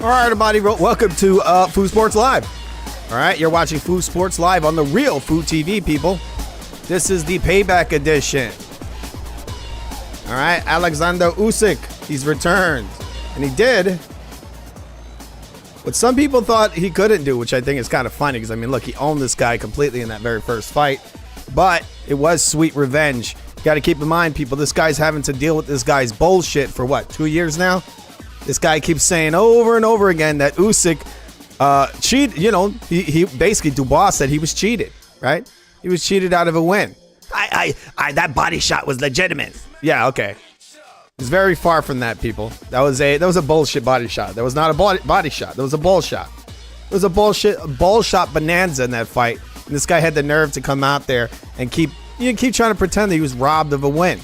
All right, everybody, welcome to Food Sports Live. All right, you're watching Food Sports Live on the real Futv, people. This is the payback edition. All right, Alexander Usyk, he's returned. And he did what some people thought he couldn't do, which I think is kind of funny because, I mean, look, he owned this guy completely in that very first fight. But it was sweet revenge. You got to keep in mind, people, this guy's having to deal with this guy's bullshit for, what, 2 years now? This guy keeps saying over and over again that Usyk cheated. You know, he basically, Dubois said he was cheated, right? He was cheated out of a win. That body shot was legitimate. Yeah, okay. It's very far from that, people. That was a bullshit body shot. That was not a body shot. That was a bull shot. It was a bull shot bonanza in that fight. And this guy had the nerve to come out there and keep trying to pretend that he was robbed of a win,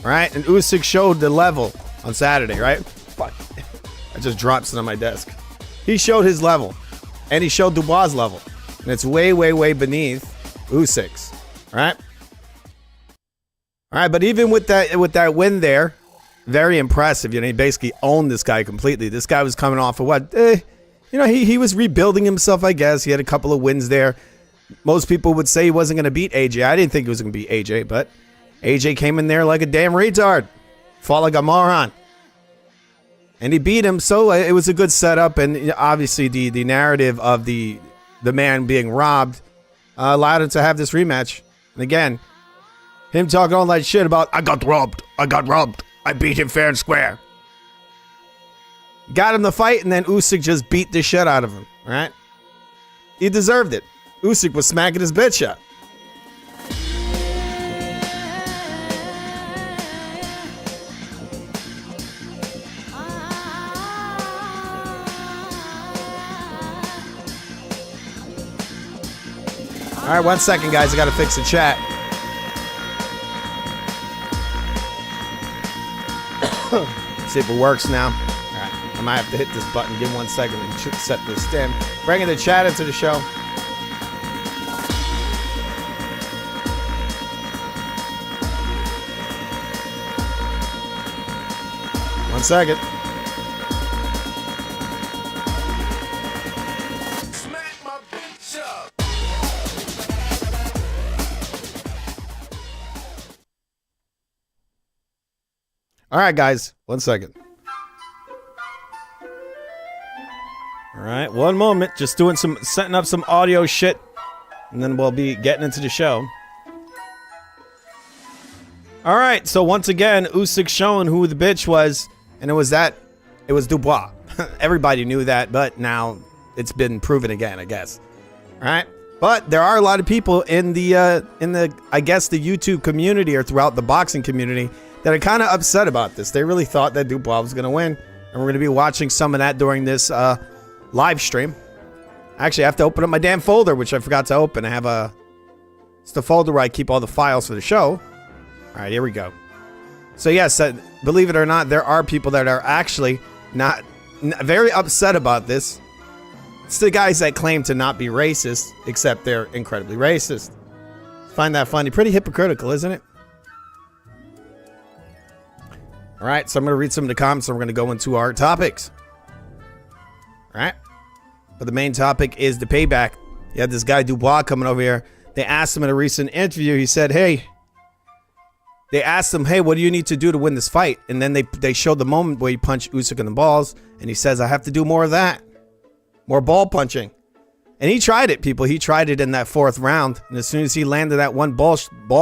right? And Usyk showed the level on Saturday, right? Fuck. I just dropped something on my desk. He showed his level, and he showed Dubois' level, and it's way, way, way beneath Usyk's, right? All right, but even with that win there, very impressive. You know, he basically owned this guy completely. This guy was coming off of what? You know, he was rebuilding himself, I guess. He had a couple of wins there. Most people would say he wasn't going to beat AJ. I didn't think he was going to beat AJ, but AJ came in there like a damn retard. Fought like a moron. And he beat him, so it was a good setup. And obviously the narrative of the man being robbed allowed him to have this rematch. And again, him talking all that shit about, I got robbed. I beat him fair and square. Got him the fight, and then Usyk just beat the shit out of him, all right? He deserved it. Usyk was smacking his bitch up. All right, 1 second, guys. I got to fix the chat. See if it works now. All right, I might have to hit this button. Give 1 second and set this in. Bringing the chat into the show. One second. All right, guys, 1 second. All right, one moment. Just setting up some audio shit, and then we'll be getting into the show. All right, so once again, Usyk showing who the bitch was, and it was Dubois. Everybody knew that, but now it's been proven again, I guess. All right, but there are a lot of people in the I guess the YouTube community or throughout the boxing community that are kind of upset about this. They really thought that Dubois was going to win, and we're going to be watching some of that during this live stream. Actually, I have to open up my damn folder, which I forgot to open. It's the folder where I keep all the files for the show. All right, here we go. So yes, believe it or not, there are people that are actually not very upset about this. It's the guys that claim to not be racist, except they're incredibly racist. Find that funny. Pretty hypocritical, isn't it? All right, so I'm going to read some of the comments, and we're going to go into our topics. All right? But the main topic is the payback. You had this guy, Dubois, coming over here. They asked him in a recent interview, they asked him, hey, what do you need to do to win this fight? And then they showed the moment where he punched Usyk in the balls, and he says, I have to do more of that. More ball punching. And he tried it, people. He tried it in that fourth round, and as soon as he landed that one ball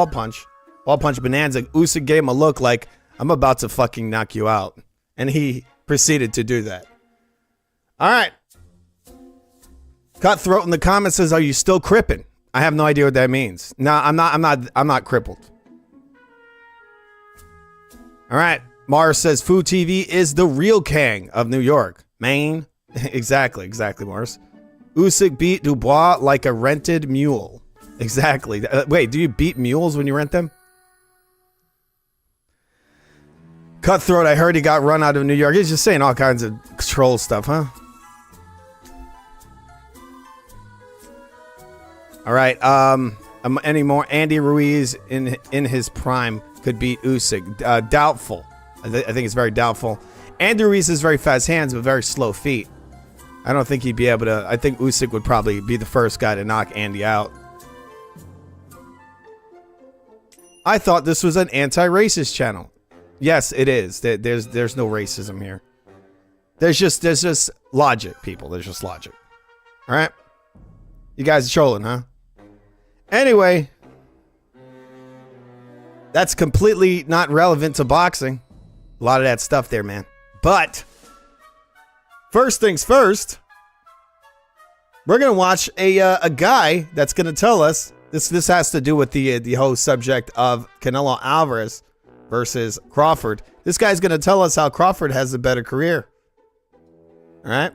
punch bonanza, Usyk gave him a look like, I'm about to fucking knock you out. And he proceeded to do that. All right. Cutthroat in the comments says, are you still crippin'? I have no idea what that means. No, I'm not crippled. All right. Mars says, Futv is the real king of New York. Maine. Exactly, Mars. Usyk beat Dubois like a rented mule. Exactly. Wait, do you beat mules when you rent them? Cutthroat, I heard he got run out of New York. He's just saying all kinds of troll stuff, huh? All right. Any more? Andy Ruiz in his prime could beat Usyk. Doubtful. I think it's very doubtful. Andy Ruiz has very fast hands, but very slow feet. I don't think he'd be able to. I think Usyk would probably be the first guy to knock Andy out. I thought this was an anti-racist channel. Yes, it is. There's no racism here. There's just logic, people. There's just logic. All right? You guys are trolling, huh? Anyway, that's completely not relevant to boxing. A lot of that stuff there, man. But first things first, we're gonna watch a guy that's gonna tell us this has to do with the whole subject of Canelo Alvarez versus Crawford. This guy's gonna tell us how Crawford has a better career. All right.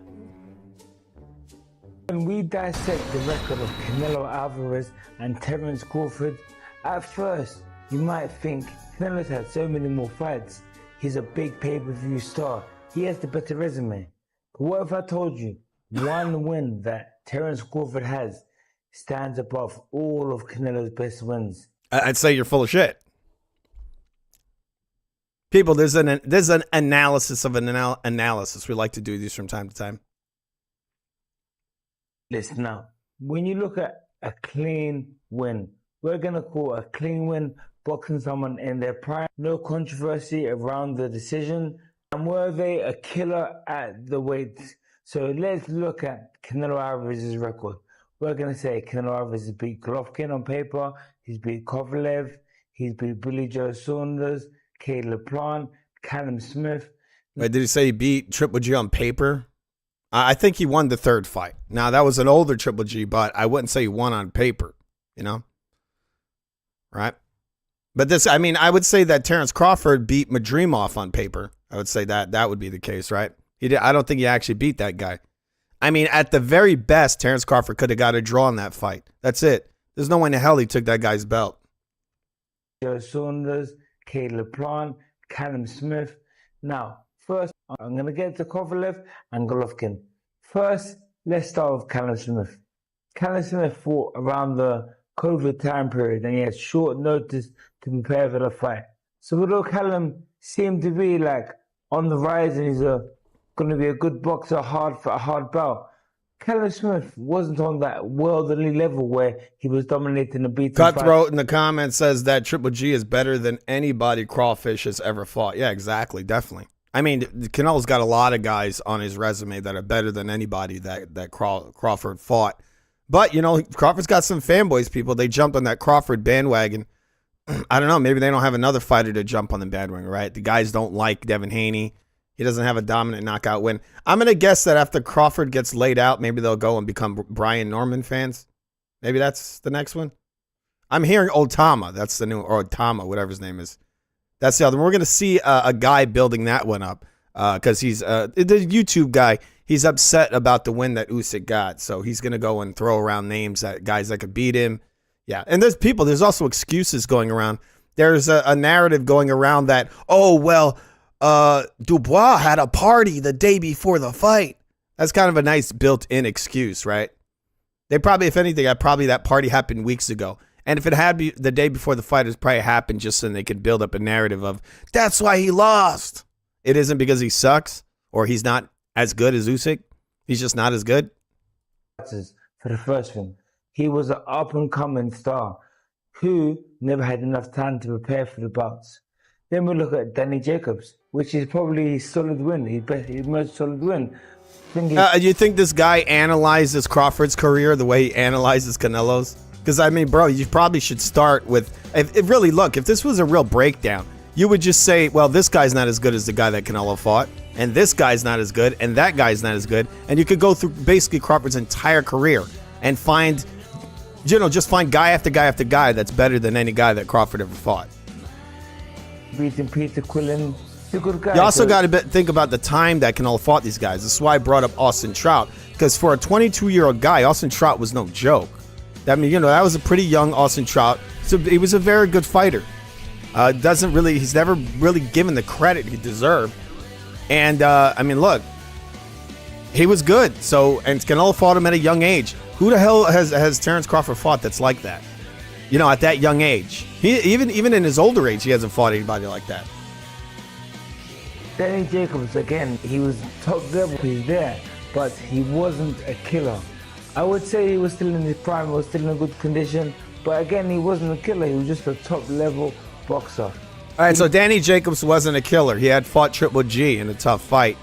When we dissect the record of Canelo Alvarez and Terence Crawford, at first you might think Canelo's had so many more fights. He's a big pay-per-view star. He has the better resume. But what if I told you one win that Terence Crawford has stands above all of Canelo's best wins? I'd say you're full of shit. People, there's an analysis of an analysis. We like to do these from time to time. Listen now, when you look at a clean win, we're going to call a clean win boxing someone in their prime, no controversy around the decision, and were they a killer at the weights? So let's look at Canelo Alvarez's record. We're going to say Canelo Alvarez has beat Golovkin on paper, he's beat Kovalev, he's beat Billy Joe Saunders, Caleb Plant, Callum Smith. Wait, did he say he beat Triple G on paper? I think he won the third fight. Now, that was an older Triple G, but I wouldn't say he won on paper, you know? Right? But this, I mean, I would say that Terence Crawford beat Madrimov on paper. I would say that would be the case, right? He did. I don't think he actually beat that guy. I mean, at the very best, Terence Crawford could have got a draw in that fight. That's it. There's no way in the hell he took that guy's belt. Joe Saunders, Caleb Plant, Callum Smith. Now, first, I'm going to get to Kovalev and Golovkin. First, let's start with Callum Smith. Callum Smith fought around the COVID time period and he had short notice to prepare for the fight. So although Callum seemed to be like on the rise and he's going to be a good boxer, hard for a hard bout, Callum Smith wasn't on that worldly level where he was dominating the beating Cutthroat in the comments says that Triple G is better than anybody Crawfish has ever fought. Yeah, exactly. Definitely. I mean, Canelo's got a lot of guys on his resume that are better than anybody that Crawford fought. But, you know, Crawford's got some fanboys, people. They jumped on that Crawford bandwagon. I don't know. Maybe they don't have another fighter to jump on the bandwagon, right? The guys don't like Devin Haney. He doesn't have a dominant knockout win. I'm going to guess that after Crawford gets laid out, maybe they'll go and become Brian Norman fans. Maybe that's the next one. I'm hearing Otama. That's the new, or Otama, whatever his name is. That's the other one. We're going to see a guy building that one up because he's the YouTube guy. He's upset about the win that Usyk got. So he's going to go and throw around names that guys that could beat him. Yeah. And there's also excuses going around. There's a narrative going around that, oh, well, Dubois had a party the day before the fight. That's kind of a nice built-in excuse, right? They probably, if anything, that party happened weeks ago. And if it had the day before the fight, it probably happened just so they could build up a narrative of, that's why he lost. It isn't because he sucks or he's not as good as Usyk. He's just not as good. For the first one, he was an up-and-coming star who never had enough time to prepare for the bouts. Then we look at Danny Jacobs, which is probably his solid win, his most solid win. You think this guy analyzes Crawford's career the way he analyzes Canelo's? Because, I mean, bro, you probably should start with, if this was a real breakdown, you would just say, well, this guy's not as good as the guy that Canelo fought, and this guy's not as good, and that guy's not as good, and you could go through basically Crawford's entire career and find, you know, just find guy after guy after guy that's better than any guy that Crawford ever fought. Beating Peter Quillen, he's a good guy. You also got to think about the time that Canelo fought these guys. This is why I brought up Austin Trout, because for a 22-year-old guy, Austin Trout was no joke. I mean, you know, that was a pretty young Austin Trout. So he was a very good fighter. He's never really given the credit he deserved. And, I mean, look, he was good. So, and Canelo fought him at a young age. Who the hell has Terence Crawford fought that's like that? You know, at that young age. Even in his older age, he hasn't fought anybody like that. Danny Jacobs, again, he was top level, he's there, but he wasn't a killer. I would say he was still in his prime, was still in a good condition, but again, he wasn't a killer, he was just a top level boxer. All right, so Danny Jacobs wasn't a killer. He had fought Triple G in a tough fight.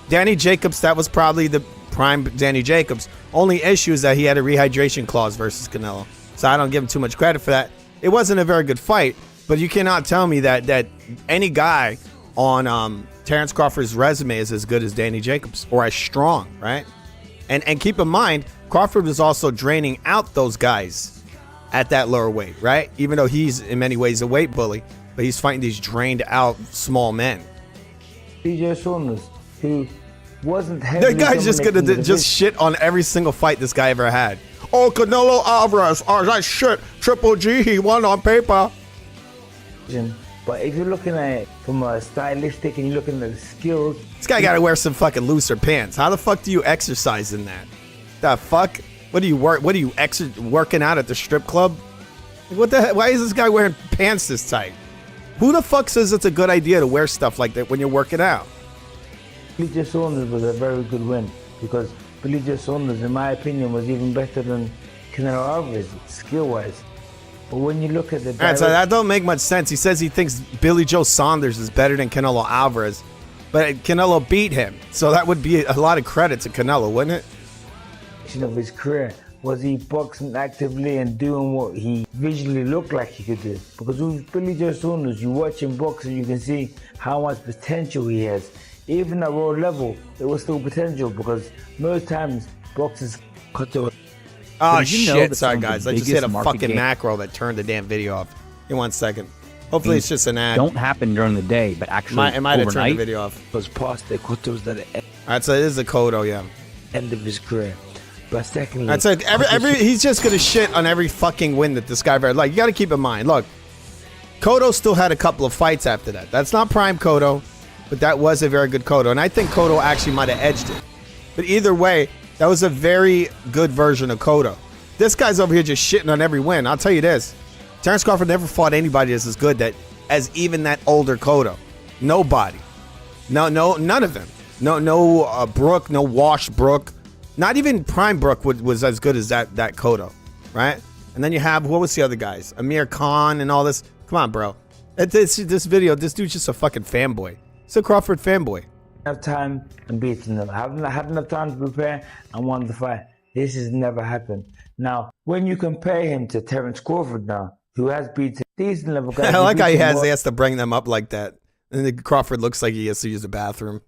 Danny Jacobs, that was probably the prime Danny Jacobs. Only issue is that he had a rehydration clause versus Canelo. So I don't give him too much credit for that. It wasn't a very good fight, but you cannot tell me that any guy on Terrence Crawford's resume is as good as Danny Jacobs or as strong, right? And keep in mind, Crawford was also draining out those guys at that lower weight, right? Even though he's in many ways a weight bully, but he's fighting these drained out small men. DJ Saunders, who wasn't heavily The guy's just gonna just shit on every single fight this guy ever had. Oh, Canelo Alvarez, oh, that shit. Triple G, he won on paper. But if you're looking at it from a stylistic and you're looking at the skills, this guy gotta wear some fucking looser pants. How the fuck do you exercise in that? The fuck? What do you work? What are you working out at the strip club? What the hell? Why is this guy wearing pants this tight? Who the fuck says it's a good idea to wear stuff like that when you're working out? Billy Joe Saunders was a very good win because Billy Joe Saunders, in my opinion, was even better than Canelo Alvarez, skill-wise. But when you look at the... Alright, so that don't make much sense. He says he thinks Billy Joe Saunders is better than Canelo Alvarez, but Canelo beat him. So that would be a lot of credit to Canelo, wouldn't it? ...of his career. Was he boxing actively and doing what he visually looked like he could do? Because with Billy Joe Saunders, you watch him box and you can see how much potential he has. Even at raw level, it was still potential because most times boxers cut to... Oh shit, sorry guys, I just hit a fucking macro that turned the damn video off. In 1 second. Hopefully it's just an ad. Don't happen during the day, but actually it might have turned the overnight. video off. Was past the Cotto's at the Alright, so it is a Cotto, yeah. end of his career. But secondly... That's like he's just gonna shit on every fucking win that this guy ever had. Like, you gotta keep in mind, look, Cotto still had a couple of fights after that. That's not prime Cotto, but that was a very good Cotto. And I think Cotto actually might have edged it. But either way, that was a very good version of Cotto. This guy's over here just shitting on every win. I'll tell you this. Terrence Crawford never fought anybody that's as good as even that older Cotto. Nobody. No, none of them. No, Brook, no Wash Brook. Not even Prime Brook was as good as that Cotto, right? And then you have, what was the other guys? Amir Khan and all this. Come on, bro. This video, this dude's just a fucking fanboy. He's a Crawford fanboy. Have time and beating them. I haven't had enough time to prepare and won the fight. This has never happened. Now, when you compare him to Terrence Crawford now, who has beaten decent level guys. I like how he has to bring them up like that. And then Crawford looks like he has to use the bathroom.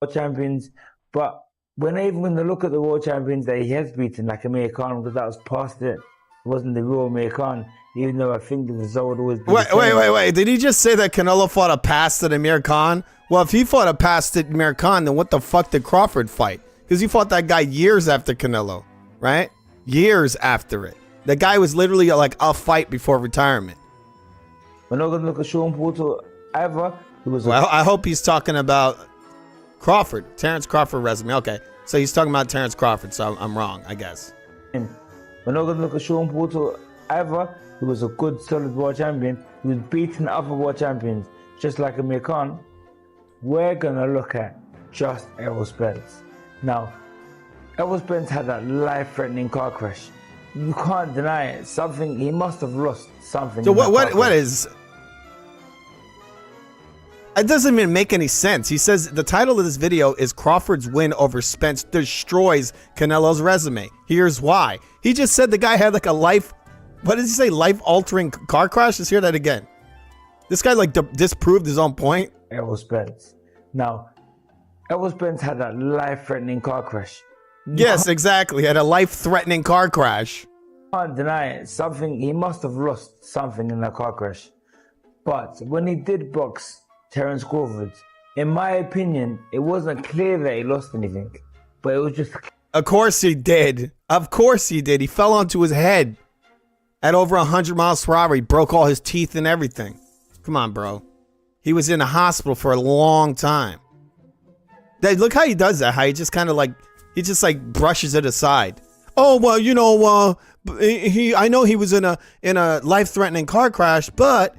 World champions, but when they look at the world champions that he has beaten, like Amir Khan, because that was past it. It wasn't the real Amir Khan, even though I think the result would always be Wait. Did he just say that Canelo fought a past at Amir Khan? Well, if he fought a past at Amir Khan, then what the fuck did Crawford fight? Because he fought that guy years after Canelo, right? Years after it. The guy was literally like a fight before retirement. We're not going to look at Sean Porter either. Well, I hope he's talking about Crawford. Terrence Crawford resume. Okay. So he's talking about Terrence Crawford, so I'm wrong, I guess. We're not going to look at Sean Porter either, who was a good, solid world champion, who was beating other world champions, just like Amir Khan. We're going to look at just Errol Spence. Now, Errol Spence had that life-threatening car crash. You can't deny it. Something, he must have lost something. So what is... It doesn't even make any sense. He says the title of this video is Crawford's win over Spence destroys Canelo's resume. Here's why. He just said the guy had like a what did he say? Life-altering car crash? Let's hear that again. This guy like disproved his own point. Errol Spence. Now, Errol Spence had that life-threatening car crash. Yes, exactly. He had a life-threatening car crash. You can't deny it. Something, he must have lost something in that car crash. But when he did box Terrence Crawford, in my opinion, it wasn't clear that he lost anything. But it was just... Of course he did. Of course he did. He fell onto his head at over 100 miles per hour. He broke all his teeth and everything. Come on, bro. He was in the hospital for a long time. Look how he does that. How he just kind of like... He just like brushes it aside. Oh, well, you know, I know he was in a life-threatening car crash, but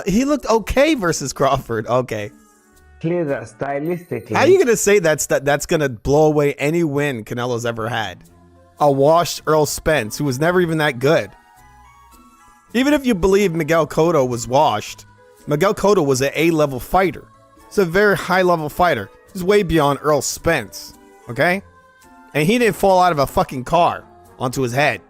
he looked okay versus Crawford. Okay. clear that stylistically. How are you gonna say that's gonna blow away any win Canelo's ever had? A washed Earl Spence, who was never even that good. Even if you believe Miguel Cotto was washed, Miguel Cotto was an A-level fighter. He's a very high-level fighter. He's way beyond Earl Spence, okay? And he didn't fall out of a fucking car onto his head.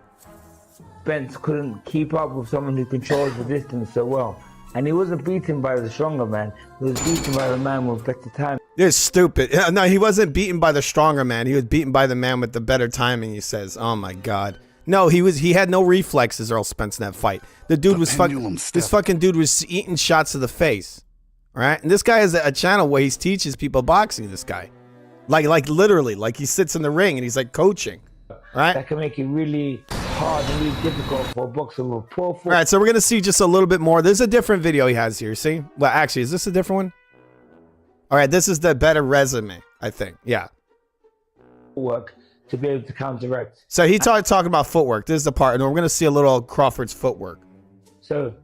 Spence couldn't keep up with someone who controls the distance so well. And he wasn't beaten by the stronger man. He was beaten by the man with better time. You're stupid. No, he wasn't beaten by the stronger man. He was beaten by the man with the better timing, he says. Oh, my God. No, he had no reflexes, Earl Spence, in that fight. The dude was fucking... This fucking dude was eating shots to the face. All right? And this guy has a channel where he teaches people boxing, this guy. Like literally. Like, he sits in the ring and he's, like, coaching. Right? That can make it really hard and really difficult for a boxer with poor foot. All right, so we're going to see just a little bit more. There's a different video he has here, see? Well, actually, is this a different one? All right, this is the better resume, I think. Yeah. Work to be able to counteract. So he talking about footwork. This is the part, and we're going to see a little Crawford's footwork. So,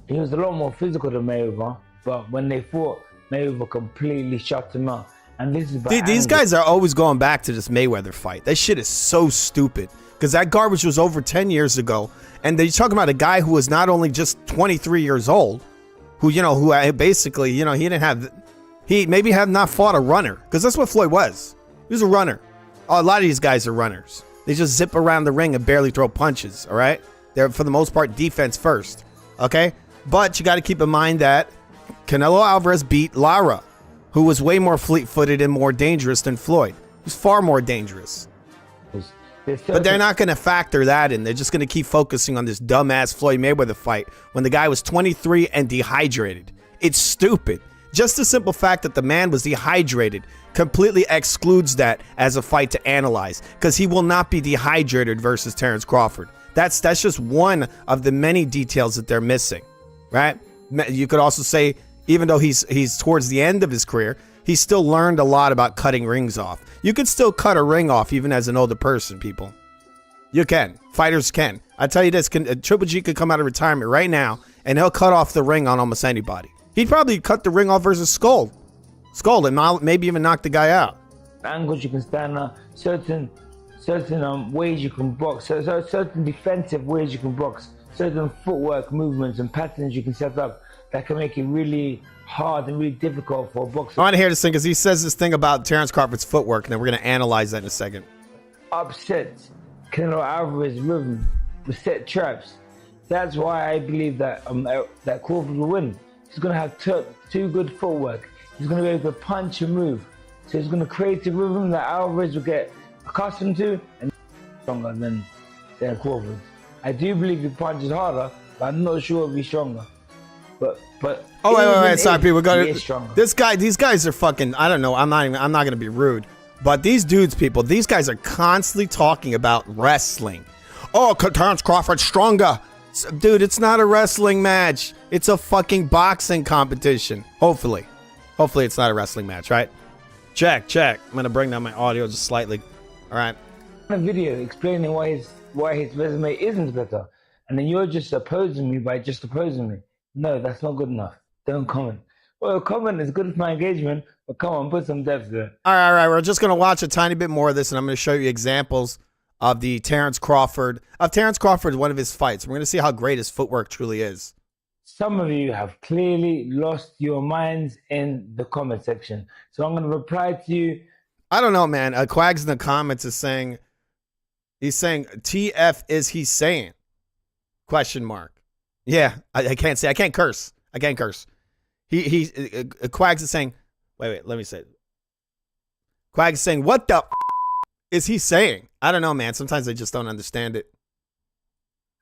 he was a lot more physical than Mayweather, but when they fought, Mayweather completely shut him out. And this is these guys are always going back to this Mayweather fight. That shit is so stupid. Because that garbage was over 10 years ago. And they're talking about a guy who was not only just 23 years old, who basically, he didn't have, he maybe have not fought a runner. Because that's what Floyd was. He was a runner. A lot of these guys are runners. They just zip around the ring and barely throw punches, all right? They're, for the most part, defense first, okay? But you got to keep in mind that Canelo Alvarez beat Lara, who was way more fleet-footed and more dangerous than Floyd. He's far more dangerous. But they're not going to factor that in. They're just going to keep focusing on this dumbass Floyd Mayweather fight when the guy was 23 and dehydrated. It's stupid. Just the simple fact that the man was dehydrated completely excludes that as a fight to analyze, because he will not be dehydrated versus Terrence Crawford. That's just one of the many details that they're missing, right? You could also say, even though he's towards the end of his career, he still learned a lot about cutting rings off. You can still cut a ring off even as an older person, people. You can. Fighters can. I tell you this, Triple G could come out of retirement right now, and he'll cut off the ring on almost anybody. He'd probably cut the ring off versus Skull and maybe even knock the guy out. Angles you can stand on, certain ways you can box, certain defensive ways you can box, certain footwork movements and patterns you can set up that can make it really hard and really difficult for a boxer. I want to hear this thing because he says this thing about Terrence Crawford's footwork, and then we're going to analyze that in a second. Upset Canelo Alvarez's rhythm with set traps. That's why I believe that that Crawford will win. He's going to have two good footwork. He's going to be able to punch and move. So he's going to create a rhythm that Alvarez will get accustomed to and stronger than Crawford. I do believe he punches harder, but I'm not sure if he's stronger. But wait, sorry, people. These guys are fucking. I don't know. I'm not gonna be rude, but these dudes, people, these guys are constantly talking about wrestling. Oh, Terrence Crawford's stronger, dude. It's not a wrestling match. It's a fucking boxing competition. Hopefully, it's not a wrestling match, right? Check. I'm gonna bring down my audio just slightly. All right. A video explaining why his resume isn't better, and then you're just opposing me by just opposing me. No, that's not good enough. Don't comment. Well, a comment is good for my engagement, but come on, put some depth there. All right. We're just going to watch a tiny bit more of this, and I'm going to show you examples of Terrence Crawford, one of his fights. We're going to see how great his footwork truly is. Some of you have clearly lost your minds in the comment section. So I'm going to reply to you. I don't know, man. Quags in the comments is saying, TF is he saying? Question mark. Yeah, I can't say. I can't curse. Quags is saying, wait, let me say it. Quags is saying, what the is he saying? I don't know, man. Sometimes I just don't understand it.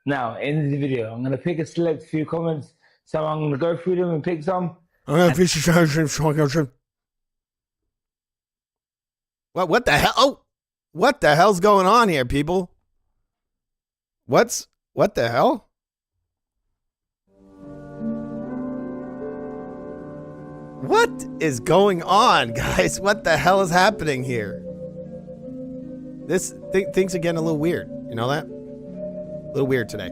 Now, in the video, I'm going to pick a select few comments. So I'm going to go through them and pick some. What the hell? Oh, what the hell's going on here, people? What the hell? What is going on, guys? What the hell is happening here? Things are getting a little weird. You know that? A little weird today.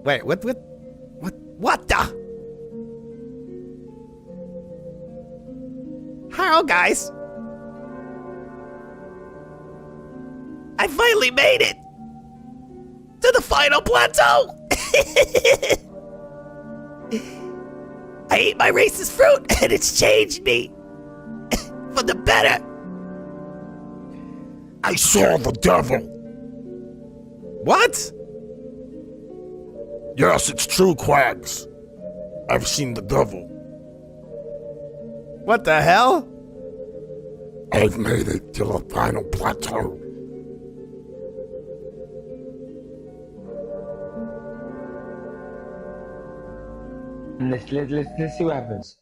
Wait, what What the? Hello, guys. I finally made it to the final plateau. I ate my racist fruit and it's changed me for the better. I saw the devil. What? Yes, it's true, Quags. I've seen the devil. What the hell? I've made it to the final plateau. Let's see what happens.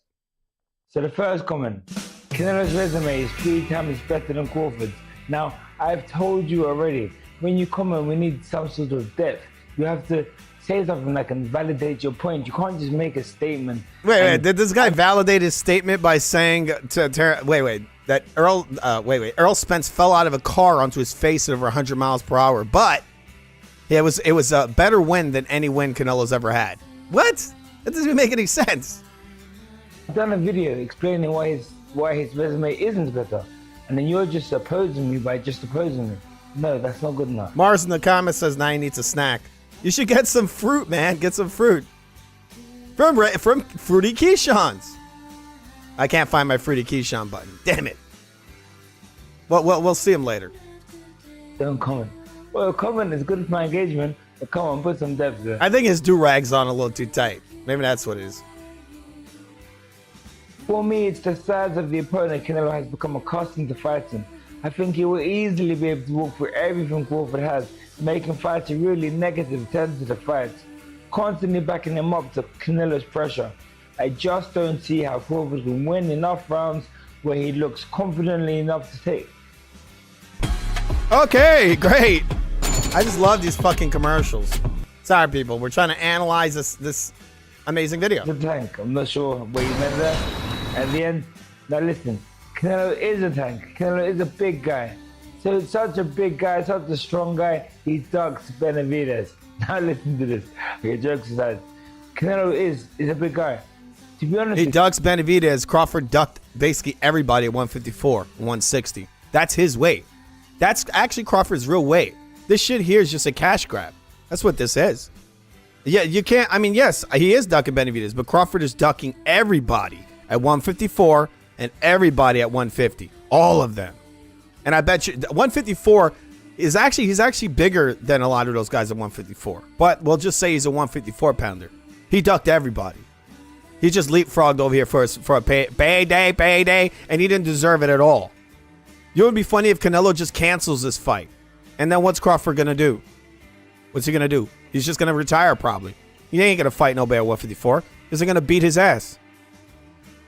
So the first comment, Canelo's resume is 3 times better than Crawford's. Now, I've told you already, when you comment, we need some sort of depth. You have to say something that can validate your point. You can't just make a statement. Wait, did this guy validate his statement by saying that Earl Spence fell out of a car onto his face at over 100 miles per hour, but it was a better win than any win Canelo's ever had. What? That doesn't even make any sense. I've done a video explaining why his resume isn't better, and then you're just opposing me by just opposing me. No, that's not good enough. Mars in the comments says now he needs a snack. You should get some fruit, man. Get some fruit. From Fruity Keyshawn's. I can't find my Fruity Keyshawn button. Damn it. Well, we'll see him later. Don't comment. Well, comment is good for my engagement, but come on, put some depth there. I think his do-rag's on a little too tight. Maybe that's what it is. For me, it's the size of the opponent. Canelo has become accustomed to fighting. I think he will easily be able to walk through everything Crawford has, making fights a really negative turn to the fights, constantly backing him up to Canelo's pressure. I just don't see how Crawford can win enough rounds where he looks confidently enough to take. Okay, great. I just love these fucking commercials. Sorry, people. We're trying to analyze this amazing video. The tank. I'm not sure what you meant there. At the end, now listen. Canelo is a tank. Canelo is a big guy. So it's such a big guy, such a strong guy, he ducks Benavidez. Now listen to this. Okay, jokes aside. Canelo is a big guy. To be honest, he ducks Benavidez. Crawford ducked basically everybody at 154, 160. That's his weight. That's actually Crawford's real weight. This shit here is just a cash grab. That's what this is. Yeah, you can't, I mean, yes, he is ducking Benavidez, but Crawford is ducking everybody at 154 and everybody at 150. All of them. And I bet you 154 is he's actually bigger than a lot of those guys at 154. But we'll just say he's a 154 pounder. He ducked everybody. He just leapfrogged over here for a payday, and he didn't deserve it at all. You know what would be funny if Canelo just cancels this fight. And then what's Crawford going to do? What's he going to do? He's just going to retire probably. He ain't going to fight nobody at 154. He's going to beat his ass.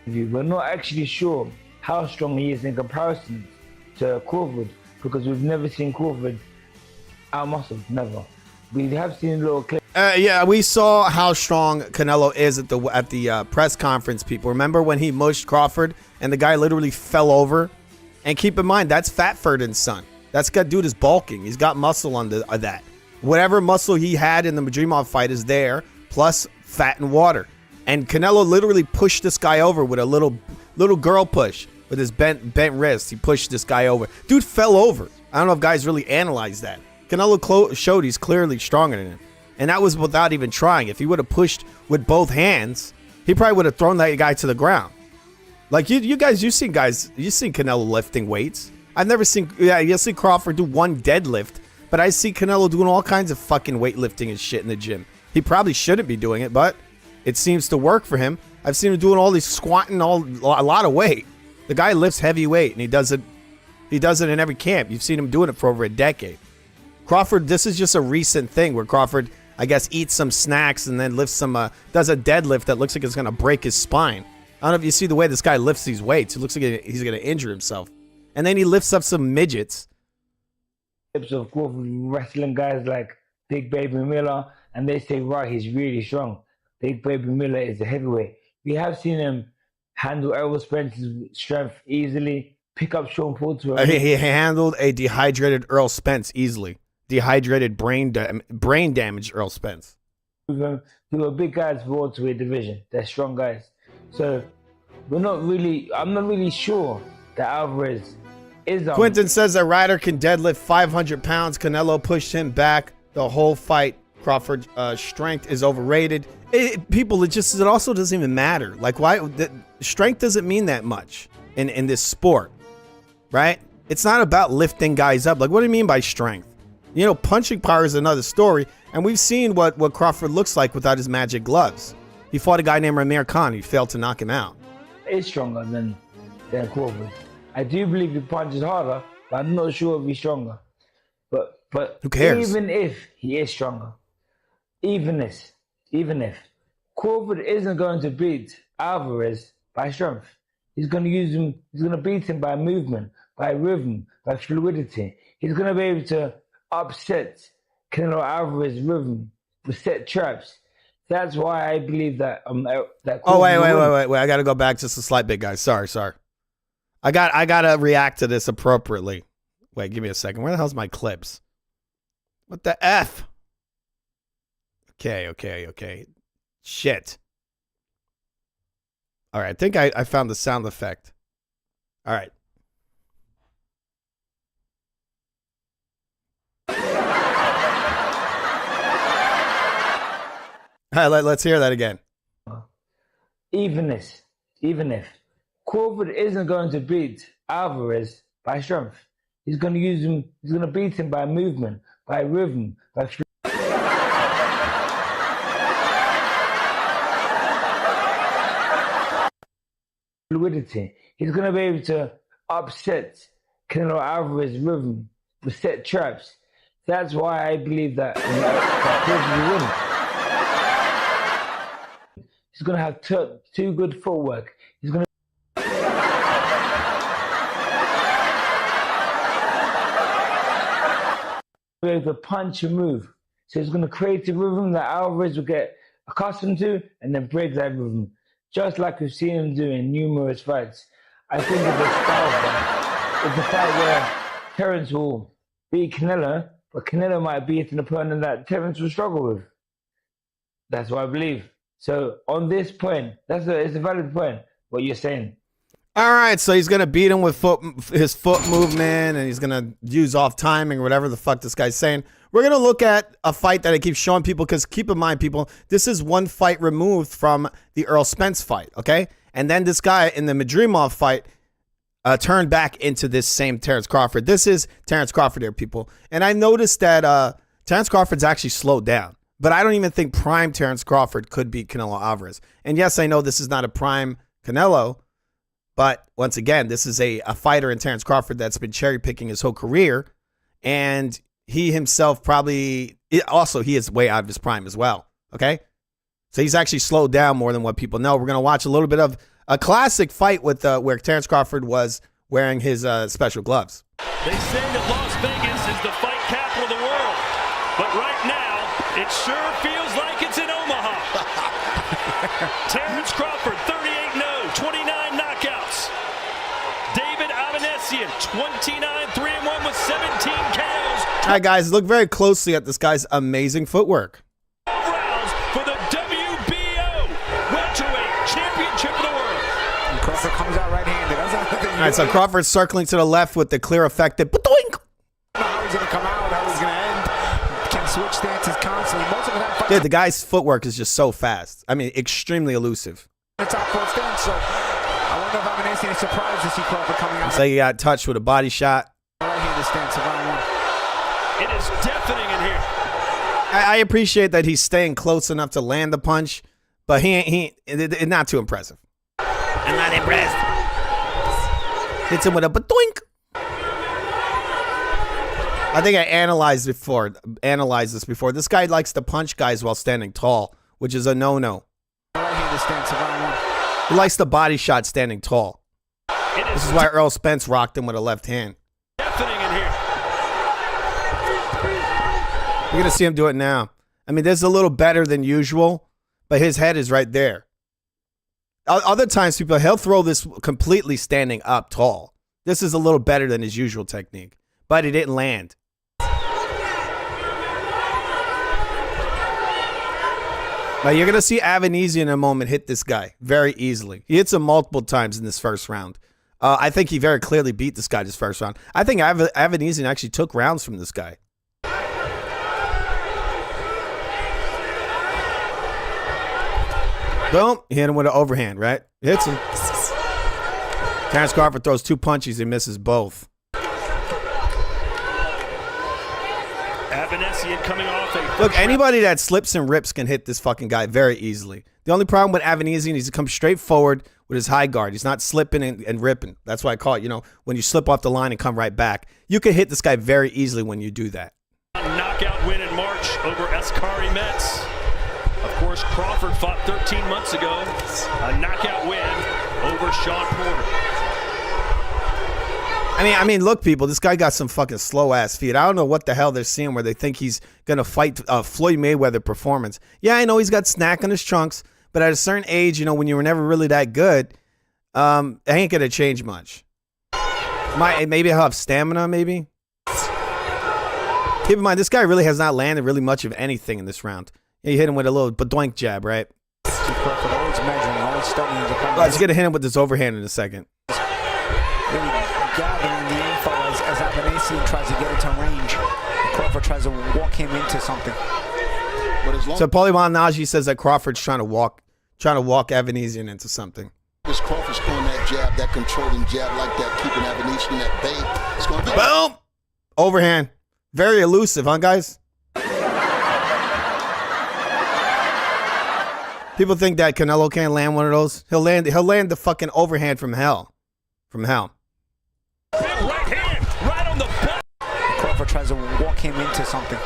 We're not actually sure how strong he is in comparison to Crawford because we've never seen Crawford out-muscled, never. We have seen a little clip. Yeah, we saw how strong Canelo is at the press conference, people. Remember when he mushed Crawford and the guy literally fell over? And keep in mind, that's Fatford's son. That dude is bulking. He's got muscle on that. Whatever muscle he had in the Madrimov fight is there, plus fat and water. And Canelo literally pushed this guy over with a little girl push with his bent wrist. He pushed this guy over. Dude fell over. I don't know if guys really analyze that. Canelo showed he's clearly stronger than him. And that was without even trying. If he would have pushed with both hands, he probably would have thrown that guy to the ground. Like you guys, you've seen Canelo lifting weights. I've never seen, you'll see Crawford do one deadlift, but I see Canelo doing all kinds of fucking weightlifting and shit in the gym. He probably shouldn't be doing it, but it seems to work for him. I've seen him doing all these squatting, a lot of weight. The guy lifts heavy weight, and he does it in every camp. You've seen him doing it for over a decade. Crawford, this is just a recent thing where Crawford, I guess, eats some snacks and then lifts some, does a deadlift that looks like it's going to break his spine. I don't know if you see the way this guy lifts these weights. It looks like he's going to injure himself. And then he lifts up some midgets. Clips of Crawford wrestling guys like Big Baby Miller, and they say, right, he's really strong. Big Baby Miller is a heavyweight. We have seen him handle Errol Spence's strength easily, pick up Sean Porter. He handled a dehydrated Earl Spence easily. Dehydrated brain damaged Earl Spence. who are big guys for welterweight division. They're strong guys. So I'm not really sure that Alvarez is on. Quentin says that Ryder can deadlift 500 pounds. Canelo pushed him back the whole fight. Crawford's strength is overrated. It also doesn't even matter. Like, why? Strength doesn't mean that much in this sport, right? It's not about lifting guys up. Like, what do you mean by strength? You know, punching power is another story, and we've seen what Crawford looks like without his magic gloves. He fought a guy named Amir Khan. He failed to knock him out. Is stronger than Crawford. I do believe he punches harder, but I'm not sure if he's stronger. But who cares? Even if he is stronger, even if Crawford isn't going to beat Alvarez by strength, he's going to use him. He's going to beat him by movement, by rhythm, by fluidity. He's going to be able to upset Canelo Alvarez's rhythm with set traps. That's why I believe that. Oh wait! I got to go back just a slight bit, guys. Sorry. I got to react to this appropriately. Wait, give me a second. Where the hell's my clips? What the F? Okay. Shit. All right, I think I found the sound effect. All right. All right, let's hear that again. Even if Crawford isn't going to beat Alvarez by strength, he's going to use him. He's going to beat him by movement, by rhythm, by fluidity. He's going to be able to upset Canelo Alvarez's rhythm with set traps. That's why I believe that Crawford will win. He's going to have two good footwork. He's going to be able to punch and move. So he's going to create a rhythm that Alvarez will get accustomed to and then break that rhythm. Just like we've seen him do in numerous fights. I think it's a style fight. It's a fight where Terence will beat Canelo, but Canelo might beat an opponent that Terence will struggle with. That's what I believe. So on this point, it's a valid point, what you're saying. All right, so he's going to beat him with his foot movement, and he's going to use off timing or whatever the fuck this guy's saying. We're going to look at a fight that I keep showing people because keep in mind, people, this is one fight removed from the Errol Spence fight, okay? And then this guy in the Madrimov fight turned back into this same Terence Crawford. This is Terence Crawford here, people. And I noticed that Terence Crawford's actually slowed down. But I don't even think prime Terence Crawford could beat Canelo Alvarez. And yes, I know this is not a prime Canelo, but once again, this is a fighter in Terence Crawford that's been cherry picking his whole career. And he himself he is way out of his prime as well. Okay. So he's actually slowed down more than what people know. We're going to watch a little bit of a classic fight with where Terence Crawford was wearing his special gloves. They say that Las Vegas is the fight capital of the world. But right now, it sure feels like it's in Omaha. Terence Crawford, 38-0, 29 knockouts. David Avanesian, 29, 3-1 with 17 KOs. All right, guys, look very closely at this guy's amazing footwork. Rounds for the WBO welterweight championship of the world. And Crawford comes out right-handed. All right, so Crawford's circling to the left with the clear effective. Ba-doink! How he's going to come out, how he's going to end. Can switch stances constantly. Most of that Dude, the guy's footwork is just so fast. I mean, extremely elusive. top four stance, so I wonder if I'm any surprised to see Crawford coming out. So he got touched with a body shot. Right-handed stance of round one. It is deafening in here. I appreciate that he's staying close enough to land the punch, but it's not too impressive. I'm not impressed. Hits him with a ba-doink. I think I analyzed this before. This guy likes to punch guys while standing tall, which is a no-no. Right-handed stance of round one. He likes the body shot standing tall. This is why Earl Spence rocked him with a left hand. Deafening in here. You're going to see him do it now. I mean, this is a little better than usual, but his head is right there. Other times, he'll throw this completely standing up tall. This is a little better than his usual technique, but he didn't land. Now you're going to see Avanesian in a moment hit this guy very easily. He hits him multiple times in this first round. I think he very clearly beat this guy this first round. I think Avanesian actually took rounds from this guy. Boom. He hit him with an overhand, right? Hits him. Terrence Crawford throws 2 punches and misses both. Avanesian coming off a... Look, anybody that slips and rips can hit this fucking guy very easily. The only problem with Avanesian is he comes straight forward with his high guard. He's not slipping and ripping. That's why I call it, you know, when you slip off the line and come right back. You can hit this guy very easily when you do that. A knockout win in March over Askari Metz. Of course, Crawford fought 13 months ago. A knockout win over Sean Porter. I mean, look, people, this guy got some fucking slow-ass feet. I don't know what the hell they're seeing where they think he's going to fight Floyd Mayweather performance. Yeah, I know he's got snack on his trunks, but at a certain age, you know, when you were never really that good, it ain't going to change much. Maybe he'll have stamina, maybe. Keep in mind, this guy really has not landed really much of anything in this round. You hit him with a little badoink jab, right? Always measuring, always studying his opponent. Let's get to hit him with this overhand in a second. Really gathering the info as Avanesian tries to get into range. Crawford tries to walk him into something. But as long So Paulie Malignaggi says that Crawford's trying to walk Avanesian into something. as Crawford's throwing that jab, that controlling jab like that, keeping Avanesian at bay, it's going to be... Boom! Overhand. Very elusive, huh, guys? People think that Canelo can't land one of those. He'll land the fucking overhand from hell. From hell. Big right hand, right on the butt. Crawford tries to walk him into something.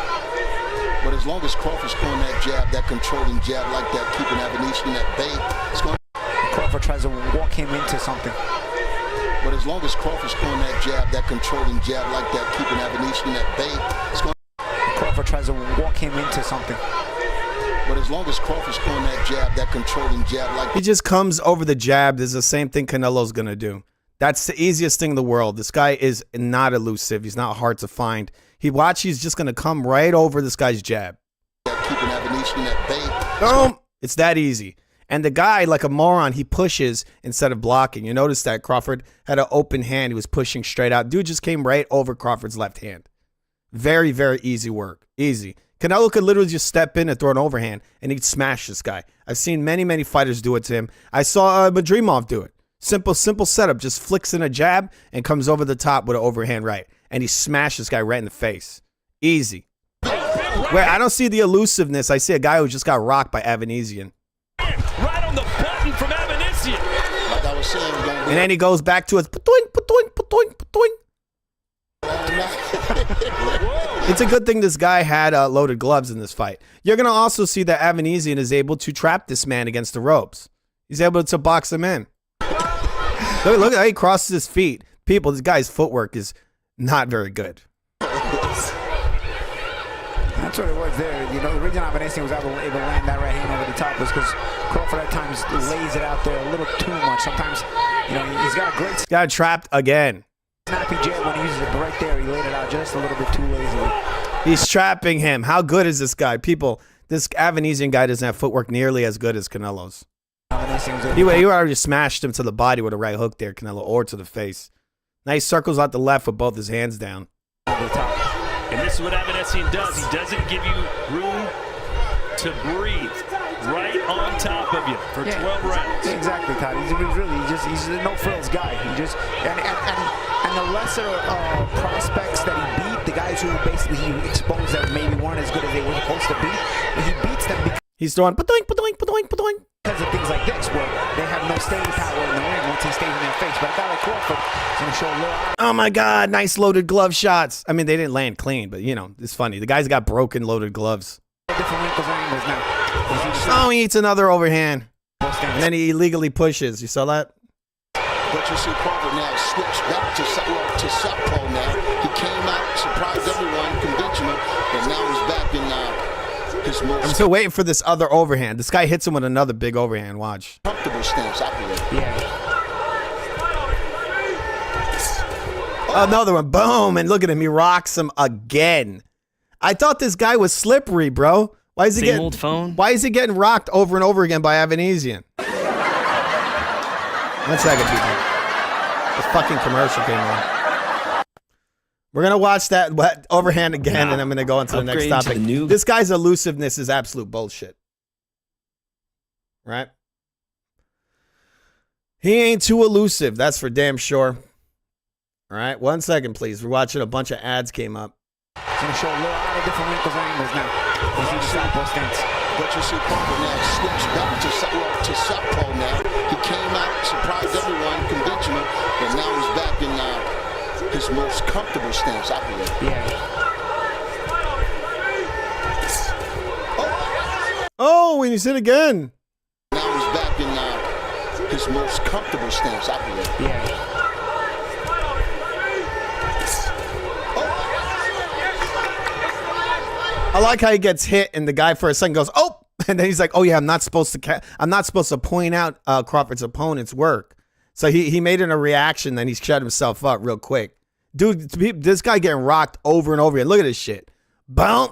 But as long as Crawford's throwing that jab, that controlling jab like that, keeping Avanesian at bay, it's going to... Crawford tries to walk him into something. But as long as Crawford's throwing that jab, that controlling jab like that, keeping Avanesian at bay, it's going to... Crawford tries to walk him into something. But as long as Crawford's throwing that jab, that controlling jab like... He just comes over the jab. This is the same thing Canelo's going to do. That's the easiest thing in the world. This guy is not elusive. He's not hard to find. He's just going to come right over this guy's jab. Keeping Avanesian at bay. Boom! It's that easy. And the guy, like a moron, he pushes instead of blocking. You notice that Crawford had an open hand. He was pushing straight out. Dude just came right over Crawford's left hand. Very, very easy work. Easy. Canelo could literally just step in and throw an overhand, and he'd smash this guy. I've seen many, many fighters do it to him. I saw Madrimov do it. Simple setup. Just flicks in a jab and comes over the top with an overhand right. And he smashed this guy right in the face. Easy. Where I don't see the elusiveness. I see a guy who just got rocked by Avanesian. Right on the button from Avanesian. Like I was saying, And then he goes back to his patoink, patoink, patoink, patoink. It's a good thing this guy had loaded gloves in this fight. You're going to also see that Avanesian is able to trap this man against the ropes. He's able to box him in. Look at how he crosses his feet. People, this guy's footwork is not very good. That's what it was there. You know, the reason Avanesian was able to land that right hand over the top was because Crawford at times lays it out there a little too much. Sometimes, you know, he's got a great... Got trapped again. Snappy jab when he uses it, but right there, he laid it out just a little bit too lazily. He's trapping him. How good is this guy? People, this Avanesian guy doesn't have footwork nearly as good as Canelo's. He already smashed him to the body with a right hook there, Canelo, or to the face. Nice circles out the left with both his hands down. And this is what Avanesian does. He doesn't give you room to breathe. Right on top of you for 12 rounds. Exactly, Todd. He's a no-frills guy. And the lesser prospects that he beat, the guys who basically he exposed that maybe weren't as good as they were supposed to be, he beats them because he's throwing patoink, patoink, patoink, patoink. Because of things like this, where they have no staying power in the ring once he stays in their face. But a guy like Crawford is going to show a little... Oh my God, nice loaded glove shots. I mean, they didn't land clean, but you know, it's funny. The guy's got broken loaded gloves. Different wrinkles and angles now. Oh, he eats another overhand. And then he illegally pushes. You saw that? But you see Crawford now switched back to southpaw now. He came out, surprised everyone, conventional, but now he's back in his most I'm still waiting for this other overhand. This guy hits him with another big overhand. Watch. comfortable stance, I believe. Yeah. Another one. Boom. And look at him. He rocks him again. I thought this guy was slippery, bro. Why is he Same old phone. Why is he getting rocked over and over again by Avanesian? 1 second, people. The fucking commercial came on. We're gonna watch that overhand again, and I'm gonna go into the next topic. This guy's elusiveness is absolute bullshit. Right? He ain't too elusive, that's for damn sure. All right, 1 second, please. We're watching a bunch of ads came up. It's going to show a lot of different wrinkles and angles now. You see the southpaw stance. But you see Crawford now switch back to southpaw now. He came out, surprised everyone, conventional, but now he's back in his most comfortable stance, I believe. Yeah. Oh, and he's hit again. Now he's back in his most comfortable stance, I believe. Yeah. I like how he gets hit, and the guy for a second goes, "Oh," and then he's like, "Oh yeah, I'm not supposed to point out Crawford's opponent's work." So he made it a reaction, then he shut himself up real quick. Dude, this guy getting rocked over and over again. Look at this shit. Boom.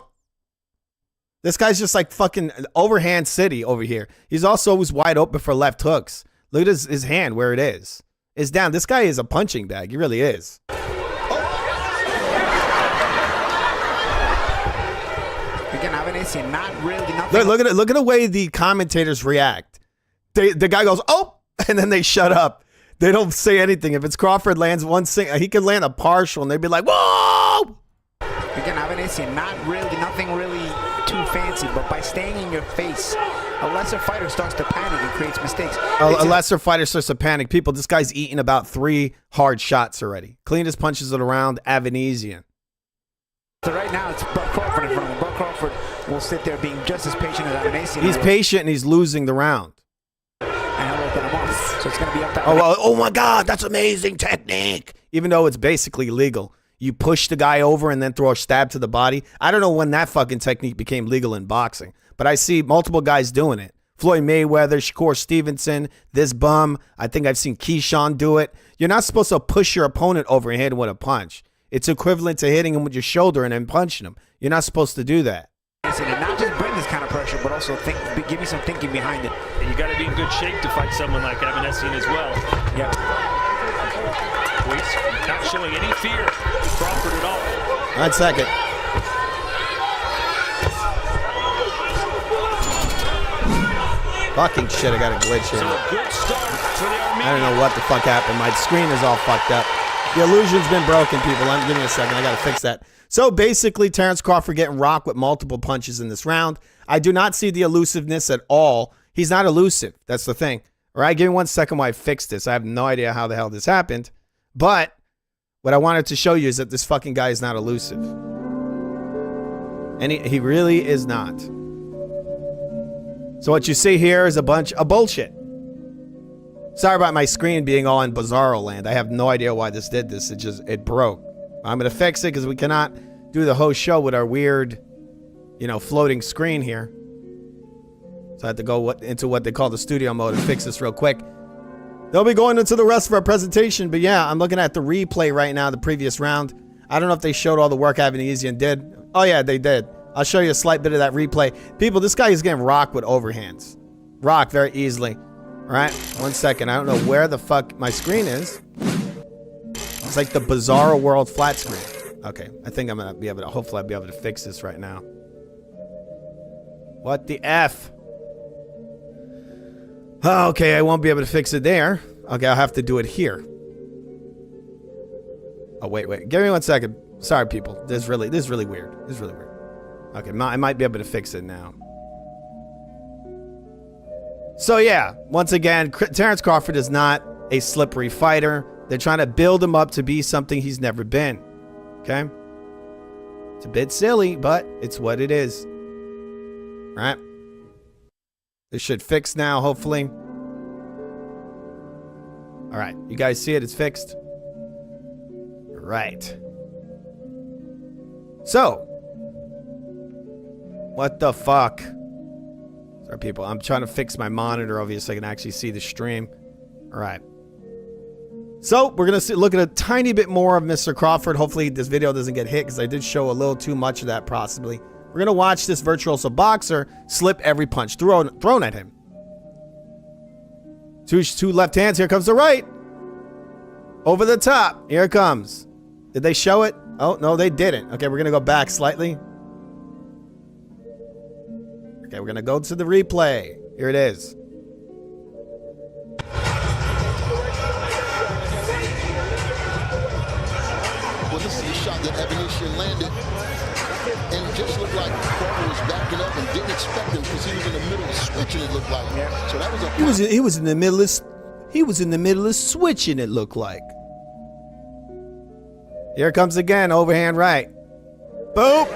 This guy's just like fucking overhand city over here. He's also always wide open for left hooks. Look at his hand where it is. It's down. This guy is a punching bag. He really is. Not really, nothing. Look at the way the commentators react. The guy goes, "Oh," and then they shut up. They don't say anything. If it's Crawford lands one single, he could land a partial, and they'd be like, "Whoa!" Again, not really, nothing really too fancy, but by staying in your face, a lesser fighter starts to panic and creates mistakes. A lesser fighter starts to panic. People, this guy's eaten about 3 hard shots already. Cleanest punches it around, Avanesian. So right now, it's Buck Crawford in front of him. Buck Crawford will sit there being just as patient as Avanesian. He's patient, and he's losing the round. And he'll open him up. So it's going to be up to oh my God, that's amazing technique. Even though it's basically legal. You push the guy over and then throw a stab to the body. I don't know when that fucking technique became legal in boxing, but I see multiple guys doing it. Floyd Mayweather, Shakur Stevenson, this bum. I think I've seen Keyshawn do it. You're not supposed to push your opponent over and hit him with a punch. It's equivalent to hitting him with your shoulder and then punching him. You're not supposed to do that. And not just bring this kind of pressure, but also give me some thinking behind it. And you got to be in good shape to fight someone like Avanesian as well. Yep. He's not showing any fear to Crawford at all. 1 second. Fucking shit, I got a glitch here. So a good start for the Armenian. I don't know what the fuck happened. My screen is all fucked up. The illusion's been broken, people. Give me a second. I got to fix that. So basically, Terrence Crawford getting rocked with multiple punches in this round. I do not see the elusiveness at all. He's not elusive. That's the thing. All right, give me 1 second while I fix this. I have no idea how the hell this happened. But what I wanted to show you is that this fucking guy is not elusive. And he really is not. So what you see here is a bunch of bullshit. Sorry about my screen being all in bizarro land. I have no idea why this did this. It broke. I'm going to fix it because we cannot do the whole show with our weird, floating screen here. So I have to go into what they call the studio mode and fix this real quick. They'll be going into the rest of our presentation. But yeah, I'm looking at the replay right now, the previous round. I don't know if they showed all the work Avanesian did. Oh yeah, they did. I'll show you a slight bit of that replay. People, this guy is getting rocked with overhands. Rocked very easily. All right, 1 second. I don't know where the fuck my screen is. It's like the Bizarro World flat screen. Okay, I think I'm gonna be able to, hopefully I'll be able to fix this right now. What the F? Oh, okay, I won't be able to fix it there. Okay, I'll have to do it here. Oh, wait. Give me 1 second. Sorry, people. This is really weird. Okay, I might be able to fix it now. So yeah, once again, Terrence Crawford is not a slippery fighter. They're trying to build him up to be something he's never been. Okay? It's a bit silly, but it's what it is. Right? This should fix now, hopefully. All right, you guys see it? It's fixed. Right. So, what the fuck? Sorry, people. I'm trying to fix my monitor over here so I can actually see the stream. All right. So, we're going to look at a tiny bit more of Mr. Crawford. Hopefully, this video doesn't get hit because I did show a little too much of that possibly We're going to watch this virtuoso boxer slip every punch thrown at him. Two left hands. Here comes the right. Over the top. Here it comes. Did they show it? Oh, no, they didn't. Okay, we're going to go back slightly. Okay, we're going to go to the replay. Here it is. Well, this is the shot that Evanescence landed. And it just looked like Crawford was backing up and didn't expect him because he was in the middle of switching, it looked like. Yeah. So that was a he was in the middle of switching, it looked like. Here it comes again, overhand right. Boom!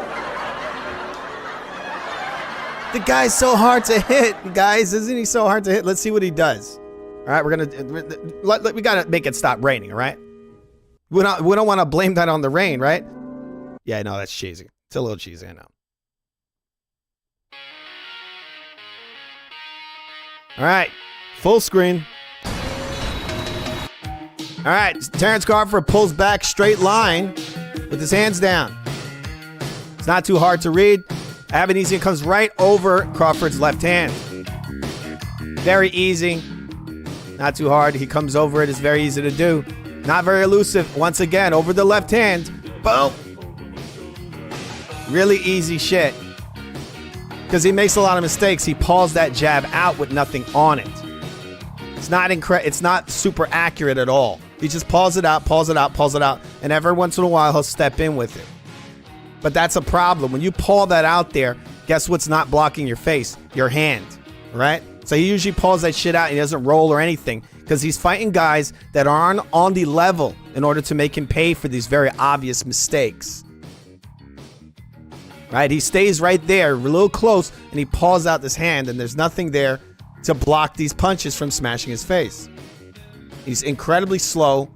The guy's so hard to hit, guys. Isn't he so hard to hit? Let's see what he does. All right, we gotta make it stop raining. All right, we don't want to blame that on the rain, right? Yeah, no, that's cheesy. It's a little cheesy, I know. All right, full screen. All right, Terrence Crawford pulls back straight line with his hands down. It's not too hard to read. Evanescence comes right over Crawford's left hand. Very easy. Not too hard. He comes over it. It's very easy to do. Not very elusive. Once again, over the left hand. Boom. Really easy shit. Because he makes a lot of mistakes. He pulls that jab out with nothing on it. It's not super accurate at all. He just pulls it out, and every once in a while he'll step in with it. But that's a problem. When you pull that out there, guess what's not blocking your face? Your hand, right? So he usually pulls that shit out and he doesn't roll or anything because he's fighting guys that aren't on the level in order to make him pay for these very obvious mistakes. Right? He stays right there, a little close, and he pulls out this hand, and there's nothing there to block these punches from smashing his face. He's incredibly slow,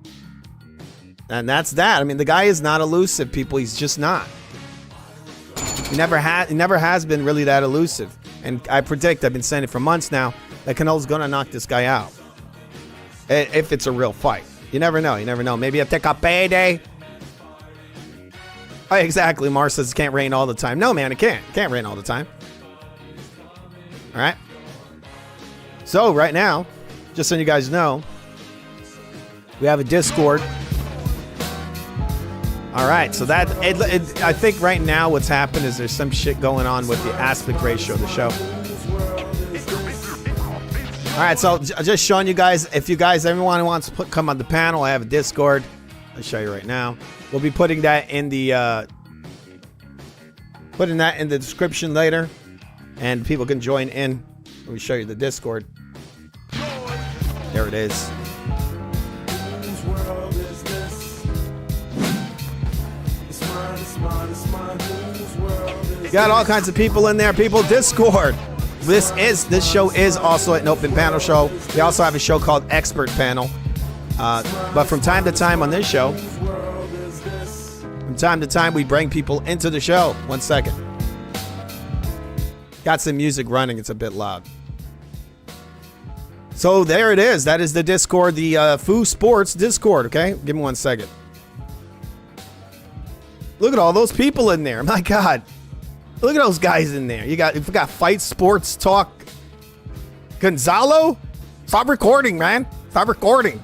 and that's that. I mean, the guy is not elusive, people. He's just not. He never has been really that elusive. And I predict, I've been saying it for months now, that Canelo's going to knock this guy out. If it's a real fight. You never know. You never know. Maybe he'll take a payday. Oh, exactly. Mars says it can't rain all the time. No, man, it can't. It can't rain all the time. All right. So right now, just so you guys know, we have a Discord. All right, so that I think right now what's happened is there's some shit going on with the aspect ratio of the show. All right, so just showing you guys, if you guys, everyone who wants to come on the panel, I have a Discord. I'll show you right now. We'll be putting that in the description later, and people can join in. Let me show you the Discord. There it is. Got all kinds of people in there. People, Discord. This show is also an open panel show. We also have a show called Expert Panel. But from time to time on this show, we bring people into the show. 1 second. Got some music running. It's a bit loud. So there it is. That is the Discord, the Foo Sports Discord. Okay, give me 1 second. Look at all those people in there. My God. Look at those guys in there. We got Fight Sports Talk. Gonzalo? Stop recording, man. Stop recording.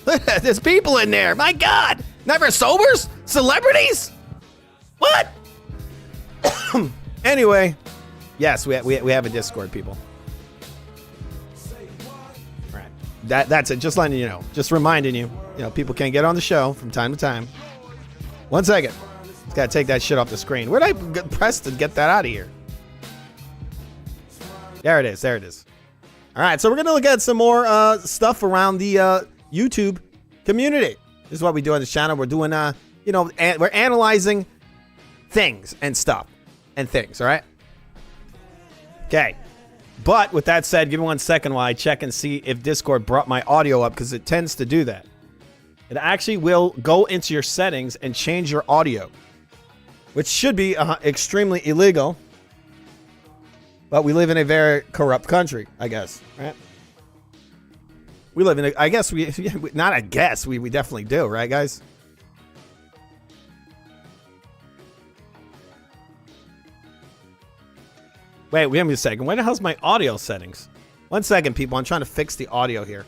There's people in there. My God. Never sobers? Celebrities? What? Anyway. Yes, we have a Discord, people. All right. That's it. Just letting you know. Just reminding you. You know, people can get on the show from time to time. 1 second. Just gotta take that shit off the screen. Where'd I press to get that out of here? There it is. There it is. All right, so we're gonna look at some more stuff around the YouTube community. This is what we do on this channel. We're doing, we're analyzing things and stuff and things. All right. Okay. But with that said, give me 1 second while I check and see if Discord brought my audio up, because it tends to do that. It actually will go into your settings and change your audio, which should be extremely illegal. But we live in a very corrupt country, I guess, right? We live in a, I guess we, not I guess, we definitely do, right, guys? Wait, wait a second. Where the hell's my audio settings? 1 second, people. I'm trying to fix the audio here.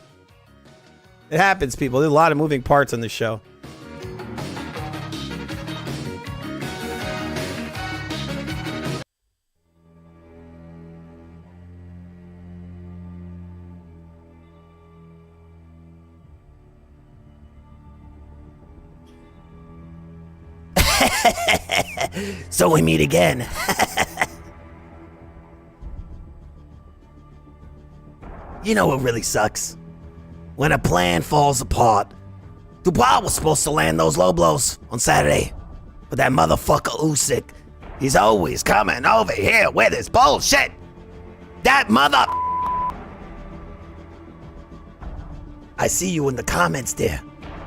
It happens, people. There's a lot of moving parts on this show. So we meet again. You know what really sucks? When a plan falls apart. Dubois was supposed to land those low blows on Saturday. But that motherfucker Usyk, he's always coming over here with his bullshit. That mother... I see you in the comments there,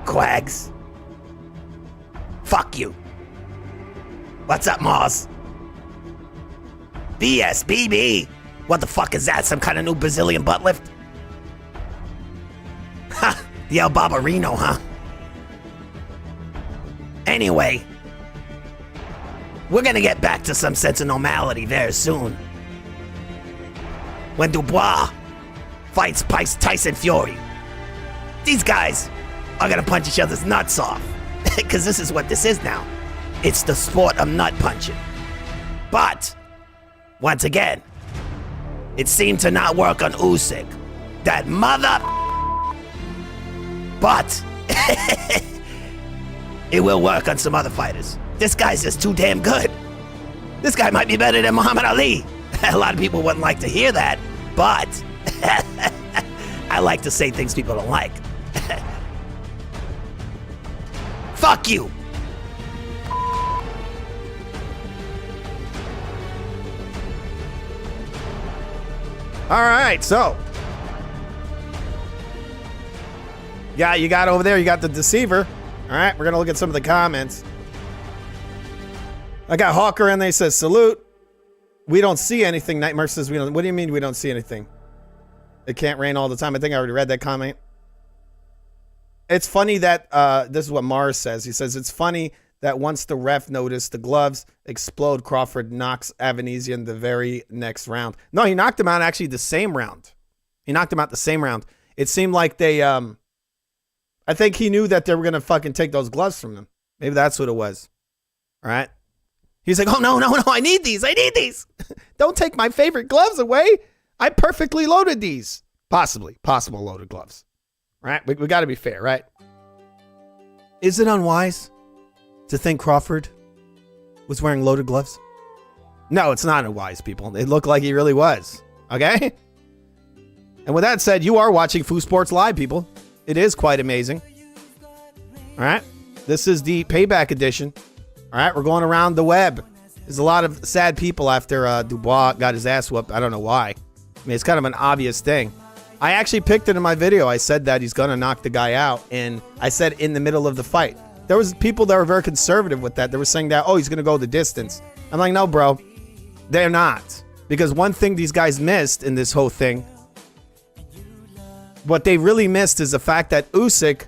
Quags. Fuck you. What's up, Mars? BSBB. What the fuck is that? Some kind of new Brazilian butt lift? Ha! The El Barbarino, huh? Anyway, we're gonna get back to some sense of normality very soon. When Dubois fights Tyson Fury, these guys are gonna punch each other's nuts off. Because this is what this is now. It's the sport of nut punching. But, once again, it seemed to not work on Usyk. That mother... But, it will work on some other fighters. This guy's just too damn good. This guy might be better than Muhammad Ali. A lot of people wouldn't like to hear that, but I like to say things people don't like. Fuck you. All right, so. Yeah, you got over there, you got the deceiver. All right, we're going to look at some of the comments. I got Hawker in there, he says, salute. We don't see anything. Nightmare says, we don't. What do you mean we don't see anything? It can't rain all the time. I think I already read that comment. It's funny that, this is what Mars says. He says, it's funny that once the ref noticed the gloves explode, Crawford knocks Avanesian in the very next round. No, he knocked him out actually the same round. He knocked him out the same round. It seemed like they, I think he knew that they were going to fucking take those gloves from him. Maybe that's what it was. All right. He's like, oh, no, I need these. Don't take my favorite gloves away. I perfectly loaded these. Possible loaded gloves. All right. We got to be fair, right? Is it unwise to think Crawford was wearing loaded gloves? No, it's not unwise, people. It looked like he really was. Okay? And with that said, you are watching Foo Sports Live, people. It is quite amazing. All right. This is the payback edition. All right. We're going around the web. There's a lot of sad people after Dubois got his ass whooped. I don't know why. I mean, it's kind of an obvious thing. I actually picked it in my video. I said that he's going to knock the guy out. And I said in the middle of the fight. There was people that were very conservative with that. They were saying that, oh, he's going to go the distance. I'm like, no, bro. They're not. Because one thing these guys missed in this whole thing, what they really missed is the fact that Usyk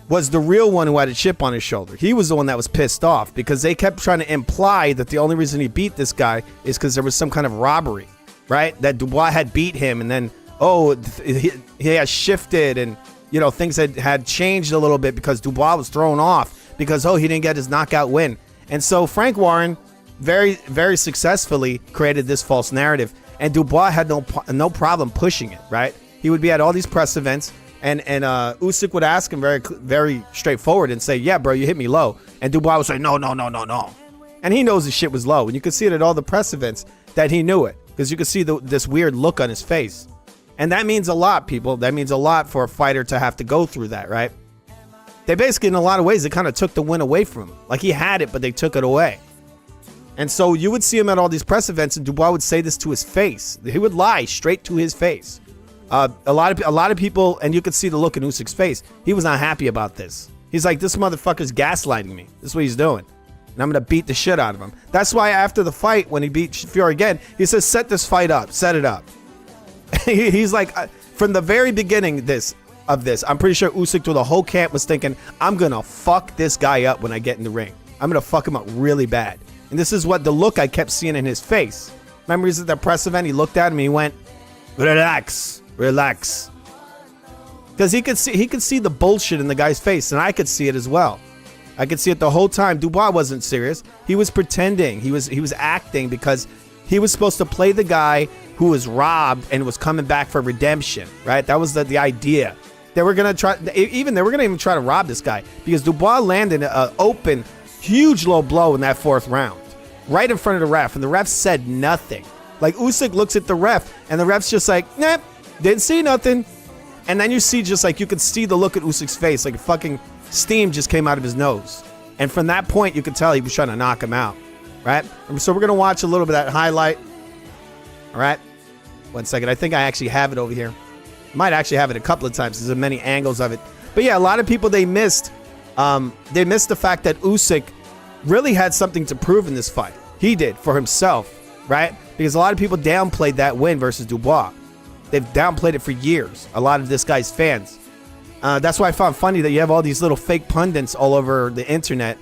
was the real one who had a chip on his shoulder. He was the one that was pissed off because they kept trying to imply that the only reason he beat this guy is because there was some kind of robbery, right? That Dubois had beat him and then, oh, he has shifted and, you know, things had changed a little bit because Dubois was thrown off because, oh, he didn't get his knockout win. And so Frank Warren very, very successfully created this false narrative. And Dubois had no problem pushing it, right? He would be at all these press events, and Usyk would ask him very, very straightforward and say, yeah, bro, you hit me low. And Dubois would say, no. And he knows his shit was low. And you could see it at all the press events that he knew it because you could see this weird look on his face. And that means a lot, people. That means a lot for a fighter to have to go through that, right? They basically, in a lot of ways, they kind of took the win away from him. Like he had it, but they took it away. And so you would see him at all these press events, and Dubois would say this to his face. He would lie straight to his face. A lot of people, and you could see the look in Usyk's face. He was not happy about this. He's like, this motherfucker's gaslighting me. This is what he's doing. And I'm going to beat the shit out of him. That's why after the fight, when he beat Fury again, he says, set this fight up. Set it up. He's like, from the very beginning of this, I'm pretty sure Usyk through the whole camp was thinking, I'm going to fuck this guy up when I get in the ring. I'm going to fuck him up really bad. And this is what the look I kept seeing in his face. Remember, he's at the press event. He looked at him. He went, "Relax, relax," because he could see the bullshit in the guy's face, and I could see it as well. I could see it the whole time. Dubois wasn't serious. He was pretending. He was acting because he was supposed to play the guy who was robbed and was coming back for redemption. Right? That was the idea. They were gonna even try to rob this guy because Dubois landed an open, huge low blow in that 4th round, right in front of the ref, and the ref said nothing. Like, Usyk looks at the ref, and the ref's just like, nah, didn't see nothing. And then you see just like, you could see the look at Usyk's face, like fucking steam just came out of his nose. And from that point, you could tell he was trying to knock him out, right? So we're gonna watch a little bit of that highlight. All right, 1 second. I think I actually have it over here. Might actually have it a couple of times. There's many angles of it. But yeah, a lot of people, they missed the fact that Usyk really had something to prove in this fight. He did for himself, right? Because a lot of people downplayed that win versus Dubois. They've downplayed it for years. A lot of this guy's fans. That's why I found funny that you have all these little fake pundits all over the internet,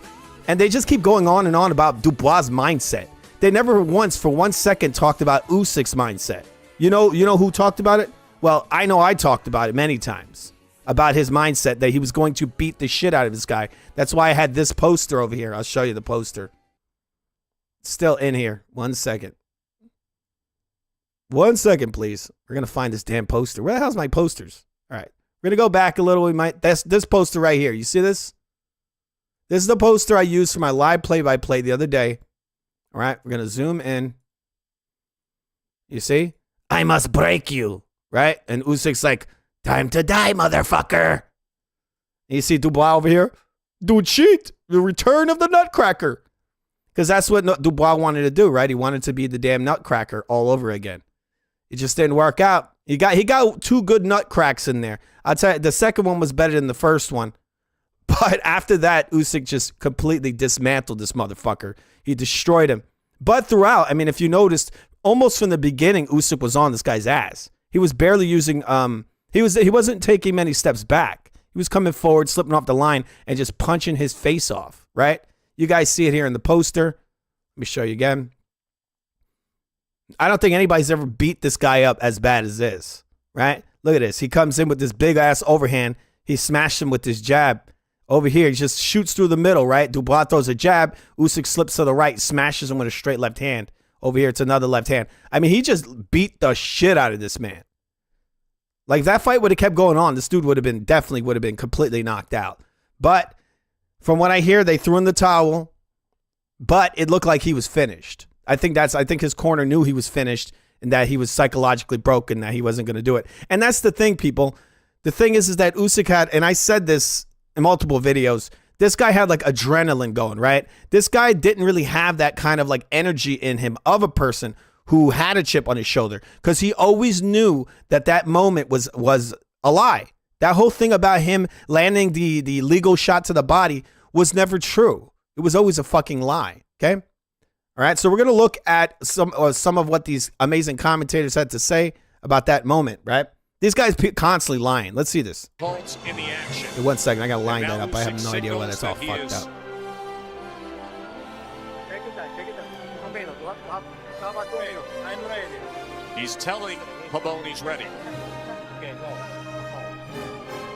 and they just keep going on and on about Dubois' mindset. They never once, for 1 second, talked about Usyk's mindset. You know who talked about it? Well, I know I talked about it many times, about his mindset that he was going to beat the shit out of this guy. That's why I had this poster over here. I'll show you the poster. It's still in here. 1 second. 1 second, please. We're going to find this damn poster. Where the hell's my posters? All right. We're going to go back a little. That's this poster right here. You see this? This is the poster I used for my live play-by-play the other day. All right. We're going to zoom in. You see? I must break you. Right? And Usyk's like, time to die, motherfucker. And you see Dubois over here? Do cheat. The return of the Nutcracker. Because that's what Dubois wanted to do, right? He wanted to be the damn Nutcracker all over again. It just didn't work out. He got 2 good Nutcracks in there. I'll tell you, the second one was better than the first one. But after that, Usyk just completely dismantled this motherfucker. He destroyed him. But throughout, I mean, if you noticed, almost from the beginning, Usyk was on this guy's ass. He was barely using, he wasn't taking many steps back. He was coming forward, slipping off the line, and just punching his face off, right? You guys see it here in the poster. Let me show you again. I don't think anybody's ever beat this guy up as bad as this, right? Look at this. He comes in with this big-ass overhand. He smashed him with this jab. Over here, he just shoots through the middle, right? Dubois throws a jab. Usyk slips to the right, smashes him with a straight left hand. Over here, it's another left hand. I mean, he just beat the shit out of this man. Like, if that fight would have kept going on, this dude definitely would have been completely knocked out. But from what I hear, they threw in the towel, but it looked like he was finished. I think his corner knew he was finished and that he was psychologically broken, that he wasn't going to do it. And that's the thing, people. The thing is that Usyk had, and I said this in multiple videos, this guy had like adrenaline going, right? This guy didn't really have that kind of like energy in him of a person who had a chip on his shoulder, because he always knew that moment was a lie. That whole thing about him landing the legal shot to the body was never true. It was always a fucking lie, okay? All right, so we're going to look at some of what these amazing commentators had to say about that moment, right? These guys constantly lying. Let's see this. Points in the action. Hey, 1 second, I got to line that up. I have no idea why that's all fucked up. He's telling Pabon he's ready.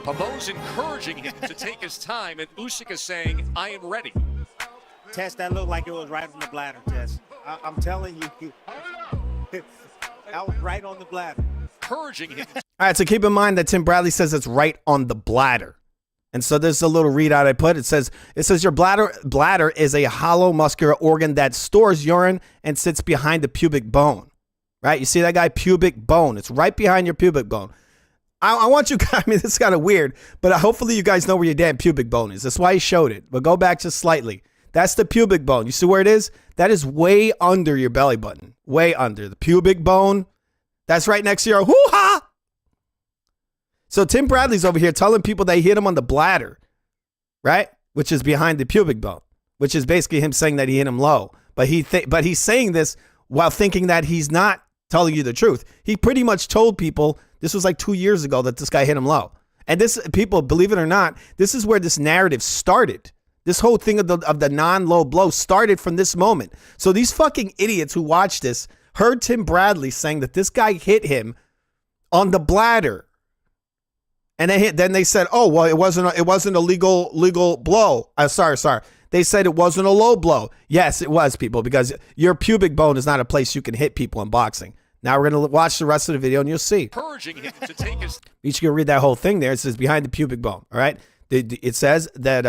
Pabon's encouraging him to take his time, and Usyk is saying, I am ready. Tess, that looked like it was right on the bladder, Tess. I'm telling you, that was right on the bladder. Encouraging him. All right, so keep in mind that Tim Bradley says it's right on the bladder. And so there's a little readout I put. It says your bladder is a hollow muscular organ that stores urine and sits behind the pubic bone. Right? You see that guy? Pubic bone. It's right behind your pubic bone. I want you guys, I mean, this is kind of weird, but hopefully you guys know where your damn pubic bone is. That's why he showed it. But go back just slightly. That's the pubic bone. You see where it is? That is way under your belly button. Way under. The pubic bone. That's right next to your hoo-ha. So Tim Bradley's over here telling people they hit him on the bladder, right? Which is behind the pubic bone, which is basically him saying that he hit him low. But he's saying this while thinking that he's not telling you the truth. He pretty much told people, this was like 2 years ago, that this guy hit him low. And this, people, believe it or not, this is where this narrative started. This whole thing of the non-low blow started from this moment. So these fucking idiots who watch this heard Tim Bradley saying that this guy hit him on the bladder. And then they said, oh, well, it wasn't a legal blow. Sorry. They said it wasn't a low blow. Yes, it was, people, because your pubic bone is not a place you can hit people in boxing. Now we're going to watch the rest of the video and you'll see. Encouraging him to take his... You should go read that whole thing there. It says behind the pubic bone, all right? It says that,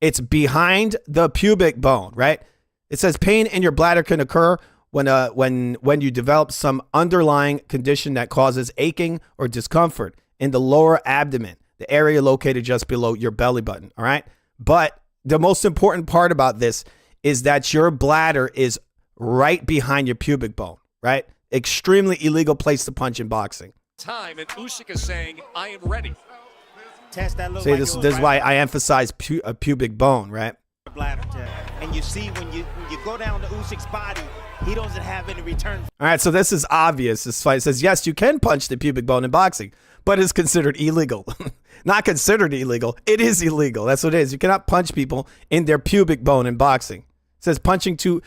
it's behind the pubic bone, right? It says pain in your bladder can occur when you develop some underlying condition that causes aching or discomfort in the lower abdomen, the area located just below your belly button, all right? But the most important part about this is that your bladder is right behind your pubic bone, right? Extremely illegal place to punch in boxing. Time, and Usyk is saying, I am ready. Test that look See, like this it was is right why I emphasize a pubic bone, right? on the bladder test. And you see when you go down to Usyk's body, he doesn't have any return. All right, so this is obvious. This fight says, yes, you can punch the pubic bone in boxing, but it's considered illegal. Not considered illegal. It is illegal. That's what it is. You cannot punch people in their pubic bone in boxing. It says punching too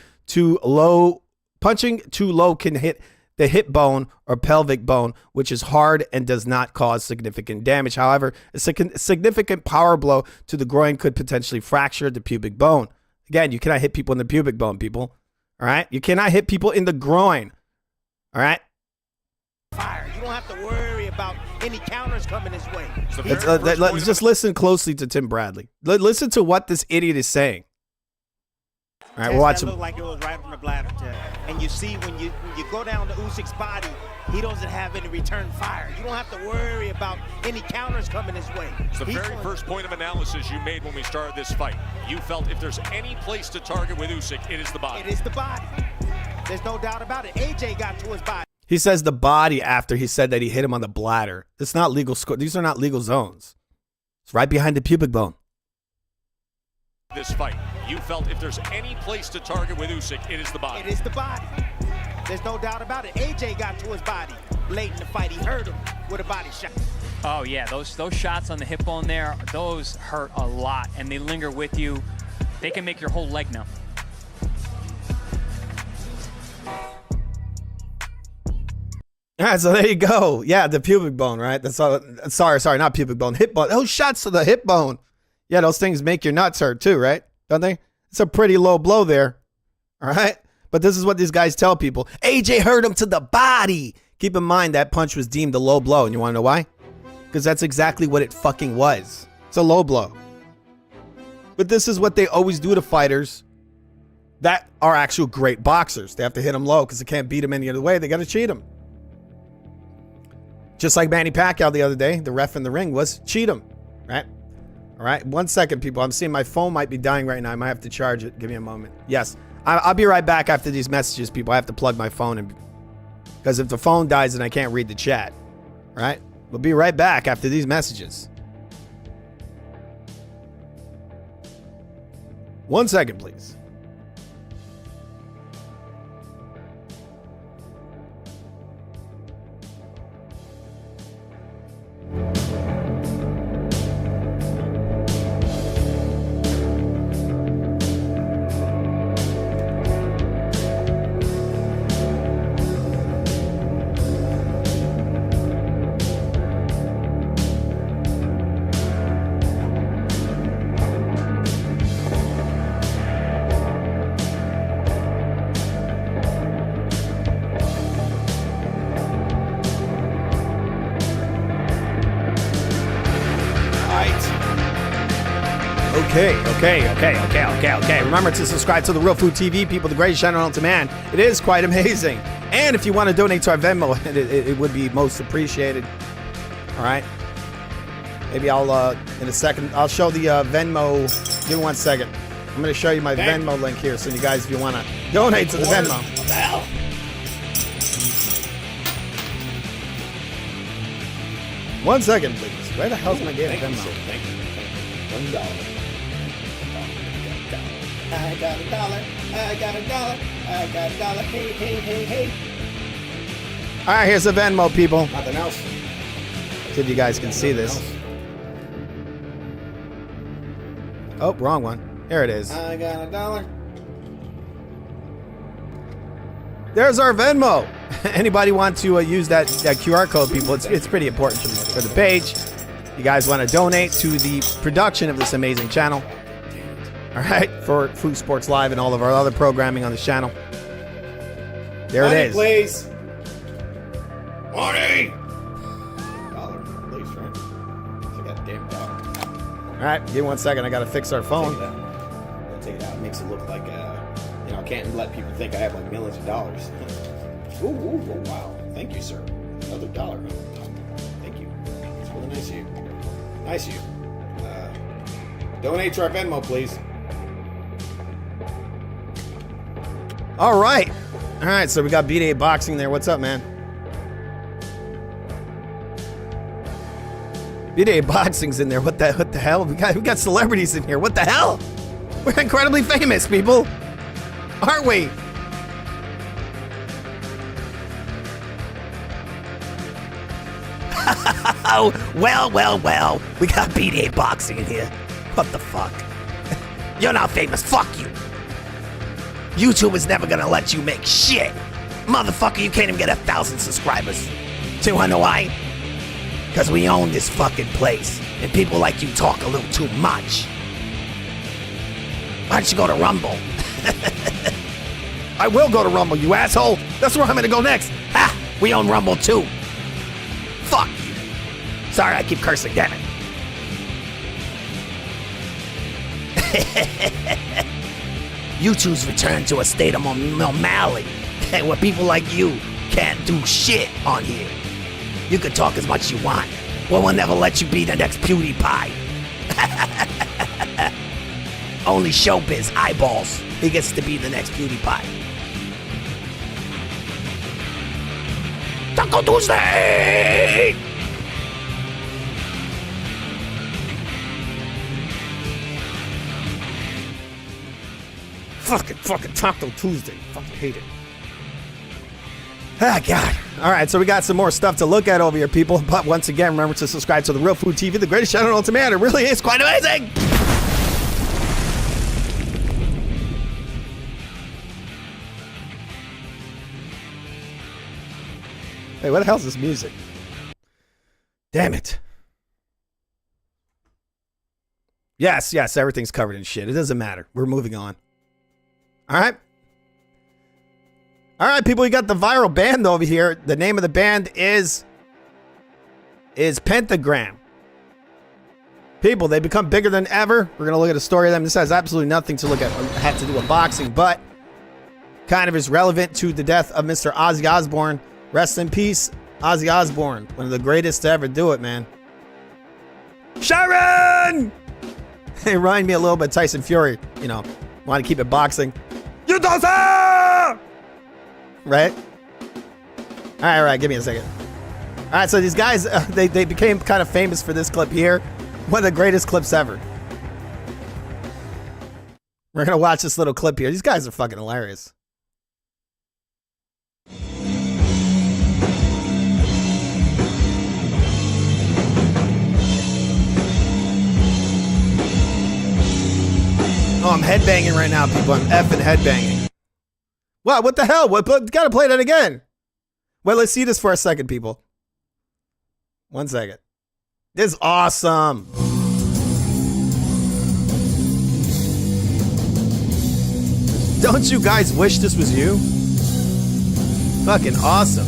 low can hit the hip bone or pelvic bone, which is hard and does not cause significant damage. However, a significant power blow to the groin could potentially fracture the pubic bone. Again, you cannot hit people in the pubic bone, people. All right? You cannot hit people in the groin. All right? Fire. You don't have to worry about any counters coming his way. Let's just listen closely to Tim Bradley. Listen to what this idiot is saying. All right, we'll watch him. Look like it was right on the bladder test. And you see when you go down to Usyk's body, he doesn't have any return fire. You don't have to worry about any counters coming his way. It's the very first point of analysis you made when we started this fight. You felt if there's any place to target with Usyk, it is the body. It is the body. There's no doubt about it. AJ got to his body. He says the body after he said that he hit him on the bladder. It's not legal. These are not legal zones. It's right behind the pubic bone. This fight, you felt if there's any place to target with Usyk, it is the body. It is the body. There's no doubt about it. AJ got to his body late in the fight. He hurt him with a body shot. Oh yeah, those shots on the hip bone there, those hurt a lot, and they linger with you. They can make your whole leg numb. All right, so there you go. Yeah, the pubic bone, right? That's all. Sorry, not pubic bone. Hip bone. Those shots to the hip bone. Yeah, those things make your nuts hurt too, right? Don't they? It's a pretty low blow there. All right? But this is what these guys tell people. AJ hurt him to the body. Keep in mind that punch was deemed a low blow. And you want to know why? Because that's exactly what it fucking was. It's a low blow. But this is what they always do to fighters that are actual great boxers. They have to hit them low because they can't beat them any other way. They got to cheat them. Just like Manny Pacquiao the other day, the ref in the ring was cheat him, right? All right, 1 second, people. I'm seeing my phone might be dying right now. I might have to charge it. Give me a moment. Yes, I'll be right back after these messages, people. I have to plug my phone in because if the phone dies, then I can't read the chat. All right, we'll be right back after these messages. 1 second, please. Okay. Remember to subscribe to the Real Food TV, people, the greatest channel on demand. It is quite amazing. And if you want to donate to our Venmo, it would be most appreciated. All right. Maybe I'll, in a second, I'll show the Venmo. Give me 1 second. I'm going to show you my Venmo link here. So you guys, if you want to donate to the Venmo. What the hell? One second, please. Where the hell's my game Venmo? Thank you. $1. I got $1. I got $1. I got $1. Hey. All right, here's the Venmo, people. Nothing else. See if you guys can see this. Oh, wrong one. Here it is. I got $1. There's our Venmo. Anybody want to use that QR code, people? It's pretty important for the page. You guys want to donate to the production of this amazing channel. All right, for Food Sports Live and all of our other programming on this channel. There Money, it is. please. Money! $1, please, friend. I got damn dog. All right, give me 1 second. I got to fix our phone. Take it out. It makes it look like, I can't let people think I have like millions of dollars. Ooh, wow. Thank you, sir. Another dollar. Thank you. It's really nice of you. Nice of you. Donate to our Venmo, please. All right. All right, so we got B-Day Boxing there. What's up, man? B-Day Boxing's in there. What the hell? We got celebrities in here. What the hell? We're incredibly famous, people. Aren't we? Oh, well. We got B-Day Boxing in here. What the fuck? You're not famous. Fuck you. YouTube is never gonna let you make shit. Motherfucker, you can't even get 1,000 subscribers. Do you wanna know why? Because we own this fucking place. And people like you talk a little too much. Why don't you go to Rumble? I will go to Rumble, you asshole. That's where I'm gonna go next. Ha! We own Rumble too. Fuck you. Sorry, I keep cursing, damn it. YouTube's returned to a state of normality where people like you can't do shit on here. You can talk as much as you want. We'll never let you be the next PewDiePie. Only Showbiz eyeballs. He gets to be the next PewDiePie. Taco Tuesday! Fucking Taco Tuesday. Fucking hate it. Ah, God. All right, so we got some more stuff to look at over here, people. But once again, remember to subscribe to The Real Food TV, the greatest channel on demand. It really is quite amazing. Hey, what the hell's this music? Damn it. Yes, everything's covered in shit. It doesn't matter. We're moving on. All right. All right, people, you got the viral band over here. The name of the band is Pentagram. People, they become bigger than ever. We're going to look at a story of them. This has absolutely nothing to have to do with boxing, but kind of is relevant to the death of Mr. Ozzy Osbourne. Rest in peace, Ozzy Osbourne. One of the greatest to ever do it, man. Sharon! It reminded me a little bit of Tyson Fury. You know, want to keep it boxing. You don't say! Right? All right, give me a second. All right, so these guys, they became kind of famous for this clip here. One of the greatest clips ever. We're going to watch this little clip here. These guys are fucking hilarious. Oh, I'm headbanging right now, people. I'm effing headbanging. Wow, what the hell? Gotta play that again. Well, let's see this for a second, people. 1 second. This is awesome. Don't you guys wish this was you? Fucking awesome.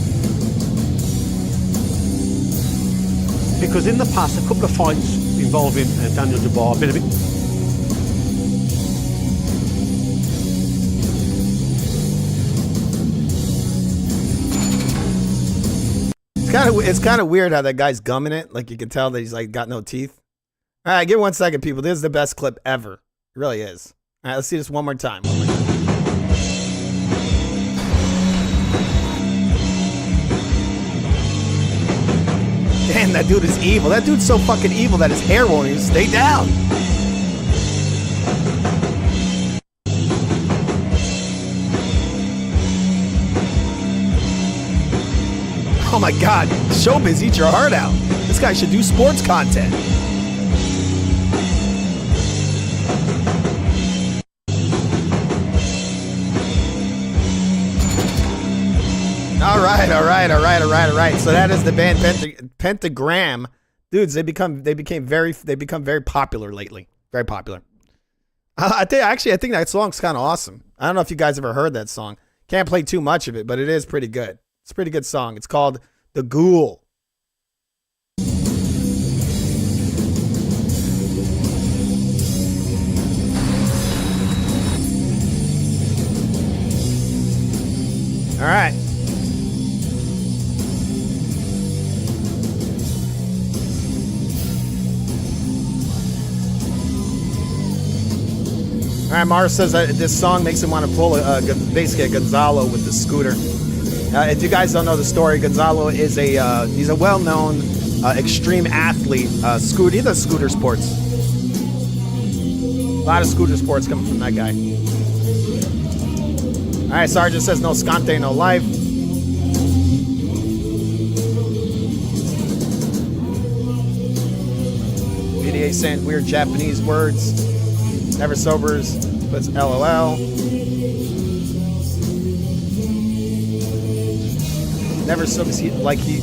Because in the past, a couple of fights involving Daniel Dubois, a bit of it. It's kind of weird how that guy's gumming it. Like, you can tell that he's like got no teeth. All right, give me 1 second, people. This is the best clip ever. It really is. All right, let's see this one more time. Damn, that dude is evil. That dude's so fucking evil that his hair won't even stay down. Oh my God, Showbiz, eat your heart out. This guy should do sports content. right. So that is the band Pentagram. Dudes, they become very popular lately. Very popular. I think that song's kind of awesome. I don't know if you guys ever heard that song. Can't play too much of it, but it is pretty good. It's a pretty good song. It's called The Ghoul. All right. All right, Mars says this song makes him want to pull basically a Gonzalo with the scooter. If you guys don't know the story, Gonzalo is he's a well-known extreme athlete. He does scooter sports. A lot of scooter sports coming from that guy. All right, Sergeant says no Scante, no life. PDA saying weird Japanese words. Never sobers puts LOL. Never sobers.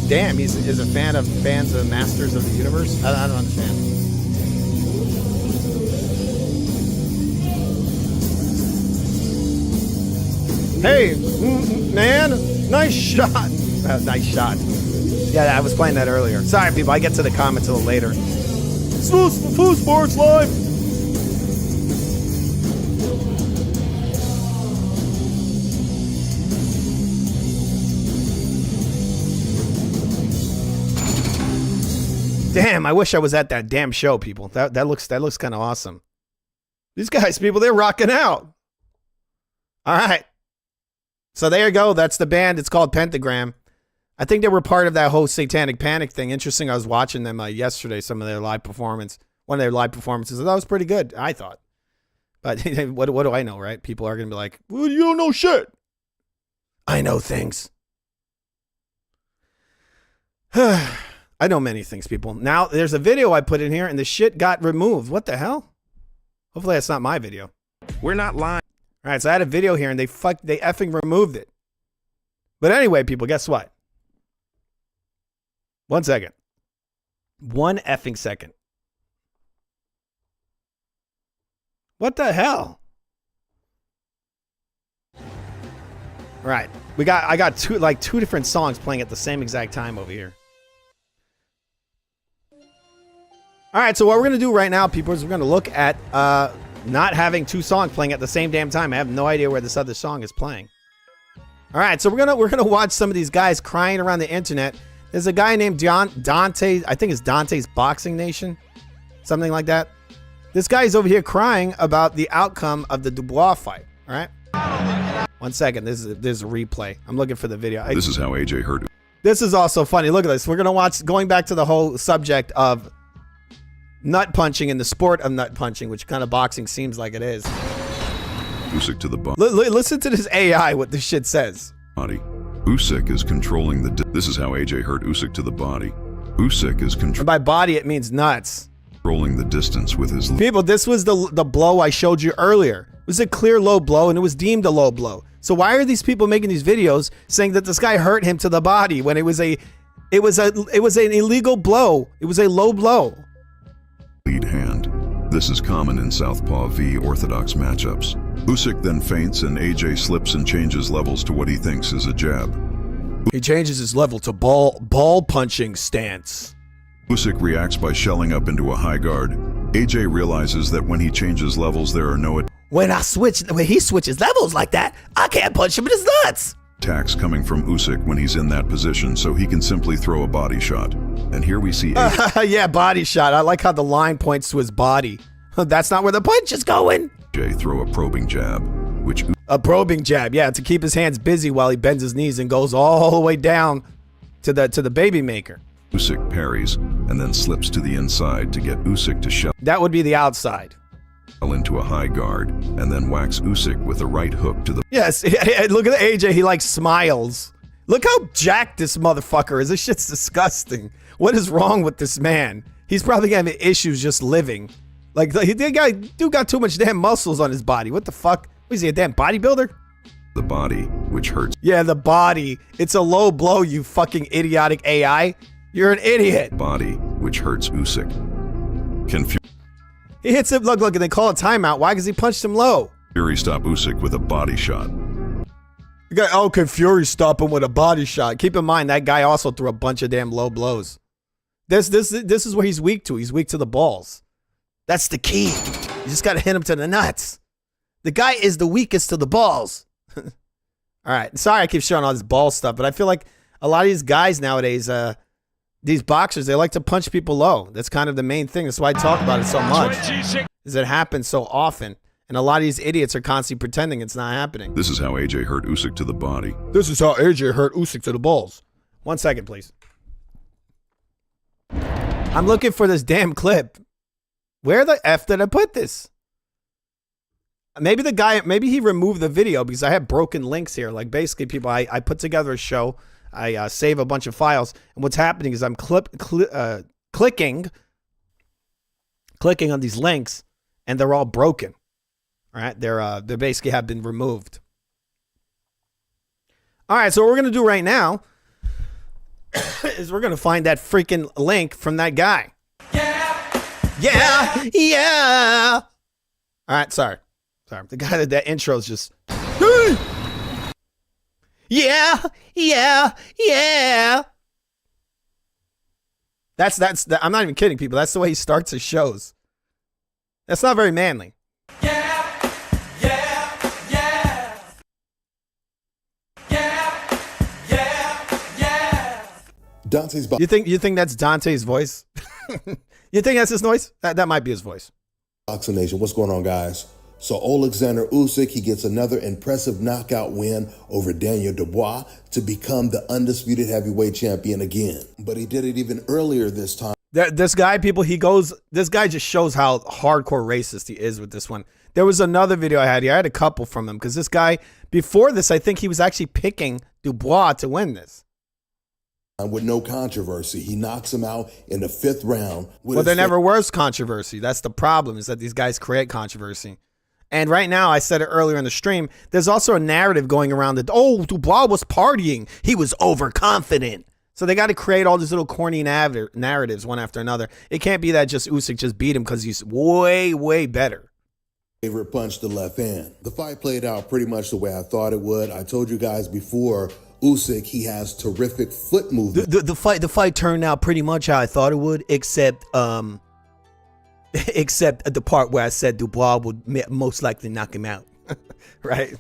Damn, he's a fan of fans of Masters of the Universe. I don't understand. Hey, man, nice shot. Nice shot. Yeah, I was playing that earlier. Sorry, people. I get to the comments a little later. Food Sports Live. Damn, I wish I was at that damn show, people. That looks kind of awesome. These guys, people, they're rocking out. All right. So there you go. That's the band. It's called Pentagram. I think they were part of that whole Satanic Panic thing. Interesting. I was watching them yesterday, one of their live performances. That was pretty good, I thought. But what do I know, right? People are going to be like, well, you don't know shit. I know things. I know many things, people. Now, there's a video I put in here, and the shit got removed. What the hell? Hopefully that's not my video. We're not lying. All right, so I had a video here, and they effing removed it. But anyway, people, guess what? 1 second. 1 effing second. What the hell? All right, I got two different songs playing at the same exact time over here. All right, so what we're going to do right now, people, is we're going to look at not having two songs playing at the same damn time. I have no idea where this other song is playing. All right, so we're gonna watch some of these guys crying around the internet. There's a guy named Dante, I think it's Dante's Boxing Nation, something like that. This guy's over here crying about the outcome of the Dubois fight, all right? 1 second, there's a replay. I'm looking for the video. This is how AJ hurt. This is also funny. Look at this. We're going to watch, going back to the whole subject of nut punching and the sport of nut punching, which kind of boxing seems like it is. Usyk to the body. Listen to this AI, what this shit says. Body. Usyk is controlling the... This is how AJ hurt Usyk to the body. Usyk is by body, it means nuts. Controlling the distance with his... People, this was the blow I showed you earlier. It was a clear low blow, and it was deemed a low blow. So why are these people making these videos saying that this guy hurt him to the body when it was an illegal blow? It was a low blow. Lead hand. This is common in Southpaw v Orthodox matchups. Usyk then feints and AJ slips and changes levels to what he thinks is a jab. He changes his level to ball punching stance. Usyk reacts by shelling up into a high guard. AJ realizes that when he changes levels, there are no when he switches levels like that, I can't punch him in his nuts. Attacks coming from Usyk when he's in that position, so he can simply throw a body shot. And here we see yeah, body shot. I like how the line points to his body. That's not where the punch is going. AJ throw a probing jab, which... A probing jab, yeah, to keep his hands busy while he bends his knees and goes all the way down to the baby maker. Usyk parries and then slips to the inside to get Usyk to shell. That would be the outside. Into a high guard and then whacks Usyk with a right hook to the... Yes, look at AJ, he like smiles. Look how jacked this motherfucker is. This shit's disgusting. What is wrong with this man? He's probably having issues just living. Like, the guy got too much damn muscles on his body. What the fuck? What is he, a damn bodybuilder? the body, which hurts. Yeah, the body. It's a low blow, you fucking idiotic AI. You're an idiot. Body, which hurts Usyk. He hits him. Look, and they call a timeout. Why? Because he punched him low. Fury stopped Usyk with a body shot. Can Fury stop him with a body shot? Keep in mind, that guy also threw a bunch of damn low blows. This is where he's weak to. He's weak to the balls. That's the key. You just got to hit him to the nuts. The guy is the weakest to the balls. All right. Sorry I keep showing all this ball stuff, but I feel like a lot of these guys nowadays, these boxers, they like to punch people low. That's kind of the main thing. That's why I talk about it so much. Is it happens so often. And a lot of these idiots are constantly pretending it's not happening. This is how AJ hurt Usyk to the body. This is how AJ hurt Usyk to the balls. 1 second, please. I'm looking for this damn clip. Where the F did I put this? Maybe the guy, maybe he removed the video because I have broken links here. Like basically people, I put together a show. I save a bunch of files. And what's happening is I'm clicking on these links and they're all broken. All right, they basically have been removed. All right, so what we're going to do right now is we're going to find that freaking link from that guy. Yeah. All right, sorry. The guy that intro is just yeah. That's I'm not even kidding, people. That's the way he starts his shows. That's not very manly. Dante's You think that's Dante's voice? You think that's his voice? That might be his voice. Boxing Nation, what's going on, guys? So Alexander Usyk, he gets another impressive knockout win over Daniel Dubois to become the undisputed heavyweight champion again. But he did it even earlier this time. This guy, people, this guy just shows how hardcore racist he is with this one. There was another video I had here. I had a couple from him because this guy, before this, I think he was actually picking Dubois to win this. With no controversy, he knocks him out in the 5th round. Well, there never was controversy. That's the problem, is that these guys create controversy. And right now, I said it earlier in the stream, there's also a narrative going around that, oh, Dubois was partying. He was overconfident. So they got to create all these little corny narratives one after another. It can't be that just Usyk just beat him because he's way, way better. Favorite punch to left hand. The fight played out pretty much the way I thought it would. I told you guys before, Usyk, he has terrific foot movement. The fight turned out pretty much how I thought it would, except the part where I said Dubois would most likely knock him out, right?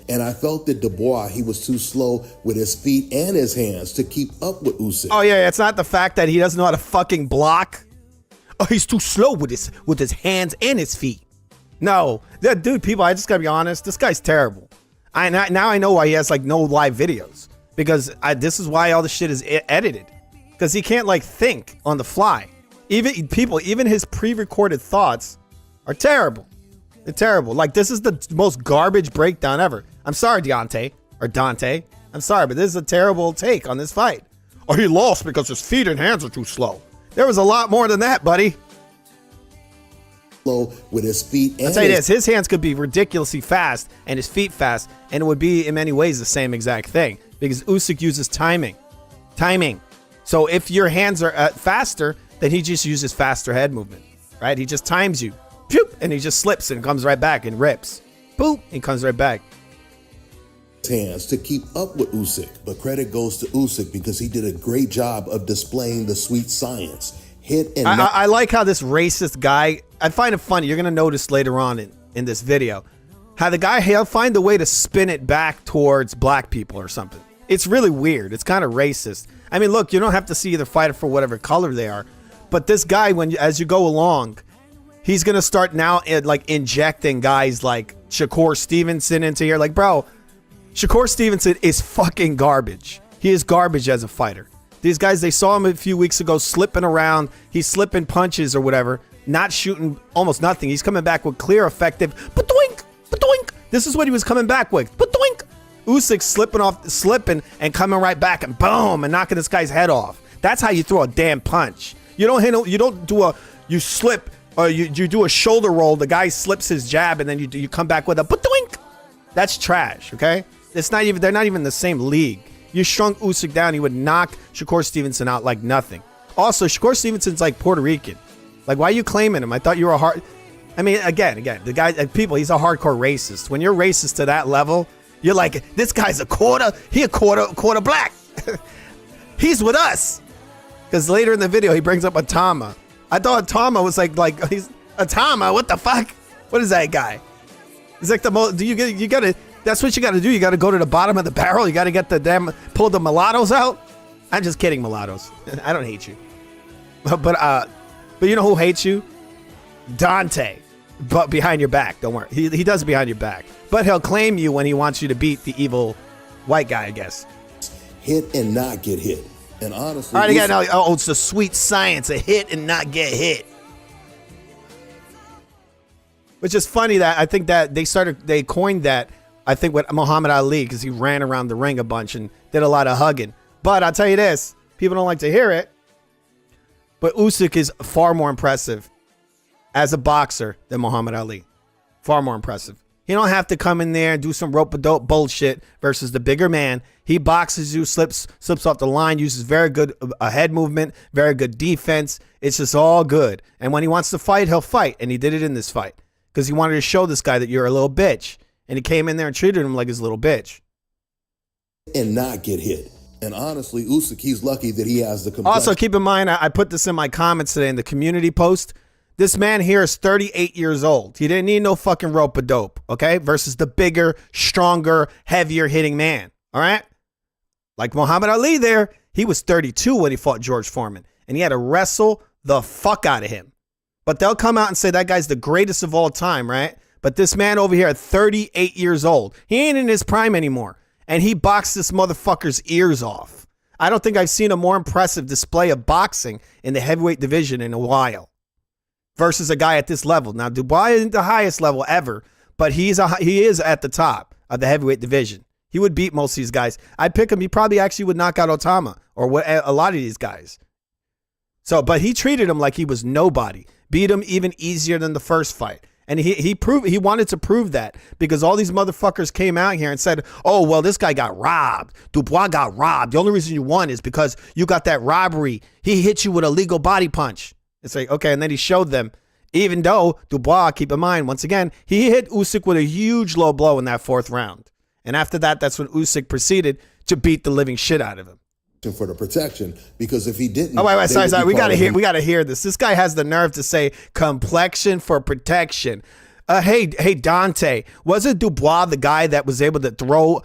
And I felt that Dubois, he was too slow with his feet and his hands to keep up with Usyk. Oh yeah, it's not the fact that he doesn't know how to fucking block. Oh, he's too slow with his hands and his feet. No, dude, people, I just gotta be honest. This guy's terrible. Now I know why he has like no live videos, because this is why all the shit is edited, because he can't like think on the fly. Even his pre-recorded thoughts are terrible. They're terrible. Like, this is the most garbage breakdown ever. I'm sorry, Dante. I'm sorry, but this is a terrible take on this fight. Or he lost because his feet and hands are too slow. There was a lot more than that, buddy. Slow with his feet and I'll tell you this, his hands could be ridiculously fast and his feet fast, and it would be in many ways the same exact thing, because Usyk uses timing. So if your hands are faster, then he just uses faster head movement, right? He just times you, and he just slips and comes right back and rips. Boop, he comes right back. Hands to keep up with Usyk, but credit goes to Usyk because he did a great job of displaying the sweet science. I like how this racist guy, I find it funny, you're gonna notice later on in this video, how the guy, he'll find a way to spin it back towards black people or something. It's really weird. It's kind of racist. I mean, look, you don't have to see either fighter for whatever color they are, but this guy, as you go along, he's gonna start now like injecting guys like Shakur Stevenson into here. Like, bro, Shakur Stevenson is fucking garbage. He is garbage as a fighter. These guys, they saw him a few weeks ago slipping around. He's slipping punches or whatever, not shooting almost nothing. He's coming back with clear, effective, ba-doink, ba-doink. This is what he was coming back with, ba-doink. Usyk slipping and coming right back and boom, and knocking this guy's head off. That's how you throw a damn punch. You don't slip, or you do a shoulder roll. The guy slips his jab and then you come back with a ba-doink. That's trash, okay? It's not even, they're not even the same league. You shrunk Usyk down, he would knock Shakur Stevenson out like nothing. Also, Shakur Stevenson's like Puerto Rican. Like, why are you claiming him? I thought you were a hard... I mean, again, the guy, he's a hardcore racist. When you're racist to that level, you're like, this guy's a quarter black. He's with us. Because later in the video, he brings up Atama. I thought Atama was like he's Atama. What the fuck? What is that guy? He's like the most. You gotta. That's what you gotta do. You gotta go to the bottom of the barrel. You gotta get pull the mulattoes out. I'm just kidding, mulattoes. I don't hate you. But you know who hates you? Dante. But behind your back. Don't worry. He does it behind your back. But he'll claim you when he wants you to beat the evil white guy, I guess. Hit and not get hit. And honestly, all right, again, oh, it's the sweet science, a hit and not get hit. Which is funny that I think that they coined that, I think, with Muhammad Ali, because he ran around the ring a bunch and did a lot of hugging. But I'll tell you this, people don't like to hear it, but Usyk is far more impressive as a boxer than Muhammad Ali. Far more impressive. He don't have to come in there and do some rope-a-dope bullshit versus the bigger man. He boxes you, slips off the line, uses very good head movement, very good defense. It's just all good. And when he wants to fight, he'll fight. And he did it in this fight because he wanted to show this guy that you're a little bitch. And he came in there and treated him like his little bitch. And not get hit. And honestly, Usyk, he's lucky that he has the complexion. Also, keep in mind, I put this in my comments today in the community post. This man here is 38 years old. He didn't need no fucking rope-a-dope, okay? Versus the bigger, stronger, heavier hitting man, all right? Like Muhammad Ali there, he was 32 when he fought George Foreman, and he had to wrestle the fuck out of him. But they'll come out and say that guy's the greatest of all time, right? But this man over here at 38 years old, he ain't in his prime anymore, and he boxed this motherfucker's ears off. I don't think I've seen a more impressive display of boxing in the heavyweight division in a while. Versus a guy at this level. Now, Dubois isn't the highest level ever, but he is at the top of the heavyweight division. He would beat most of these guys. I'd pick him. He probably actually would knock out Otama or a lot of these guys. So, but he treated him like he was nobody. Beat him even easier than the first fight. And he wanted to prove that because all these motherfuckers came out here and said, oh, well, this guy got robbed. Dubois got robbed. The only reason you won is because you got that robbery. He hit you with a legal body punch. It's like, okay, and then he showed them, even though Dubois, keep in mind, once again, he hit Usyk with a huge low blow in that fourth round. And after that, that's when Usyk proceeded to beat the living shit out of him. For the protection, because if he didn't... Oh, wait, sorry. We gotta hear this. This guy has the nerve to say complexion for protection. Hey, Dante, wasn't Dubois the guy that was able to throw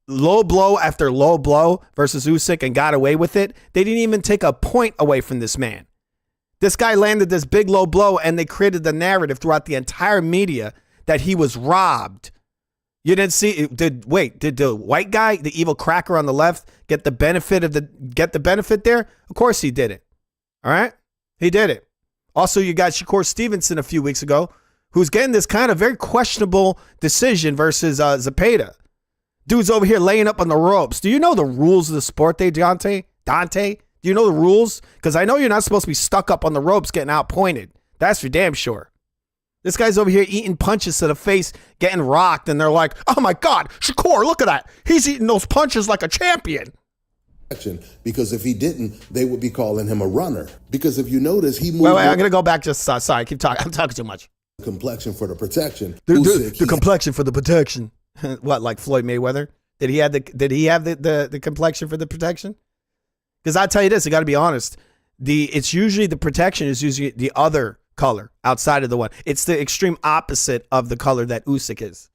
low blow after low blow versus Usyk and got away with it? They didn't even take a point away from this man. This guy landed this big low blow, and they created the narrative throughout the entire media that he was robbed. You didn't see? Did the white guy, the evil cracker on the left, get the benefit there? Of course he did it. All right, he did it. Also, you got Shakur Stevenson a few weeks ago, who's getting this kind of very questionable decision versus Zapata. Dude's over here laying up on the ropes. Do you know the rules of the sport, Dante? Do you know the rules? Because I know you're not supposed to be stuck up on the ropes getting outpointed. That's for damn sure. This guy's over here eating punches to the face, getting rocked, and they're like, oh my God, Shakur, look at that. He's eating those punches like a champion. Because if he didn't, they would be calling him a runner. Because if you notice, he moved... Wait, I'm going to go back just... sorry, keep talking. I'm talking too much. Complexion for the protection. The complexion for the protection. What, like Floyd Mayweather? Did he have the complexion for the protection? Because I tell you this, I got to be honest. It's usually the protection is usually the other color outside of the one. It's the extreme opposite of the color that Usyk is.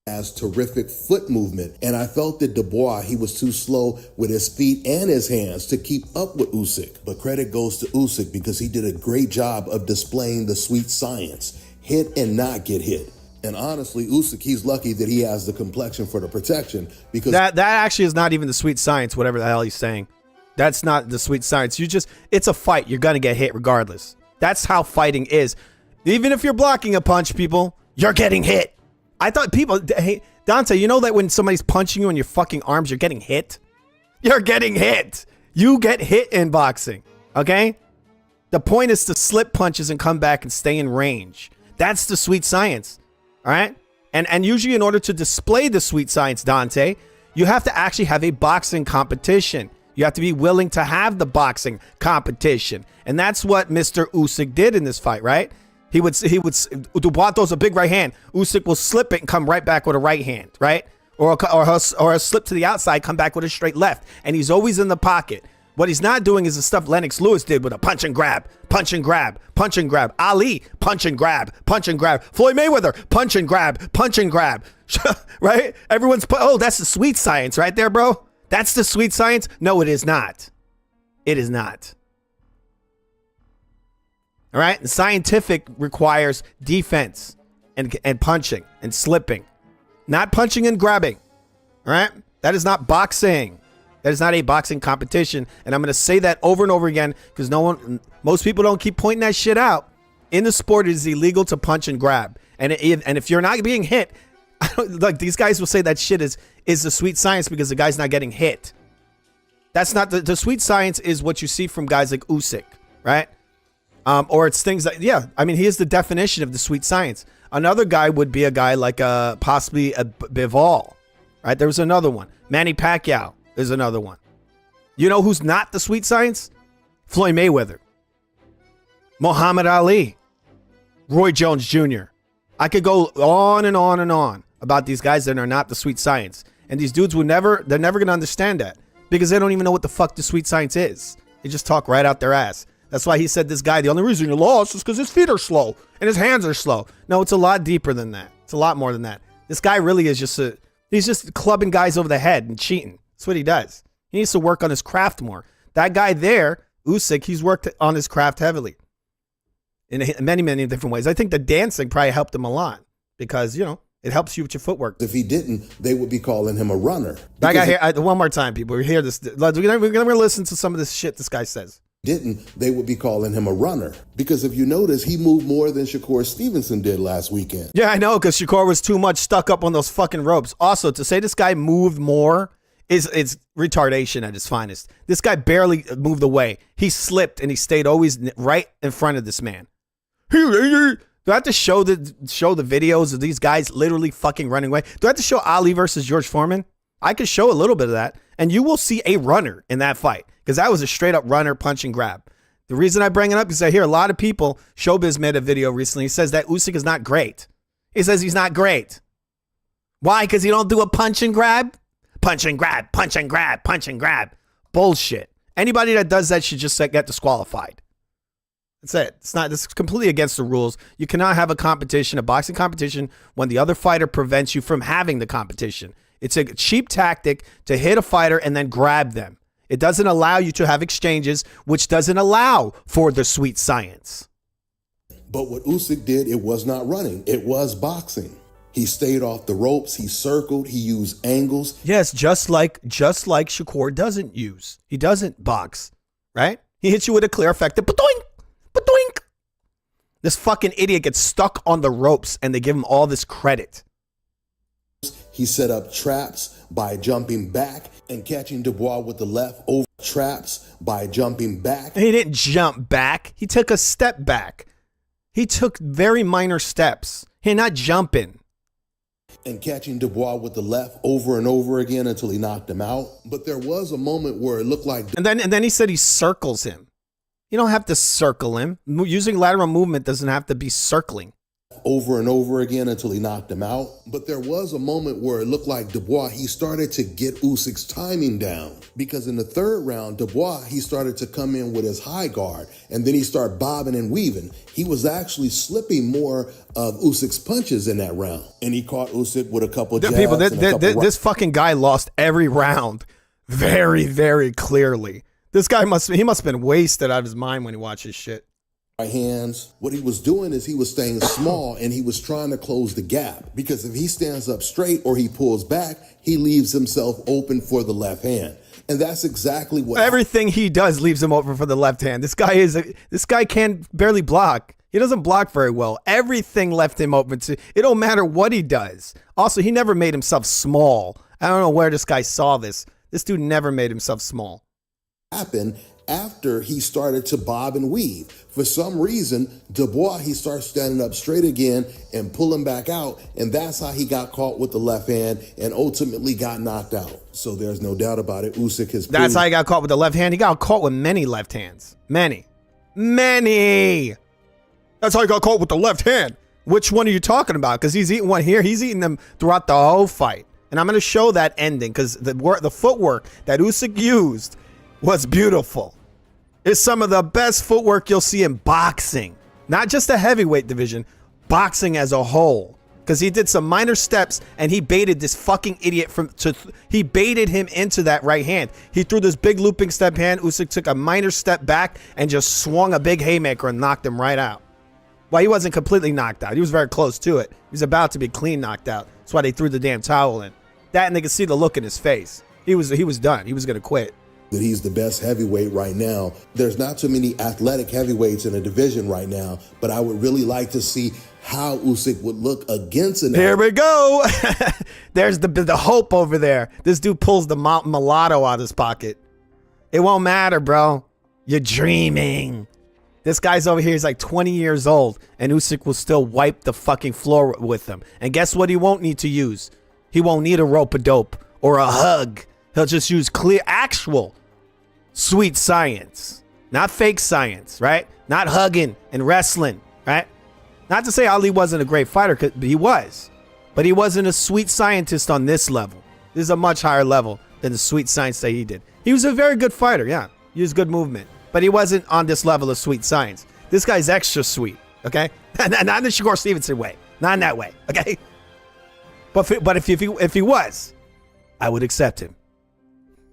Has terrific foot movement, and I felt that Dubois, he was too slow with his feet and his hands to keep up with Usyk. But credit goes to Usyk because he did a great job of displaying the sweet science. Hit and not get hit. And honestly, Usyk, he's lucky that he has the complexion for the protection because that actually is not even the sweet science, whatever the hell he's saying. That's not the sweet science. It's a fight. You're going to get hit regardless. That's how fighting is. Even if you're blocking a punch, people, you're getting hit. I thought hey, Dante, you know that when somebody's punching you in your fucking arms, you're getting hit? You're getting hit. You get hit in boxing, okay? The point is to slip punches and come back and stay in range. That's the sweet science, all right? And usually in order to display the sweet science, Dante, you have to actually have a boxing competition. You have to be willing to have the boxing competition. And that's what Mr. Usyk did in this fight, right? Dubois throws a big right hand. Usyk will slip it and come right back with a right hand, right? Or a slip to the outside, come back with a straight left. And he's always in the pocket. What he's not doing is the stuff Lennox Lewis did with a punch and grab, punch and grab, punch and grab. Ali, punch and grab, punch and grab. Floyd Mayweather, punch and grab, punch and grab. Right? Everyone's, oh, that's the sweet science right there, bro. That's the sweet science. No, it is not. It is not. All right? The scientific requires defense and punching and slipping. Not punching and grabbing. All right? That is not boxing. That is not a boxing competition. And I'm going to say that over and over again because most people don't keep pointing that shit out. In the sport, it is illegal to punch and grab. And if you're not being hit, like these guys will say that shit is the sweet science because the guy's not getting hit. That's not the sweet science is what you see from guys like Usyk, right? Or it's things like, yeah, I mean, he is the definition of the sweet science. Another guy would be a guy like possibly a Bivol, right? There was another one. Manny Pacquiao is another one. You know who's not the sweet science? Floyd Mayweather, Muhammad Ali, Roy Jones Jr. I could go on and on and on about these guys that are not the sweet science. And these dudes they're never going to understand that because they don't even know what the fuck the sweet science is. They just talk right out their ass. That's why he said this guy, the only reason he lost is because his feet are slow and his hands are slow. No, it's a lot deeper than that. It's a lot more than that. This guy really is he's just clubbing guys over the head and cheating. That's what he does. He needs to work on his craft more. That guy there, Usyk, he's worked on his craft heavily in many, many different ways. I think the dancing probably helped him a lot because, you know, it helps you with your footwork. If he didn't, they would be calling him a runner. That guy here, one more time, people. We hear this. We're going to listen to some of this shit this guy says. They would be calling him a runner. Because if you notice, he moved more than Shakur Stevenson did last weekend. Yeah, I know, because Shakur was too much stuck up on those fucking ropes. Also, to say this guy moved more it's retardation at its finest. This guy barely moved away. He slipped and he stayed always right in front of this man. Do I have to show the videos of these guys literally fucking running away? Do I have to show Ali versus George Foreman? I could show a little bit of that, and you will see a runner in that fight because that was a straight up runner punch and grab. The reason I bring it up is I hear a lot of people. Showbiz made a video recently. He says that Usyk is not great. He says he's not great. Why? Because he don't do a punch and grab. Punch and grab, punch and grab, punch and grab. Bullshit. Anybody that does that should just get disqualified. That's it. This is completely against the rules. You cannot have a boxing competition, when the other fighter prevents you from having the competition. It's a cheap tactic to hit a fighter and then grab them. It doesn't allow you to have exchanges, which doesn't allow for the sweet science. But what Usyk did, it was not running. It was boxing. He stayed off the ropes. He circled. He used angles. Yes, just like Shakur doesn't use. He doesn't box, right? He hits you with a clear effective ba-doink, ba-doink. This fucking idiot gets stuck on the ropes and they give him all this credit. He set up traps by jumping back and catching Dubois with the left over traps by jumping back. He didn't jump back. He took a step back. He took very minor steps. He not jumping. And catching Dubois with the left over and over again until he knocked him out. But there was a moment where it looked like... And then he said he circles him. You don't have to circle him. Using lateral movement doesn't have to be circling. Over and over again until he knocked him out. But there was a moment where it looked like Dubois, he started to get Usyk's timing down. Because in the third round, Dubois, he started to come in with his high guard. And then he started bobbing and weaving. He was actually slipping more of Usyk's punches in that round. And he caught Usyk with a couple jabs. People, this fucking guy lost every round very, very clearly. This guy must have been wasted out of his mind when he watched his shit. Hands. What he was doing is he was staying small and he was trying to close the gap, because if he stands up straight or he pulls back, he leaves himself open for the left hand. And that's exactly what everything he does leaves him open for the left hand. This guy can barely block. He doesn't block very well. Everything left him open to. It don't matter what he does. Also, he never made himself small. I don't know where this guy saw this. This dude never made himself small. Happened. after he started to bob and weave. For some reason, Dubois, he starts standing up straight again and pulling back out, and that's how he got caught with the left hand and ultimately got knocked out. So there's no doubt about it. Usyk has That's how he got caught with the left hand. He got caught with many left hands. Many. That's how he got caught with the left hand. Which one are you talking about? Because he's eating one here. He's eating them throughout the whole fight. And I'm going to show that ending because the footwork that Usyk used was beautiful. It's some of the best footwork you'll see in boxing. Not just the heavyweight division, boxing as a whole. Because he did some minor steps and he baited this fucking idiot he baited him into that right hand. He threw this big looping step hand. Usyk took a minor step back and just swung a big haymaker and knocked him right out. Well, he wasn't completely knocked out. He was very close to it. He was about to be clean knocked out. That's why they threw the damn towel in. That, and they could see the look in his face. He was done. He was going to quit. That he's the best heavyweight right now. There's not too many athletic heavyweights in the division right now, but I would really like to see how Usyk would look against an. Here we go. There's the hope over there. This dude pulls the mulatto out of his pocket. It won't matter, bro. You're dreaming. This guy's over here. He's like 20 years old, and Usyk will still wipe the fucking floor with him. And guess what he won't need to use? He won't need a rope-a-dope or a hug. He'll just use clear, actual, sweet science. Not fake science, right? Not hugging and wrestling, right? Not to say Ali wasn't a great fighter, but he was. But he wasn't a sweet scientist on this level. This is a much higher level than the sweet science that he did. He was a very good fighter, yeah. He used good movement. But he wasn't on this level of sweet science. This guy's extra sweet, okay? Not in the Shakur Stevenson way. Not in that way, okay? But if he was, I would accept him.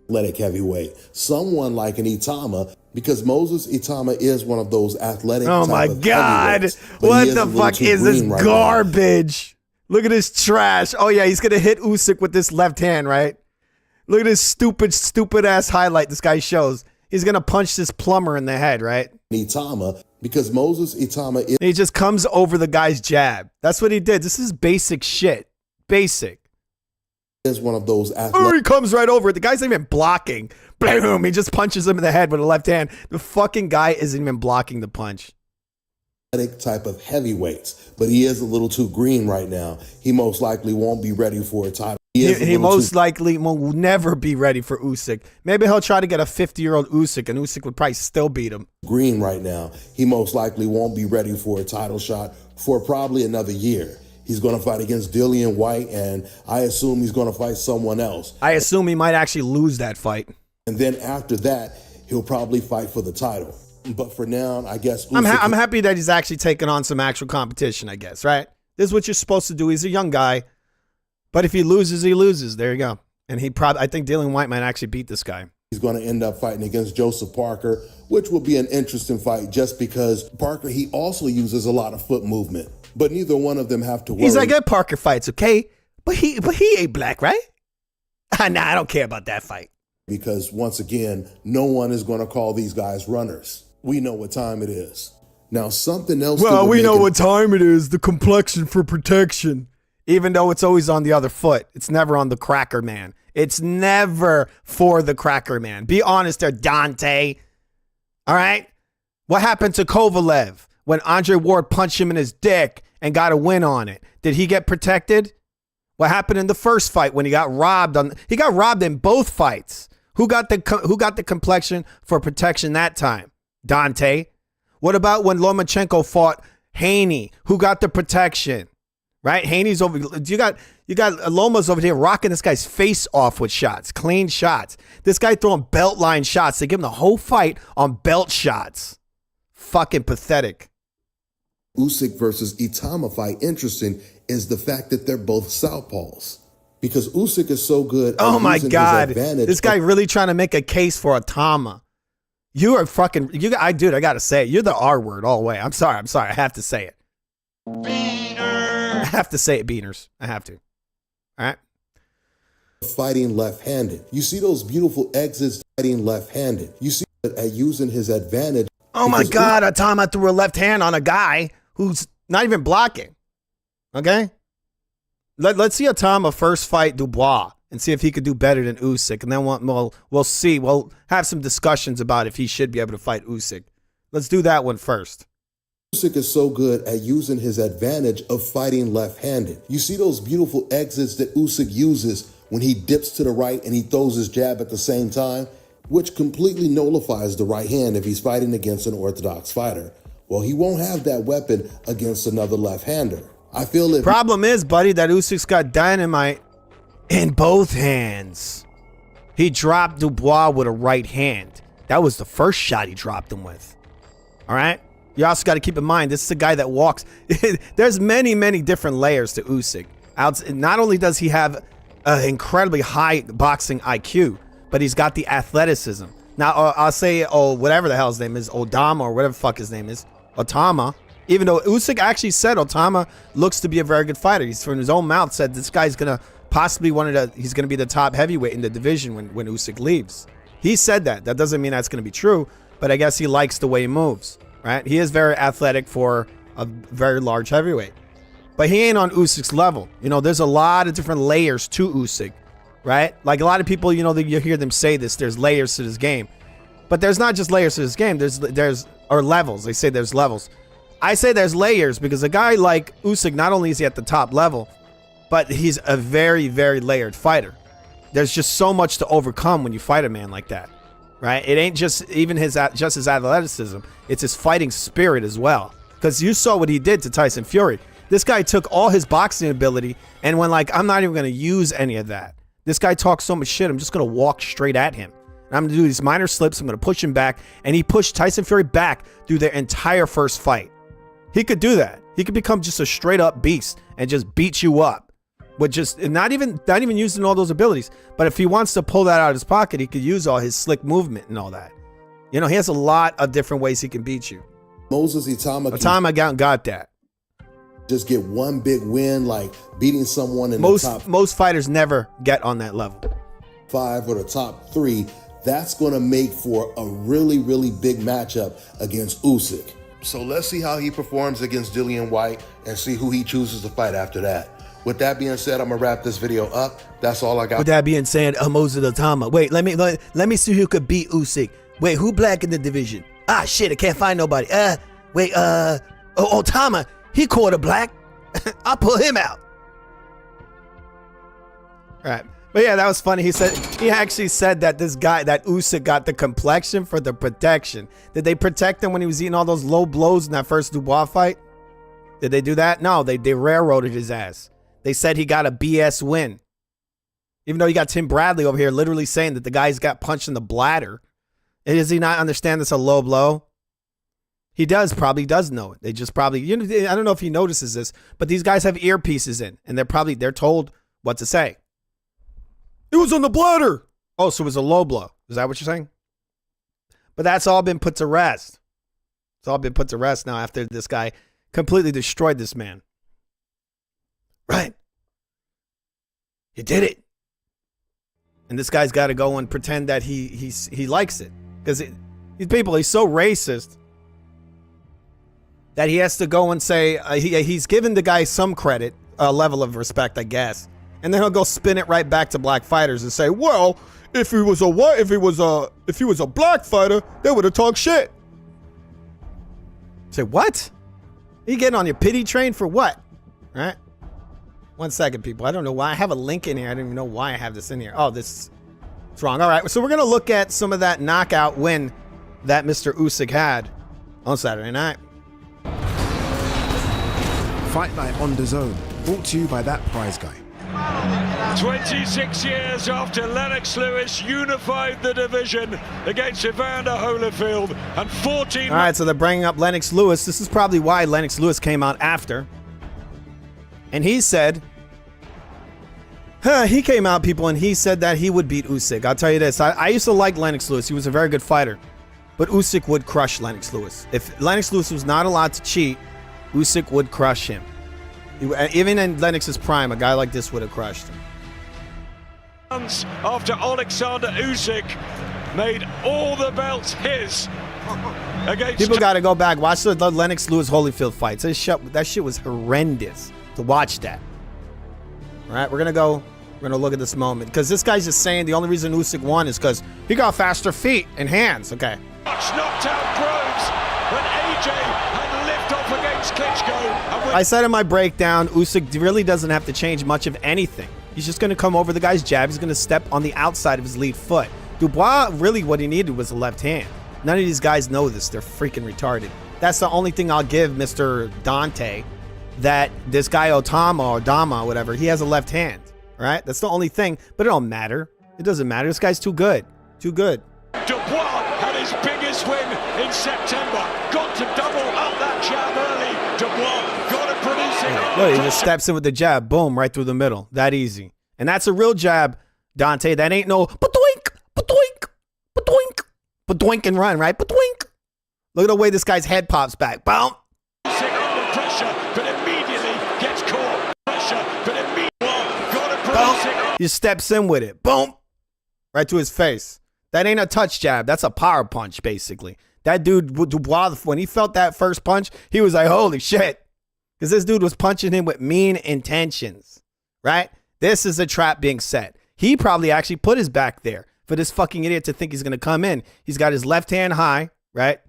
Athletic heavyweight. Someone like an Itama, because Moses Itama is one of those athletic. Oh my God. What the fuck is this garbage? Look at this trash. Oh yeah, he's going to hit Usyk with this left hand, right? Look at this stupid ass highlight this guy shows. He's going to punch this plumber in the head, right? Itama, because Moses Itama is. He just comes over the guy's jab. That's what he did. This is basic shit. Basic. Is one of those athletic. Oh, he comes right over it. The guy's not even blocking. Boom. He just punches him in the head with a left hand. The fucking guy isn't even blocking the punch. Type of heavyweights, but he is a little too green right now. He most likely won't be ready for a title. He most likely will never be ready for Usyk. Maybe he'll try to get a 50-year-old Usyk, and Usyk would probably still beat him. Green right now. He most likely won't be ready for a title shot for probably another year. He's going to fight against Dillian White, and I assume he's going to fight someone else. I assume he might actually lose that fight. And then after that, he'll probably fight for the title. But for now, I guess I'm happy that he's actually taking on some actual competition, I guess, right? This is what you're supposed to do. He's a young guy. But if he loses, he loses. There you go. And I think Dillian White might actually beat this guy. He's going to end up fighting against Joseph Parker, which will be an interesting fight just because Parker, he also uses a lot of foot movement. But neither one of them have to worry. He's like, good Parker fights, okay? But he ain't black, right? Nah, I don't care about that fight. Because once again, no one is going to call these guys runners. We know what time it is. Now, something else. Well, we know what time it is. The complexion for protection. Even though it's always on the other foot. It's never on the cracker man. It's never for the cracker man. Be honest there, Dante. All right? What happened to Kovalev when Andre Ward punched him in his dick and got a win on it? Did he get protected? What happened in the first fight when he got robbed? He got robbed in both fights. Who got the complexion for protection that time? Dante. What about when Lomachenko fought Haney? Who got the protection? Right? Haney's over. You got Loma's over here rocking this guy's face off with shots, clean shots. This guy throwing belt line shots. They give him the whole fight on belt shots. Fucking pathetic. Usyk versus Itama fight interesting is the fact that they're both southpaws. Because Usyk is so good at oh my using God. his advantage. This guy really trying to make a case for Itama. You are fucking, dude, I got to say it. You're the R word all the way. I'm sorry. I have to say it. I have to say it, Beaners. I have to. All right. Fighting left-handed. You see those beautiful exits fighting left-handed. You see at using his advantage. Oh my God, Itama threw a left hand on a guy who's not even blocking. Okay? Let's see Itama first fight Dubois. and see if he could do better than Usyk. And then we'll see. We'll have some discussions about if he should be able to fight Usyk. Let's do that one first. Usyk is so good at using his advantage of fighting left-handed. You see those beautiful exits that Usyk uses when he dips to the right and he throws his jab at the same time, which completely nullifies the right hand if he's fighting against an orthodox fighter. Well, he won't have that weapon against another left-hander. I feel it. Problem is, buddy, that Usyk's got dynamite in both hands. He dropped Dubois with a right hand. That was the first shot he dropped him with. All right? You also got to keep in mind, this is a guy that walks. There's many, many different layers to Usyk. Not only does he have an incredibly high boxing IQ, but he's got the athleticism. Now, I'll say, whatever the hell his name is, Odama or whatever the fuck his name is, Otama. Even though Usyk actually said Otama looks to be a very good fighter. He's from his own mouth said this guy's going to possibly he's going to be the top heavyweight in the division when Usyk leaves. He said that. That doesn't mean that's going to be true, but I guess he likes the way he moves, right? He is very athletic for a very large heavyweight. But he ain't on Usyk's level. You know, there's a lot of different layers to Usyk, right? Like a lot of people, you know, you hear them say this, there's layers to this game. But there's not just layers to this game. There's levels. They say there's levels. I say there's layers because a guy like Usyk, not only is he at the top level, but he's a very, very layered fighter. There's just so much to overcome when you fight a man like that, right? It ain't just even his athleticism. It's his fighting spirit as well. Because you saw what he did to Tyson Fury. This guy took all his boxing ability and went like, I'm not even going to use any of that. This guy talks so much shit, I'm just going to walk straight at him. And I'm going to do these minor slips. I'm going to push him back. And he pushed Tyson Fury back through their entire first fight. He could do that. He could become just a straight up beast and just beat you up. With just not even using all those abilities. But if he wants to pull that out of his pocket, he could use all his slick movement and all that. You know, he has a lot of different ways he can beat you. Moses Itama got that. Just get one big win, like beating someone in the top. Most fighters never get on that level. 5 or the top 3. That's going to make for a really, really big matchup against Usyk. So let's see how he performs against Dillian Whyte and see who he chooses to fight after that. With that being said, I'm gonna wrap this video up. That's all I got. With that being said, Moses Itama. Wait, let me see who could beat Usyk. Wait, who black in the division? Ah, shit, I can't find nobody. Otama. He quarter black. I'll pull him out. All right. But yeah, that was funny. He actually said that this guy, that Usyk got the complexion for the protection. Did they protect him when he was eating all those low blows in that first Dubois fight? Did they do that? No, they railroaded his ass. They said he got a BS win. Even though you got Tim Bradley over here literally saying that the guy's got punched in the bladder. Does he not understand it's a low blow? He probably does know it. They just probably, I don't know if he notices this, but these guys have earpieces in and they're told what to say. It was on the bladder. Oh, so it was a low blow. Is that what you're saying? But that's all been put to rest. It's all been put to rest now after this guy completely destroyed this man. Right. You did it. And this guy's got to go and pretend that he likes it. Because he's so racist that he has to go and say he's given the guy some credit, a level of respect, I guess. And then he'll go spin it right back to black fighters and say, well, if he was a black fighter, they would have talked shit. Say, what? You getting on your pity train for what? All right. 1 second, people. I don't know why. I have a link in here. I don't even know why I have this in here. Oh, it's wrong. All right. So we're going to look at some of that knockout win that Mr. Usyk had on Saturday night. Fight Night on DAZN, brought to you by that prize guy. 26 years after Lennox Lewis unified the division against Evander Holyfield, and 14... All right, so they're bringing up Lennox Lewis. This is probably why Lennox Lewis came out after. And he said... he came out, people, and he said that he would beat Usyk. I'll tell you this. I used to like Lennox Lewis. He was a very good fighter. But Usyk would crush Lennox Lewis. If Lennox Lewis was not allowed to cheat, Usyk would crush him. Even in Lennox's prime, a guy like this would have crushed him. After Alexander Usyk made all the belts his against... People got to go back. Watch the Lennox Lewis Holyfield fights. That shit was horrendous to watch that. All right, we're gonna We're going to look at this moment. Because this guy's just saying the only reason Usyk won is because he got faster feet and hands. Okay. Knocked out Groves when AJ had lift off against Klitschko. I said in my breakdown, Usyk really doesn't have to change much of anything. He's just going to come over the guy's jab. He's going to step on the outside of his lead foot. Dubois, really what he needed was a left hand. None of these guys know this. They're freaking retarded. That's the only thing I'll give Mr. Dante, that this guy Otama or Dama, whatever, he has a left hand, right? That's the only thing, but it don't matter. It doesn't matter. This guy's too good. Too good. Dubois had his biggest win in September. Got to double up that jab early. Dubois got to produce it. Look, he just steps in with the jab. Boom, right through the middle. That easy. And that's a real jab, Dante. That ain't no ba-doink, ba-doink, ba-doink, ba-doink and run, right? Ba-doink. Look at the way this guy's head pops back. Boom. Under pressure, but immediately gets caught. Pressure, but immediately got to produce it. He steps in with it. Boom. Right to his face. That ain't a touch jab. That's a power punch, basically. That dude, Dubois, when he felt that first punch, he was like, holy shit. Because this dude was punching him with mean intentions, right? This is a trap being set. He probably actually put his back there for this fucking idiot to think he's going to come in. He's got his left hand high, right?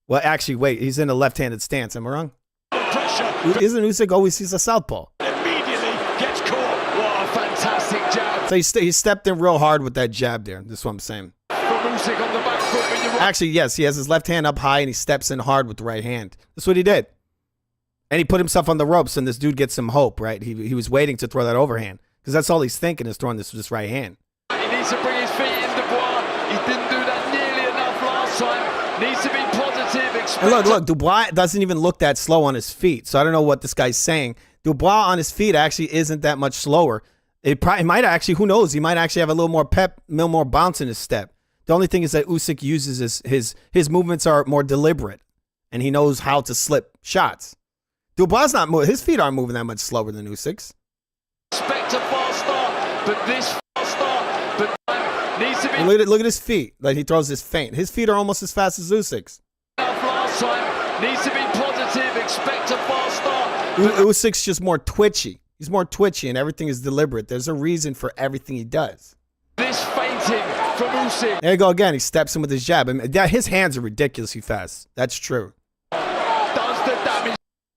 Well, actually, wait. He's in a left-handed stance. Am I wrong? Isn't Usyk always he's a southpaw? Immediately gets caught. What a fantastic jab. So he stepped in real hard with that jab there. That's what I'm saying. From Usyk on the back foot. Actually, yes, he has his left hand up high and he steps in hard with the right hand. That's what he did. And he put himself on the ropes and this dude gets some hope, right? He was waiting to throw that overhand because that's all he's thinking is throwing this right hand. He needs to bring his feet in, Dubois. He didn't do that nearly enough last time. Needs to be positive. And look, Dubois doesn't even look that slow on his feet. So I don't know what this guy's saying. Dubois on his feet actually isn't that much slower. It might actually, who knows? He might actually have a little more pep, a little more bounce in his step. The only thing is that Usyk uses his movements are more deliberate, and he knows how to slip shots. Dubois not moving; his feet aren't moving that much slower than Usyk's. Expect a fast start, but this fast start, but needs to be. Look at his feet; like he throws his feint. His feet are almost as fast as Usyk's. Last time needs to be positive. Expect a fast start. Usyk's just more twitchy. He's more twitchy, and everything is deliberate. There's a reason for everything he does. This feinting from Usyk. There you go again. He steps in with his jab. I mean, his hands are ridiculously fast. That's true. Does the damage.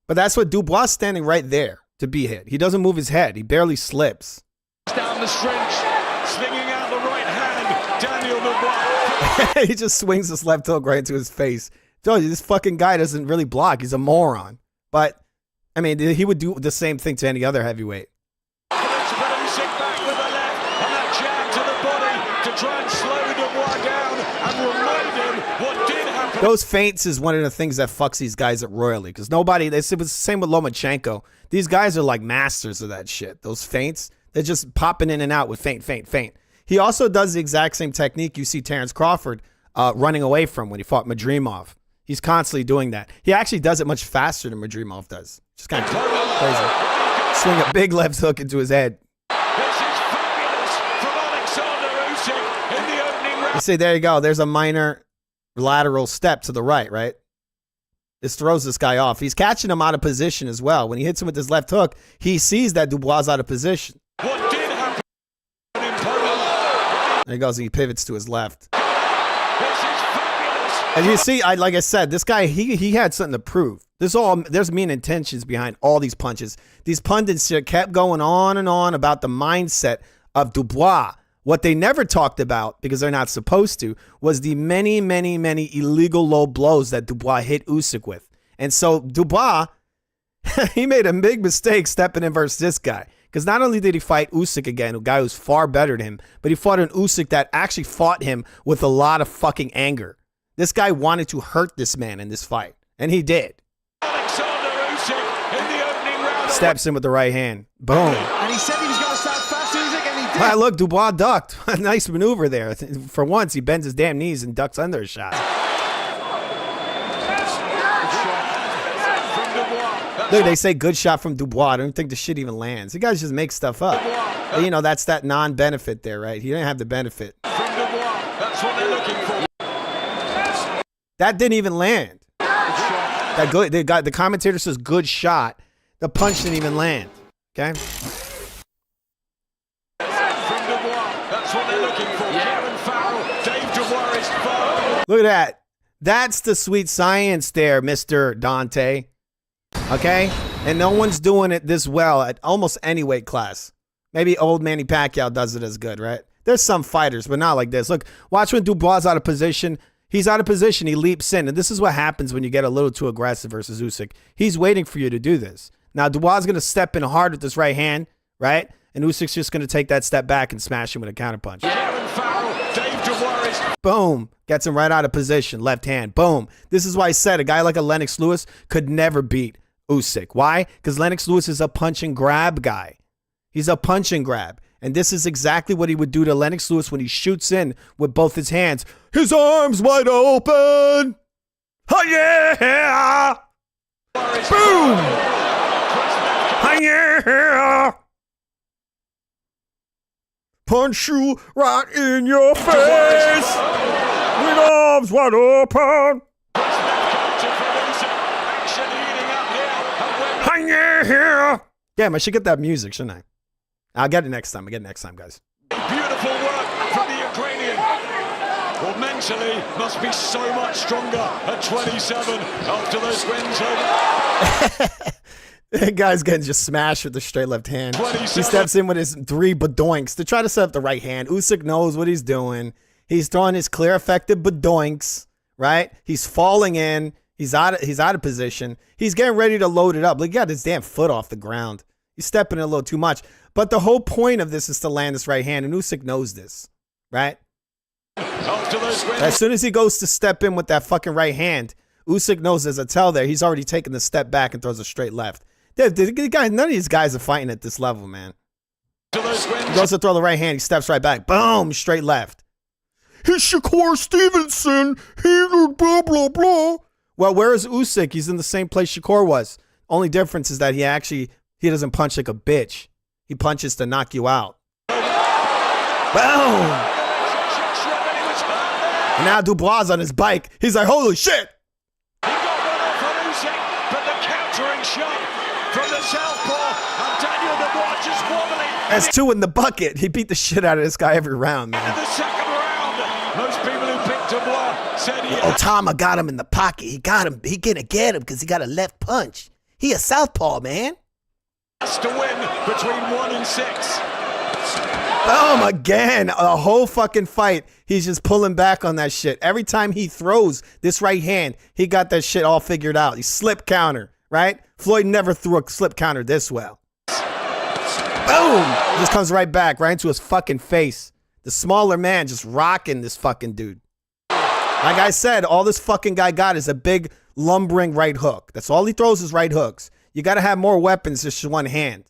But that's what Dubois standing right there to be hit. He doesn't move his head. He barely slips. Down the stretch, slinging out the right hand. Daniel Dubois. He just swings his left hook right into his face. Told you, this fucking guy doesn't really block. He's a moron. But, I mean, he would do the same thing to any other heavyweight. Those feints is one of the things that fucks these guys up royally because nobody, it was the same with Lomachenko. These guys are like masters of that shit. Those feints, they're just popping in and out with feint. He also does the exact same technique you see Terrence Crawford running away from when he fought Madrimov. He's constantly doing that. He actually does it much faster than Madrimov does. Just kind of crazy. Swing a big left hook into his head. You see, there you go. There's a minor lateral step to the right? This throws this guy off. He's catching him out of position as well. When he hits him with his left hook, he sees that Dubois is out of position. What did happen in Poland? There he goes. He pivots to his left. And you see, like I said, this guy, he had something to prove. There's mean intentions behind all these punches. These pundits kept going on and on about the mindset of Dubois. What they never talked about, because they're not supposed to, was the many illegal low blows that Dubois hit Usyk with. And so Dubois, he made a big mistake stepping in versus this guy. Because not only did he fight Usyk again, a guy who's far better than him, but he fought an Usyk that actually fought him with a lot of fucking anger. This guy wanted to hurt this man in this fight. And he did. Alexander Usyk in the opening round. Steps in with the right hand. Boom. And he said he was going to start fast, Usyk, and he did. Right, look, Dubois ducked. Nice maneuver there. For once, he bends his damn knees and ducks under a shot. Look, they say good shot from Dubois. I don't think the shit even lands. You guys just make stuff up. But, you know, that's that non-benefit there, right? He didn't have the benefit. From Dubois, that's what they're looking for. That didn't even land. That good. The commentator says good shot. The punch didn't even land. Okay. Look at that. That's the sweet science there, Mr. Dante. Okay? And no one's doing it this well at almost any weight class. Maybe old Manny Pacquiao does it as good, right? There's some fighters, but not like this. Look, watch when Dubois is out of position. He's out of position. He leaps in. And this is what happens when you get a little too aggressive versus Usyk. He's waiting for you to do this. Now, Dubois is going to step in hard with this right hand, right? And Usyk's just going to take that step back and smash him with a counterpunch. Boom. Gets him right out of position. Left hand. Boom. This is why I said a guy like a Lennox Lewis could never beat Usyk. Why? Because Lennox Lewis is a punch and grab guy. He's a punch and grab. And this is exactly what he would do to Lennox Lewis when he shoots in with both his hands. His arms wide open. Oh, yeah. Boom. Oh, yeah. Punch you right in your face. With arms wide open. Oh, yeah. Damn, I should get that music, shouldn't I? I'll get it next time. I'll get it next time, guys. Beautiful work from the Ukrainian. Well, mentally, must be so much stronger at 27 after those wins over. That guy's getting just smashed with the straight left hand. He steps in with his 3 badoinks to try to set up the right hand. Usyk knows what he's doing. He's throwing his clear effective badoinks, right? He's falling in. He's out of position. He's getting ready to load it up. Look, he got his damn foot off the ground. He's stepping in a little too much. But the whole point of this is to land this right hand, and Usyk knows this, right? As soon as he goes to step in with that fucking right hand, Usyk knows there's a tell there. He's already taken the step back and throws a straight left. None of these guys are fighting at this level, man. He goes to throw the right hand. He steps right back. Boom, straight left. He's Shakur Stevenson. He's blah, blah, blah. Well, where is Usyk? He's in the same place Shakur was. Only difference is that he doesn't punch like a bitch. He punches to knock you out. Boom! And now Dubois on his bike. He's like, holy shit! He got one off on Usyk, but the countering shot from the southpaw, and Daniel Dubois just wobbling. That's 2 in the bucket. He beat the shit out of this guy every round, man. In the second round, most people who picked Dubois said he Otama got him in the pocket. He got him. He gonna get him because he got a left punch. He a southpaw, man. has to win between 1 and 6. Boom, again. A whole fucking fight. He's just pulling back on that shit. Every time he throws this right hand, he got that shit all figured out. He slip counter, right? Floyd never threw a slip counter this well. Boom! Just comes right back, right into his fucking face. The smaller man just rocking this fucking dude. Like I said, all this fucking guy got is a big lumbering right hook. That's all he throws is right hooks. You got to have more weapons than just one hand,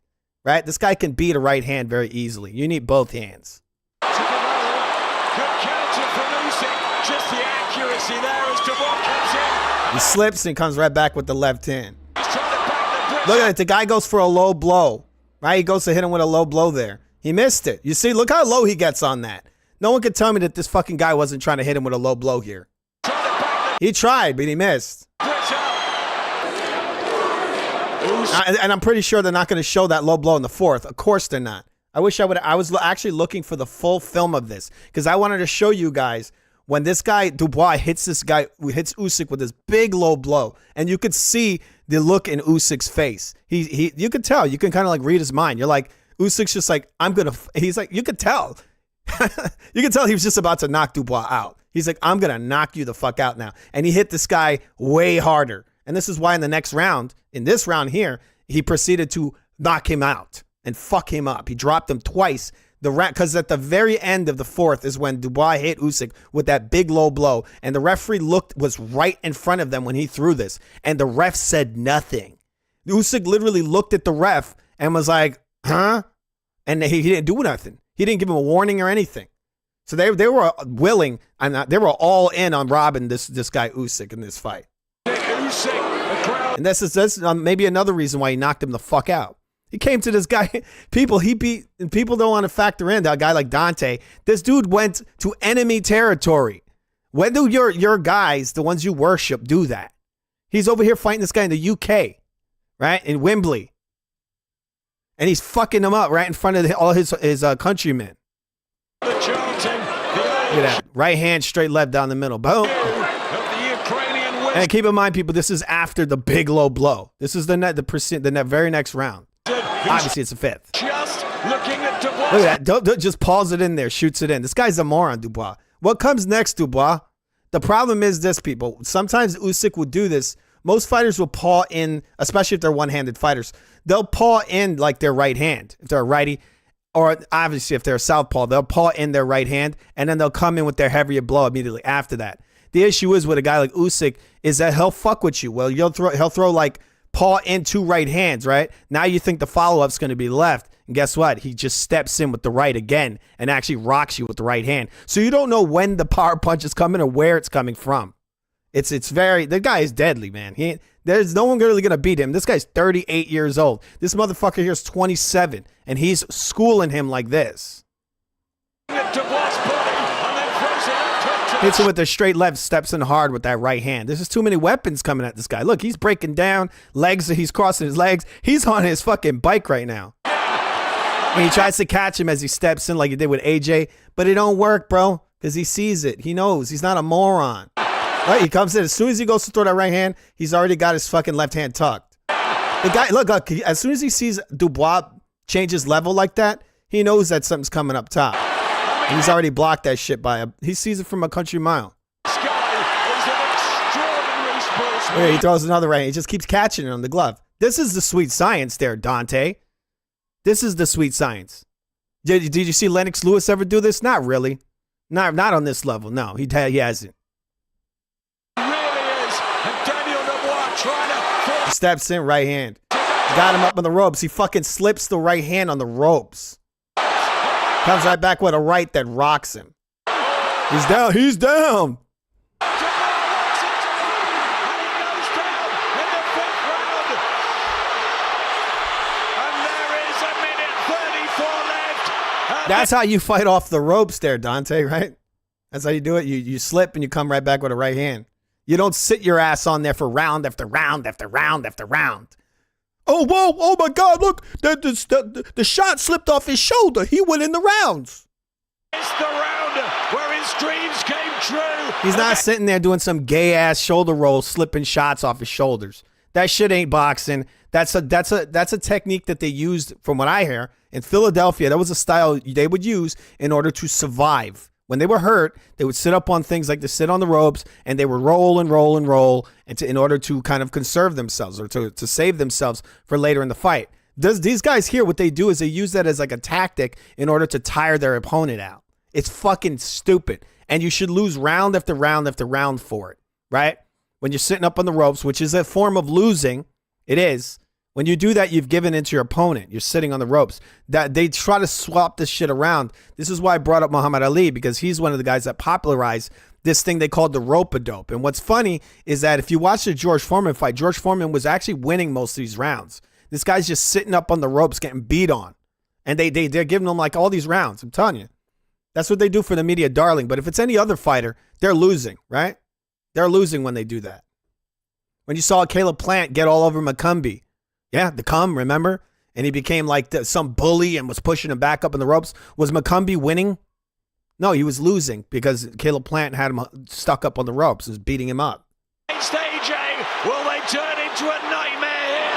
right? This guy can beat a right hand very easily. You need both hands. Good counter from Usyk. Just the accuracy there as Dubois comes in. He slips and comes right back with the left hand. Look at it. The guy goes for a low blow, right? He goes to hit him with a low blow there. He missed it. You see, look how low he gets on that. No one could tell me that this fucking guy wasn't trying to hit him with a low blow here. He tried, but he missed. And I'm pretty sure they're not going to show that low blow in the fourth. Of course they're not. I wish I would. I was actually looking for the full film of this because I wanted to show you guys when this guy Dubois hits Usyk with this big low blow, and you could see the look in Usyk's face. You could tell. You can kind of like read his mind. You're like, Usyk's just like, he's like, you could tell. You could tell he was just about to knock Dubois out. He's like, I'm going to knock you the fuck out now. And he hit this guy way harder. And this is why in the next round, in this round here, he proceeded to knock him out and fuck him up. He dropped him twice. Because at the very end of the fourth is when Dubois hit Usyk with that big low blow. And the referee was right in front of them when he threw this. And the ref said nothing. Usyk literally looked at the ref and was like, huh? And he didn't do nothing. He didn't give him a warning or anything. So they were willing, and they were all in on robbing this guy Usyk in this fight. And this is maybe another reason why he knocked him the fuck out. He came to this guy, people don't want to factor in that guy like Dante. This dude went to enemy territory. When do your guys, the ones you worship, do that? He's over here fighting this guy in the UK, right? In Wembley. And he's fucking him up right in front of all his countrymen. The chanting, the at that. Right hand, straight left down the middle. Boom. And keep in mind, people, this is after the big low blow. This is the very next round. Obviously, it's a fifth. Just looking at Dubois. Look at that. Don't just pause it in there, shoots it in. This guy's a moron, Dubois. What comes next, Dubois? The problem is this, people. Sometimes Usyk will do this. Most fighters will paw in, especially if they're one-handed fighters. They'll paw in like their right hand. If they're a righty, or obviously if they're a southpaw, they'll paw in their right hand, and then they'll come in with their heavier blow immediately after that. The issue is with a guy like Usyk is that he'll fuck with you. Well, he'll throw like paw in two right hands, right? Now you think the follow-up's going to be left. And guess what? He just steps in with the right again and actually rocks you with the right hand. So you don't know when the power punch is coming or where it's coming from. The guy is deadly, man. There's no one really going to beat him. This guy's 38 years old. This motherfucker here is 27, and he's schooling him like this. Hits him with the straight left, steps in hard with that right hand. There's just too many weapons coming at this guy. Look, he's breaking down legs. He's crossing his legs. He's on his fucking bike right now. And he tries to catch him as he steps in like he did with AJ, but it don't work, bro, because he sees it. He knows. He's not a moron. Right? He comes in. As soon as he goes to throw that right hand, he's already got his fucking left hand tucked. The guy, look, as soon as he sees Dubois change his level like that, he knows that something's coming up top. And he's already blocked that shit he sees it from a country mile. Yeah, he throws another right. He just keeps catching it on the glove. This is the sweet science there, Dante. This is the sweet science. Did you see Lennox Lewis ever do this? Not really. Not on this level. No, he hasn't. He steps in, right hand. Got him up on the ropes. He fucking slips the right hand on the ropes. Comes right back with a right that rocks him. He's down. He's down. That's how you fight off the ropes there, Dante, right? That's how you do it. You slip and you come right back with a right hand. You don't sit your ass on there for round after round after round after round. Oh, whoa, oh my God, look, the shot slipped off his shoulder. He went in the rounds. It's the round where his dreams came true. He's not sitting there doing some gay-ass shoulder roll, slipping shots off his shoulders. That shit ain't boxing. That's a technique that they used, from what I hear, in Philadelphia. That was a style they would use in order to survive. When they were hurt, they would sit up on things like to sit on the ropes, and they would roll and roll and roll in order to kind of conserve themselves or to save themselves for later in the fight. These guys here, what they do is they use that as like a tactic in order to tire their opponent out. It's fucking stupid. And you should lose round after round after round for it, right? When you're sitting up on the ropes, which is a form of losing, it is. When you do that, you've given in to your opponent. You're sitting on the ropes. That they try to swap this shit around. This is why I brought up Muhammad Ali, because he's one of the guys that popularized this thing they called the rope-a-dope. And what's funny is that if you watch the George Foreman fight, George Foreman was actually winning most of these rounds. This guy's just sitting up on the ropes getting beat on. And they're giving him like all these rounds. I'm telling you. That's what they do for the media darling. But if it's any other fighter, they're losing, right? They're losing when they do that. When you saw Caleb Plant get all over McCumbee. Yeah, the cum, remember? And he became like some bully and was pushing him back up in the ropes. Was McCumbee winning? No, he was losing because Caleb Plant had him stuck up on the ropes. He was beating him up. Stage A, will they turn into a nightmare here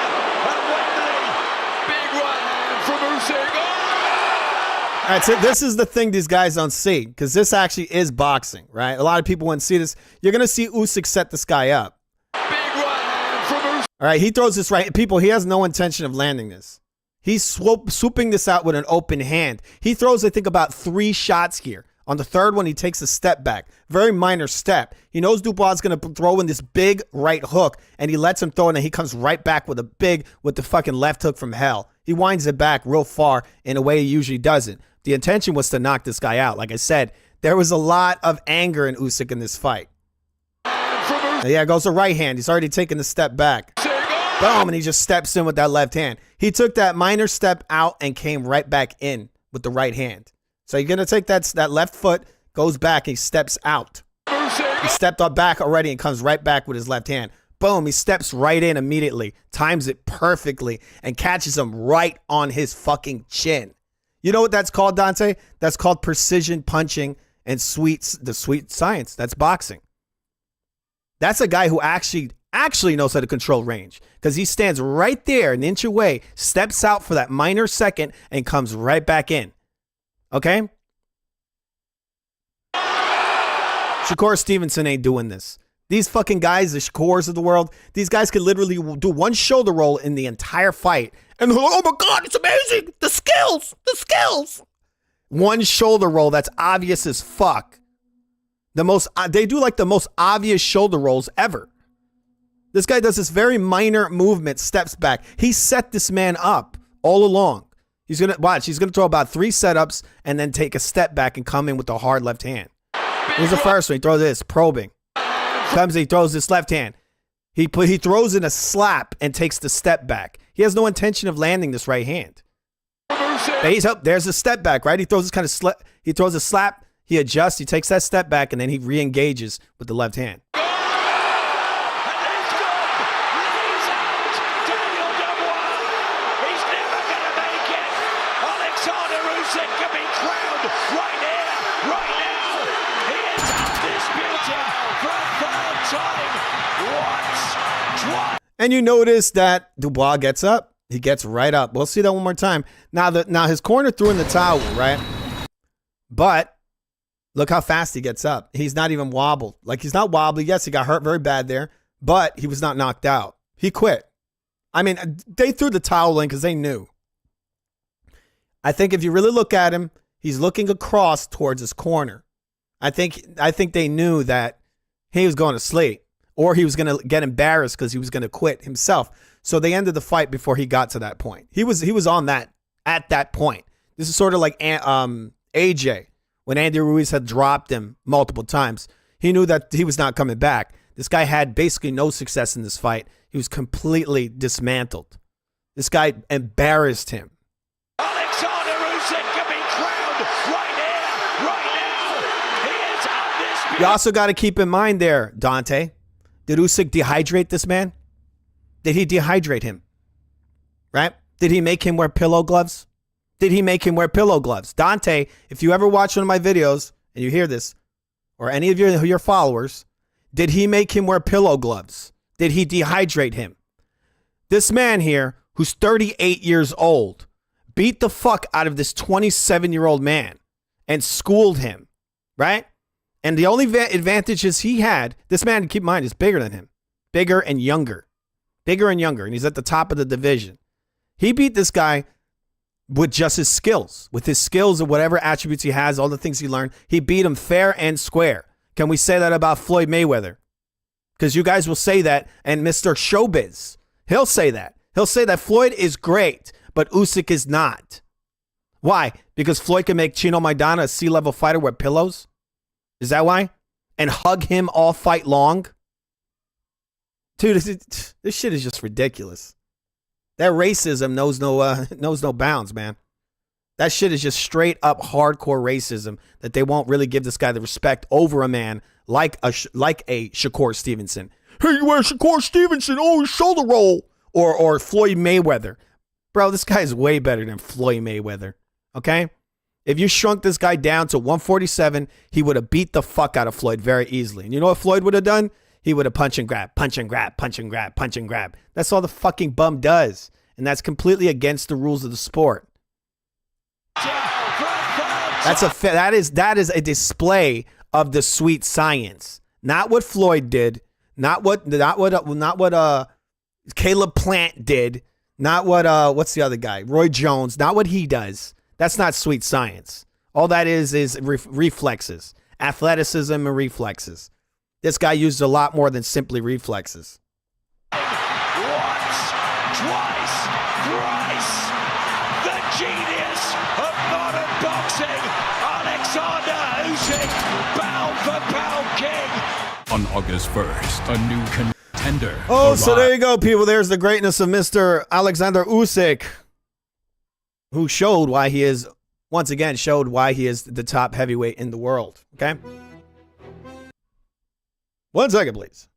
at Wembley? Big right hand from Usyk. Oh! All right, so this is the thing these guys don't see, because this actually is boxing, right? A lot of people wouldn't see this. You're going to see Usyk set this guy up. All right, he throws this right. People, he has no intention of landing this. He's swooping this out with an open hand. He throws, I think, about 3 shots here. On the third one, he takes a step back. Very minor step. He knows Dubois is going to throw in this big right hook, and he lets him throw it, and he comes right back with the fucking left hook from hell. He winds it back real far in a way he usually doesn't. The intention was to knock this guy out. Like I said, there was a lot of anger in Usyk in this fight. Yeah, goes the right hand. He's already taken the step back. Boom, and he just steps in with that left hand. He took that minor step out and came right back in with the right hand. So you're going to take that left foot, goes back, and he steps out. He stepped up back already and comes right back with his left hand. Boom, he steps right in immediately, times it perfectly, and catches him right on his fucking chin. You know what that's called, Dante? That's called precision punching and the sweet science. That's boxing. That's a guy who actually knows how to control range, because he stands right there an inch away, steps out for that minor second, and comes right back in. Okay? Shakur Stevenson ain't doing this. These fucking guys, the Shakurs of the world, these guys could literally do one shoulder roll in the entire fight. And oh my God, it's amazing. The skills. One shoulder roll that's obvious as fuck. They do like the most obvious shoulder rolls ever. This guy does this very minor movement, steps back. He set this man up all along. He's going to throw about 3 setups and then take a step back and come in with a hard left hand. Here's the first one. He throws this, probing. He throws this left hand. He throws in a slap and takes the step back. He has no intention of landing this right hand. He's up. There's a step back, right? He throws this kind of he throws a slap. He adjusts. He takes that step back, and then he re-engages with the left hand. And you notice that Dubois gets up. He gets right up. We'll see that one more time. Now his corner threw in the towel, right? But look how fast he gets up. He's not even wobbled. Like, he's not wobbly. Yes, he got hurt very bad there, but he was not knocked out. He quit. I mean, they threw the towel in because they knew. I think if you really look at him, he's looking across towards his corner. I think they knew that he was going to sleep, or he was going to get embarrassed because he was going to quit himself. So they ended the fight before he got to that point. He was on that at that point. This is sort of like AJ when Andy Ruiz had dropped him multiple times. He knew that he was not coming back. This guy had basically no success in this fight. He was completely dismantled. This guy embarrassed him. Alexander Usyk can be crowned right here, right now. He is undisputed. You also got to keep in mind there, Dante. Did Usyk dehydrate this man? Did he dehydrate him? Right? Did he make him wear pillow gloves? Did he make him wear pillow gloves? Dante, if you ever watch one of my videos and you hear this, or any of your followers, did he make him wear pillow gloves? Did he dehydrate him? This man here, who's 38 years old, beat the fuck out of this 27-year-old man and schooled him, right? And the only advantages he had, this man, keep in mind, is bigger than him. Bigger and younger. And he's at the top of the division. He beat this guy with just his skills. With his skills and whatever attributes he has, all the things he learned, he beat him fair and square. Can we say that about Floyd Mayweather? Because you guys will say that, and Mr. Showbiz, he'll say that. He'll say that Floyd is great, but Usyk is not. Why? Because Floyd can make Chino Maidana a C-level fighter wear pillows? Is that why? And hug him all fight long? Dude, this shit is just ridiculous. That racism knows no bounds, man. That shit is just straight up hardcore racism that they won't really give this guy the respect over a man like a Shakur Stevenson. Hey, you wear Shakur Stevenson? Oh, shoulder roll. Or Floyd Mayweather. Bro, this guy is way better than Floyd Mayweather. Okay? If you shrunk this guy down to 147, he would have beat the fuck out of Floyd very easily. And you know what Floyd would have done? He would have punch and grab, punch and grab, punch and grab, punch and grab. That's all the fucking bum does. And that's completely against the rules of the sport. That is a display of the sweet science. Not what Floyd did, not what Caleb Plant did, not what what's the other guy? Roy Jones, not what he does. That's not sweet science. All that is reflexes, athleticism and reflexes. This guy used a lot more than simply reflexes. Once, twice, thrice, the genius of modern boxing, Alexander Usyk, pound for pound king. On August 1st, a new contender. Oh, so there you go, people. There's the greatness of Mr. Alexander Usyk, who showed why he is, once again, showed why he is the top heavyweight in the world. Okay? 1 second, please.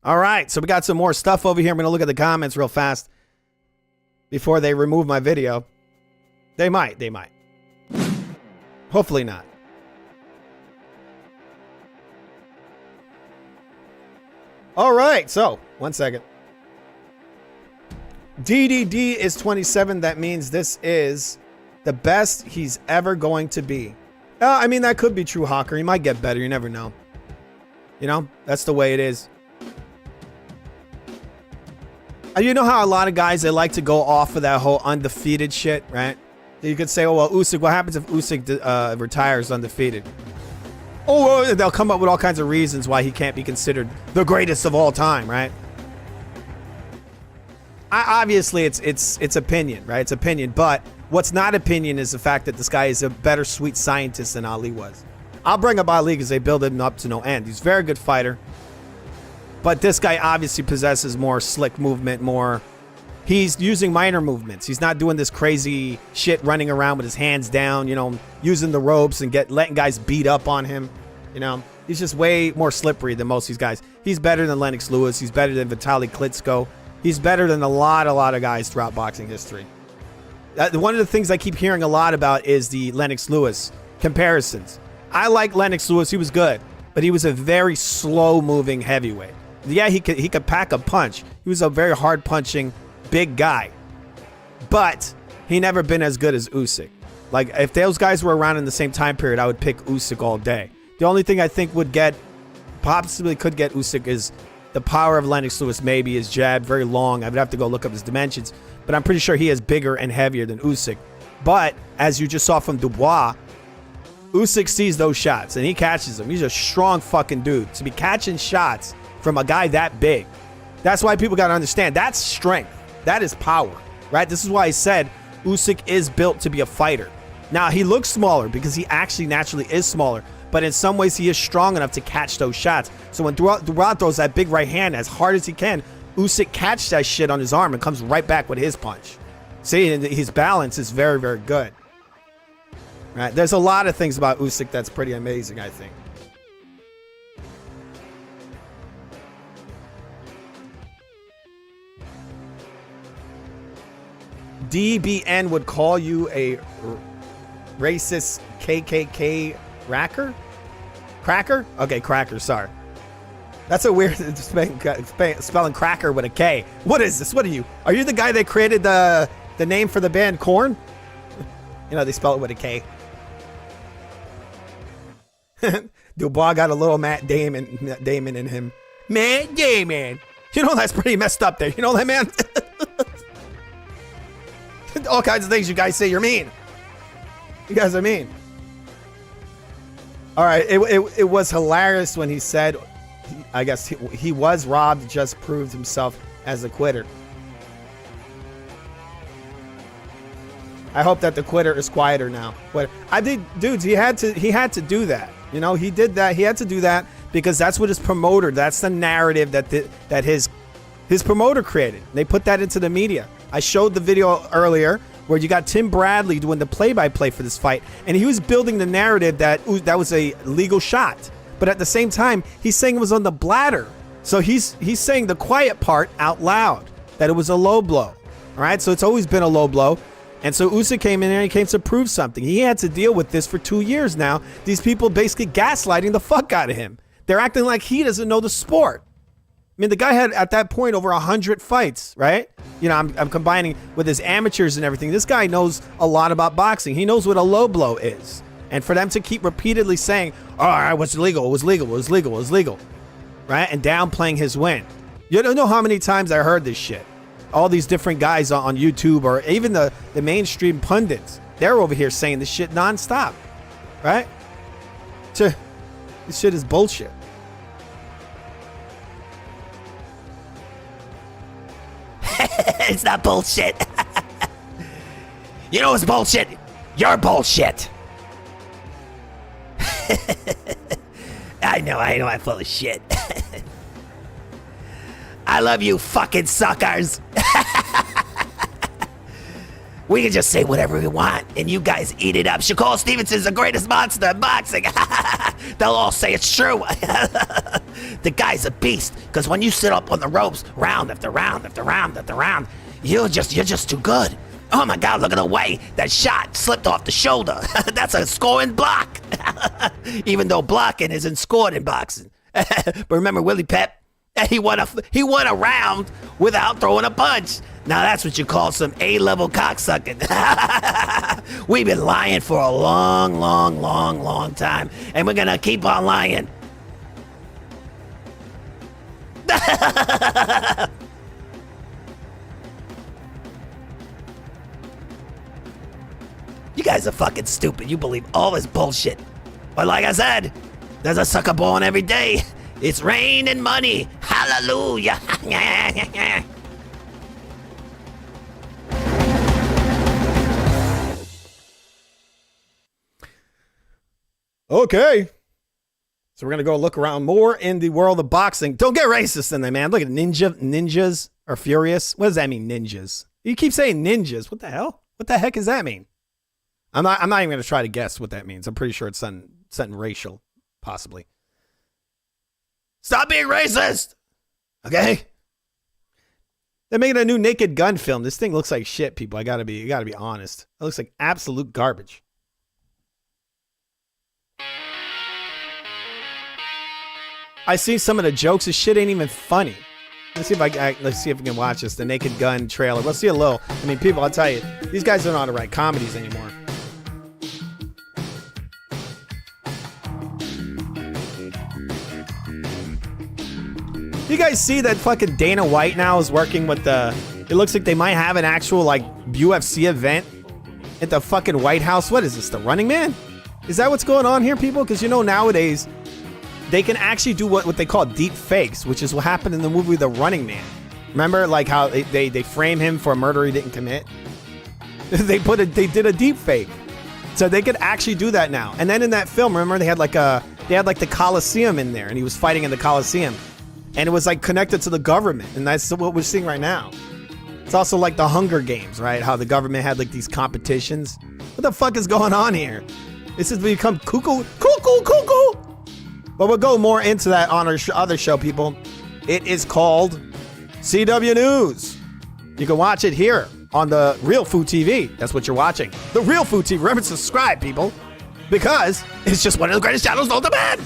All right, so we got some more stuff over here. I'm going to look at the comments real fast before they remove my video. They might. Hopefully not. All right, so 1 second. DDD is 27. That means this is the best he's ever going to be. I mean, that could be true, Hawker. He might get better. You never know. You know, that's the way it is. You know how a lot of guys, they like to go off of that whole undefeated shit, right? You could say, oh, well, Usyk, what happens if Usyk retires undefeated? Oh, well, they'll come up with all kinds of reasons why he can't be considered the greatest of all time, right? Obviously, it's opinion, right? It's opinion, but what's not opinion is the fact that this guy is a better sweet scientist than Ali was. I'll bring up Ali because they build him up to no end. He's a very good fighter. But this guy obviously possesses more slick movement, more... He's using minor movements. He's not doing this crazy shit running around with his hands down, you know, using the ropes and letting guys beat up on him. You know, he's just way more slippery than most of these guys. He's better than Lennox Lewis. He's better than Vitaly Klitschko. He's better than a lot of guys throughout boxing history. One of the things I keep hearing a lot about is the Lennox Lewis comparisons. I like Lennox Lewis. He was good, but he was a very slow-moving heavyweight. Yeah, he could pack a punch. He was a very hard-punching, big guy. But he never been as good as Usyk. Like, if those guys were around in the same time period, I would pick Usyk all day. The only thing I think possibly could get Usyk is the power of Lennox Lewis, maybe his jab, very long. I would have to go look up his dimensions. But I'm pretty sure he is bigger and heavier than Usyk. But, as you just saw from Dubois, Usyk sees those shots and he catches them. He's a strong fucking dude. To be catching shots from a guy that big, that's why people got to understand. That's strength. That is power, right? This is why I said Usyk is built to be a fighter. Now, he looks smaller because he actually naturally is smaller, but in some ways he is strong enough to catch those shots. So when Dubois throws that big right hand as hard as he can, Usyk catches that shit on his arm and comes right back with his punch. See, his balance is very, very good. Right? There's a lot of things about Usyk that's pretty amazing, I think. DBN would call you a racist KKK cracker? Okay, cracker, sorry. That's a weird spelling cracker with a K. What is this? What are you? Are you the guy that created the name for the band Korn? You know, they spell it with a K. Dubois got a little Matt Damon in him. Matt Damon. You know, that's pretty messed up there. You know that, man? All kinds of things you guys say you're mean. You guys are mean. All right, it was hilarious when he said, I guess he was robbed, just proved himself as a quitter. I hope that the quitter is quieter now. But I think, dudes, he had to do that. You know, he did that. He had to do that because that's what his promoter, that's the narrative that his promoter created. They put that into the media. I showed the video earlier where you got Tim Bradley doing the play-by-play for this fight, and he was building the narrative that was a legal shot. But at the same time, he's saying it was on the bladder. So he's saying the quiet part out loud, that it was a low blow. All right, so it's always been a low blow. And so Usyk came in there and he came to prove something. He had to deal with this for 2 years now. These people basically gaslighting the fuck out of him. They're acting like he doesn't know the sport. I mean, the guy had, at that point, over 100 fights, right? You know, I'm combining with his amateurs and everything. This guy knows a lot about boxing. He knows what a low blow is. And for them to keep repeatedly saying, oh, all right, what's legal? It was legal. It was legal. It was legal. Right? And downplaying his win. You don't know how many times I heard this shit. All these different guys on YouTube or even the mainstream pundits, they're over here saying this shit nonstop. Right? This shit is bullshit. It's not bullshit. You know what's bullshit? You're bullshit. I know, I'm full of shit. I love you fucking suckers. We can just say whatever we want, and you guys eat it up. Shakur Stevenson's the greatest monster in boxing. They'll all say it's true. The guy's a beast, because when you sit up on the ropes, round after round after round after round, you're just too good. Oh my God, look at the way that shot slipped off the shoulder. That's a scoring block. Even though blocking isn't scored in boxing. But remember Willie Pep? He won a round without throwing a punch. Now that's what you call some A-level cocksucking. We've been lying for a long time. And we're gonna keep on lying. You guys are fucking stupid. You believe all this bullshit. But like I said, there's a sucker born every day. It's rain and money. Hallelujah. Okay. So we're going to go look around more in the world of boxing. Don't get racist in there, man. Look at ninjas are furious. What does that mean, ninjas? You keep saying ninjas. What the hell? What the heck does that mean? I'm not even going to try to guess what that means. I'm pretty sure it's something racial, possibly. Stop being racist! Okay? They're making a new Naked Gun film. This thing looks like shit, people. I gotta be honest. It looks like absolute garbage. I see some of the jokes. This shit ain't even funny. Let's see if we can watch this. The Naked Gun trailer. Let's see a little. I mean, people, I'll tell you, these guys don't know how to write comedies anymore. You guys see that fucking Dana White now is working with it looks like they might have an actual like UFC event at the fucking White House. What is this, the Running Man? Is that what's going on here, people? Because you know nowadays they can actually do what they call deep fakes, which is what happened in the movie The Running Man. Remember like how they frame him for a murder he didn't commit? They did a deep fake. So they could actually do that now. And then in that film, remember they had like the Coliseum in there and he was fighting in the Coliseum. And it was like connected to the government. And that's what we're seeing right now. It's also like the Hunger Games, right? How the government had like these competitions. What the fuck is going on here? This has become cuckoo. But we'll go more into that on our other show, people. It is called CW News. You can watch it here on the Real Food TV. That's what you're watching. The Real Food TV. Remember to subscribe, people. Because it's just one of the greatest channels known to man.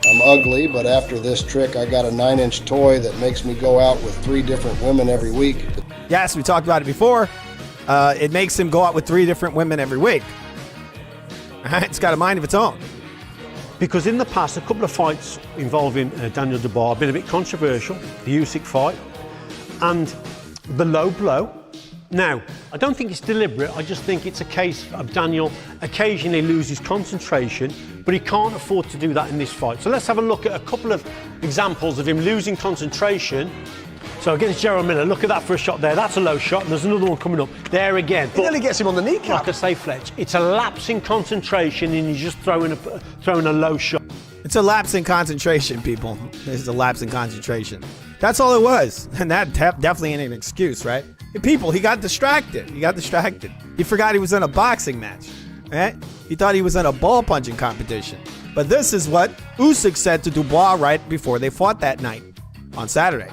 I'm ugly, but after this trick, I got a 9-inch toy that makes me go out with 3 different women every week. Yes, we talked about it before. It makes him go out with 3 different women every week. It's got a mind of its own. Because in the past, a couple of fights involving Daniel Dubois have been a bit controversial. The USYK fight and the low blow. Now, I don't think it's deliberate. I just think it's a case of Daniel occasionally loses concentration, but he can't afford to do that in this fight. So let's have a look at a couple of examples of him losing concentration. So against Gerald Miller, look at that for a shot there. That's a low shot, and there's another one coming up there again. He nearly gets him on the kneecap. Like I say, Fletch, it's a lapse in concentration, and he's just throwing a low shot. It's a lapse in concentration, people. This is a lapse in concentration. That's all it was, and that definitely ain't an excuse, right? People, he got distracted. He forgot he was in a boxing match, right? He thought he was in a ball punching competition. But this is what Usyk said to Dubois right before they fought that night on Saturday.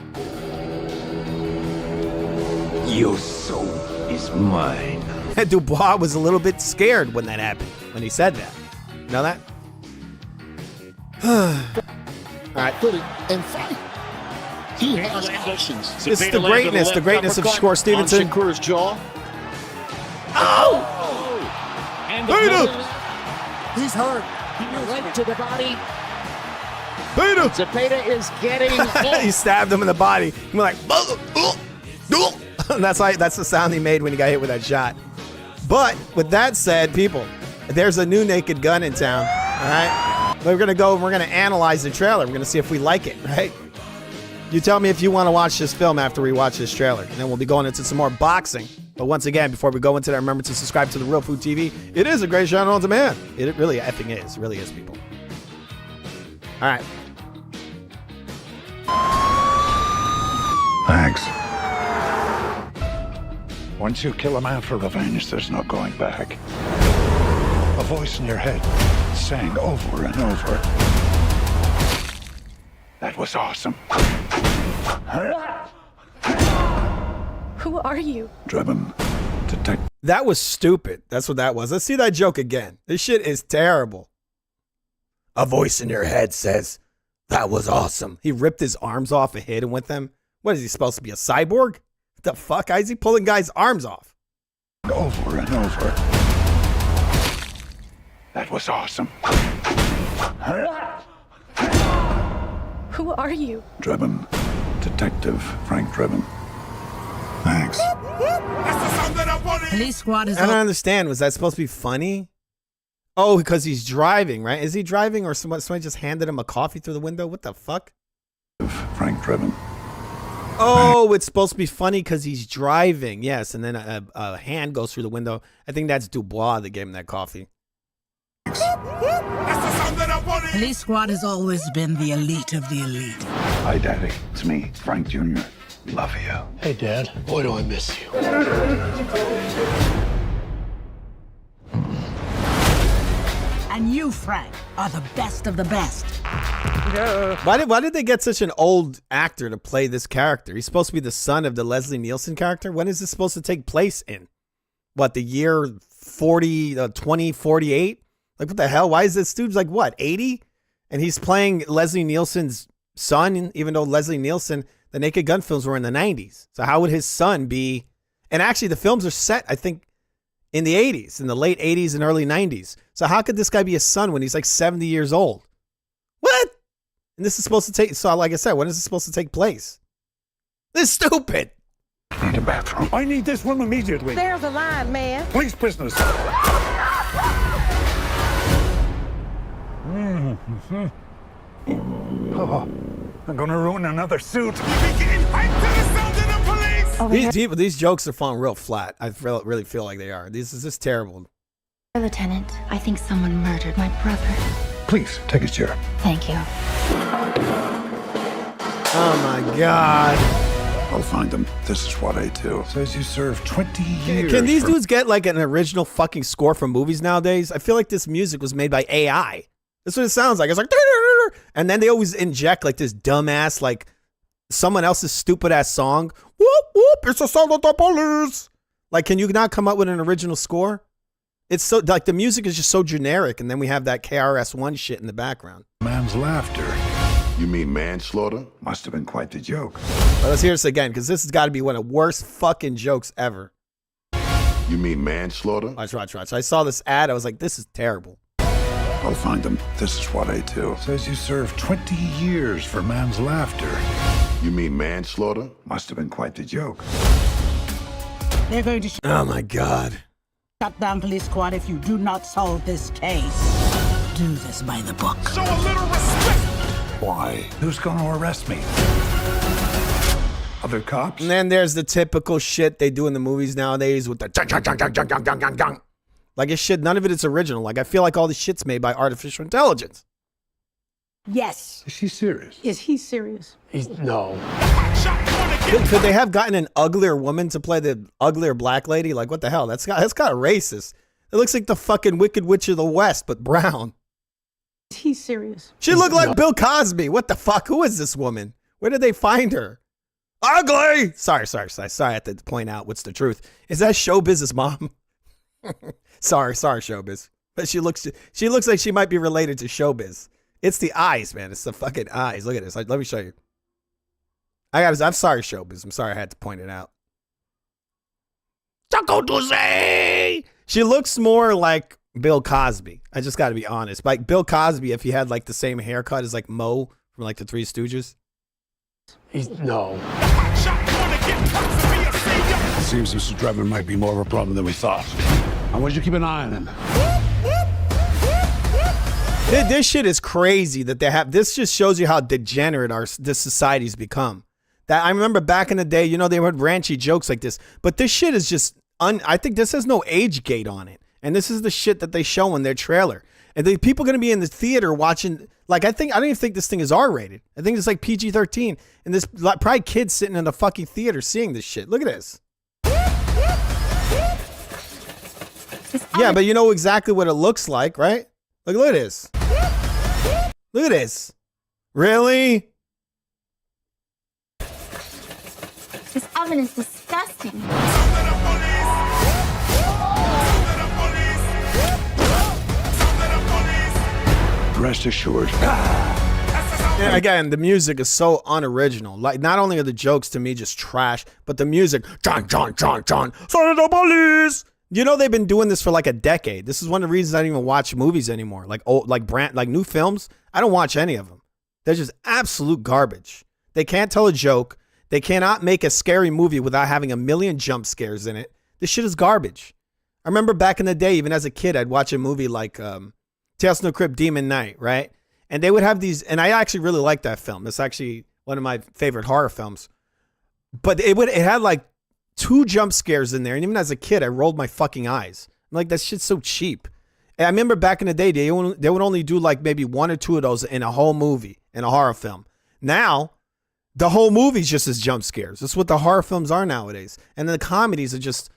Your soul is mine. And Dubois was a little bit scared when that happened, when he said that. You know that? All right. And fight. He has questions. It's the greatness of Shakur Stevenson. Shakur's jaw. Oh! And Beta! He's hurt. Right to the body. Beta! Zepeda is getting He stabbed him in the body. He went like, that's the sound he made when he got hit with that shot. But with that said, people, there's a new Naked Gun in town. All right, we're gonna go and we're gonna analyze the trailer. We're gonna see if we like it. Right? You tell me if you want to watch this film after we watch this trailer, and then we'll be going into some more boxing. But once again, before we go into that, remember to subscribe to the Real Food TV. It is a great channel on demand. It really effing is. It really is, people. All right. Thanks. Once you kill a man for revenge, there's no going back. A voice in your head saying over and over, "That was awesome." Who Who are you? Driven. Detective. That was stupid. That's what that was. Let's see that joke again. This shit is terrible. A voice in your head says, that was awesome. He ripped his arms off and hit him with them. What is he supposed to be, a cyborg? What the fuck? How is he pulling guys' arms off? Over and over. That was awesome. Who are you? Driven. Detective Frank Driven. Thanks. Police squad is I don't understand. Was that supposed to be funny? Oh, because he's driving, right? Is he driving or somebody just handed him a coffee through the window? What the fuck? Frank Driven. Oh, it's supposed to be funny because he's driving. Yes, and then a hand goes through the window. I think that's Dubois that gave him that coffee. Police squad has always been the elite of the elite. Hi, Daddy. It's me, Frank Jr. Love you. Hey, Dad. Boy, do I miss you. And you, Frank, are the best of the best. Why did they get such an old actor to play this character? He's supposed to be the son of the Leslie Nielsen character. When is this supposed to take place in? What, the year 2048? Like, what the hell? Why is this dude's like, what, 80? And he's playing Leslie Nielsen's son, even though Leslie Nielsen, the Naked Gun films were in the 90s. So how would his son be? And actually, the films are set, I think, in the 80s, in the late 80s and early 90s. So how could this guy be a son when he's like 70 years old? What? And this is supposed to take, so like I said, when is this supposed to take place? This is stupid. I need a bathroom. I need this room immediately. There's a line, man. Police prisoners. Oh, I'm gonna ruin another suit. These jokes are falling real flat. I really feel like they are. This is just terrible. Lieutenant, I think someone murdered my brother. Please, take a chair. Thank you. Oh my God. I'll find them. This is what I do. Says you serve 20 years. Can these dudes get like an original fucking score from movies nowadays? I feel like this music was made by AI. That's what it sounds like. It's like, and then they always inject like this dumbass, like someone else's stupid ass song. Whoop, whoop, it's a song of the police. Like, can you not come up with an original score? It's so, like, the music is just so generic, and then we have that KRS-One shit in the background. Man's laughter. You mean manslaughter? Must have been quite the joke. Well, let's hear this again, because this has got to be one of the worst fucking jokes ever. You mean manslaughter? Watch. I saw this ad, I was like, this is terrible. I'll find them. This is what I do. Says you serve 20 years for man's laughter. You mean manslaughter? Must have been quite the joke. They're going to oh my God. shut down police squad if you do not solve this case. Do this by the book. Show a little respect. Why? Who's going to arrest me? Other cops? And then there's the typical shit they do in the movies nowadays with the gang. Like, it's shit, none of it is original. Like, I feel like all this shit's made by artificial intelligence. Yes. Is she serious? Is he serious? No. Could they have gotten an uglier woman to play the uglier black lady? Like, what the hell? That's kind of racist. It looks like the fucking Wicked Witch of the West, but brown. Is he serious? She looked like Bill Cosby. What the fuck? Who is this woman? Where did they find her? Ugly! Sorry. I have to point out what's the truth. Is that Showbiz's mom? Sorry, Showbiz. But she looks like she might be related to Showbiz. It's the eyes, man. It's the fucking eyes. Look at this. Let me show you. I'm sorry, Showbiz. I'm sorry I had to point it out. Taco Tuesday! She looks more like Bill Cosby. I just got to be honest. Like Bill Cosby, if he had like the same haircut as like Mo from like the Three Stooges. No. It seems Mr. Drebin might be more of a problem than we thought. I want you to keep an eye on him. This shit is crazy that they have. This just shows you how degenerate this society's become. That I remember back in the day, they would ranchy jokes like this, but this shit is just I think this has no age gate on it, and this is the shit that they show in their trailer. And the people going to be in the theater watching. Like I don't even think this thing is R-rated. I think it's like PG-13, and there's probably kids sitting in the fucking theater seeing this shit. Look at this. Yeah, but you know exactly what it looks like, right? Look at this. Look at this. Really? This woman is disgusting. Rest assured. And again, the music is so unoriginal. Like, not only are the jokes to me just trash, but the music, John, son of the police. You know, they've been doing this for like a decade. This is one of the reasons I don't even watch movies anymore. Like old, like new films. I don't watch any of them. They're just absolute garbage. They can't tell a joke. They cannot make a scary movie without having a million jump scares in it. This shit is garbage. I remember back in the day, even as a kid, I'd watch a movie like Tales from the Crypt, Demon Knight, right? And they would have these, and I actually really liked that film. It's actually one of my favorite horror films. But it had like 2 jump scares in there, and even as a kid, I rolled my fucking eyes. I'm like, that shit's so cheap. And I remember back in the day, they would only do like maybe 1 or 2 of those in a whole movie, in a horror film. Now, the whole movie's just as jump scares. That's what the horror films are nowadays. And then the comedies are just,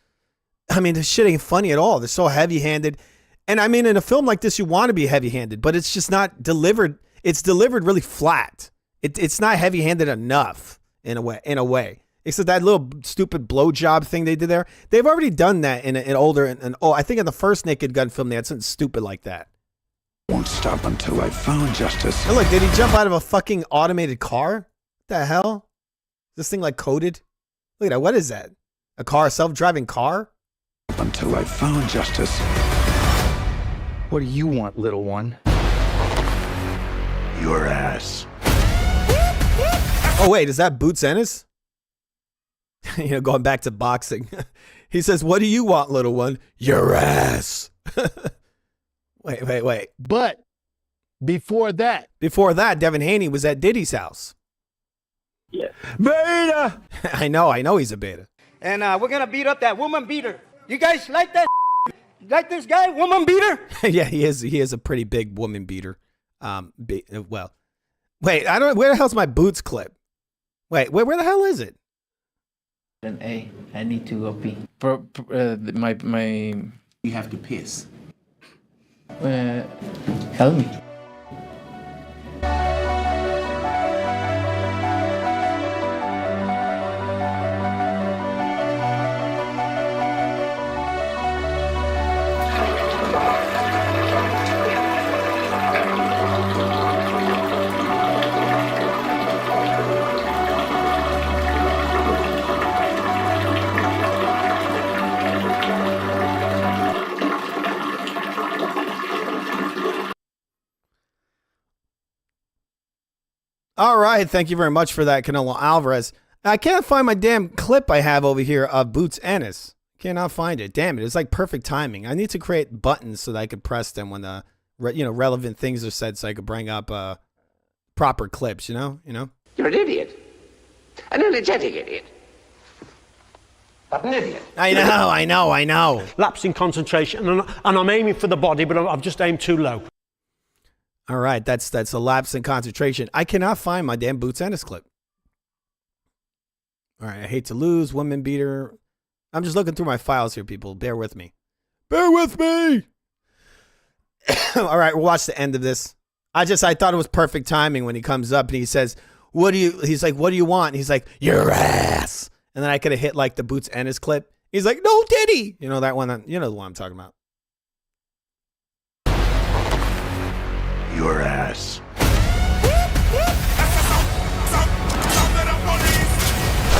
I mean, the shit ain't funny at all. They're so heavy-handed. And I mean, in a film like this, you want to be heavy-handed, but it's just not delivered. It's delivered really flat. It's not heavy-handed enough in a way. Except that little stupid blowjob thing they did there. They've already done that in an older, and I think in the first Naked Gun film, they had something stupid like that. Won't stop until I found justice. And look, did he jump out of a fucking automated car? What the hell? Is this thing like coded? Look at that. What is that? A car, a self-driving car? Until I found justice. What do you want, little one? Your ass. Oh, wait, is that Boots Ennis? You know, going back to boxing. He says, what do you want, little one? Your ass. Wait. But before that, Devin Haney was at Diddy's house. Yeah. Beta! I know he's a beta. And we're going to beat up that woman beater. You guys like that? Like this guy, woman beater? Yeah, he is a pretty big woman beater. Well, wait, I don't. Where the hell's my Boots clip? Wait, where the hell is it? An A. I need to pee. My. You have to piss. Help me. All right, thank you very much for that, Canelo Alvarez. I can't find my damn clip I have over here of Boots Ennis. Cannot find it. Damn it, it's like perfect timing. I need to create buttons so that I could press them when the relevant things are said, so I could bring up proper clips. You know. You're an idiot, an energetic idiot. But an idiot. I know. Lapse in concentration, and I'm aiming for the body, but I've just aimed too low. All right, that's a lapse in concentration. I cannot find my damn Boots Ennis clip. All right, I hate to lose, woman beater. I'm just looking through my files here, people. Bear with me. All right, we'll watch the end of this. I thought it was perfect timing when he comes up and he says, he's like, what do you want? And he's like, your ass. And then I could have hit like the Boots Ennis clip. He's like, no, Diddy. You know that one, you know the one I'm talking about. Your ass.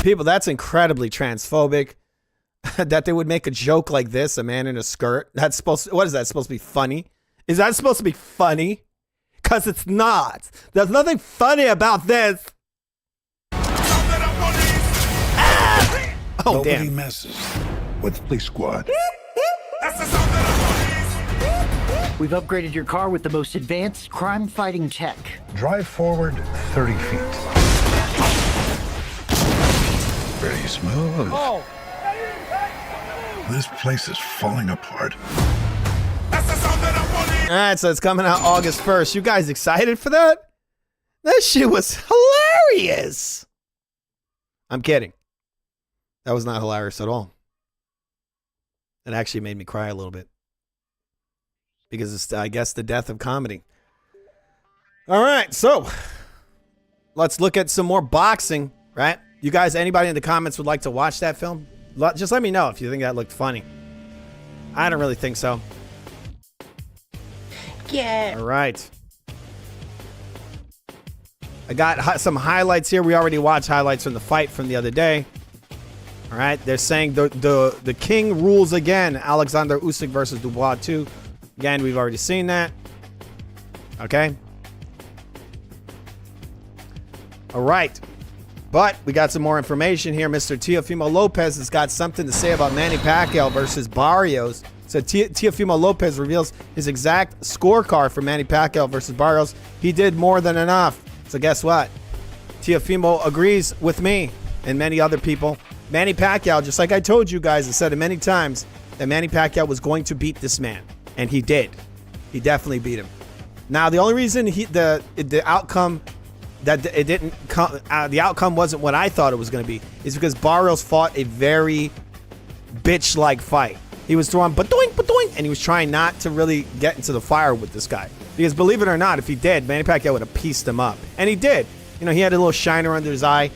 People, that's incredibly transphobic. That they would make a joke like this, a man in a skirt. What is that supposed to be funny? Is that supposed to be funny? Because it's not. There's nothing funny about this. Oh, Nobody damn. messes with Police Squad. We've upgraded your car with the most advanced crime-fighting tech. Drive forward 30 feet. Very smooth. Oh! This place is falling apart. All right, so it's coming out August 1st. You guys excited for that? That shit was hilarious. I'm kidding. That was not hilarious at all. It actually made me cry a little bit. Because it's, I guess, the death of comedy. All right, so let's look at some more boxing, right? You guys, anybody in the comments would like to watch that film? Just let me know if you think that looked funny. I don't really think so. Yeah. All right. I got some highlights here. We already watched highlights from the fight from the other day. All right. They're saying the king rules again. Alexander Usyk versus Dubois 2. Again, we've already seen that. Okay. All right. But we got some more information here. Mr. Teofimo Lopez has got something to say about Manny Pacquiao versus Barrios. So Teofimo Lopez reveals his exact scorecard for Manny Pacquiao versus Barrios. He did more than enough. So guess what? Teofimo agrees with me and many other people. Manny Pacquiao, just like I told you guys, I said it many times, that Manny Pacquiao was going to beat this man. And he did. He definitely beat him. Now, the only reason the outcome that it didn't come, the outcome wasn't what I thought it was going to be, is because Barrios fought a very bitch-like fight. He was throwing ba-doink, ba-doink, and he was trying not to really get into the fire with this guy. Because believe it or not, if he did, Manny Pacquiao would have pieced him up. And he did. You know, he had a little shiner under his eye.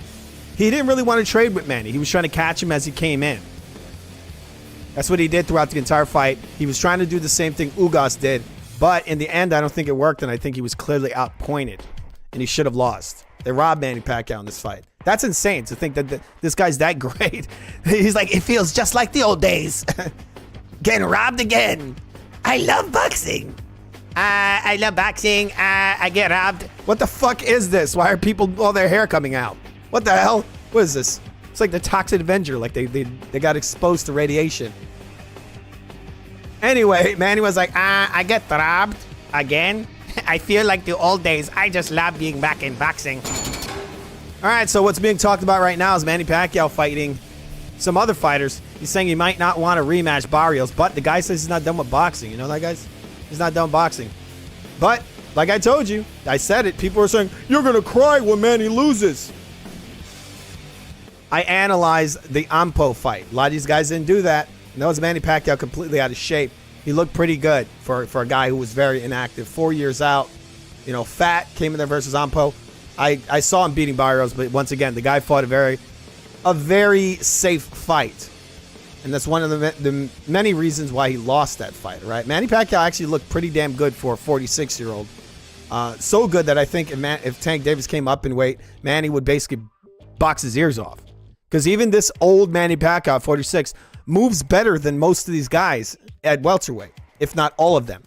He didn't really want to trade with Manny. He was trying to catch him as he came in. That's what he did throughout the entire fight. He was trying to do the same thing Ugas did. But in the end, I don't think it worked, and I think he was clearly outpointed. And he should have lost. They robbed Manny Pacquiao in this fight. That's insane to think that this guy's that great. He's like, it feels just like the old days. Getting robbed again. I love boxing. I love boxing. I get robbed. What the fuck is this? Why are people all their hair coming out? What the hell? What is this? It's like the Toxic Avenger. Like they got exposed to radiation. Anyway, Manny was like, I get robbed again. I feel like the old days. I just love being back in boxing. All right, so what's being talked about right now is Manny Pacquiao fighting some other fighters. He's saying he might not want to rematch Barrios, but the guy says he's not done with boxing. You know that, guys? He's not done boxing. But, like I told you, I said it. People are saying, you're going to cry when Manny loses. I analyzed the Ampo fight. A lot of these guys didn't do that. And that was Manny Pacquiao completely out of shape. He looked pretty good for a guy who was very inactive. 4 years out, you know, fat, came in there versus Ampo. I saw him beating Barrios, but once again, the guy fought a very safe fight. And that's one of the many reasons why he lost that fight, right? Manny Pacquiao actually looked pretty damn good for a 46-year-old. So good that I think if Tank Davis came up in weight, Manny would basically box his ears off. Because even this old Manny Pacquiao, 46, moves better than most of these guys at welterweight, if not all of them.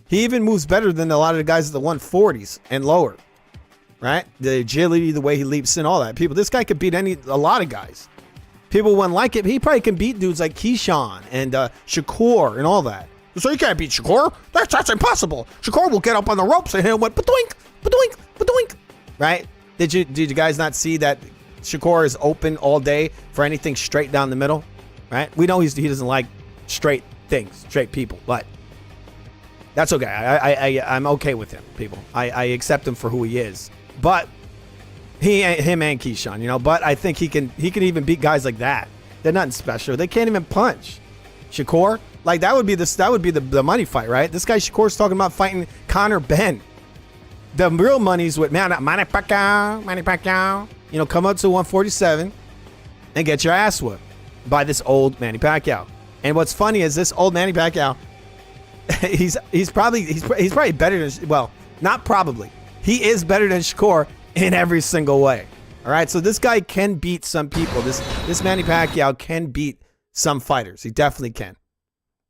He even moves better than a lot of the guys at the 140s and lower, right? The agility, the way he leaps in, all that. This guy could beat a lot of guys. People wouldn't like it. He probably can beat dudes like Keyshawn and Shakur and all that. So you can't beat Shakur? That's impossible. Shakur will get up on the ropes and hit him with ba-doink, ba-doink, ba-doink. Right? Did you guys not see that Shakur is open all day for anything straight down the middle? Right? We know he doesn't like straight things, straight people, but that's okay. I'm okay with him, people. I accept him for who he is. But him and Keyshawn, you know, but I think he can even beat guys like that. They're nothing special. They can't even punch. Shakur, like that would be the money fight, right? This guy Shakur's talking about fighting Conor Benn. The real money's with Manny Pacquiao. You know, come up to 147 and get your ass whooped by this old Manny Pacquiao. And what's funny is this old Manny Pacquiao, he's probably better than, well, not probably. He is better than Shakur in every single way. All right, so this guy can beat some people. This Manny Pacquiao can beat some fighters. He definitely can.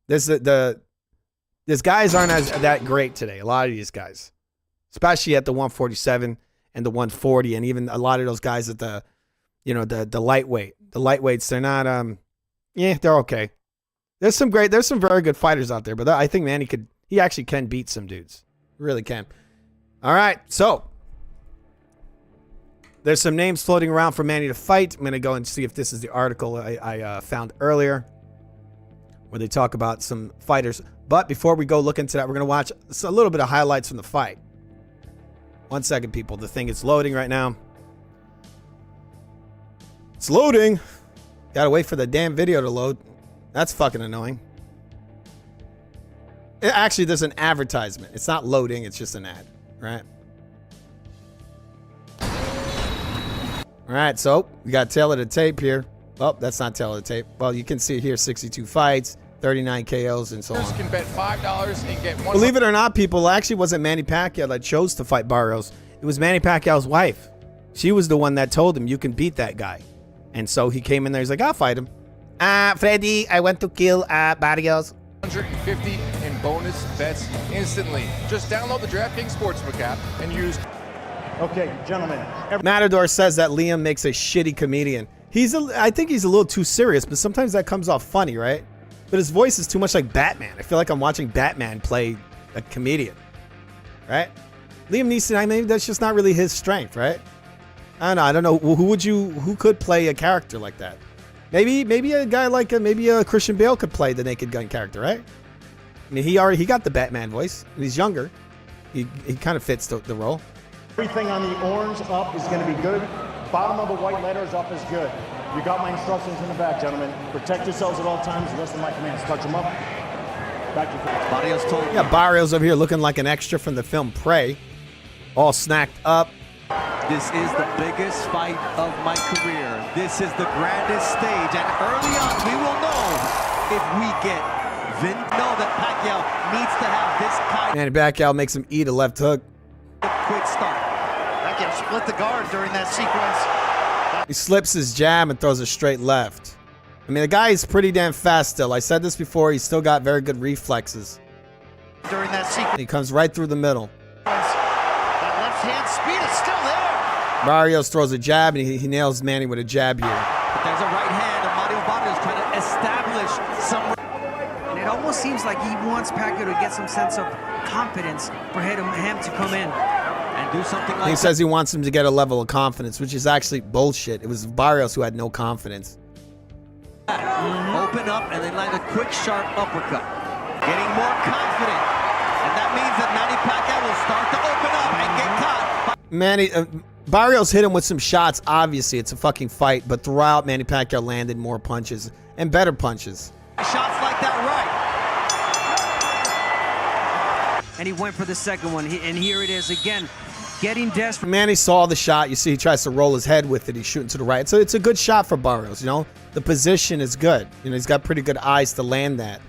These guys aren't that great today. A lot of these guys, especially at the 147 and the 140, and even a lot of those guys at the lightweight. The lightweights, they're not. They're okay. There's some very good fighters out there, but I think Manny he actually can beat some dudes. Really can. All right, so there's some names floating around for Manny to fight. I'm going to go and see if this is the article I found earlier where they talk about some fighters. But before we go look into that, we're going to watch a little bit of highlights from the fight. 1 second, people. The thing is loading right now. It's loading. Got to wait for the damn video to load. That's fucking annoying. Actually, there's an advertisement. It's not loading. It's just an ad, right? All right, so we got tail of the tape here. Oh, that's not tail of the tape. Well, you can see here 62 fights, 39 KOs, and so on. You can bet $5 and get one. Believe it or not, people, it actually wasn't Manny Pacquiao that chose to fight Barrios. It was Manny Pacquiao's wife. She was the one that told him, you can beat that guy. And so he came in there, he's like, I'll fight him. Freddy, I want to kill Barrios. 150 in bonus bets instantly. Just download the DraftKings Sportsbook app and use... Okay, gentlemen. Matador says that Liam makes a shitty comedian. I think he's a little too serious, but sometimes that comes off funny, right? But his voice is too much like Batman. I feel like I'm watching Batman play a comedian, right? Liam Neeson, maybe that's just not really his strength, right? I don't know. Who could play a character like that? Maybe a guy like maybe a Christian Bale could play the Naked Gun character, right? I mean, he got the Batman voice. He's younger. He kind of fits the role. Everything on the orange up is going to be good. Bottom of the white letters up is good. You got my instructions in the back, gentlemen. Protect yourselves at all times. The rest of my commands. Touch them up. Back to Barrios told me. Yeah, Barrios over here looking like an extra from the film Prey. All snacked up. This is the biggest fight of my career. This is the grandest stage. And early on, we will know if we get know that Pacquiao needs to have this kind Manny Pacquiao makes him eat a left hook. of quick start. Pacquiao split the guard during that sequence. He slips his jab and throws a straight left. I mean, the guy is pretty damn fast still. I said this before. He's still got very good reflexes. During that sequence. He comes right through the middle. That left hand speed is still there. Barrios throws a jab, and he nails Manny with a jab here. But there's a right hand of Mario Barrios trying to establish some... And it almost seems like he wants Pacquiao to get some sense of confidence for him to come in. And do something like He says he wants him to get a level of confidence, which is actually bullshit. It was Barrios who had no confidence. Open up and then land a quick, sharp uppercut. Getting more confident. And that means that Manny Pacquiao will start to open up and get caught. Barrios hit him with some shots. Obviously, it's a fucking fight, but throughout, Manny Pacquiao landed more punches and better punches. Shots like that right. And he went for the second one, and here it is again, getting desperate. Manny saw the shot. You see, he tries to roll his head with it. He's shooting to the right. So it's a good shot for Barrios, you know? The position is good. You know, he's got pretty good eyes to land that.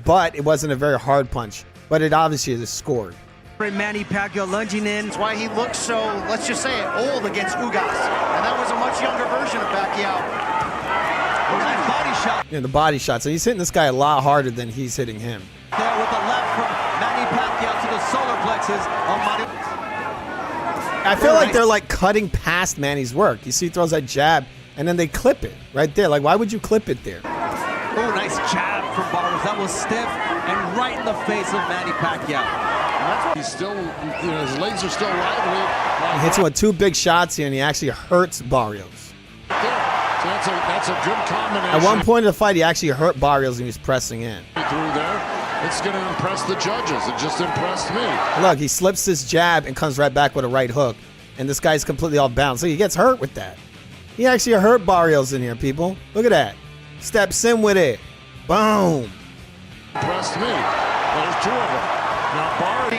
But it wasn't a very hard punch. But it obviously is scored. Manny Pacquiao lunging in. That's why he looks so, let's just say it, old against Ugas. And that was a much younger version of Pacquiao. Nice body shot. Yeah, the body shot. So he's hitting this guy a lot harder than he's hitting him. There with the left from Manny Pacquiao to the solar plexus of Mario. I feel like they're like cutting past Manny's work. You see, he throws that jab, and then they clip it right there. Like, why would you clip it there? Oh, nice jab from Barrios. That was stiff and right in the face of Manny Pacquiao. He's still, you know, his legs are still lively. He hits him with two big shots here, and he actually hurts Barrios. So that's a good combination. At one point in the fight, he actually hurt Barrios, and he was pressing in. Through there, it's going to impress the judges. It just impressed me. Look, he slips his jab and comes right back with a right hook, and this guy's completely off balance. So he gets hurt with that. He actually hurt Barrios in here, people. Look at that. Steps in with it. Boom. Impressed me. There's two of them. Now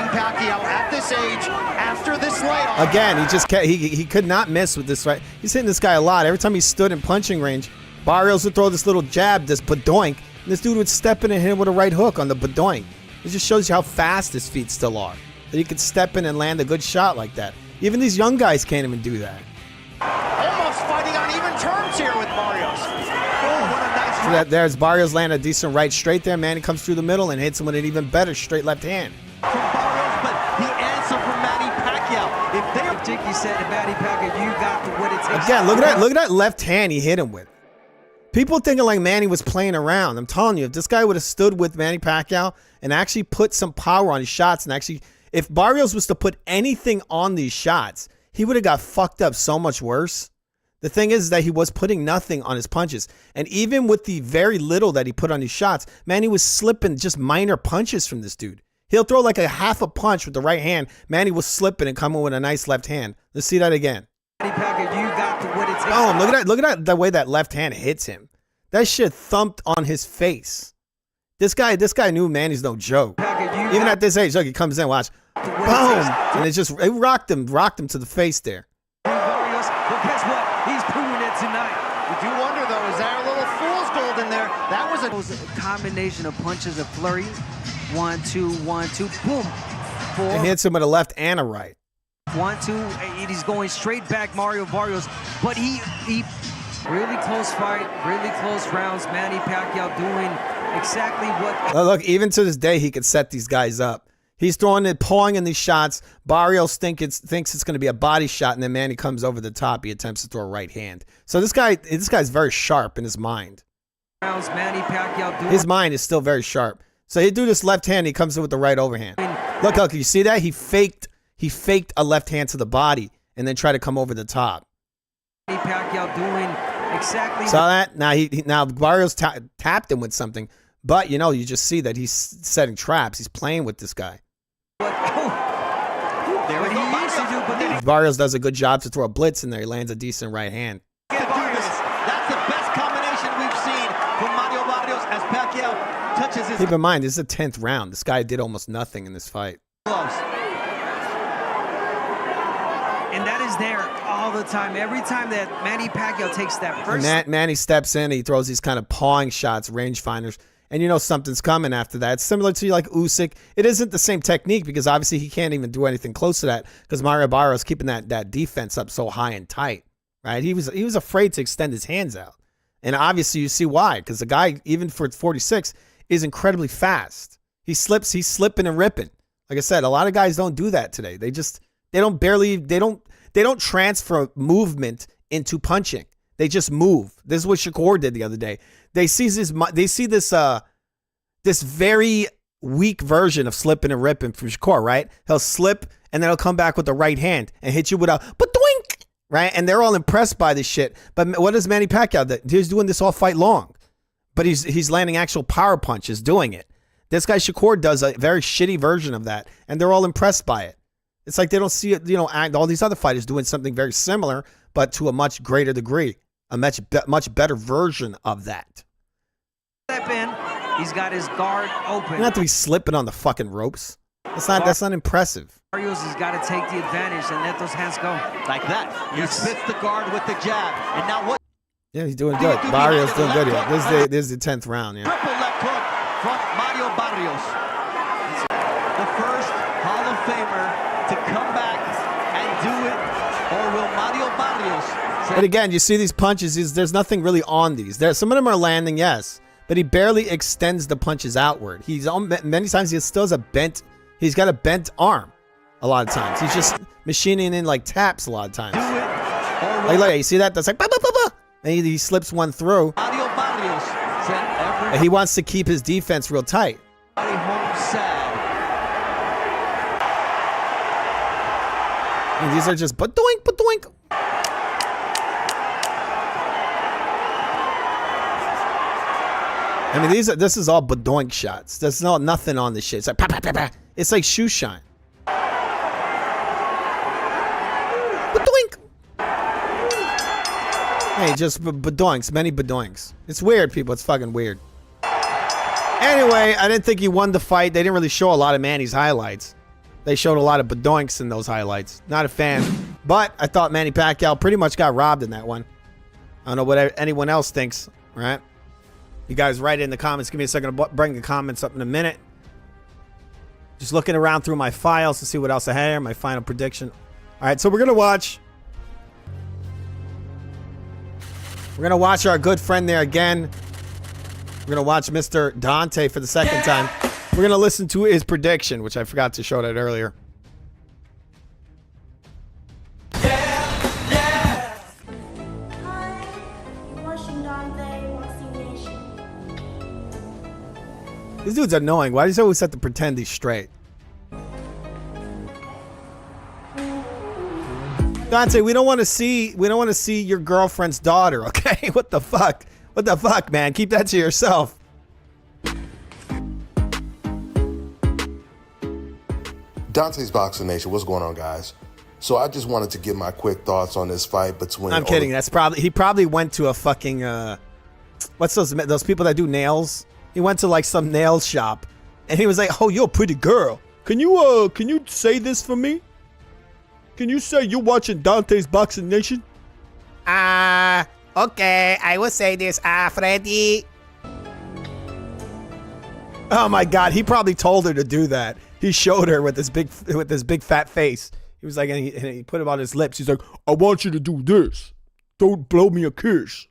Pacquiao at this age, after this layoff. Again, he just he could not miss with this right. He's hitting this guy a lot. Every time he stood in punching range, Barrios would throw this little jab, this badoink, and this dude would step in and hit him with a right hook on the badoink. It just shows you how fast his feet still are. That he could step in and land a good shot like that. Even these young guys can't even do that. Almost fighting on even terms here with Barrios. Oh, what a nice So there's Barrios land a decent right straight there. Manny comes through the middle and hits him with an even better straight left hand. From Barrios, but the answer from Manny Pacquiao. If they Jiggy said to Manny Pacquiao, you got what it takes. Again, look at that left hand he hit him with. People thinking like Manny was playing around. I'm telling you, if this guy would have stood with Manny Pacquiao and actually put some power on his shots, and actually, if Barrios was to put anything on these shots, he would have got fucked up so much worse. The thing is that he was putting nothing on his punches. And even with the very little that he put on his shots, Manny was slipping just minor punches from this dude. He'll throw like a half a punch with the right hand. Manny was slipping and coming with a nice left hand. Let's see that again. Manny Pacquiao, you got what it takes. Oh, look at that the way that left hand hits him. That shit thumped on his face. This guy knew Manny's no joke. Even at this age, look, he comes in, watch. Boom! And it rocked him to the face there. Well, guess what? He's tonight. We do wonder, though, is there a little fool's gold in there? That was a combination of punches, a flurry. 1, 2, 1, 2, boom. 4. And hits him with a left and a right. 1, 2, and he's going straight back, Mario Barrios. But he really close fight, really close rounds. Manny Pacquiao doing exactly what. Look, even to this day, he could set these guys up. He's throwing it, pawing in these shots. Barrios thinks it's going to be a body shot, and then Manny comes over the top. He attempts to throw a right hand. So this guy's very sharp in his mind. Rounds, Manny Pacquiao doing. His mind is still very sharp. So he do this left hand. He comes in with the right overhand. Look, you see that? He faked a left hand to the body, and then tried to come over the top. Manny Pacquiao doing exactly. Saw that? Now Barrios tapped him with something, but you just see that he's setting traps. He's playing with this guy. There what he used to do, but then Barrios does a good job to throw a blitz in there. He lands a decent right hand. That's the best combination we've seen from Mario Barrios as Pacquiao touches his. Keep in mind, this is the 10th round. This guy did almost nothing in this fight. Gloves. And that is there all the time. Every time that Manny Pacquiao takes that first. Manny steps in. He throws these kind of pawing shots, rangefinders. And something's coming after that. It's similar to like USYK. It isn't the same technique because obviously he can't even do anything close to that because Mario Barrios keeping that defense up so high and tight, right? He was afraid to extend his hands out. And obviously you see why, because the guy, even for 46, is incredibly fast. He's slipping and ripping. Like I said, a lot of guys don't do that today. They don't transfer movement into punching. They just move. This is what Shakur did the other day. They see this very weak version of slipping and ripping from Shakur, right? He'll slip and then he'll come back with the right hand and hit you with a ba-doink, right? And they're all impressed by this shit. But what does Manny Pacquiao do? He's doing this all fight long, but he's landing actual power punches doing it. This guy Shakur does a very shitty version of that, and they're all impressed by it. It's like they don't see it, all these other fighters doing something very similar, but to a much greater degree. A much better version of that. Step in. He's got his guard open. You don't have to be slipping on the fucking ropes. That's not impressive. Barrios has got to take the advantage and let those hands go. Like that. Yes. He spits the guard with the jab. And now what? Yeah, he's doing good. Barrios doing good here. This is the 10th round, yeah. Triple left hook from Mario Barrios. The first Hall of Famer to come back and do it. Or will Mario Barrios? But again, you see these punches, there's nothing really on these. Some of them are landing, yes, but he barely extends the punches outward. Many times he still has he's got a bent arm a lot of times. He's just machining in like taps a lot of times. Like, look, you see that? That's like, bah, bah, bah, bah. And he slips one through. Mario Barrios said he wants to keep his defense real tight. And these are just ba-doink, ba-doink. I mean, this is all badoink shots. There's nothing on this shit. It's like, bah, bah, bah, bah. It's like shoe shine. Badoink. Hey, just badoinks, many badoinks. It's weird, people. It's fucking weird. Anyway, I didn't think he won the fight. They didn't really show a lot of Manny's highlights. They showed a lot of badoinks in those highlights. Not a fan. But I thought Manny Pacquiao pretty much got robbed in that one. I don't know what anyone else thinks, right? You guys write it in the comments. Give me a second to bring the comments up in a minute. Just looking around through my files to see what else I have here. My final prediction. All right, so we're going to watch. We're going to watch our good friend there again. We're going to watch Mr. Dante for the second time. We're going to listen to his prediction, which I forgot to show that earlier. This dude's annoying. Why does he always have to pretend he's straight? Dante, we don't want to see your girlfriend's daughter, okay? What the fuck? What the fuck, man? Keep that to yourself. Dante's Boxing Nation, what's going on, guys? So I just wanted to give my quick thoughts on this fight between. I'm kidding. He probably went to a fucking what's those people that do nails? He went to like some nail shop, and he was like, "Oh, you're a pretty girl. Can you say this for me? Can you say you're watching Dante's Boxing Nation?" Okay, I will say this, Freddy. Oh my God, he probably told her to do that. He showed her with this big fat face. He was like, and he put it on his lips. He's like, I want you to do this. Don't blow me a kiss.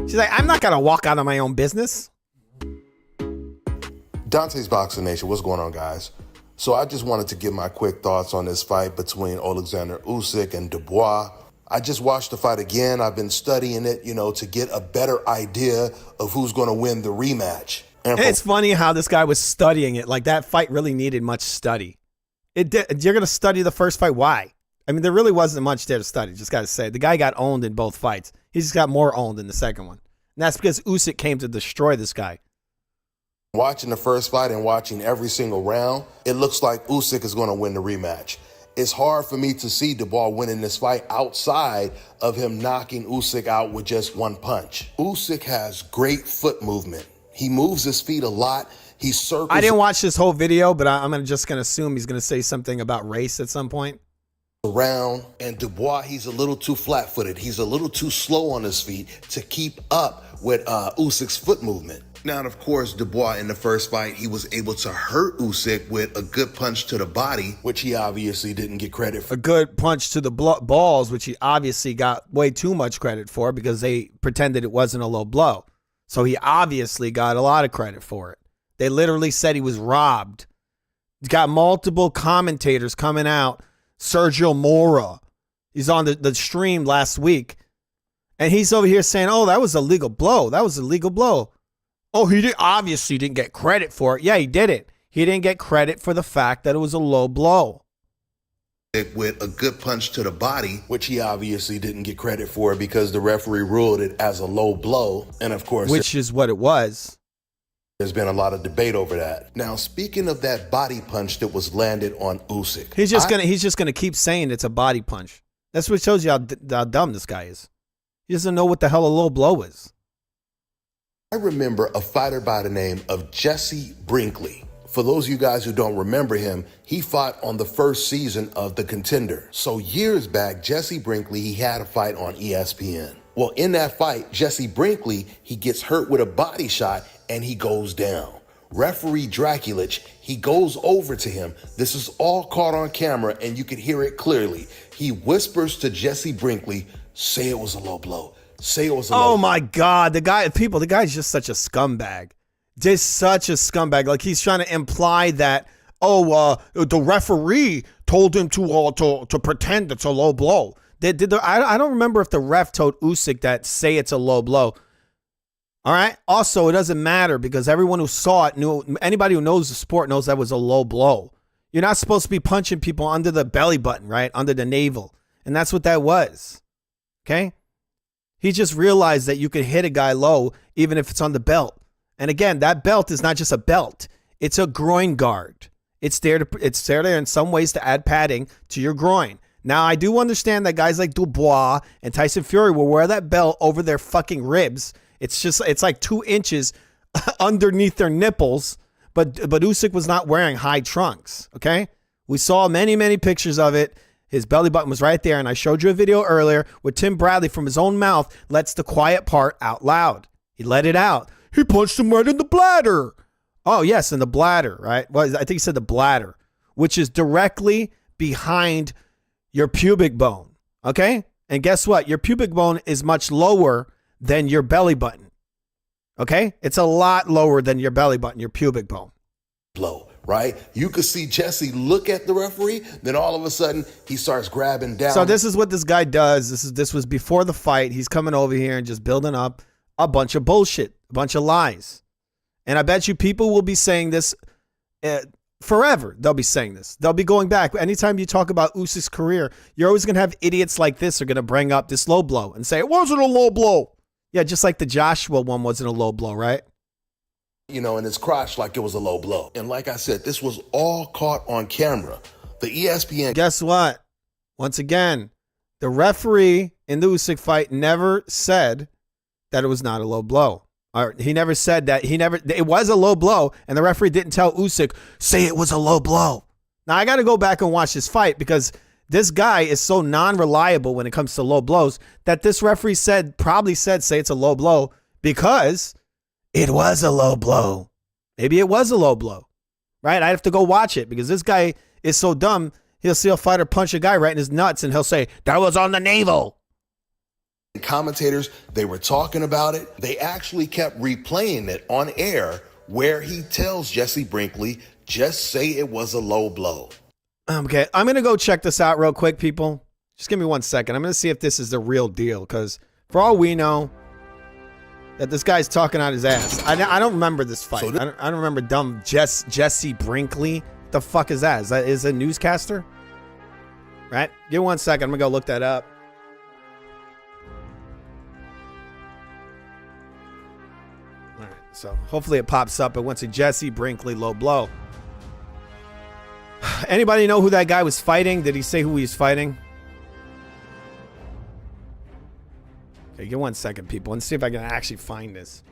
She's like, I'm not gonna walk out of my own business. Dante's Boxing Nation, what's going on, guys? So I just wanted to give my quick thoughts on this fight between Alexander Usyk and Dubois. I just watched the fight again. I've been studying it, to get a better idea of who's going to win the rematch. And it's funny how this guy was studying it. Like, that fight really needed much study. You're going to study the first fight. Why? I mean, there really wasn't much there to study. Just got to say. The guy got owned in both fights. He just got more owned in the second one. And that's because Usyk came to destroy this guy. Watching the first fight and watching every single round, it looks like Usyk is going to win the rematch. It's hard for me to see Dubois winning this fight outside of him knocking Usyk out with just one punch. Usyk has great foot movement. He moves his feet a lot. He circles. I didn't watch this whole video, but I'm just going to assume he's going to say something about race at some point. Around, and Dubois, he's a little too flat-footed. He's a little too slow on his feet to keep up with Usyk's foot movement. Now, of course, Dubois in the first fight, he was able to hurt Usyk with a good punch to the body, which he obviously didn't get credit for. A good punch to the balls, which he obviously got way too much credit for because they pretended it wasn't a low blow. So he obviously got a lot of credit for it. They literally said he was robbed. He's got multiple commentators coming out. Sergio Mora, he's on the stream last week, and he's over here saying, oh, that was a legal blow. That was a legal blow. Oh, he obviously didn't get credit for it. Yeah, he did it. He didn't get credit for the fact that it was a low blow. With a good punch to the body, which he obviously didn't get credit for because the referee ruled it as a low blow. And of course, which is what it was. There's been a lot of debate over that. Now, speaking of that body punch that was landed on Usyk, he's just gonna keep saying it's a body punch. That's what shows you how dumb this guy is. He doesn't know what the hell a low blow is. I remember a fighter by the name of Jesse Brinkley. For those of you guys who don't remember him, he fought on the first season of The Contender. So years back, Jesse Brinkley, he had a fight on ESPN. Well, in that fight, Jesse Brinkley, he gets hurt with a body shot and he goes down. Referee Draculich, he goes over to him. This is all caught on camera and you can hear it clearly. He whispers to Jesse Brinkley, say it was a low blow. Say it was a low blow. Oh my God, the guy's just such a scumbag. Just such a scumbag. Like, he's trying to imply that, the referee told him to pretend it's a low blow. I don't remember if the ref told Usyk that say it's a low blow. All right. Also, it doesn't matter because everyone who saw it knew. Anybody who knows the sport knows that was a low blow. You're not supposed to be punching people under the belly button, right? Under the navel. And that's what that was. Okay. He just realized that you could hit a guy low even if it's on the belt. And again, that belt is not just a belt. It's a groin guard. It's there in some ways to add padding to your groin. Now, I do understand that guys like Dubois and Tyson Fury will wear that belt over their fucking ribs. It's like 2 inches underneath their nipples. But Usyk was not wearing high trunks. Okay. We saw many, many pictures of it. His belly button was right there. And I showed you a video earlier where Tim Bradley from his own mouth lets the quiet part out loud. He let it out. He punched him right in the bladder. Oh, yes, in the bladder, right? Well, I think he said the bladder, which is directly behind your pubic bone, okay? And guess what? Your pubic bone is much lower than your belly button, okay? It's a lot lower than your belly button, your pubic bone. Blow, right? You could see Jesse look at the referee, then all of a sudden he starts grabbing down. So this is what this guy does. This was before the fight. He's coming over here and just building up a bunch of bullshit, a bunch of lies. And I bet you people will be saying this forever. They'll be saying this. They'll be going back. Anytime you talk about Usyk's career, you're always going to have idiots like this are going to bring up this low blow and say, it wasn't a low blow. Yeah, just like the Joshua one wasn't a low blow, right? In his crotch like it was a low blow. And like I said, this was all caught on camera. The ESPN. Guess what? Once again, the referee in the Usyk fight never said that it was not a low blow. Or he never said that. It was a low blow, and the referee didn't tell Usyk, say it was a low blow. Now, I got to go back and watch this fight because this guy is so non-reliable when it comes to low blows that this referee probably said, say it's a low blow because it was a low blow. Maybe it was a low blow, right? I have to go watch it because this guy is so dumb. He'll see a fighter punch a guy right in his nuts and he'll say, that was on the navel. Commentators, they were talking about it. They actually kept replaying it on air where he tells Jesse Brinkley, just say it was a low blow. Okay, I'm going to go check this out real quick, people. Just give me 1 second. I'm going to see if this is the real deal because for all we know, that this guy's talking out his ass. I don't remember this fight. I don't remember dumb Jesse Brinkley. What the fuck is that? Is that a newscaster? Right? Give me 1 second. I'm going to go look that up. All right, so hopefully it pops up. It went to Jesse Brinkley low blow. Anybody know who that guy was fighting? Did he say who he was fighting? Okay, give 1 second, people. Let's see if I can actually find this.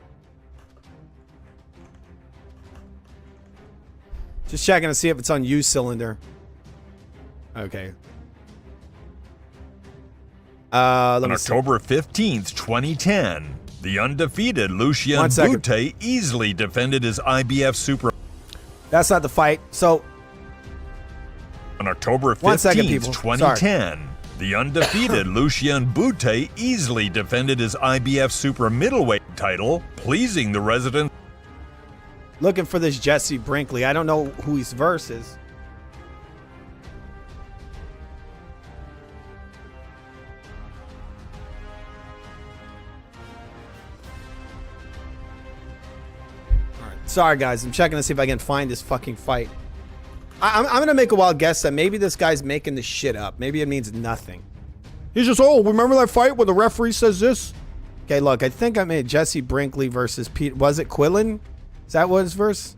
Just checking to see if it's on U-Cylinder. Okay. On October 15th, 2010, the undefeated Lucian Bute easily defended his IBF Super. That's not the fight. So, on October 15th, 2010, the undefeated Lucian Bute easily defended his IBF Super Middleweight title, pleasing the resident. Looking for this Jesse Brinkley. I don't know who his verse is. All right. Sorry, guys. I'm checking to see if I can find this fucking fight. I'm going to make a wild guess that maybe this guy's making this shit up. Maybe it means nothing. He's just, oh, remember that fight where the referee says this? Okay, look, I think I made Jesse Brinkley versus Pete. Was it Quillen? Is that what his verse?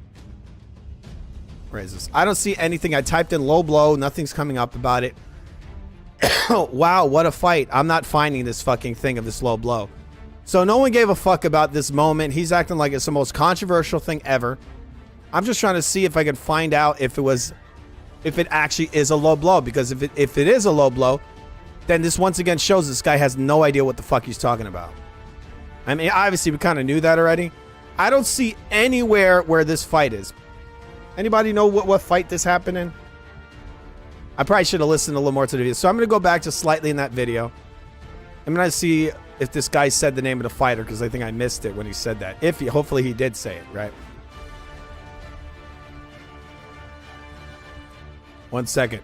Where is this? I don't see anything. I typed in low blow. Nothing's coming up about it. Wow, what a fight. I'm not finding this fucking thing of this low blow. So no one gave a fuck about this moment. He's acting like it's the most controversial thing ever. I'm just trying to see if I can find out if it actually is a low blow. Because if it is a low blow, then this once again shows this guy has no idea what the fuck he's talking about. I mean, obviously we kind of knew that already. I don't see anywhere where this fight is. Anybody know what fight this happened in? I probably should have listened a little more to the video. So I'm going to go back to slightly in that video. I'm going to see if this guy said the name of the fighter because I think I missed it when he said that. Hopefully he did say it, right? 1 second.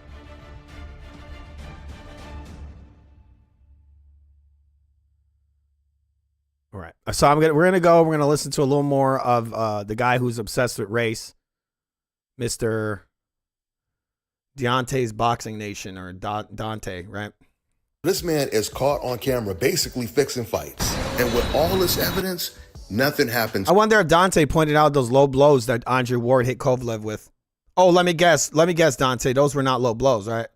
All right. So we're gonna listen to a little more of the guy who's obsessed with race, Mr. Deontay's Boxing Nation, or Dante, right? This man is caught on camera basically fixing fights. And with all this evidence, nothing happens. I wonder if Dante pointed out those low blows that Andre Ward hit Kovalev with. Oh, let me guess, Dante. Those were not low blows, right?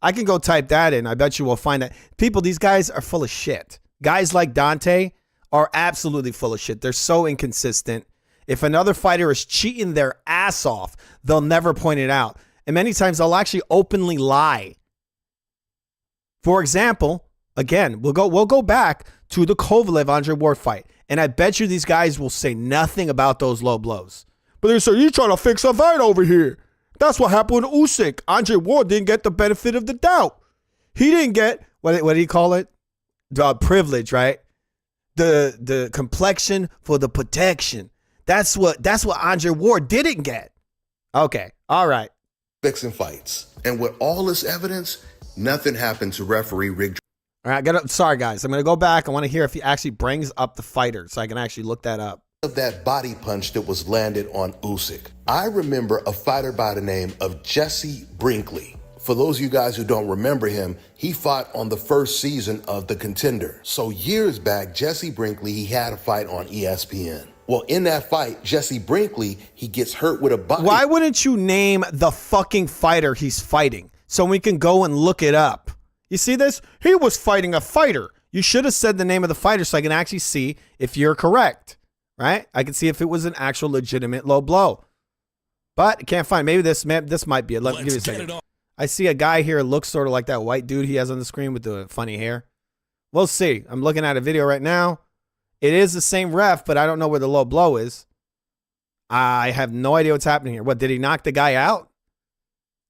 I can go type that in. I bet you will find that. People, these guys are full of shit. Guys like Dante are absolutely full of shit. They're so inconsistent. If another fighter is cheating their ass off, they'll never point it out. And many times they'll actually openly lie. For example, again, we'll go back to the Kovalev-Andre Ward fight. And I bet you these guys will say nothing about those low blows. But they say, you're trying to fix a fight over here. That's what happened with Usyk. Andre Ward didn't get the benefit of the doubt. He didn't get, what did he call it? The privilege, right? The complexion for the protection. That's what Andre Ward didn't get. Okay, all right. Fixing fights. And with all this evidence, nothing happened to referee Rick. All right, sorry guys. I'm going to go back. I want to hear if he actually brings up the fighter so I can actually look that up. Of that body punch that was landed on Usyk. I remember a fighter by the name of Jesse Brinkley. For those of you guys who don't remember him, he fought on the first season of The Contender. So years back, Jesse Brinkley, he had a fight on ESPN. Well, in that fight, Jesse Brinkley, he gets hurt with a body. Why wouldn't you name the fucking fighter he's fighting so we can go and look it up? You see this? He was fighting a fighter. You should have said the name of the fighter so I can actually see if you're correct. right? I can see if it was an actual legitimate low blow. But I can't find. Maybe this might be it. Let me give you a second. I see a guy here looks sort of like that white dude he has on the screen with the funny hair. We'll see. I'm looking at a video right now. It is the same ref, but I don't know where the low blow is. I have no idea what's happening here. What, did he knock the guy out?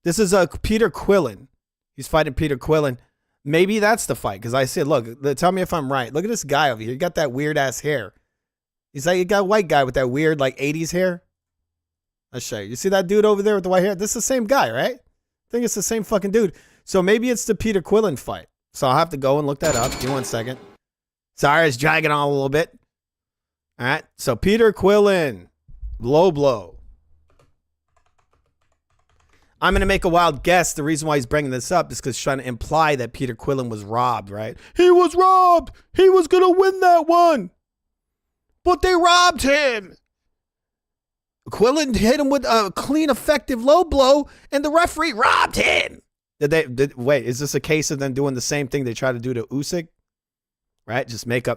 This is Peter Quillen. He's fighting Peter Quillen. Maybe that's the fight, because I said, look, tell me if I'm right. Look at this guy over here. He got that weird-ass hair. He's like, you got a white guy with that weird, like, 80s hair. I'll show you. You see that dude over there with the white hair? This is the same guy, right? I think it's the same fucking dude. So maybe it's the Peter Quillen fight. So I'll have to go and look that up. Give me 1 second. Sorry, it's dragging on a little bit. All right. So Peter Quillen, low blow. I'm going to make a wild guess. The reason why he's bringing this up is because he's trying to imply that Peter Quillen was robbed, right? He was robbed. He was going to win that one. But they robbed him. Quillen hit him with a clean, effective low blow, and the referee robbed him. Wait, is this a case of them doing the same thing they try to do to USYK? Right? Just make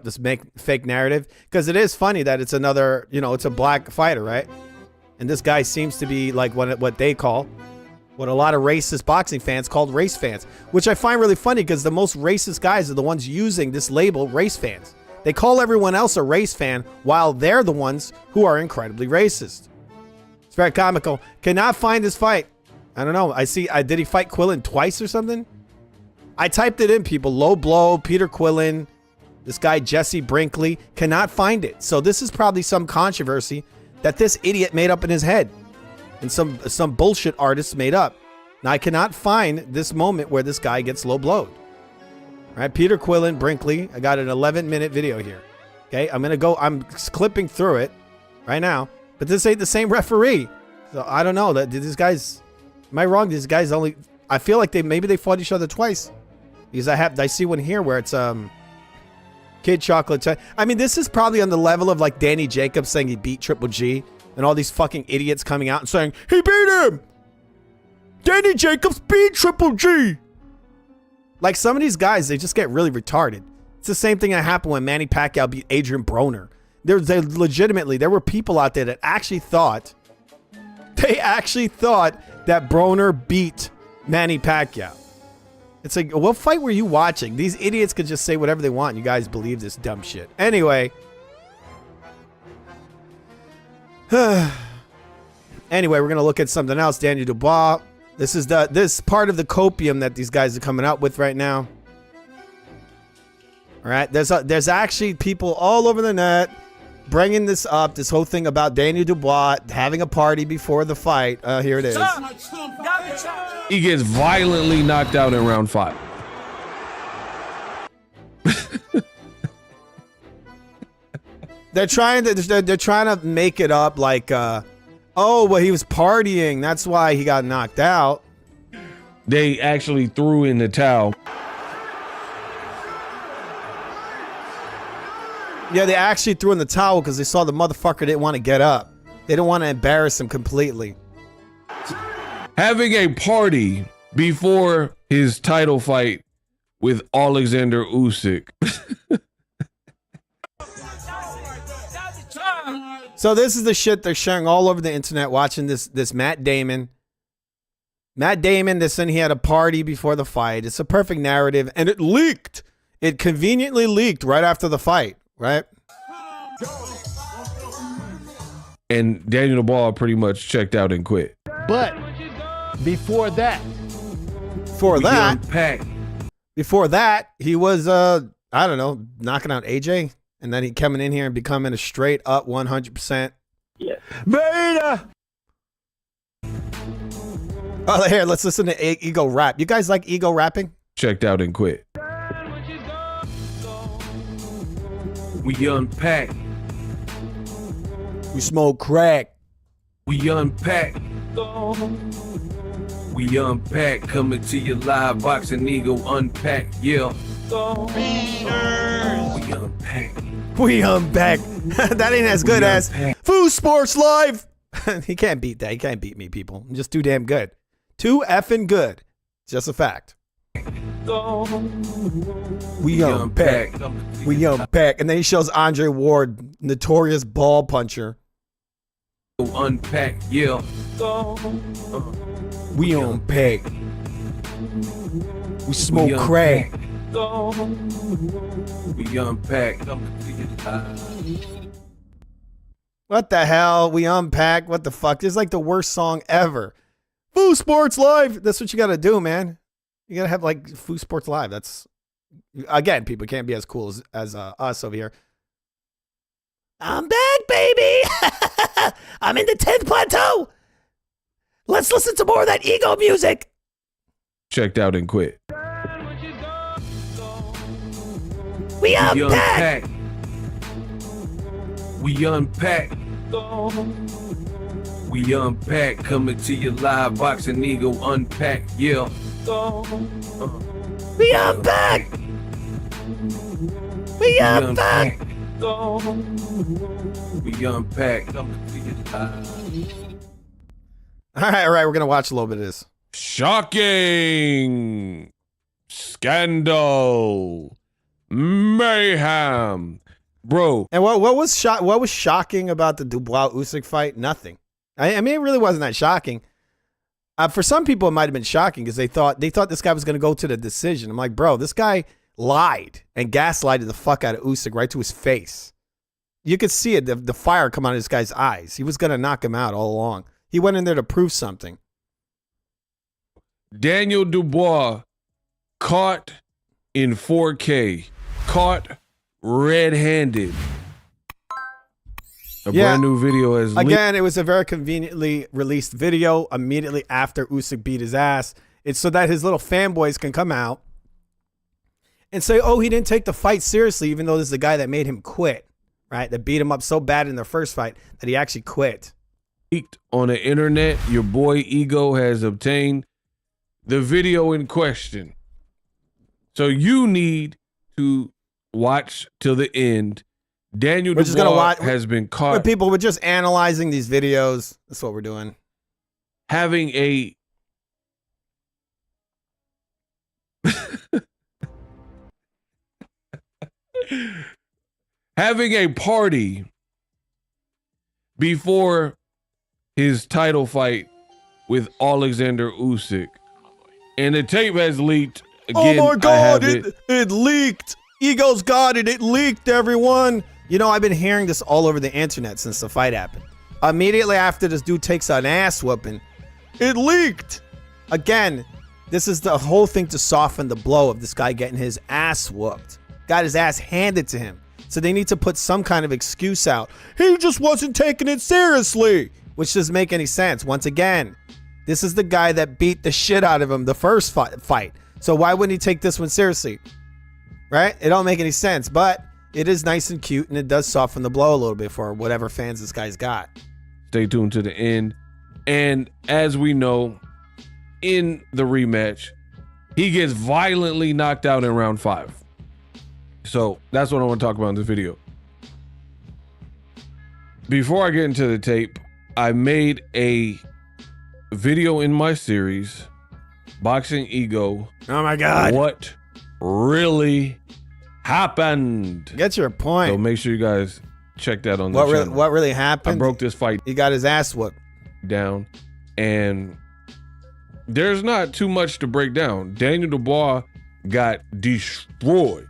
fake narrative. Because it is funny that it's another, it's a black fighter, right? And this guy seems to be like what they call, what a lot of racist boxing fans called race fans, which I find really funny because the most racist guys are the ones using this label, race fans. They call everyone else a race fan while they're the ones who are incredibly racist. It's very comical. Cannot find this fight. I don't know. Did he fight Quillen twice or something? I typed it in, people. Low blow, Peter Quillen, this guy Jesse Brinkley. Cannot find it. So this is probably some controversy that this idiot made up in his head. And some bullshit artist made up. Now I cannot find this moment where this guy gets low blowed. All right, Peter Quillen, Brinkley. I got an 11-minute video here. Okay, I'm clipping through it right now. But this ain't the same referee. So I don't know. These guys, am I wrong? These guys only, I feel like maybe they fought each other twice. Because I see one here where it's Kid Chocolate. I mean, this is probably on the level of like Danny Jacobs saying he beat Triple G. And all these fucking idiots coming out and saying, he beat him! Danny Jacobs beat Triple G! Like some of these guys, they just get really retarded. It's the same thing that happened when Manny Pacquiao beat Adrian Broner. There were people out there that actually thought that Broner beat Manny Pacquiao. It's like, what fight were you watching? These idiots could just say whatever they want. You guys believe this dumb shit. Anyway, we're gonna look at something else. Daniel Dubois. This is this part of the copium that these guys are coming out with right now. All right, there's actually people all over the net bringing this up, this whole thing about Daniel Dubois having a party before the fight. Here it is. He gets violently knocked out in round 5. They're trying to make it up like, oh, well, he was partying. That's why he got knocked out. They actually threw in the towel. Yeah, they actually threw in the towel because they saw the motherfucker didn't want to get up. They didn't want to embarrass him completely. Having a party before his title fight with Alexander Usyk. So this is the shit they're sharing all over the internet, watching this Matt Damon. Matt Damon, they're saying he had a party before the fight. It's a perfect narrative, and it leaked. It conveniently leaked right after the fight, right? And Daniel Dubois pretty much checked out and quit. But before that, he was I don't know, knocking out AJ, and then he coming in here and becoming a straight up 100%. Yeah. Beta. Oh, here, let's listen to Ego rap. You guys like Ego rapping? Checked out and quit. We unpack. We smoke crack. We unpack. We unpack. Coming to your live boxing Ego unpack. Yeah. We unpack. We unpack. That ain't as good as Food Sports Live. He can't beat that. He can't beat me, people. I'm just too damn good. Too effing good. It's just a fact. We unpack. We unpack. And then he shows Andre Ward, notorious ball puncher. Unpack, yeah. We unpack. We smoke crack. We unpack. What the hell? We unpack. What the fuck? This is like the worst song ever. Foo Sports Live. That's what you got to do, man. You got to have like Foo Sports Live. That's, again, people can't be as cool as us over here. I'm back, baby. I'm in the 10th plateau. Let's listen to more of that ego music. Checked out and quit. We unpack. We unpack. We unpack. Coming to you live. Boxing Ego unpack. Yeah. We unpack. We unpack. We unpack. All right. We're going to watch a little bit of this. Shocking. Scandal. Mayhem. Bro. And what was shocking about the Dubois Usyk fight? Nothing. I mean, it really wasn't that shocking. For some people, it might have been shocking because they thought this guy was going to go to the decision. I'm like, bro, this guy lied and gaslighted the fuck out of Usyk right to his face. You could see it, the fire come out of this guy's eyes. He was going to knock him out all along. He went in there to prove something. Daniel Dubois caught in 4K. Caught red-handed. A brand new video has again, it was a very conveniently released video immediately after Usyk beat his ass. It's so that his little fanboys can come out and say, oh, he didn't take the fight seriously, even though this is the guy that made him quit, right? That beat him up so bad in their first fight that he actually quit. On the internet, your boy Ego has obtained the video in question. So you need to watch till the end. Daniel Dubois has been caught. People were just analyzing these videos. That's what we're doing. Having a party before his title fight with Alexander Usyk. And the tape has leaked. Again, oh my God, it leaked. Ego's got it. It leaked, everyone. You know, I've been hearing this all over the internet since the fight happened. Immediately after this dude takes an ass whooping, it leaked. Again, this is the whole thing to soften the blow of this guy getting his ass whooped. Got his ass handed to him. So they need to put some kind of excuse out. He just wasn't taking it seriously, which doesn't make any sense. Once again, this is the guy that beat the shit out of him the first fight. So why wouldn't he take this one seriously? Right? It don't make any sense, but it is nice and cute, and it does soften the blow a little bit for whatever fans this guy's got. Stay tuned to the end. And as we know, in the rematch, he gets violently knocked out in round 5. So that's what I want to talk about in this video. Before I get into the tape, I made a video in my series, Boxing Ego. Oh my God. What really happened? Get your point. So make sure you guys check that on the channel. What really happened? I broke this fight. He got his ass whooped down, and there's not too much to break down. Daniel Dubois got destroyed.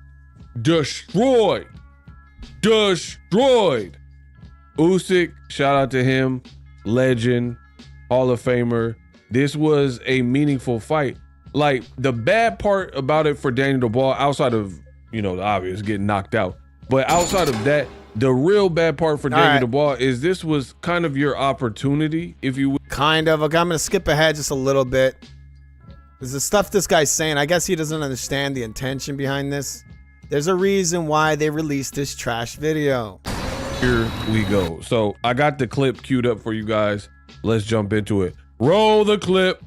Usyk, shout out to him, legend, Hall of Famer. This was a meaningful fight. Like, the bad part about it for Daniel Dubois, outside of, you know, the obvious getting knocked out, but outside of that, the real bad part for Daniel Dubois is this was kind of your opportunity, if you would. Kind of. Okay, I'm going to skip ahead just a little bit. There's the stuff this guy's saying. I guess he doesn't understand the intention behind this. There's a reason why they released this trash video. Here we go. So I got the clip queued up for you guys. Let's jump into it. Roll the clip.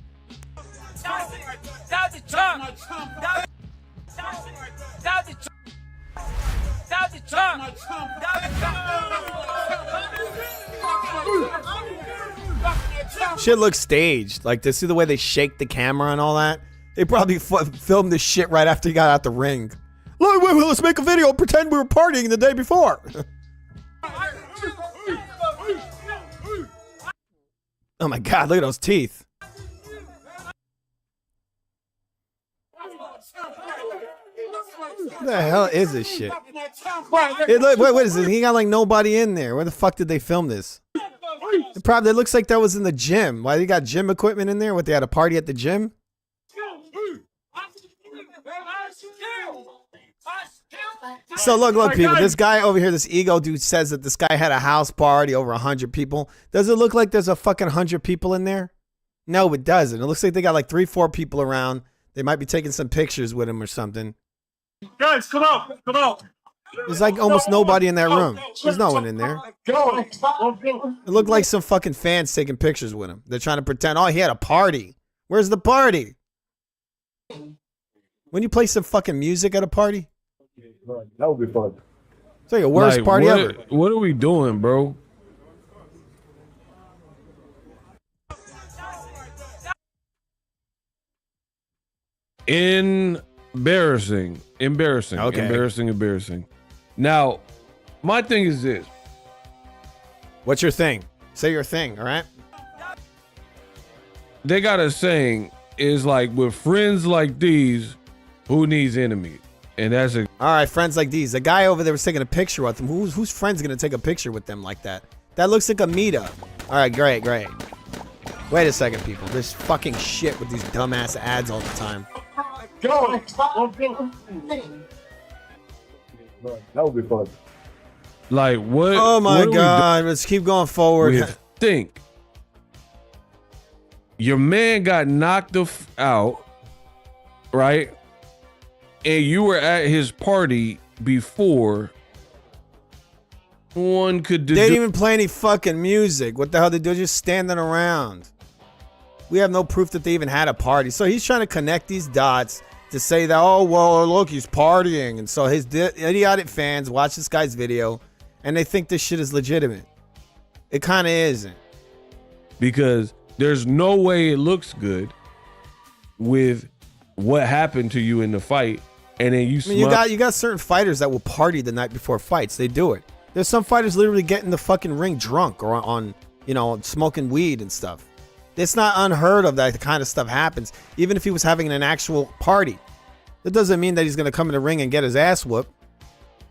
Shit looks staged. Like, to see the way they shake the camera and all that. They probably filmed this shit right after he got out the ring. Wait, let's make a video. Pretend we were partying the day before. Oh my God, look at those teeth. What the hell is this shit? Hey, look, what is this? He got like nobody in there. Where the fuck did they film this? It looks like that was in the gym. Why they got gym equipment in there? What, they had a party at the gym? So look, people. This guy over here, this ego dude, says that this guy had a house party over 100 people. Does it look like there's a fucking 100 people in there? No, it doesn't. It looks like they got like 3-4 people around. They might be taking some pictures with him or something. Guys, come out. There's like almost nobody in that room. There's no one in there. It looked like some fucking fans taking pictures with him. They're trying to pretend, oh, he had a party. Where's the party? When you play some fucking music at a party? That would be fun. It's like the worst party ever. What are we doing, bro? Embarrassing. Okay. Embarrassing. Now, my thing is this. What's your thing? Say your thing, all right? They got a saying, is like, with friends like these, who needs enemies? And that's a... All right, friends like these. The guy over there was taking a picture with them. Whose friend's going to take a picture with them like that? That looks like a meetup. All right, great. Wait a second, people. This fucking shit with these dumbass ads all the time. That would be fun. Like, what? Oh my God. Let's keep going forward. Think. Your man got knocked out, right? And you were at his party before. One could They didn't even play any fucking music. What the hell did they do? Just standing around. We have no proof that they even had a party. So he's trying to connect these dots to say that, oh, well, look, he's partying. And so his idiotic fans watch this guy's video and they think this shit is legitimate. It kind of isn't. Because there's no way it looks good with what happened to you in the fight. And then you got certain fighters that will party the night before fights. They do it. There's some fighters literally get in the fucking ring drunk or on smoking weed and stuff. It's not unheard of that the kind of stuff happens, even if he was having an actual party. That doesn't mean that he's going to come in the ring and get his ass whooped.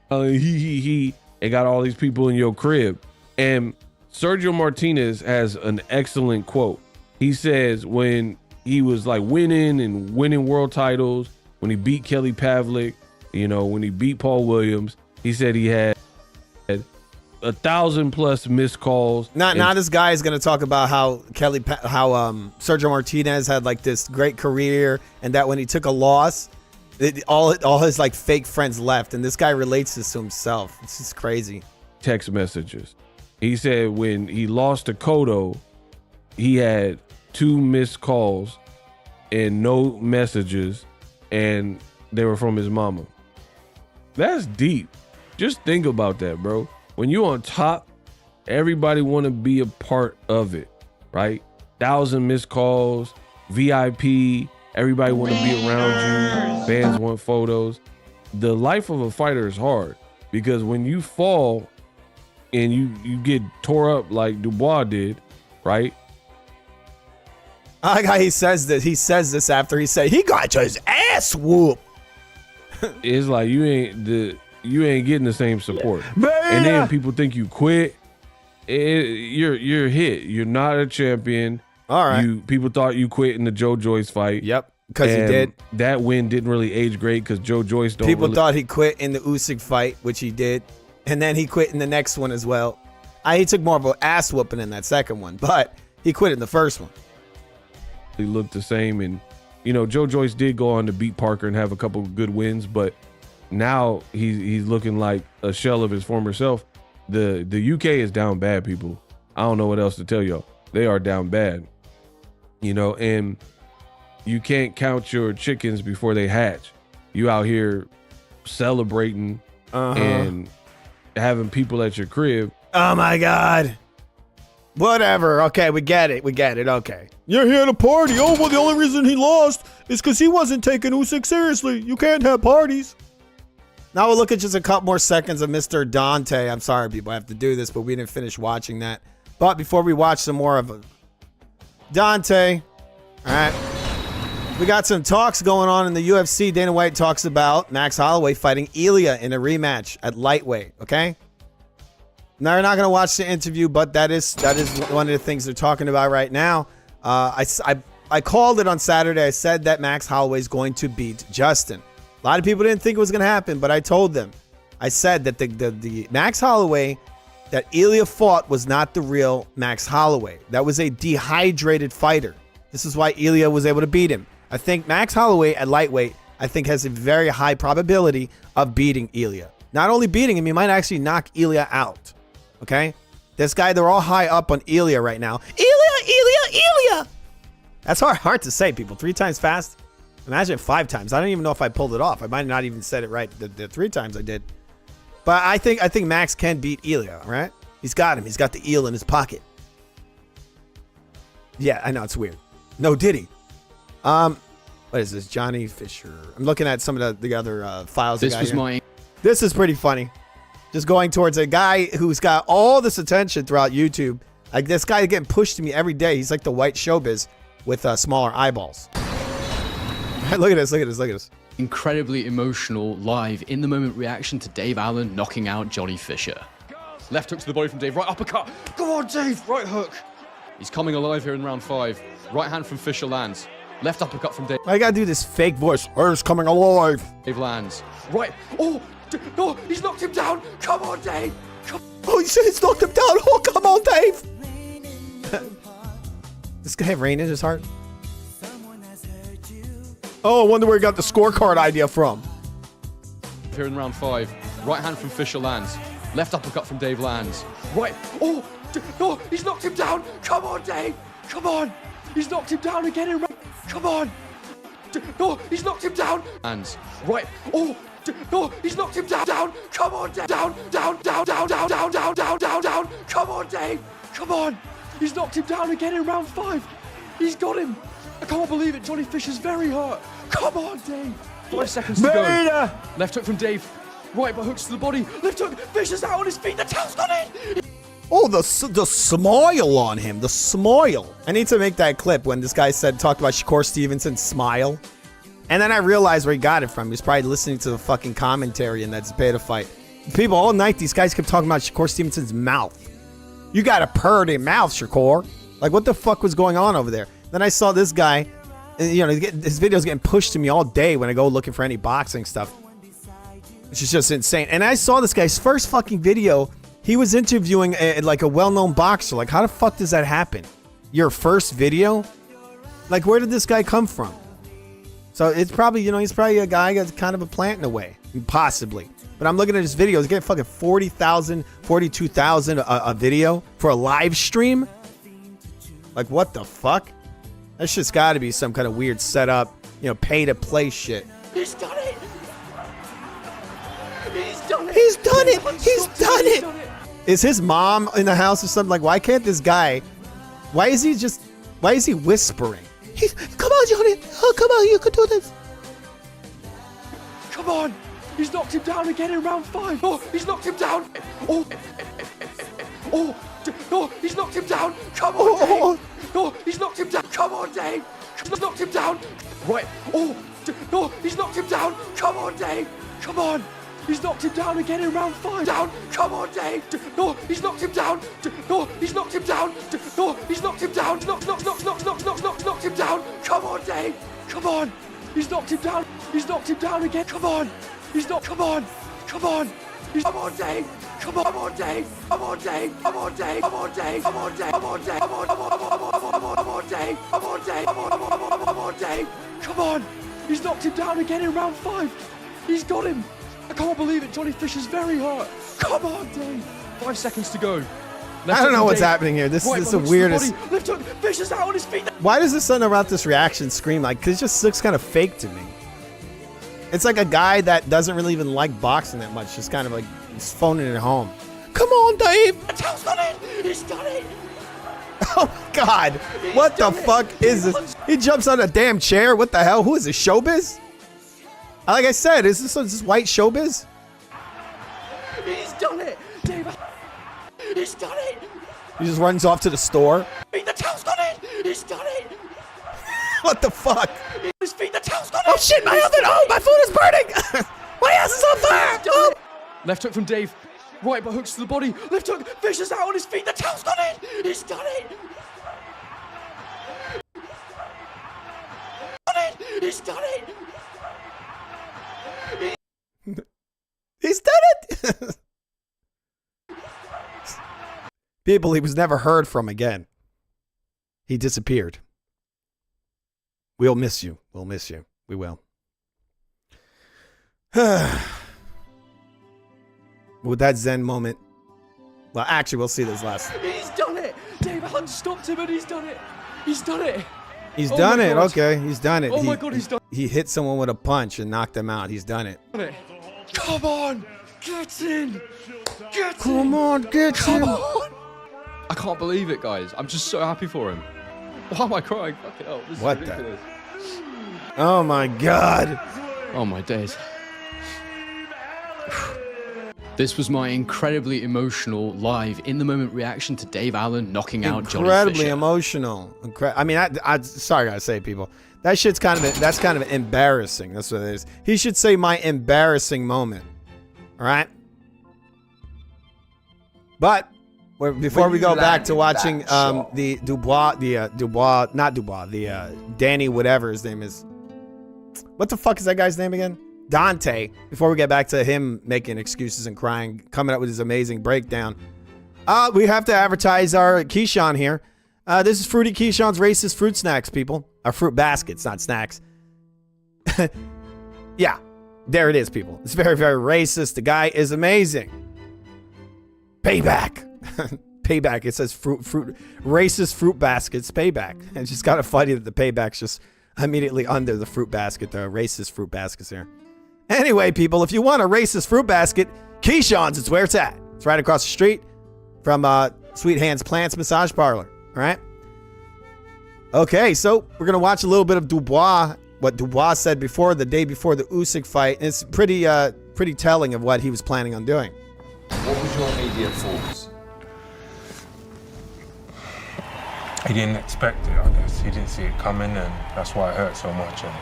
He got all these people in your crib. And Sergio Martinez has an excellent quote. He says when he was like winning world titles, when he beat Kelly Pavlik, when he beat Paul Williams, he said he had 1,000+ missed calls. Now this guy is going to talk about how Sergio Martinez had like this great career, and that when he took a loss, all his like fake friends left, and this guy relates this to himself. This is crazy. Text messages. He said when he lost to Cotto, he had 2 missed calls and no messages, and they were from his mama. That's deep. Just think about that, bro. When you on top, everybody want to be a part of it, right? 1,000 missed calls, VIP, everybody want to be around you, fans want photos. The life of a fighter is hard because when you fall and you get tore up like Dubois did, right? I like how he says that. He says this after he said he got his ass whooped. It's like you ain't getting the same support. And then people think you quit. You're hit. You're not a champion. All right. People thought you quit in the Joe Joyce fight. Yep, because he did. That win didn't really age great because Joe Joyce People thought he quit in the USYK fight, which he did. And then he quit in the next one as well. He took more of an ass whooping in that second one, but he quit in the first one. He looked the same. And, Joe Joyce did go on to beat Parker and have a couple of good wins, but now he's looking like a shell of his former self. The UK is down bad, people. I don't know what else to tell y'all. They are down bad, and you can't count your chickens before they hatch. You out here celebrating and having people at your crib. Oh my God. Whatever. Okay, we get it. We get it. Okay. Yeah, he had a party. Oh, well, the only reason he lost is because he wasn't taking Usyk seriously. You can't have parties. Now we'll look at just a couple more seconds of Mr. Dante. I'm sorry, people, I have to do this, but we didn't finish watching that. But before we watch some more of Dante, all right, we got some talks going on in the UFC. Dana White talks about Max Holloway fighting Ilya in a rematch at lightweight, okay? Now, we're not going to watch the interview, but that is one of the things they're talking about right now. I called it on Saturday. I said that Max Holloway is going to beat Justin. A lot of people didn't think it was going to happen, but I told them. I said that the Max Holloway that Ilya fought was not the real Max Holloway. That was a dehydrated fighter. This is why Ilya was able to beat him. I think Max Holloway at lightweight, I think, has a very high probability of beating Ilya. Not only beating him, he might actually knock Ilya out. Okay? This guy, they're all high up on Ilya right now. Ilya! That's hard to say, people. 3 times fast. Imagine 5 times. I don't even know if I pulled it off. I might not even said it right the 3 times I did. But I think Max can beat Ilya, all right? He's got him. He's got the eel in his pocket. Yeah, I know, it's weird. No, did he? What is this? Johnny Fisher. I'm looking at some of the other files. This was my... This is pretty funny. Just going towards a guy who's got all this attention throughout YouTube. Like, this guy getting pushed to me every day. He's like the white showbiz with smaller eyeballs. Look at this, look at this, look at this. Incredibly emotional, live, in-the-moment reaction to Dave Allen knocking out Johnny Fisher. Left hook to the body from Dave, right uppercut. Go on, Dave, right hook. He's coming alive here in round 5. Right hand from Fisher lands. Left uppercut from Dave. I gotta do this fake voice. He's coming alive. Dave lands. Right, oh, he's knocked him down. Come on, Dave. Oh, he's knocked him down. Oh, come on, Dave. This guy have rain in his heart? Oh, I wonder where he got the scorecard idea from. Here in round 5. Right hand from Fisher lands. Left uppercut from Dave lands. Right. Oh, he's knocked him down. Come on, Dave. Come on. He's knocked him down again in round. Come on. He's knocked him down. Hands. Right. Oh, he's knocked him down. Come on, Dave. Down. Come on, Dave. Come on. He's knocked him down again in round 5. He's got him. I can't believe it. Johnny Fisher's very hurt. Come on, Dave. 5 seconds to go. Left hook from Dave. Right, but hooks to the body. Left hook. Fisher's out on his feet. The tail's got it. Oh, the smile on him. The smile. I need to make that clip when this guy talked about Shakur Stevenson's smile. And then I realized where he got it from. He was probably listening to the fucking commentary in that Zepeda fight. People, all night, these guys kept talking about Shakur Stevenson's mouth. You got a purty mouth, Shakur. Like, what the fuck was going on over there? Then I saw this guy, you know, his videos getting pushed to me all day when I go looking for any boxing stuff, which is just insane. And I saw this guy's first fucking video. He was interviewing a well-known boxer. Like, how the fuck does that happen? Your first video? Like, where did this guy come from? So it's probably, you know, he's probably a guy that's kind of a plant in a way, possibly. But I'm looking at his videos. He's getting fucking 40,000, 42,000 a video for a live stream. Like, what the fuck? That shit's got to be some kind of weird setup, you know, pay-to-play shit. He's done it. He's done it. He's done it. He's done it. Is his mom in the house or something? Like, why can't this guy? Why is he whispering? Come on, Johnny. Oh, come on, you can do this. Come on. He's knocked him down again in round 5. Oh, he's knocked him down. Oh, he's knocked him down. Come on, Dave. He's knocked him down. Come on, Dave. He's knocked him down. Right. He's knocked him down. Come on, Dave. Come on. He's knocked him down again in round 5. Down. Come on, Dave. He's knocked him down. He's knocked him down. He's knocked him down. Knocked him down. Come on, Dave. Come on. He's knocked him down. He's knocked him down again. Come on. He's not. Come on. Come on. Come on, Dave. Come on, Dave. Come on, Dave. Come on, Dave. Come on, Dave. Come on, Dave. Come on, Dave. Come on, Dave. Come on, Dave. Come on, Dave. Come on. He's knocked him down again in round 5. He's got him. I can't believe it. Johnny Fisher's very hurt. Come on, Dave. 5 seconds to go. I don't know what's happening here. This is the weirdest. Lift hook. Fisher's out on his feet. Why does this something about this reaction scream like? Because it just looks kind of fake to me. It's like a guy that doesn't really even like boxing that much. Just kind of like he's phoning it home. Come on, Dave. The tail's got it. He's done it. Oh, God. What the fuck is this? He jumps on a damn chair. What the hell? Who is this, Showbiz? Like I said, is this white Showbiz? He's done it. Dave, he's done it. He just runs off to the store. Feet the tail's got it. He's done it. What the fuck? His feet the tail's got it. Oh shit, my oven! Oh, my food is burning! My ass is on fire! Oh. Left hook from Dave. Right, but hooks to the body. Left hook. Fisher's out on his feet. The tail's got it. He's done it. He's done it. He's done it. People he was never heard from again. He disappeared. We'll miss you. We'll miss you. We will. With that Zen moment. Well, actually, we'll see this last. He's done it. Dave Allen stopped him and he's done it. He's done it. He's done it. Okay, he's done it. Oh my God, he's done it. He hit someone with a punch and knocked them out. He's done it. Come on. Get in. Get in. Come on, get Come in. on. I can't believe it, guys. I'm just so happy for him. Why am I crying? Fucking hell. This What is the? ridiculous. Oh my God. Oh my days. This was my incredibly emotional, live, in-the-moment reaction to Dave Allen knocking out Johnny Incredibly Fisher. emotional. I mean, I sorry I say, people. That shit's that's kind of embarrassing. That's what it is. He should say my embarrassing moment. All right. But before we go back to watching the Danny whatever his name is. What the fuck is that guy's name again? Dante. Before we get back to him making excuses and crying, coming up with his amazing breakdown, we have to advertise our Keyshawn here. This is Fruity Keyshawn's racist fruit snacks, people. Our fruit baskets, not snacks. Yeah, there it is, people. It's very, very racist. The guy is amazing. Payback. Payback. It says racist fruit baskets, payback. And it's just kind of funny that the payback's just immediately under the fruit basket, the racist fruit baskets here. Anyway, people, if you want a racist fruit basket, Keyshawn's, it's where it's at. It's right across the street from Sweet Hands Plants Massage Parlor. All right? Okay, so we're going to watch a little bit of Dubois, what Dubois said before, the day before the Usyk fight. And it's pretty telling of what he was planning on doing. What was your immediate thoughts? He didn't expect it, I guess. He didn't see it coming, and that's why it hurt so much. And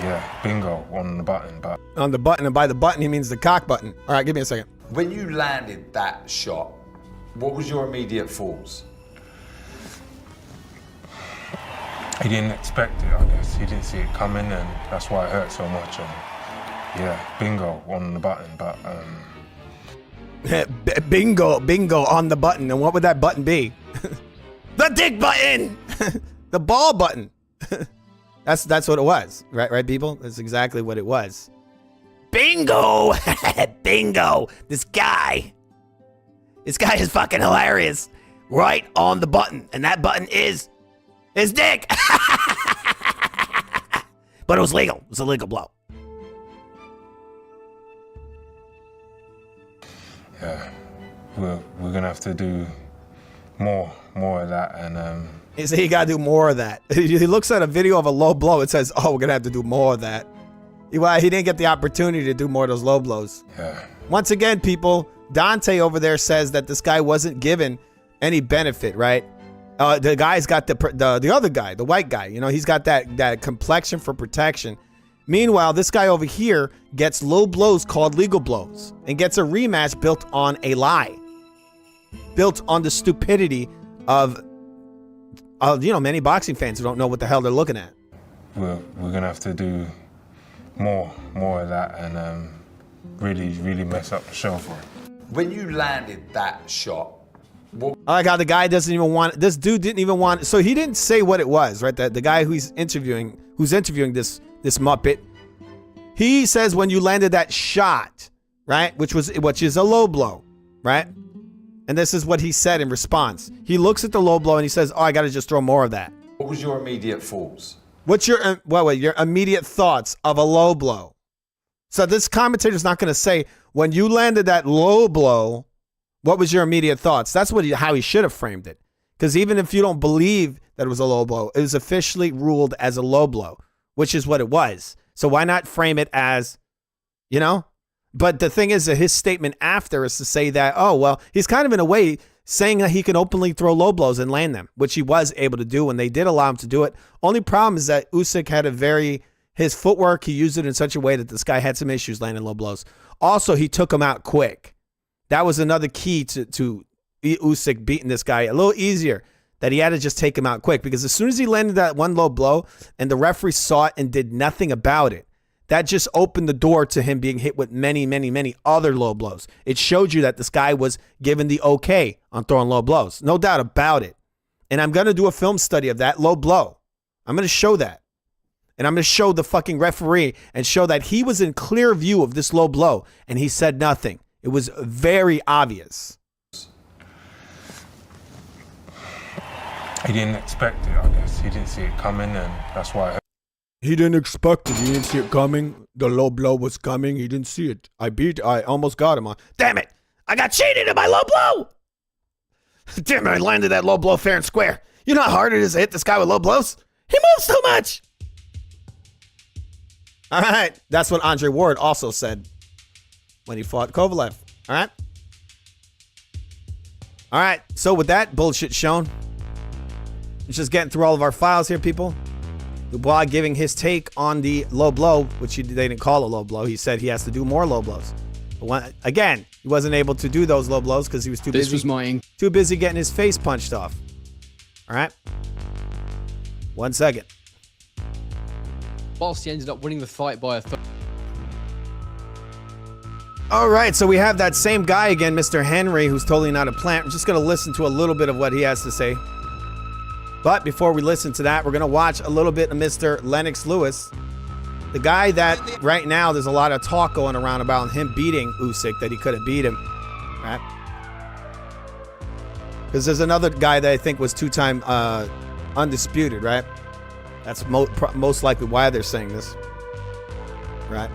yeah, bingo on the button. But on the button, and by the button, he means the cock button. All right, give me a second. When you landed that shot, what was your immediate thoughts? he didn't expect it, I guess. He didn't see it coming, and that's why it hurt so much. And yeah, bingo on the button. But bingo on the button. And what would that button be? The dick button. The ball button. That's what it was, right, people? That's exactly what it was. Bingo! Bingo! This guy is fucking hilarious. Right on the button, and that button is his dick. But it was legal. It was a legal blow. Yeah, we're gonna have to do more of that, and He said you gotta do more of that. He looks at a video of a low blow. It says, "Oh, we're gonna have to do more of that." Well, he didn't get the opportunity to do more of those low blows. Yeah. Once again, people, Dante over there says that this guy wasn't given any benefit, right? The guy's got the other guy, the white guy. You know, he's got that complexion for protection. Meanwhile, this guy over here gets low blows called legal blows and gets a rematch built on a lie, built on the stupidity of many boxing fans who don't know what the hell they're looking at. We're gonna have to do more of that, and really mess up the show for him. When you landed that shot, I like how the guy doesn't even want, this dude didn't even want, so he didn't say what it was, right? The guy who's interviewing this Muppet, he says when you landed that shot, right? Which is a low blow, right? And this is what he said in response. He looks at the low blow and he says, "Oh, I got to just throw more of that." What was your immediate thoughts? What's your your immediate thoughts of a low blow? So this commentator's not going to say when you landed that low blow, what was your immediate thoughts? That's how he should have framed it. Because even if you don't believe that it was a low blow, it was officially ruled as a low blow, which is what it was. So why not frame it as, you know? But the thing is that his statement after is to say that, oh, well, he's kind of in a way saying that he can openly throw low blows and land them, which he was able to do, and they did allow him to do it. Only problem is that Usyk had his footwork, he used it in such a way that this guy had some issues landing low blows. Also, he took him out quick. That was another key to Usyk beating this guy a little easier, that he had to just take him out quick, because as soon as he landed that one low blow and the referee saw it and did nothing about it, that just opened the door to him being hit with many, many, many other low blows. It showed you that this guy was given the okay on throwing low blows. No doubt about it. And I'm going to do a film study of that low blow. I'm going to show that. And I'm going to show the fucking referee and show that he was in clear view of this low blow and he said nothing. It was very obvious. He didn't expect it, I guess. He didn't see it coming, and that's why. He didn't expect it. He didn't see it coming. The low blow was coming. He didn't see it. I almost got him. Damn it! I got cheated in my low blow! Damn it, I landed that low blow fair and square. You know how hard it is to hit this guy with low blows? He moves too much! All right. That's what Andre Ward also said when he fought Kovalev. All right. All right. So with that bullshit shown, it's just getting through all of our files here, people. Dubois giving his take on the low blow, which they didn't call a low blow. He said he has to do more low blows. But again, he wasn't able to do those low blows because he was too busy getting his face punched off. All right. 1 second. Whilst he ended up winning the fight by a All right, so we have that same guy again, Mr. Henry, who's totally not a plant. We're just going to listen to a little bit of what he has to say. But before we listen to that, we're going to watch a little bit of Mr. Lennox Lewis, the guy that right now there's a lot of talk going around about him beating Usyk, that he could have beat him, right? Because there's another guy that I think was two-time undisputed, right? That's most likely why they're saying this, right?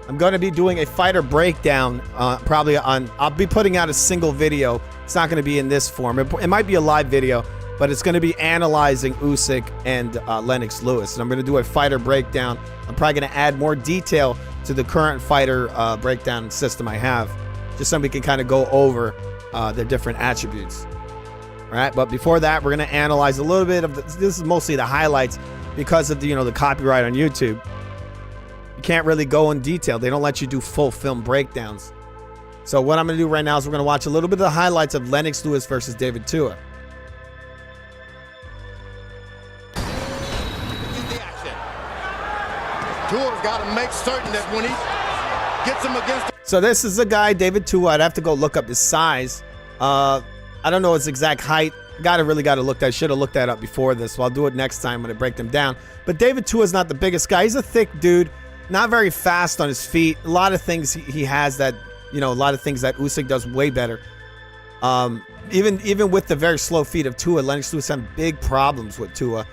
I'm going to be doing a fighter breakdown probably on, I'll be putting out a single video. It's not going to be in this form. It might be a live video, but it's going to be analyzing Usyk and Lennox Lewis. And I'm going to do a fighter breakdown. I'm probably going to add more detail to the current fighter breakdown system I have, just so we can kind of go over their different attributes. All right, but before that, we're going to analyze a little bit of this is mostly the highlights because of the, the copyright on YouTube. You can't really go in detail. They don't let you do full film breakdowns. So what I'm going to do right now is we're going to watch a little bit of the highlights of Lennox Lewis versus David Tua. Tua's got to make certain that when he gets him against. So this is the guy, David Tua. I'd have to go look up his size. I don't know his exact height. Really got to look that. Should have looked that up before this. So I'll do it next time when I break them down. But David Tua is not the biggest guy. He's a thick dude, not very fast on his feet. A lot of things he has that, a lot of things that Usyk does way better. Even with the very slow feet of Tua, Lennox Lewis had big problems with Tua.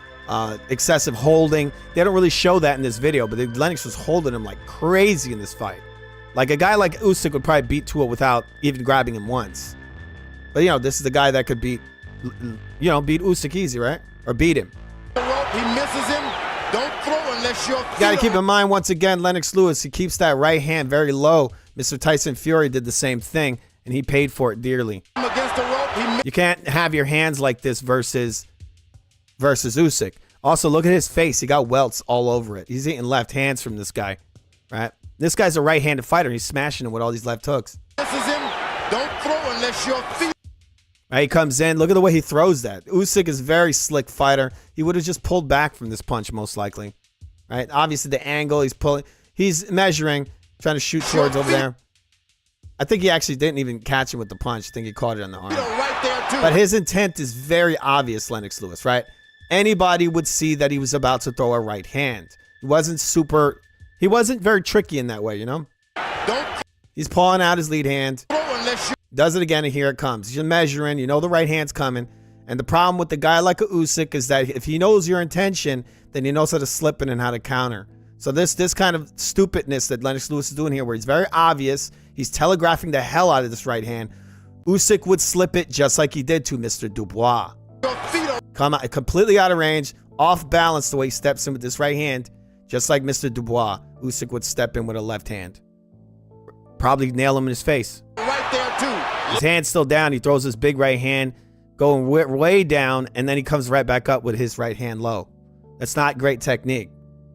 Excessive holding. They don't really show that in this video, but Lennox was holding him like crazy in this fight. Like a guy like Usyk would probably beat Tua without even grabbing him once. But this is the guy that could beat Usyk easy, right? Or beat him. He misses him. Don't throw unless you're. Got to keep in mind once again, Lennox Lewis. He keeps that right hand very low. Mr. Tyson Fury did the same thing, and he paid for it dearly. Against the rope, you can't have your hands like this versus Usyk. Also, look at his face. He got welts all over it. He's eating left hands from this guy, right? This guy's a right-handed fighter. He's smashing him with all these left hooks. Misses him. Don't throw unless you're. Right, he comes in. Look at the way he throws that. Usyk is a very slick fighter. He would have just pulled back from this punch, most likely. Right? Obviously, the angle he's pulling. He's measuring, trying to shoot towards over there. I think he actually didn't even catch him with the punch. I think he caught it on the arm. Right there too. But his intent is very obvious, Lennox Lewis, right? Anybody would see that he was about to throw a right hand. He wasn't very tricky in that way, He's pulling out his lead hand. Does it again, and here it comes. He's measuring, the right hand's coming. And the problem with the guy like a Usyk is that if he knows your intention, then he knows how to slip it and how to counter. So this kind of stupidness that Lennox Lewis is doing here, where he's very obvious, he's telegraphing the hell out of this right hand. Usyk would slip it just like he did to Mr. Dubois. Come out completely out of range, off balance the way he steps in with this right hand, just like Mr. Dubois. Usyk would step in with a left hand. Probably nail him in his face. Right there, too. His hand's still down. He throws his big right hand, going way down, and then he comes right back up with his right hand low. That's not great technique.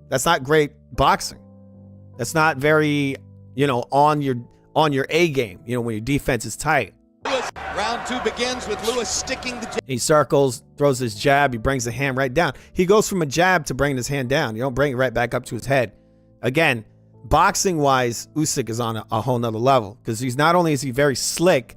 That's not great boxing. That's not very, on your A game, when your defense is tight. Round 2 begins with Lewis sticking the jab. He circles, throws his jab, he brings the hand right down. He goes from a jab to bringing his hand down. You don't bring it right back up to his head. Again, boxing-wise, Usyk is on a whole nother level because he's not only is he very slick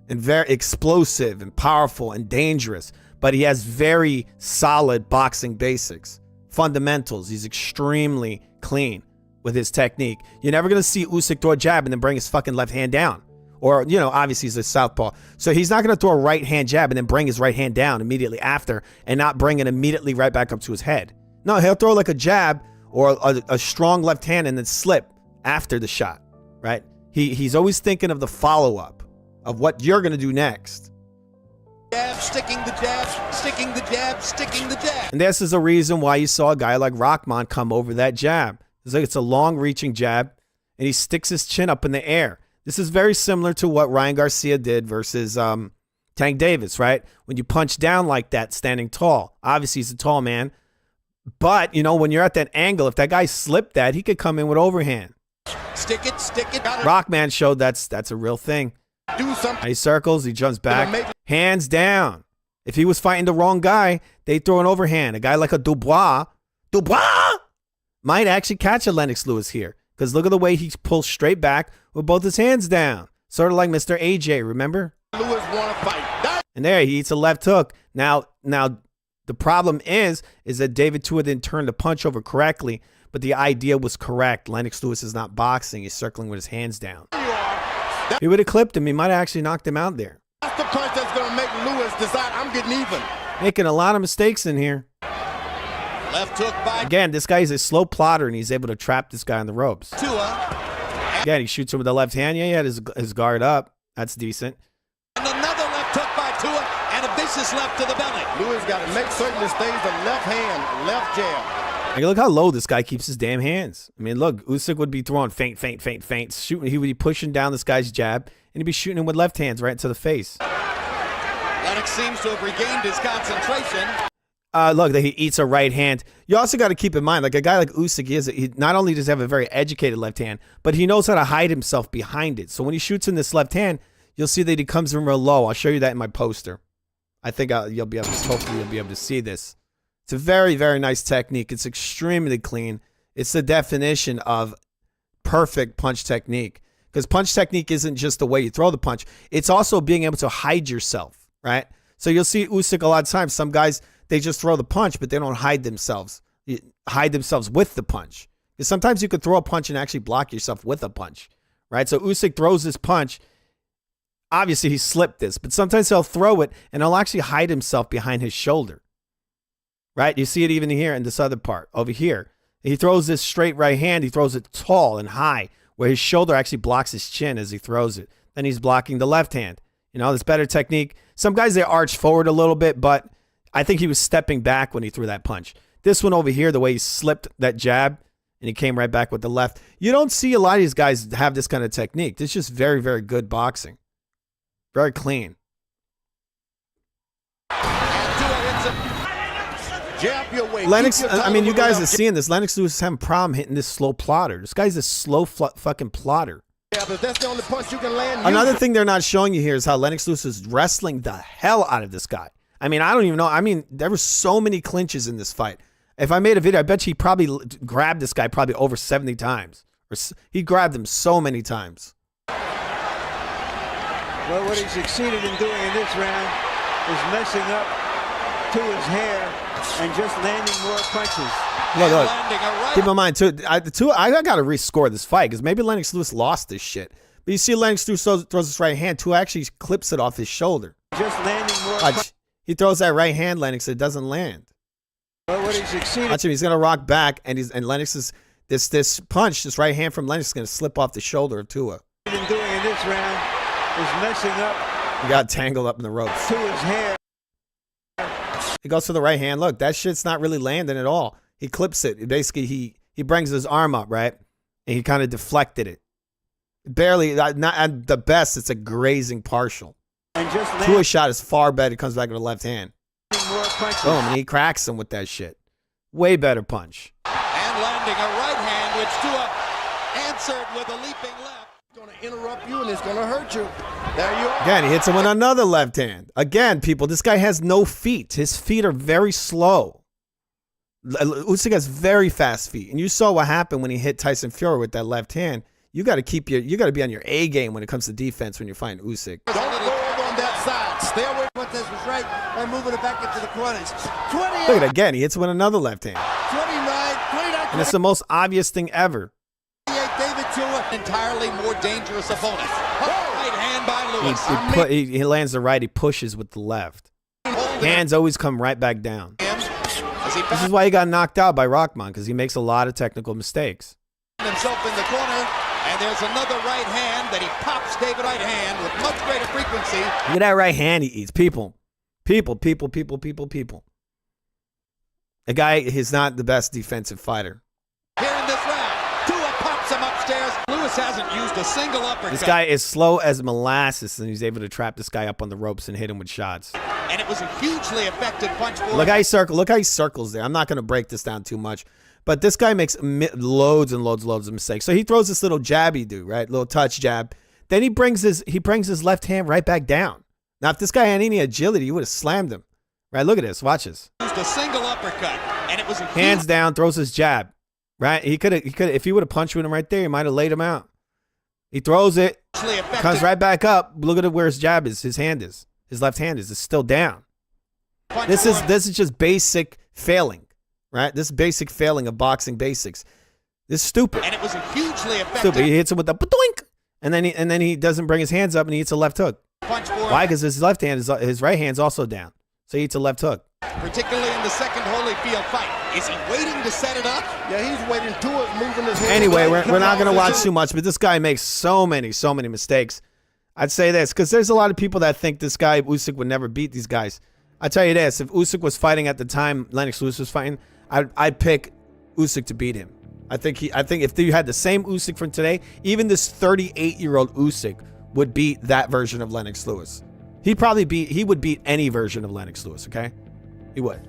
and very explosive and powerful and dangerous, but he has very solid boxing basics, fundamentals. He's extremely clean with his technique. You're never going to see Usyk throw a jab and then bring his fucking left hand down. Or, obviously he's a southpaw. So he's not going to throw a right hand jab and then bring his right hand down immediately after and not bring it immediately right back up to his head. No, he'll throw like a jab or a strong left hand and then slip after the shot, right? He's always thinking of the follow-up of what you're going to do next. Jab, sticking the jab, sticking the jab, sticking the jab. And this is a reason why you saw a guy like Rahman come over that jab. It's a long-reaching jab, and he sticks his chin up in the air. This is very similar to what Ryan Garcia did versus Tank Davis, right? When you punch down like that, standing tall. Obviously, he's a tall man. But, when you're at that angle, if that guy slipped that, he could come in with overhand. Stick it. Rockman showed that's a real thing. Do something. He circles, he jumps back. Hands down. If he was fighting the wrong guy, they throw an overhand. A guy like a Dubois might actually catch a Lennox Lewis here. Because look at the way he pulls straight back with both his hands down. Sort of like Mr. AJ, remember? Lewis want to fight. And there, he eats a left hook. Now the problem is that David Tua didn't turn the punch over correctly, but the idea was correct. Lennox Lewis is not boxing. He's circling with his hands down. He would have clipped him. He might have actually knocked him out there. That's the punch that's going to make Lewis decide I'm getting even. Making a lot of mistakes in here. Left hook by. Again, this guy's a slow plotter, and he's able to trap this guy on the ropes. Tua. Again, he shoots him with the left hand. Yeah, he had his guard up. That's decent. And another left hook by Tua, and a vicious left to the belly. Lewis got to make certain this stays the left hand, left jab. Like, look how low this guy keeps his damn hands. I mean, look, Usyk would be throwing feint, shooting. He would be pushing down this guy's jab, and he'd be shooting him with left hands right into the face. Lennox seems to have regained his concentration. Look, that he eats a right hand. You also got to keep in mind, like a guy like Usyk, he not only does he have a very educated left hand, but he knows how to hide himself behind it. So when he shoots in this left hand, you'll see that he comes in real low. I'll show you that in my poster. I think hopefully you'll be able to see this. It's a very, very nice technique. It's extremely clean. It's the definition of perfect punch technique. Because punch technique isn't just the way you throw the punch. It's also being able to hide yourself, right? So you'll see Usyk a lot of times. Some guys, they just throw the punch, but they don't hide themselves. Hide themselves with the punch. Because sometimes you could throw a punch and actually block yourself with a punch, right? So Usyk throws this punch. Obviously, he slipped this, but sometimes he'll throw it and he'll actually hide himself behind his shoulder, right? You see it even here in this other part over here. He throws this straight right hand. He throws it tall and high where his shoulder actually blocks his chin as he throws it. Then he's blocking the left hand. This better technique. Some guys, they arch forward a little bit, but I think he was stepping back when he threw that punch. This one over here, the way he slipped that jab and he came right back with the left. You don't see a lot of these guys have this kind of technique. It's just very, very good boxing. Very clean. Lennox, I mean, you guys are seeing this. Lennox Lewis is having a problem hitting this slow plotter. This guy's a slow fucking plotter. Yeah, but that's the only punch you can land. Another thing they're not showing you here is how Lennox Lewis is wrestling the hell out of this guy. I mean, I don't even know. I mean, there were so many clinches in this fight. If I made a video, I bet you he probably grabbed this guy probably over 70 times. He grabbed him so many times. Well, what he succeeded in doing in this round is messing up Tua's hair and just landing more punches. Look. Keep in mind, too, I got to rescore this fight because maybe Lennox Lewis lost this shit. But you see Lennox Lewis throws his right hand. Tua actually clips it off his shoulder. Just landing more punches. He throws that right hand, Lennox, it doesn't land. Well, what he succeeded. Watch him, he's going to rock back, and Lennox is, this punch, this right hand from Lennox is going to slip off the shoulder of Tua. What he's doing in this round is messing up He got tangled up in the ropes. To his hair. He goes to the right hand. Look, that shit's not really landing at all. He clips it. Basically, he brings his arm up, right? And he kind of deflected it. Barely, not at the best, it's a grazing partial. And just to a shot is far better. It comes back with the left hand. More punches. Boom, and he cracks him with that shit. Way better punch. And landing a right hand, which Tua answered with a leaping left. It's going to interrupt you and it's going to hurt you. There you are. Again, he hits him with another left hand. Again, people, this guy has no feet. His feet are very slow. Usyk has very fast feet. And you saw what happened when he hit Tyson Fury with that left hand. You got to be on your A game when it comes to defense when you're fighting Usyk. Don't go over on that side. Stay away from this was right and moving it back into the corners. 28. Look at it again. He hits him with another left hand. 29. And it's the most obvious thing ever. David Tua, entirely more dangerous opponent. Right hand by Lewis. He lands the right. He pushes with the left. Hands always come right back down. This is why he got knocked out by Rockman, because he makes a lot of technical mistakes. Himself in the corner, and there's another right hand that he pops David right hand with much greater frequency. Look at that right hand he eats. People. The guy is not the best defensive fighter. Here in this round, Tua pops him upstairs. Lewis hasn't used a single uppercut. This guy is slow as molasses, and he's able to trap this guy up on the ropes and hit him with shots. And it was a hugely effective punch for Look how he circles there. I'm not going to break this down too much. But this guy makes loads and loads of mistakes. So he throws this little jabby dude, right? Little touch jab. Then he brings his left hand right back down. Now, if this guy had any agility, he would have slammed him. Right? Look at this. Watch this. Used a single uppercut, and it was a hands down, throws his jab. Right? He could if he would have punched with him right there, he might have laid him out. He throws it, comes right back up. Look at where his jab is. His hand is. His left hand is. It's still down. This is just basic failing. Right? This basic failing of boxing basics. This is stupid. And it was a hugely effective. Stupid. He hits him with the doink, and then he doesn't bring his hands up and he hits a left hook. Why? Because his left hand his right hand's also down. So he hits a left hook. Particularly in the second Holyfield fight. Is he waiting to set it up? Yeah, he's waiting to it, moving his head. Anyway, we're not gonna watch too much, but this guy makes so many mistakes. I'd say this, because there's a lot of people that think this guy Usyk would never beat these guys. I tell you this, if Usyk was fighting at the time Lennox Lewis was fighting, I'd pick Usyk to beat him. I think if you had the same Usyk from today, even this 38-year-old Usyk would beat that version of Lennox Lewis. He would beat any version of Lennox Lewis, okay? He would.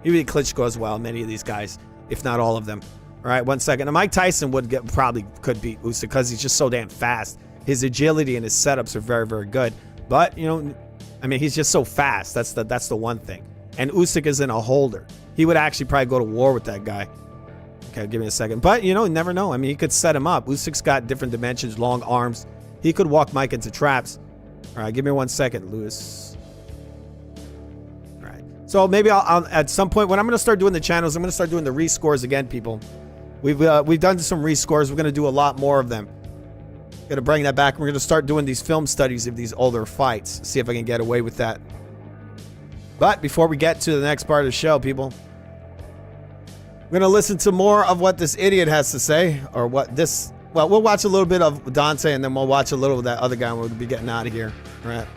He would beat Klitschko as well, many of these guys, if not all of them. All right, 1 second. Now, Mike Tyson probably could beat Usyk because he's just so damn fast. His agility and his setups are very, very good. But, he's just so fast. That's the one thing. And Usyk isn't a holder. He would actually probably go to war with that guy. Okay, give me a second. But, you never know. He could set him up. Usyk's got different dimensions, long arms. He could walk Mike into traps. All right, give me 1 second, Lewis. All right. So maybe I'll at some point, when I'm going to start doing the channels, I'm going to start doing the rescores again, people. We've done some rescores. We're going to do a lot more of them. Going to bring that back. We're going to start doing these film studies of these older fights. See if I can get away with that. But before we get to the next part of the show, people, we're going to listen to more of what this idiot has to say, or what this, well, we'll watch a little bit of Dante, and then we'll watch a little of that other guy, and we'll be getting out of here. All right.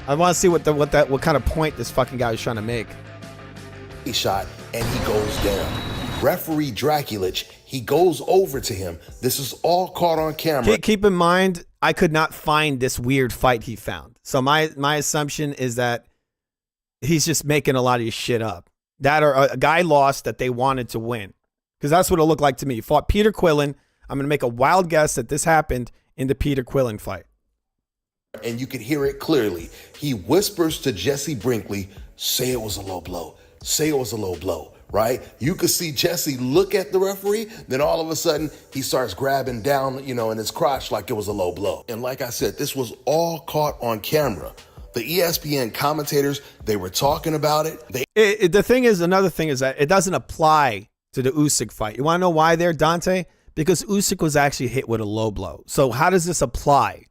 I want to see what kind of point this fucking guy is trying to make. He shot, and he goes down. Referee Draculich, he goes over to him. This is all caught on camera. Keep in mind, I could not find this weird fight he found. So my assumption is that he's just making a lot of his shit up. That or a guy lost that they wanted to win. Because that's what it looked like to me. He fought Peter Quillen. I'm going to make a wild guess that this happened in the Peter Quillen fight. And you can hear it clearly. He whispers to Jesse Brinkley, say it was a low blow. Say it was a low blow, right? You could see Jesse look at the referee. Then all of a sudden, he starts grabbing down, in his crotch like it was a low blow. And like I said, this was all caught on camera. The ESPN commentators, they were talking about it. Another thing is that it doesn't apply to the Usyk fight. You want to know why there, Dante? Because Usyk was actually hit with a low blow. So how does this apply?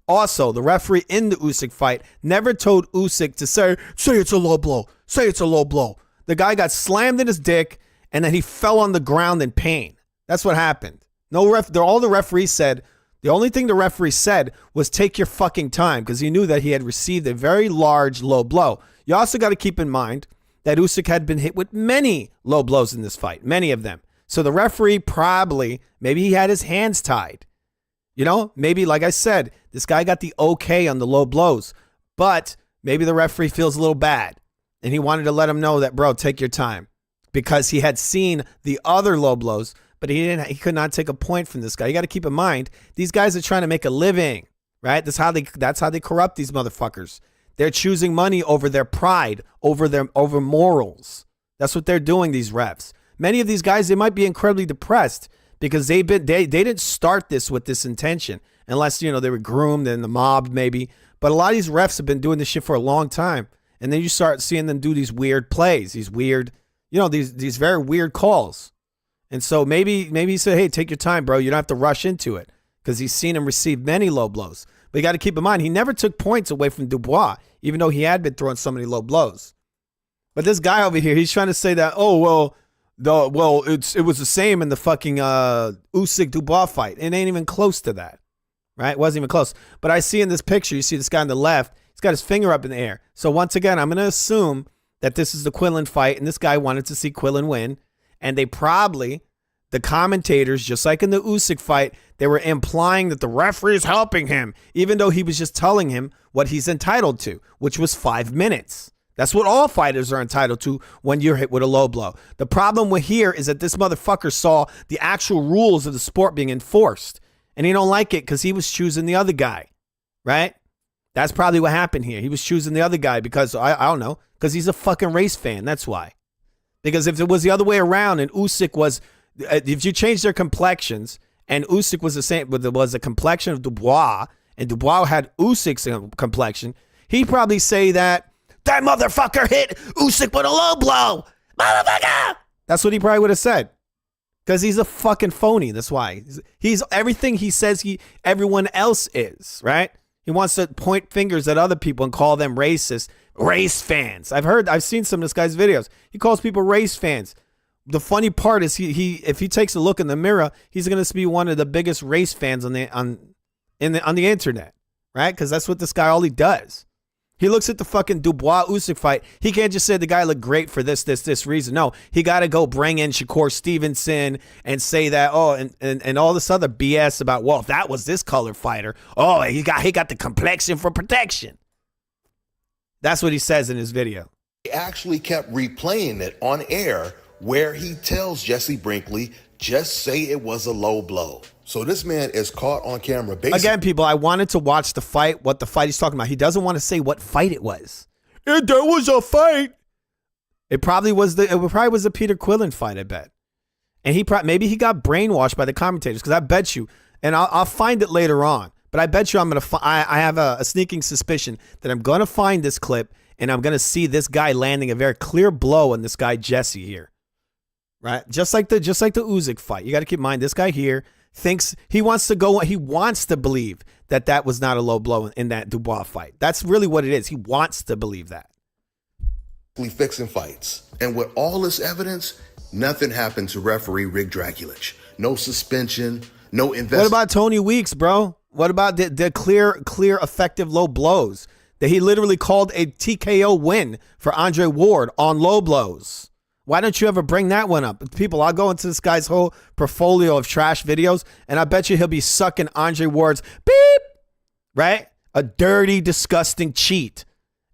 Also, the referee in the Usyk fight never told Usyk to say it's a low blow. Say it's a low blow. The guy got slammed in his dick, and then he fell on the ground in pain. That's what happened. All the referees said, The only thing the referee said was take your fucking time because he knew that he had received a very large low blow. You also got to keep in mind that Usyk had been hit with many low blows in this fight, many of them. So the referee probably, maybe he had his hands tied. You know, maybe, like I said, this guy got the okay on the low blows, but maybe the referee feels a little bad and he wanted to let him know that, bro, take your time because he had seen the other low blows, but he could not take a point from this guy. You got to keep in mind, these guys are trying to make a living, right? That's how they corrupt these motherfuckers. They're choosing money over their pride, over morals. That's what they're doing, these refs. Many of these guys, they might be incredibly depressed because they didn't start this with this intention, unless, you know, they were groomed and the mob maybe. But a lot of these refs have been doing this shit for a long time. And then you start seeing them do these weird plays, these weird, you know, these very weird calls. And so maybe he said, hey, take your time, bro. You don't have to rush into it because he's seen him receive many low blows. But you got to keep in mind, he never took points away from Dubois, even though he had been throwing so many low blows. But this guy over here, he's trying to say that, oh, well, it was the same in the fucking Usyk Dubois fight. It ain't even close to that, right? It wasn't even close. But I see in this picture, you see this guy on the left, he's got his finger up in the air. So once again, I'm going to assume that this is the Quillin fight, and this guy wanted to see Quillin win. And they probably, the commentators, just like in the Usyk fight, they were implying that the referee is helping him, even though he was just telling him what he's entitled to, which was 5 minutes. That's what all fighters are entitled to when you're hit with a low blow. The problem with here is that this motherfucker saw the actual rules of the sport being enforced, and he don't like it because he was choosing the other guy, right? That's probably what happened here. He was choosing the other guy because, I don't know, because he's a fucking race fan. That's why. Because if it was the other way around and Usyk was, if you change their complexions and Usyk was the same, but there was a complexion of Dubois and Dubois had Usyk's complexion, he'd probably say that motherfucker hit Usyk with a low blow. Motherfucker! That's what he probably would have said. Because he's a fucking phony. That's why. He's everything he says everyone else is, right? He wants to point fingers at other people and call them racist. Race fans. I've seen some of this guy's videos. He calls people race fans. The funny part is if he takes a look in the mirror, he's going to be one of the biggest race fans on the internet, right? Because that's what this guy all he does. He looks at the fucking Dubois Usyk fight. He can't just say the guy looked great for this reason. No, he got to go bring in Shakur Stevenson and say that, and all this other BS about, well, if that was this color fighter, he got the complexion for protection. That's what he says in his video. He actually kept replaying it on air where he tells Jesse Brinkley, just say it was a low blow. So this man is caught on camera. Again, people, I wanted to watch the fight, what the fight he's talking about. He doesn't want to say what fight it was. There was a fight. It probably was the Peter Quillin fight, I bet. And maybe he got brainwashed by the commentators, because I bet you, and I'll find it later on, but I bet you I have a sneaking suspicion that I'm going to find this clip and I'm going to see this guy landing a very clear blow on this guy Jesse here. Right? Just like the Usyk fight. You got to keep in mind, this guy here thinks he wants to believe that was not a low blow in that Dubois fight. That's really what it is. He wants to believe that. Fixing fights. And with all this evidence, nothing happened to referee Rick Draculich. No suspension, no investigation. What about Tony Weeks, bro? What about the clear, effective low blows? That he literally called a TKO win for Andre Ward on low blows. Why don't you ever bring that one up? People, I'll go into this guy's whole portfolio of trash videos, and I bet you he'll be sucking Andre Ward's beep, right? A dirty, disgusting cheat.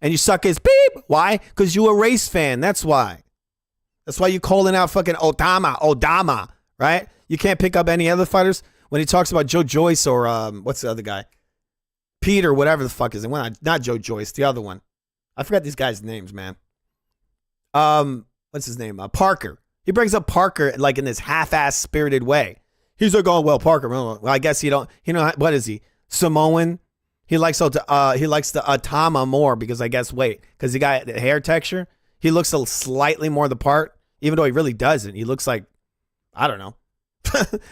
And you suck his beep. Why? Because you a race fan. That's why. That's why you calling out fucking Odama, right? You can't pick up any other fighters. When he talks about Joe Joyce or what's the other guy? Peter, whatever the fuck is it? Not Joe Joyce, the other one. I forgot these guys' names, man. What's his name? Parker. He brings up Parker like in this half-ass spirited way. He's like, oh, well, Parker. Well, I guess what is he? Samoan? He likes the Atama more because because he got the hair texture. He looks slightly more the part, even though he really doesn't. He looks like, I don't know.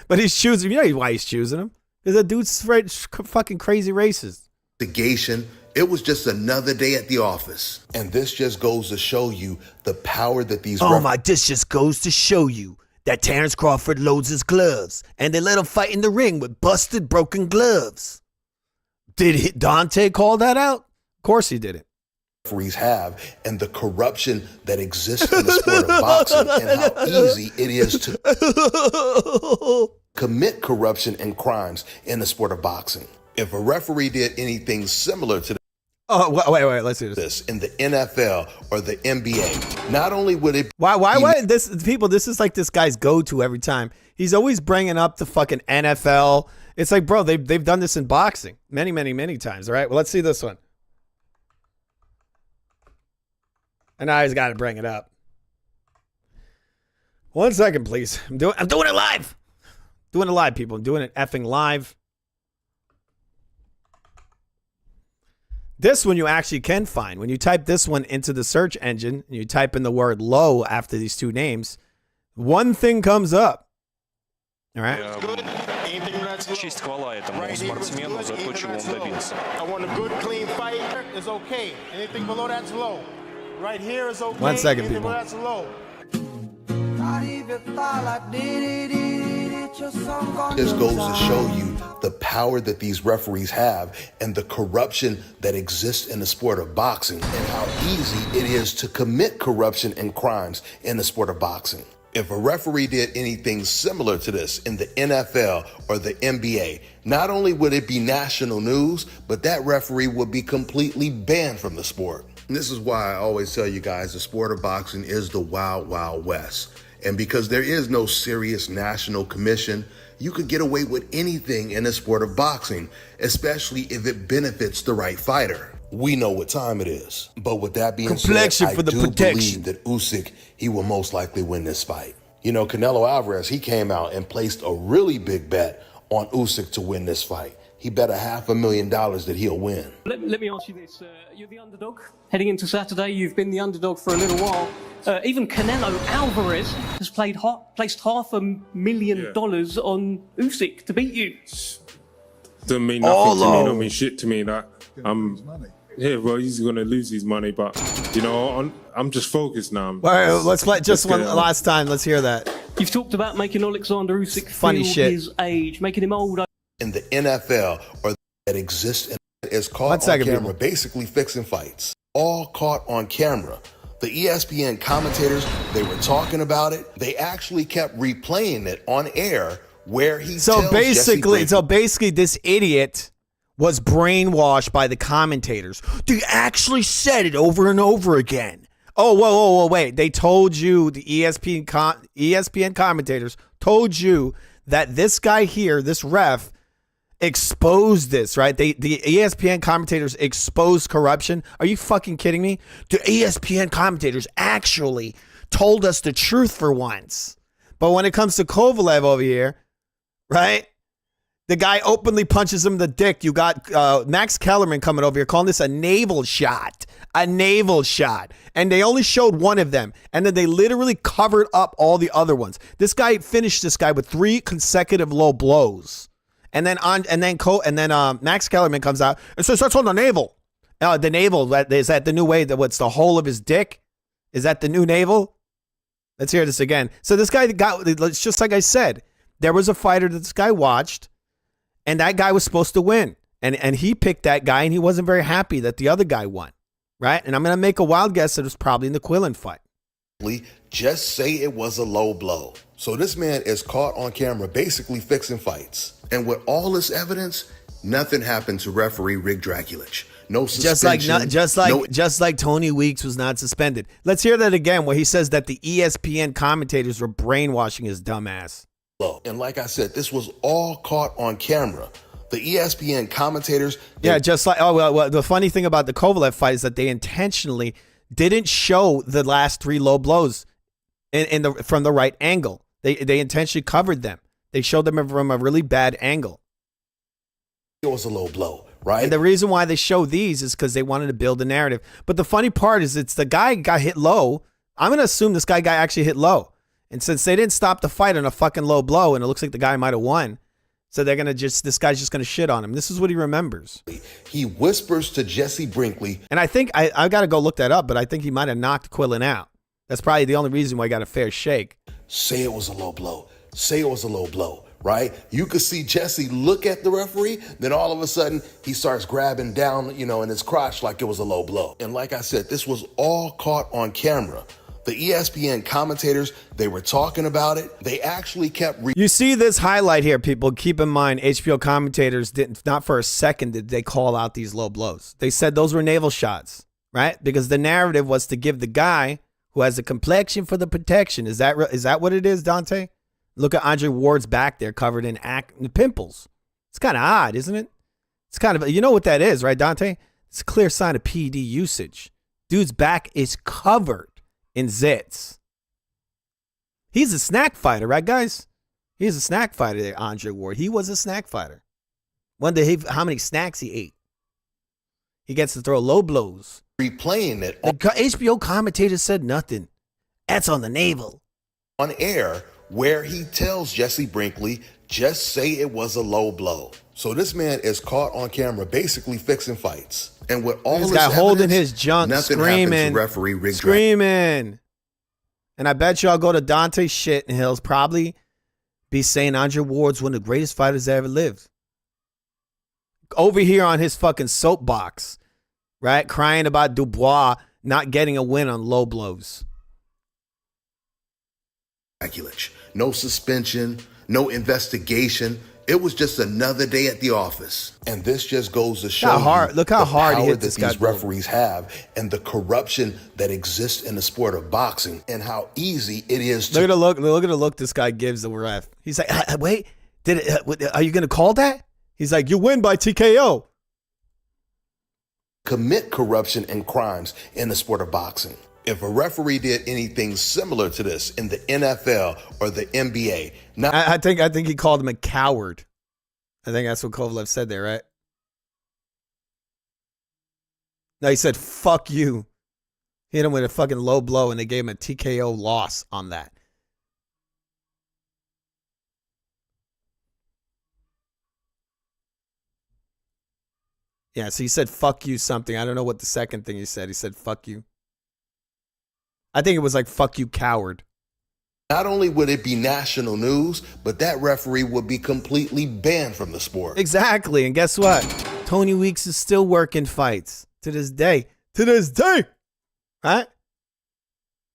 But he's choosing, you know why he's choosing him? Because the dude's fucking crazy racist. It was just another day at the office. And this just goes to show you the power that these... this just goes to show you that Terrence Crawford loads his gloves and they let him fight in the ring with busted, broken gloves. Did Dante call that out? Of course he didn't. Referees have and the corruption that exists in the sport of boxing and how easy it is to commit corruption and crimes in the sport of boxing. If a referee did anything similar to wait, let's do this in the NFL or the NBA, not only would it why this people, this is like this guy's go-to every time. He's always bringing up the fucking NFL. It's like, bro, they've done this in boxing many times. All right, well, let's see this one. And now he's got to bring it up. 1 second, please. I'm doing it live. Doing it live, people. I'm doing it effing live. This one you actually can find. When you type this one into the search engine, and you type in the word low after these two names, one thing comes up. All right? Честь хвала этому спортсмену за то, чего он добился. I want a good, clean fight. It's okay. Anything below that's low. Right here is okay. 1 second, Anything people. below that's low. This goes to show you the power that these referees have and the corruption that exists in the sport of boxing and how easy it is to commit corruption and crimes in the sport of boxing. If a referee did anything similar to this in the NFL or the NBA, not only would it be national news, but that referee would be completely banned from the sport. And this is why I always tell you guys the sport of boxing is the wild, wild west. And because there is no serious national commission, you could get away with anything in the sport of boxing, especially if it benefits the right fighter. We know what time it is. But with that being said, I do believe that Usyk, he will most likely win this fight. You know, Canelo Alvarez, he came out and placed a really big bet on Usyk to win this fight. He bet $500,000 that he'll win. Let me ask you this. You're the underdog heading into Saturday. You've been the underdog for a little while. Even Canelo Alvarez has placed $500,000 on Usyk to beat you. Doesn't mean nothing to me. Don't mean shit to me. That yeah, well, he's gonna lose his money, but you know, I'm just focused now. All right, let's play just one last time. Let's hear that. You've talked about making Alexander Usyk Funny feel shit. his age, making him older. In the NFL or that exists and is caught on camera, basically fixing fights. All caught on camera. The ESPN commentators, they were talking about it. They actually kept replaying it on air where he So basically, this idiot was brainwashed by the commentators. They actually said it over and over again. Oh, whoa, wait. They told you, the ESPN commentators told you that this guy here, this ref, exposed this, right? The ESPN commentators exposed corruption. Are you fucking kidding me? The ESPN commentators actually told us the truth for once. But when it comes to Kovalev over here, right? The guy openly punches him in the dick. You got Max Kellerman coming over here calling this a navel shot. A navel shot. And they only showed one of them. And then they literally covered up all the other ones. This guy finished this guy with 3 consecutive low blows. And then Max Kellerman comes out and says, that's on the navel. The navel, is that the new way? What's the hole of his dick? Is that the new navel? Let's hear this again. So this guy it's just like I said, there was a fighter that this guy watched, and that guy was supposed to win. And he picked that guy, and he wasn't very happy that the other guy won. Right? And I'm going to make a wild guess that it was probably in the Quillen fight. Just say it was a low blow. So this man is caught on camera basically fixing fights. And with all this evidence, nothing happened to referee Rick Draculich. No suspension. Just like Tony Weeks was not suspended. Let's hear that again, where he says that the ESPN commentators were brainwashing his dumb ass. And like I said, this was all caught on camera. The ESPN commentators. Yeah, just like, well, the funny thing about the Kovalev fight is that they intentionally didn't show the last 3 low blows from the right angle. They intentionally covered them. They showed them from a really bad angle. It was a low blow, right? And the reason why they show these is because they wanted to build a narrative. But the funny part is it's the guy got hit low. I'm going to assume this guy got actually hit low. And since they didn't stop the fight on a fucking low blow, and it looks like the guy might have won, so they're going to this guy's just going to shit on him. This is what he remembers. He whispers to Jesse Brinkley. And I think, I got to go look that up, but I think he might have knocked Quillen out. That's probably the only reason why he got a fair shake. say it was a low blow, say it was a low blow, right? You could see Jesse look at the referee, then all of a sudden he starts grabbing down, in his crotch like it was a low blow. And like I said, this was all caught on camera. The ESPN commentators, they were talking about it. They actually kept... You see this highlight here, people. Keep in mind, HBO commentators didn't, not for a second did they call out these low blows. They said those were navel shots, right? Because the narrative was to give the guy who has a complexion for the protection. Is that what it is, Dante? Look at Andre Ward's back there covered in pimples. It's kind of odd, isn't it? It's kind of, you know what that is, right, Dante? It's a clear sign of PD usage. Dude's back is covered in zits. He's a snack fighter, right, guys? He's a snack fighter there, Andre Ward. He was a snack fighter. Wonder how many snacks he ate. He gets to throw low blows. Replaying it. The HBO commentator said nothing. That's on the navel. On air, where he tells Jesse Brinkley, just say it was a low blow. So this man is caught on camera basically fixing fights. And with all this guy holding his junk, nothing screaming, happens to referee Rick screaming. And I bet y'all go to Dante's shit and he'll probably be saying Andre Ward's one of the greatest fighters that ever lived. Over here on his fucking soapbox, right? Crying about Dubois not getting a win on low blows. No suspension, no investigation. It was just another day at the office. And this just goes to show look how hard he hit this guy. These referees have and the corruption that exists in the sport of boxing and how easy it is to... Look at the look this guy gives the ref. He's like, wait, are you going to call that? He's like, you win by TKO. Commit corruption and crimes in the sport of boxing. If a referee did anything similar to this in the NFL or the NBA, I think he called him a coward. I think that's what Kovalev said there, right? No, he said, fuck you. He hit him with a fucking low blow and they gave him a TKO loss on that. Yeah, so he said, fuck you something. I don't know what the second thing he said. He said, fuck you. I think it was like, fuck you, coward. Not only would it be national news, but that referee would be completely banned from the sport. Exactly. And guess what? Tony Weeks is still working fights to this day. To this day. Right?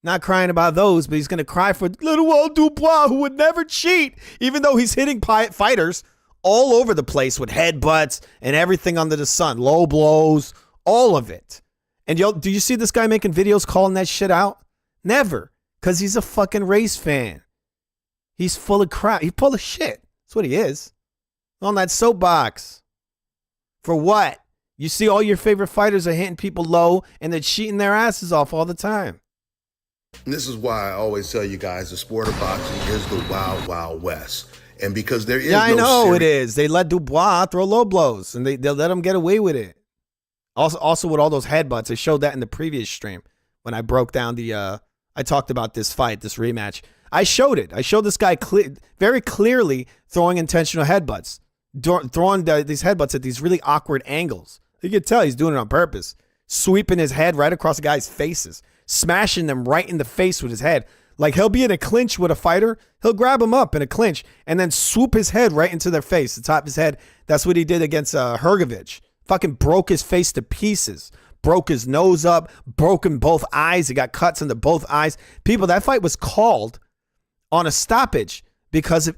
Not crying about those, but he's going to cry for little old Dubois, who would never cheat, even though he's hitting fighters all over the place with headbutts and everything under the sun. Low blows, all of it. And do you see this guy making videos calling that shit out? Never. Because he's a fucking race fan. He's full of crap. He's full of shit. That's what he is. On that soapbox. For what? You see all your favorite fighters are hitting people low and they're cheating their asses off all the time. And this is why I always tell you guys the sport of boxing is the wild, wild west. And because there is I know it is. They let Dubois throw low blows and they'll let him get away with it. Also with all those headbutts. I showed that in the previous stream when I broke down I talked about this fight, this rematch. I showed it. I showed this guy very clearly throwing intentional headbutts, throwing these headbutts at these really awkward angles. You could tell he's doing it on purpose. Sweeping his head right across the guy's faces, smashing them right in the face with his head. Like he'll be in a clinch with a fighter. He'll grab him up in a clinch and then swoop his head right into their face, the top of his head. That's what he did against Hrgovic. Fucking broke his face to pieces. Broke his nose up, broken both eyes. He got cuts into both eyes. People, that fight was called on a stoppage because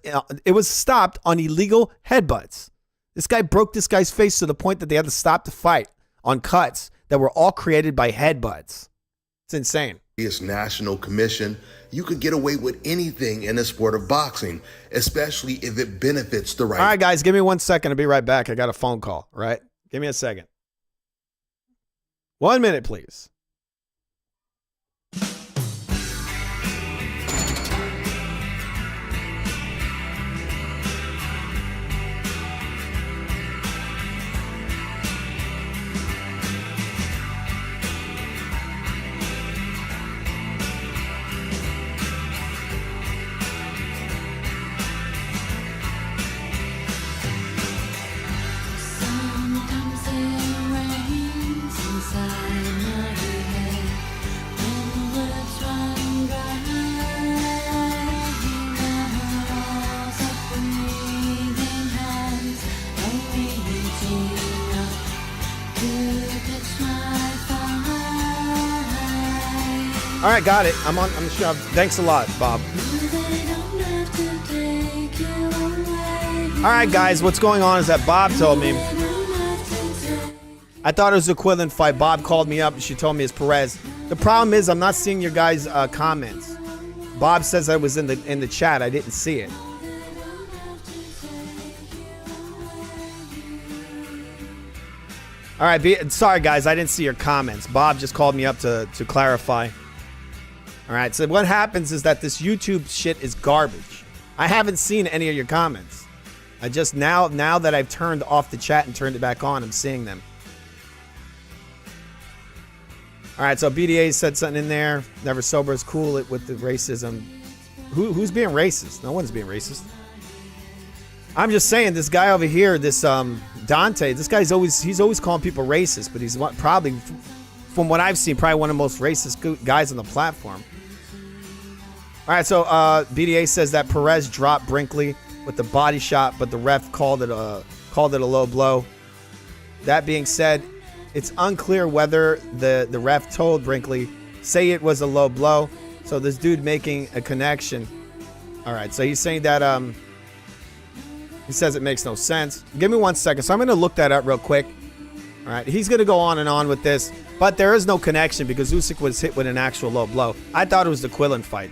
it was stopped on illegal headbutts. This guy broke this guy's face to the point that they had to stop the fight on cuts that were all created by headbutts. It's insane. It's National Commission. You could get away with anything in the sport of boxing, especially if it benefits the right. All right, guys, give me 1 second. I'll be right back. I got a phone call, right? Give me a second. 1 minute, please. Sometimes it rains inside my head. All right, got it. I'm the show. Thanks a lot, Bob. All right, guys, what's going on is that Bob told me. I thought it was an equivalent fight. Bob called me up and she told me it's Perez. The problem is I'm not seeing your guys' comments. Bob says I was in the chat. I didn't see it. All right, sorry guys, I didn't see your comments. Bob just called me up to clarify. All right, so what happens is that this YouTube shit is garbage. I haven't seen any of your comments. I just now that I've turned off the chat and turned it back on, I'm seeing them. All right, so BDA said something in there. Never sober is cool with the racism. Who's being racist? No one's being racist. I'm just saying, this guy over here, this Dante, this guy's always calling people racist, but he's probably, from what I've seen, probably one of the most racist guys on the platform. All right, so BDA says that Perez dropped Brinkley with the body shot, but the ref called it a low blow. That being said, it's unclear whether the ref told Brinkley, say it was a low blow. So this dude making a connection. All right, so he's saying that he says it makes no sense. Give me 1 second. So I'm going to look that up real quick. All right, he's going to go on and on with this, but there is no connection because Usyk was hit with an actual low blow. I thought it was the Quillen fight.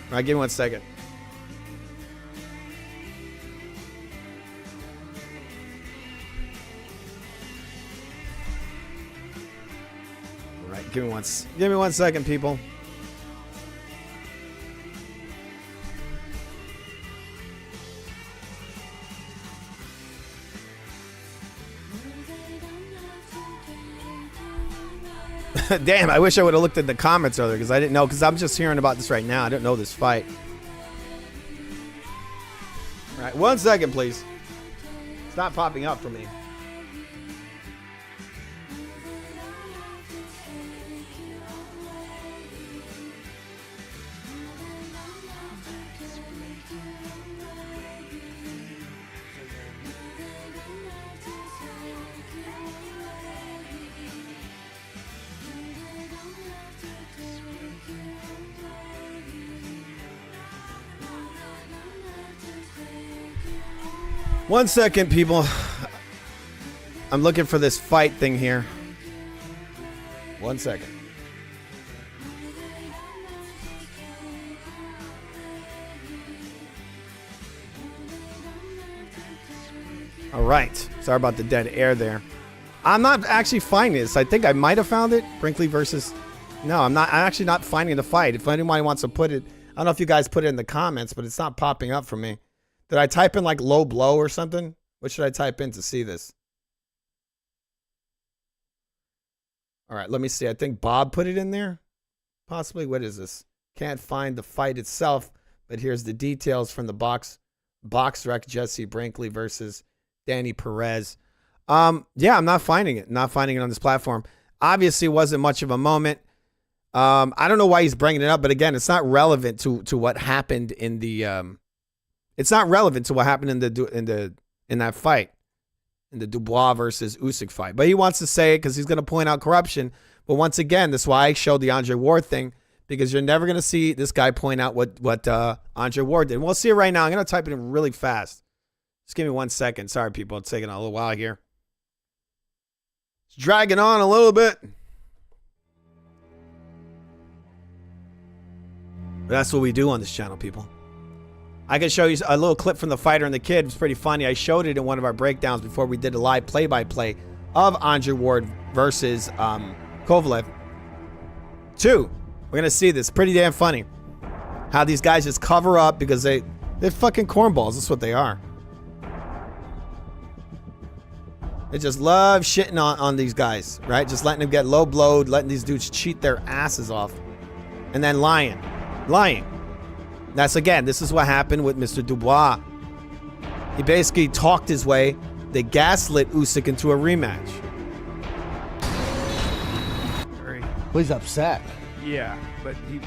All right, give me 1 second. All right, give me one second, people. Damn, I wish I would have looked at the comments earlier because I didn't know, because I'm just hearing about this right now. I didn't know this fight. All right, 1 second, please. It's not popping up for me. One second, people. I'm looking for this fight thing here. 1 second. All right. Sorry about the dead air there. I'm not actually finding this. I think I might have found it. Brinkley versus... No, I'm actually not finding the fight. If anybody wants to put it... I don't know if you guys put it in the comments, but it's not popping up for me. Did I type in like low blow or something? What should I type in to see this? All right, let me see. I think Bob put it in there. Possibly. What is this? Can't find the fight itself, but here's the details from the box rec. Jesse Brinkley versus Danny Perez. Yeah, I'm not finding it. Not finding it on this platform. Obviously, it wasn't much of a moment. I don't know why he's bringing it up, but again, it's not relevant to what happened in the... It's not relevant to what happened in that fight, in the Dubois versus Usyk fight. But he wants to say it because he's going to point out corruption. But once again, that's why I showed the Andre Ward thing, because you're never going to see this guy point out what Andre Ward did. And we'll see it right now. I'm going to type it in really fast. Just give me 1 second. Sorry, people. It's taking a little while here. It's dragging on a little bit. But that's what we do on this channel, people. I can show you a little clip from the fighter and the kid. It's pretty funny. I showed it in one of our breakdowns before we did a live play-by-play of Andre Ward versus Kovalev. 2. We're going to see this. Pretty damn funny. How these guys just cover up because they're fucking cornballs. That's what they are. They just love shitting on these guys, right? Just letting them get low blowed, letting these dudes cheat their asses off. And then lying. That's, again, this is what happened with Mr. Dubois. He basically talked his way. They gaslit Usyk into a rematch. Well, he's upset. Yeah, but he,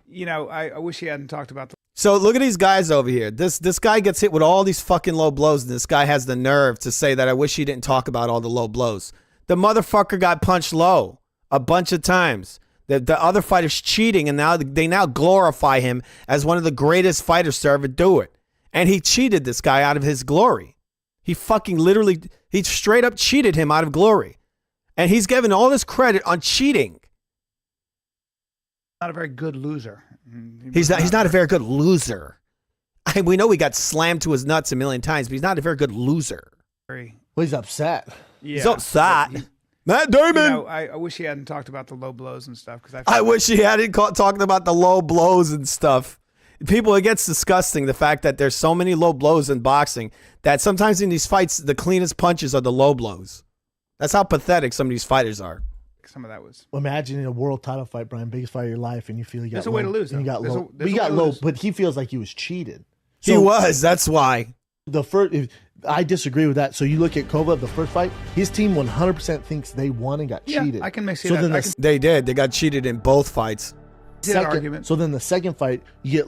you know, I wish he hadn't talked about the... So look at these guys over here. This guy gets hit with all these fucking low blows, and this guy has the nerve to say that I wish he didn't talk about all the low blows. The motherfucker got punched low a bunch of times. The other fighter's cheating, and now they glorify him as one of the greatest fighters to ever do it. And he cheated this guy out of his glory. He fucking literally, he straight up cheated him out of glory. And he's given all this credit on cheating. Not a very good loser. He's not a very good loser. We know he got slammed to his nuts a million times, but he's not a very good loser. Well, he's upset. Yeah, he's upset. Matt Damon. You know, I wish he hadn't talked about the low blows and stuff. I wish he hadn't talking about the low blows and stuff. People, it gets disgusting, the fact that there's so many low blows in boxing that sometimes in these fights, the cleanest punches are the low blows. That's how pathetic some of these fighters are. Some of that was. Imagine in a world title fight, Brian, biggest fight of your life, and you feel you got There's low. a way to lose. And you got There's low. there's He a got way to low, lose. but he feels like he was cheated. He was. That's why. The first, I disagree with that. So you look at Kovalev, the first fight, his team 100% thinks they won and got cheated. I can make So then They did. They got cheated in both fights. So then the second fight, he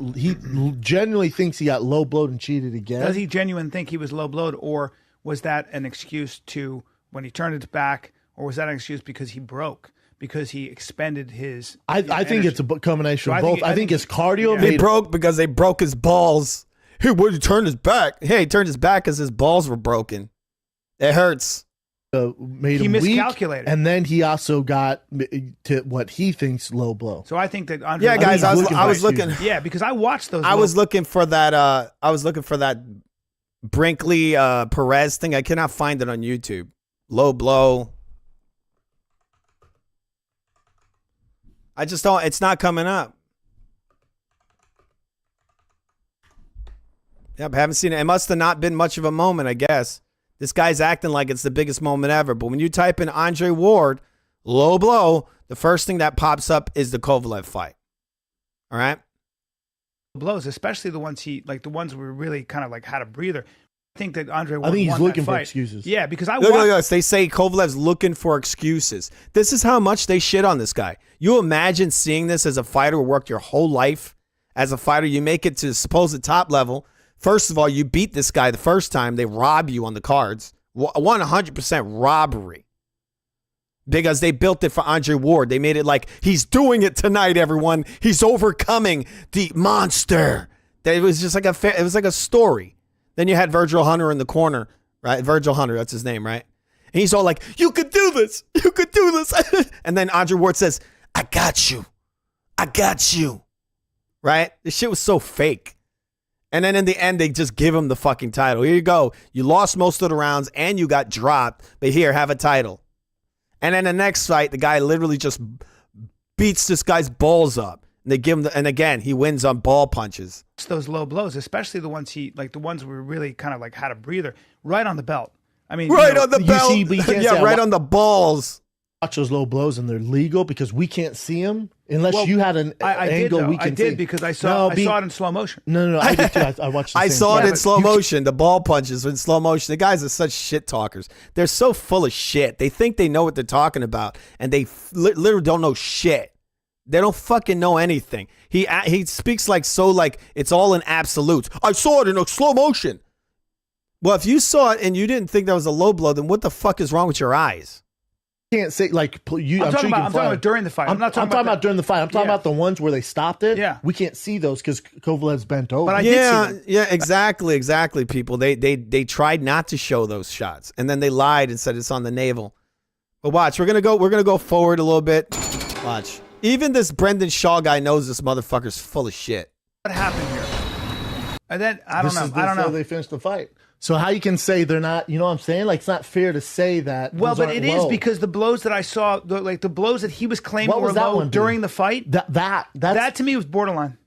genuinely thinks he got low blowed and cheated again. Does he genuinely think he was low blowed, or was that an excuse to when he turned his back, or was that an excuse because he broke? Because he expended his. I think it's a combination of both. I think his cardio. He broke because they broke his balls. Hey, what? He turned his back. Hey, he turned his back because his balls were broken. It hurts. Made He him weak, miscalculated. and then he also got to what he thinks low blow. So I think that Andre. Yeah, guys, I was looking. Yeah, because I watched those. I was looking for that. I was looking for that Brinkley Perez thing. I cannot find it on YouTube. Low blow. I just don't. It's not coming up. Yep, haven't seen it. It must have not been much of a moment, I guess. This guy's acting like it's the biggest moment ever. But when you type in Andre Ward, low blow, the first thing that pops up is the Kovalev fight. All right? blows, especially the ones the ones where really kind of like had a breather. I think that Andre I think he's won looking that for fight. excuses. Yeah, because I Look, watched. they say Kovalev's looking for excuses. This is how much they shit on this guy. You imagine seeing this as a fighter who worked your whole life as a fighter. You make it to the supposed top level. First of all, you beat this guy the first time. They rob you on the cards. 100% robbery. Because they built it for Andre Ward. They made it like, he's doing it tonight, everyone. He's overcoming the monster. It was just like it was like a story. Then you had Virgil Hunter in the corner, right? Virgil Hunter, that's his name, right? And he's all like, you could do this. You could do this. And then Andre Ward says, I got you. I got you. Right? This shit was so fake. And then in the end, they just give him the fucking title. Here you go. You lost most of the rounds and you got dropped. But here, have a title. And then the next fight, the guy literally just beats this guy's balls up. And they give him and again, he wins on ball punches. It's those low blows, especially the ones the ones where really kind of like had a breather, right on the belt. I mean, right on the belt. Yeah, right on the balls. Watch those low blows and they're legal because we can't see them unless you had an angle we can see. I did because I saw it in slow motion. No, I did too. I watched. I saw it in slow motion. The ball punches in slow motion. The guys are such shit talkers. They're so full of shit. They think they know what they're talking about, and they literally don't know shit. They don't fucking know anything. He speaks like it's all in absolutes. I saw it in a slow motion. Well, if you saw it and you didn't think that was a low blow, then what the fuck is wrong with your eyes? Can't say I'm talking about during the fight. I'm not talking about during the fight. I'm talking about the ones where they stopped it. Yeah, we can't see those because Kovalev's bent over. But yeah, exactly. People, they tried not to show those shots, and then they lied and said it's on the navel. But watch, we're gonna go forward a little bit. Watch. Even this Brendan Shaw guy knows this motherfucker's full of shit. What happened here? And then I don't know. They finished the fight. So how you can say they're not? You know what I'm saying? Like it's not fair to say that. Well, but it is because the blows that I saw, the blows that he was claiming were low during the fight. That to me was borderline.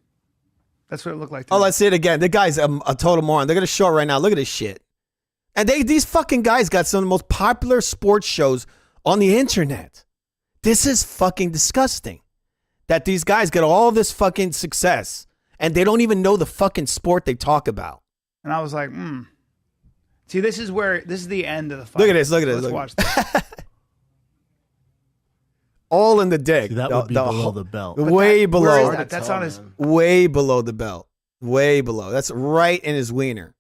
That's what it looked like. Oh, let's see it again. The guy's a total moron. They're gonna show it right now. Look at this shit. And these fucking guys got some of the most popular sports shows on the internet. This is fucking disgusting. That these guys get all this fucking success and they don't even know the fucking sport they talk about. And I was like, See, this is the end of the fight. Look at this. Let's watch this. All in the dick. See, that would be below the belt. Way below. Where is that? That's on his. Way below the belt. Way below. That's right in his wiener.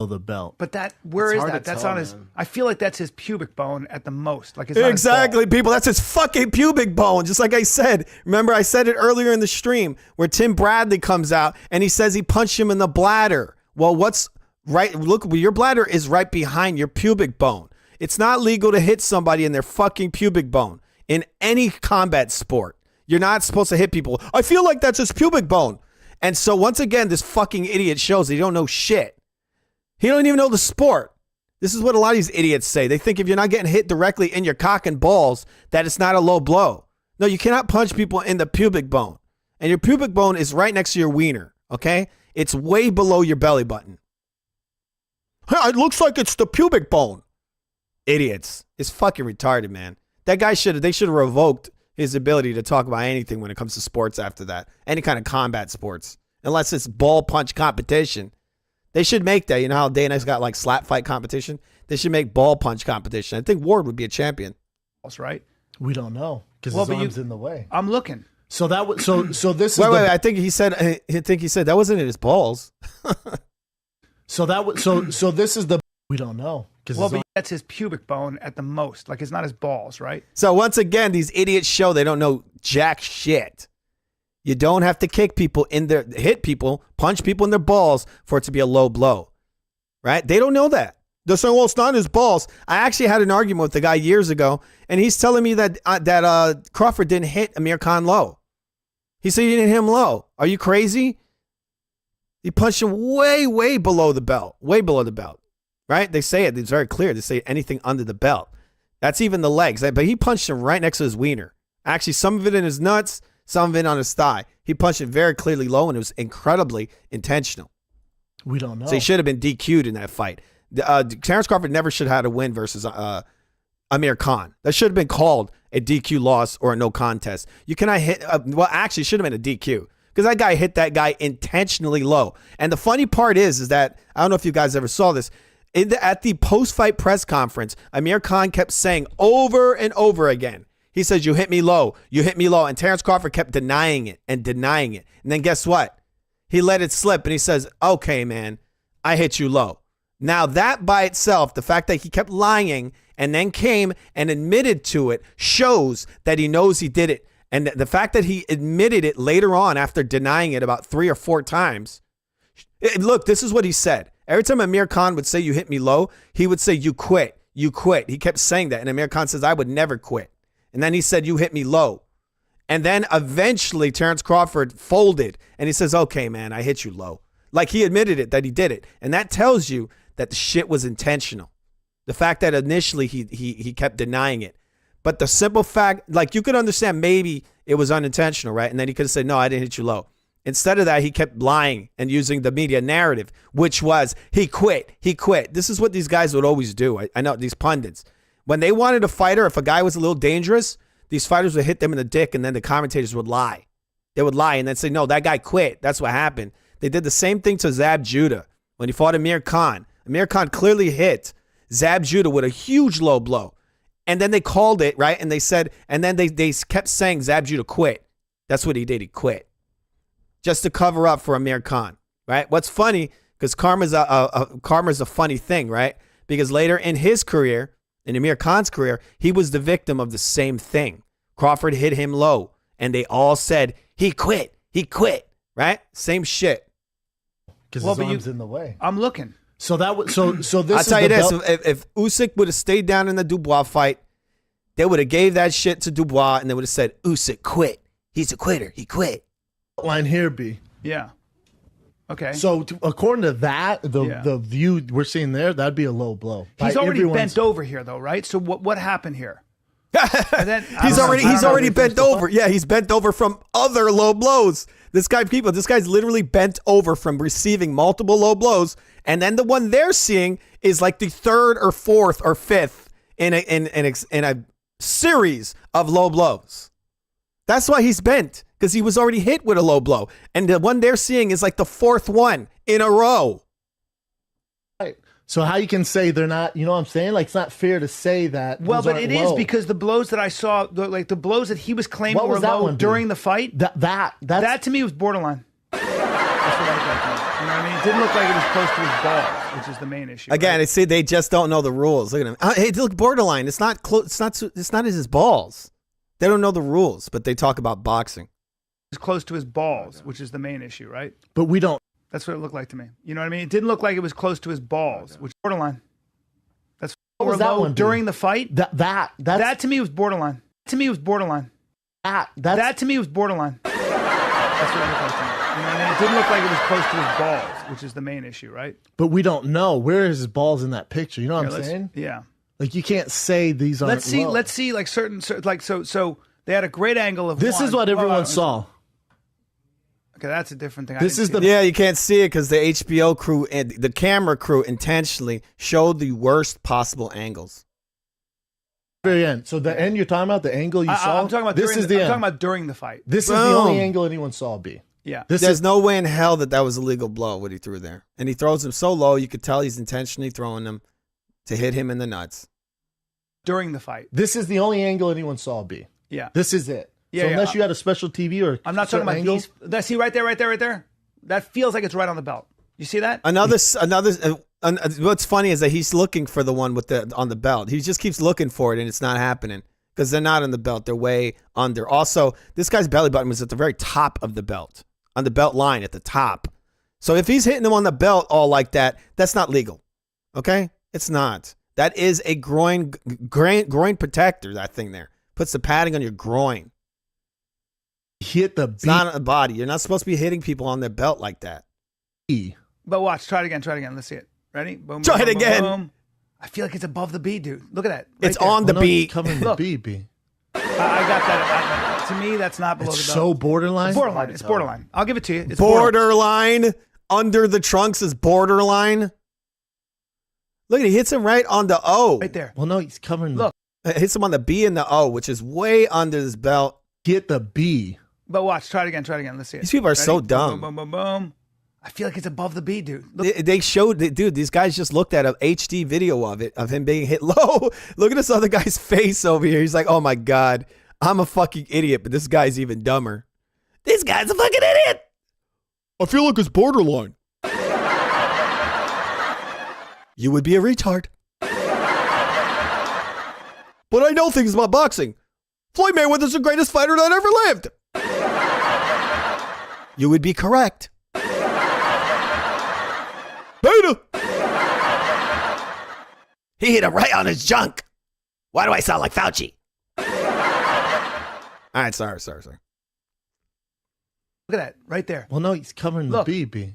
the belt. But where It's is hard that? to That's tell, on his. man. I feel like that's his pubic bone at the most. Like it's not his Exactly, people. That's his fucking pubic bone. Just like I said. Remember, I said it earlier in the stream where Tim Bradley comes out and he says he punched him in the bladder. Well, what's right? Look, your bladder is right behind your pubic bone. It's not legal to hit somebody in their fucking pubic bone in any combat sport. You're not supposed to hit people. I feel like that's his pubic bone. And so once again, this fucking idiot shows that he don't know shit. He don't even know the sport. This is what a lot of these idiots say. They think if you're not getting hit directly in your cock and balls, that it's not a low blow. No, you cannot punch people in the pubic bone. And your pubic bone is right next to your wiener, okay? It's way below your belly button. It looks like it's the pubic bone. Idiots. It's fucking retarded, man. That guy they should have revoked his ability to talk about anything when it comes to sports after that. Any kind of combat sports. Unless it's ball punch competition. They should make that. You know how Dana's got like slap fight competition? They should make ball punch competition. I think Ward would be a champion. That's right. We don't know because his arm's in the way. I'm looking. So that so this is wait. I think he said that wasn't in his balls. So this is the we don't know because that's his pubic bone at the most. Like it's not his balls, right? So once again, these idiots show they don't know jack shit. You don't have to hit people, punch people in their balls for it to be a low blow, right? They don't know that. They're saying, well, it's not his balls. I actually had an argument with the guy years ago, and he's telling me that Crawford didn't hit Amir Khan low. He said he didn't hit him low. Are you crazy? He punched him way, way below the belt, right? They say it. It's very clear. They say anything under the belt. That's even the legs. But he punched him right next to his wiener. Actually, some of it in his nuts, some of it on his thigh. He punched it very clearly low, and it was incredibly intentional. We don't know. So he should have been DQ'd in that fight. Terrence Crawford never should have had a win versus Amir Khan. That should have been called a DQ loss or a no contest. You cannot hit. Actually, it should have been a DQ because that guy hit that guy intentionally low. And the funny part is that I don't know if you guys ever saw this. At the post-fight press conference, Amir Khan kept saying over and over again. He says, you hit me low. You hit me low. And Terrence Crawford kept denying it. And then guess what? He let it slip and he says, okay, man, I hit you low. Now that by itself, the fact that he kept lying and then came and admitted to it shows that he knows he did it. And the fact that he admitted it later on after denying it about 3 or 4 times. Look, this is what he said. Every time Amir Khan would say, you hit me low, he would say, you quit. You quit. He kept saying that. And Amir Khan says, I would never quit. And then he said, you hit me low. And then eventually Terrence Crawford folded and he says, okay, man, I hit you low. Like he admitted it, that he did it. And that tells you that the shit was intentional. The fact that initially he kept denying it. But the simple fact, like you could understand maybe it was unintentional, right? And then he could have said, no, I didn't hit you low. Instead of that, he kept lying and using the media narrative, which was he quit. He quit. This is what these guys would always do. I know these pundits. When they wanted a fighter, if a guy was a little dangerous, these fighters would hit them in the dick and then the commentators would lie. They would lie and then say, no, that guy quit. That's what happened. They did the same thing to Zab Judah when he fought Amir Khan. Amir Khan clearly hit Zab Judah with a huge low blow. And then they called it, right? And they said, and then they kept saying Zab Judah quit. That's what he did. He quit. Just to cover up for Amir Khan, right? What's funny, because karma's a funny thing, right? Because later in his career, in Amir Khan's career, he was the victim of the same thing. Crawford hit him low, and they all said, he quit, right? Same shit. Because his arm's in the way. I'm looking. So this I'll tell you this, if Usyk would have stayed down in the Dubois fight, they would have gave that shit to Dubois, and they would have said, Usyk quit. He's a quitter. He quit. Line here, B. Yeah. Okay. So according to that, the view we're seeing there, that'd be a low blow. He's already bent over here, though, right? So what happened here? He's already bent over. Yeah, he's bent over from other low blows. This guy's literally bent over from receiving multiple low blows, and then the one they're seeing is like the 3rd or 4th or 5th in a series of low blows. That's why he's bent, because he was already hit with a low blow. And the one they're seeing is like the 4th one in a row. Right. So how you can say they're not, you know what I'm saying? Like, it's not fair to say that. Well, but it is, because the blows that I saw, like the blows that he was claiming were low during the fight, that to me was borderline. That's what I look like to me. You know what I mean? It didn't look like it was close to his balls, which is the main issue. Again, right? I see they just don't know the rules. Look at him. Hey, look, borderline. It's not close. It's not his balls. They don't know the rules, but they talk about boxing. It's close to his balls, which is the main issue, right? But we don't. That's what it looked like to me. You know what I mean? It didn't look like it was close to his balls, which is borderline. That's What was that one during the fight. That to me was borderline. To me was borderline. That to me was borderline. That's what it looked like to me. You know what I mean? It didn't look like it was close to his balls, which is the main issue, right? But we don't know where is his balls in that picture. You know what Here, I'm saying? Yeah. Like you can't say these aren't. Let's see. low. Let's see. Like certain like so they had a great angle of. This is what everyone saw. Okay, that's a different thing. Yeah, you can't see it because the HBO crew and the camera crew intentionally showed the worst possible angles. Very end. So the end you're talking about, the angle you saw. I'm talking about. This during is the the I'm end. talking about during the fight. This is the only angle anyone saw. B. Yeah. There's no way in hell that was a legal blow what he threw there. And he throws him so low, you could tell he's intentionally throwing him to hit him in the nuts. During the fight. This is the only angle anyone saw. B. Yeah. This is it. Yeah, So yeah. unless you had a special TV or I'm not talking about angle, these. See right there. That feels like it's right on the belt. You see that? What's funny is that he's looking for the one with on the belt. He just keeps looking for it, and it's not happening because they're not on the belt. They're way under. Also, this guy's belly button was at the very top of the belt, on the belt line at the top. So if he's hitting him on the belt all like that, that's not legal. Okay? It's not. That is a groin protector, that thing there. Puts the padding on your groin. Hit the It's not on the body. You're not supposed to be hitting people on their belt like that. But watch. Try it again. Let's see it. Ready? Boom. Try boom, it boom, again. Boom. I feel like it's above the B, dude. Look at that. It's on the B. Covering the B. B. I got that. To me, that's not below It's the belt. so borderline. It's borderline. It's borderline. I'll give it to you. It's Borderline. Under the trunks is borderline. Look, he hits him right on the O. Right there. Well, no, he's covering. Look. Hits him on the B and the O, which is way under his belt. Get the B. But watch. Try it again. Let's see it. These people are Ready? so dumb. Boom, boom, boom, boom. I feel like it's above the B, dude. Look. They showed, dude, these guys just looked at an HD video of it, of him being hit low. Look at this other guy's face over here. He's like, oh my God, I'm a fucking idiot, but this guy's even dumber. This guy's a fucking idiot. I feel like it's borderline. You would be a retard. But I know things about boxing. Floyd Mayweather's the greatest fighter that ever lived. You would be correct. Beta. He hit him right on his junk. Why do I sound like Fauci? All right, sorry. Look at that. Right there. Well, no, he's covering the Look. B. B.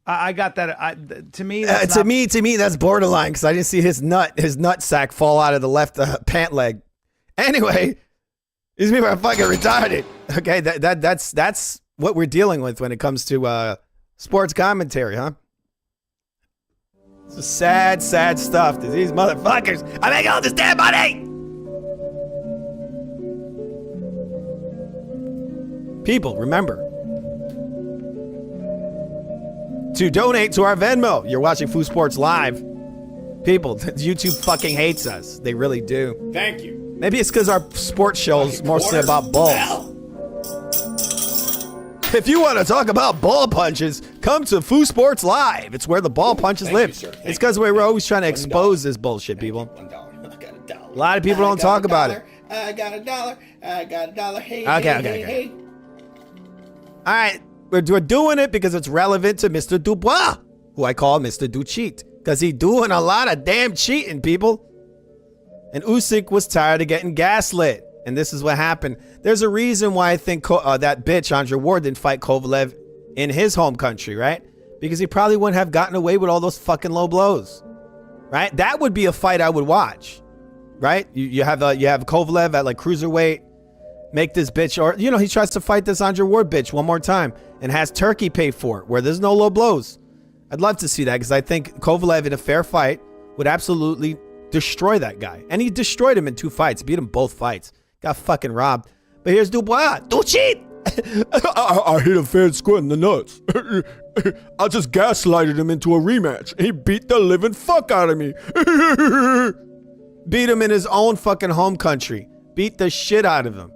I got that. To me, that's To not, me, that's borderline because I didn't see his nut sack fall out of the left pant leg. Anyway, these people are fucking retarded. Okay, that's what we're dealing with when it comes to sports commentary, huh? It's sad stuff. These motherfuckers are making all this damn money. People, remember to donate to our Venmo. You're watching Food Sports Live. People, YouTube fucking hates us. They really do. Thank you. Maybe it's because our sports show's mostly about balls. If you want to talk about ball punches, come to Food Sports Live. It's where the ball punches live. It's because we're always trying to expose this bullshit, people. A lot of people don't talk about it. I got $1. I got $1. Hey, Okay. All right, we're doing it because it's relevant to Mr. Dubois, who I call Mr. Do Cheat, because he's doing a lot of damn cheating, people. And Usyk was tired of getting gaslit, and this is what happened. There's a reason why I think that bitch Andre Ward didn't fight Kovalev in his home country, right? Because he probably wouldn't have gotten away with all those fucking low blows, right? That would be a fight I would watch, right? You have Kovalev at like cruiserweight. Make this bitch, or he tries to fight this Andre Ward bitch one more time and has Turkey pay for it, where there's no low blows. I'd love to see that because I think Kovalev in a fair fight would absolutely destroy that guy, and he destroyed him in 2 fights, beat him both fights, got fucking robbed. But here's Dubois, do cheat. I hit a fair square in the nuts. I just gaslighted him into a rematch. He beat the living fuck out of me. Beat him in his own fucking home country. Beat the shit out of him.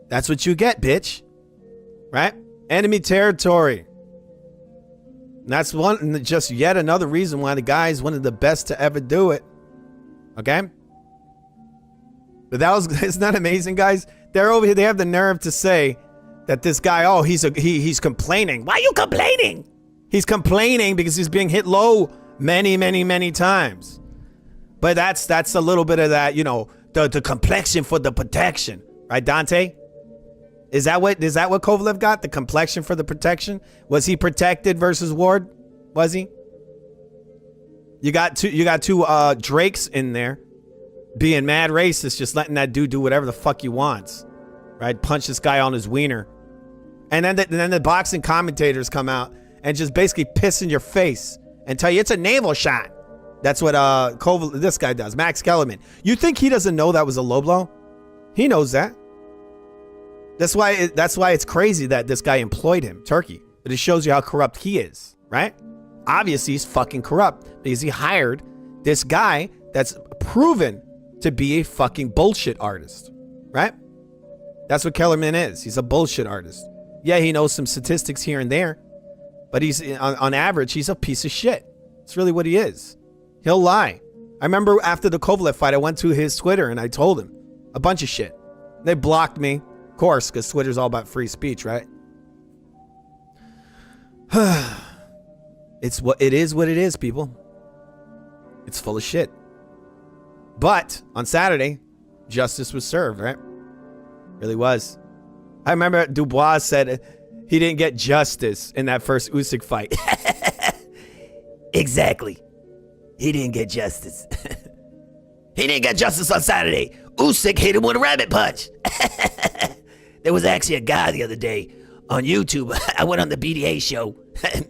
That's what you get, bitch. Right? Enemy territory. And that's just yet another reason why the guy is one of the best to ever do it. Okay? But isn't that amazing, guys? They're over here, they have the nerve to say that this guy, oh, he's complaining. Why are you complaining? He's complaining because he's being hit low many, many, many times. But that's a little bit of that, you know, the complexion for the protection. Right, Dante? Is that what Kovalev got? The complexion for the protection? Was he protected versus Ward? Was he? You got two Drakes in there being mad racist, just letting that dude do whatever the fuck he wants. Right? Punch this guy on his wiener. And then the boxing commentators come out and just basically piss in your face and tell you it's a navel shot. That's what this guy does, Max Kellerman. You think he doesn't know that was a low blow? He knows that. That's why it's crazy that this guy employed him, Turkey. But it shows you how corrupt he is, right? Obviously, he's fucking corrupt because he hired this guy that's proven to be a fucking bullshit artist, right? That's what Kellerman is. He's a bullshit artist. Yeah, he knows some statistics here and there, but he's on average, he's a piece of shit. That's really what he is. He'll lie. I remember after the Kovalev fight, I went to his Twitter and I told him a bunch of shit. They blocked me, of course, because Twitter's all about free speech, right? It is what it is, people. It's full of shit. But on Saturday, justice was served, right? Really was. I remember Dubois said he didn't get justice in that first Usyk fight. Exactly. He didn't get justice. He didn't get justice on Saturday. Usyk hit him with a rabbit punch. There was actually a guy the other day on YouTube. I went on the BDA show.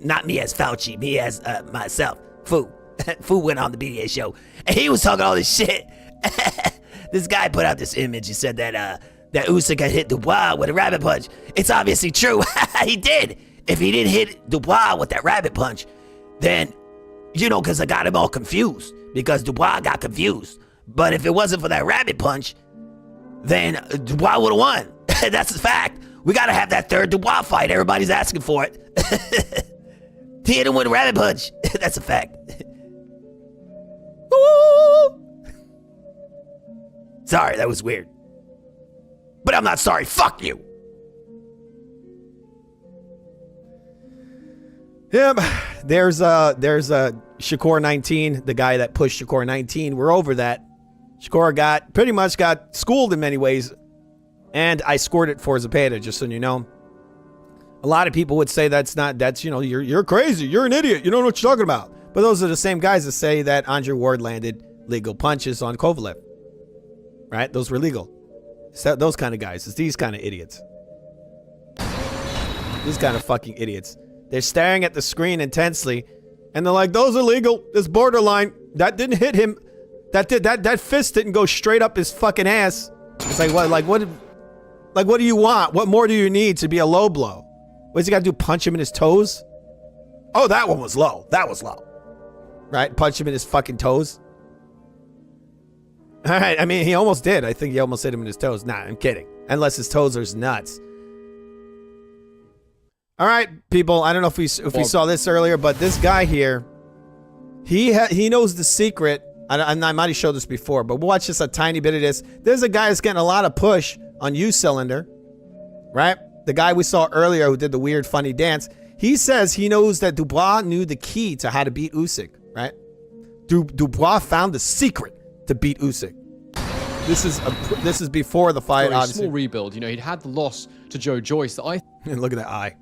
Not me as Fauci, me as myself. Fu. Fu went on the BDA show. And he was talking all this shit. This guy put out this image. He said that Usyk had hit Dubois with a rabbit punch. It's obviously true. He did. If he didn't hit Dubois with that rabbit punch, then, you know, because I got him all confused. Because Dubois got confused. But if it wasn't for that rabbit punch, then Dubois would have won. That's a fact. We got to have that third Dubois fight. Everybody's asking for it. He hit him with a rabbit punch. That's a fact. Sorry, that was weird. But I'm not sorry. Fuck you. Yep. There's Shakur 19, the guy that pushed Shakur 19. We're over that. Shakur pretty much got schooled in many ways. And I scored it for Zepeda, just so you know. A lot of people would say you're crazy. You're an idiot. You don't know what you're talking about. But those are the same guys that say that Andre Ward landed legal punches on Kovalev. Right? Those were legal. It's those kind of guys. It's these kind of idiots. These kind of fucking idiots. They're staring at the screen intensely, and they're like, those are legal. This borderline. That didn't hit him. That fist didn't go straight up his fucking ass. It's like, what do you want? What more do you need to be a low blow? What's he got to do? Punch him in his toes? Oh, that one was low. That was low. Right? Punch him in his fucking toes. All right. I mean, he almost did. I think he almost hit him in his toes. Nah, I'm kidding. Unless his toes are nuts. All right, people. I don't know if we saw this earlier, but this guy here, he knows the secret. I might have showed this before, but we'll watch just a tiny bit of this. There's a guy that's getting a lot of push on U-Cylinder, right? The guy we saw earlier who did the weird, funny dance. He says he knows that Dubois knew the key to how to beat Usyk, right? Dubois found the secret to beat Usyk. This is before the fight, obviously. Small rebuild. You know, he'd had the loss to Joe Joyce that Look at that eye.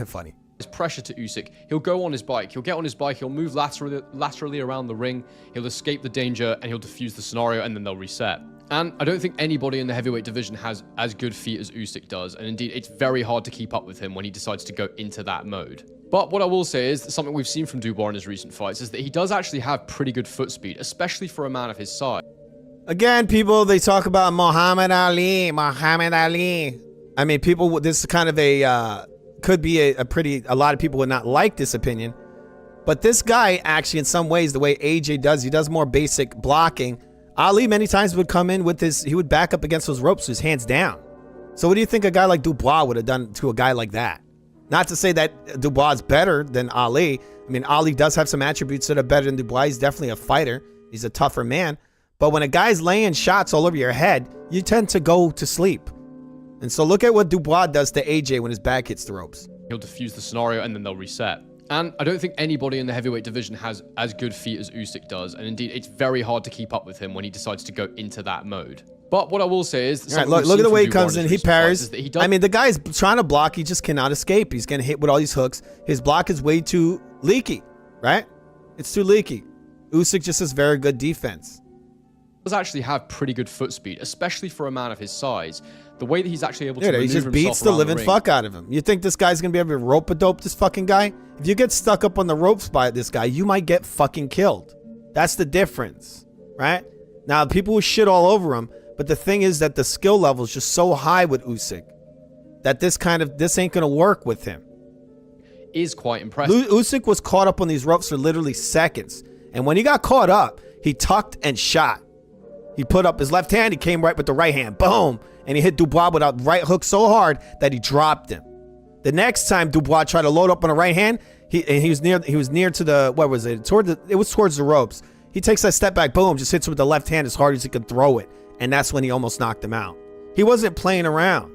Funny. There's pressure to Usyk. He'll go on his bike. He'll get on his bike. He'll move laterally around the ring. He'll escape the danger and he'll defuse the scenario, and then they'll reset. And I don't think anybody in the heavyweight division has as good feet as Usyk does. And indeed, it's very hard to keep up with him when he decides to go into that mode. But what I will say is that something we've seen from Dubois in his recent fights is that he does actually have pretty good foot speed, especially for a man of his size. Again, people, they talk about Muhammad Ali. I mean, people, this is kind of could be a lot of people would not like this opinion. But this guy actually, in some ways, the way AJ does, he does more basic blocking. Ali many times would come in with he would back up against those ropes with his hands down. So what do you think a guy like Dubois would have done to a guy like that? Not to say that Dubois is better than Ali. I mean, Ali does have some attributes that are better than Dubois. He's definitely a fighter. He's a tougher man. But when a guy's laying shots all over your head, you tend to go to sleep. And so look at what Dubois does to AJ when his back hits the ropes. He'll defuse the scenario and then they'll reset. And I don't think anybody in the heavyweight division has as good feet as Usyk does. And indeed, it's very hard to keep up with him when he decides to go into that mode. But what I will say is... All right, look at the way he comes in. He parries. I mean, the guy's trying to block. He just cannot escape. He's getting hit with all these hooks. His block is way too leaky, right? It's too leaky. Usyk just has very good defense. Does actually have pretty good foot speed, especially for a man of his size. The way that he's actually able to maneuver himself around the ring. He just beats the living fuck out of him. You think this guy's going to be able to rope-a-dope this fucking guy? If you get stuck up on the ropes by this guy, you might get fucking killed. That's the difference, right? Now, people will shit all over him, but the thing is that the skill level is just so high with Usyk that this ain't going to work with him. Is quite impressive. Usyk was caught up on these ropes for literally seconds. And when he got caught up, he tucked and shot. He put up his left hand. He came right with the right hand. Boom. And he hit Dubois with a right hook so hard that he dropped him. The next time Dubois tried to load up on the right hand, he was near to the, what was it? It was towards the ropes. He takes that step back. Boom. Just hits him with the left hand as hard as he could throw it. And that's when he almost knocked him out. He wasn't playing around.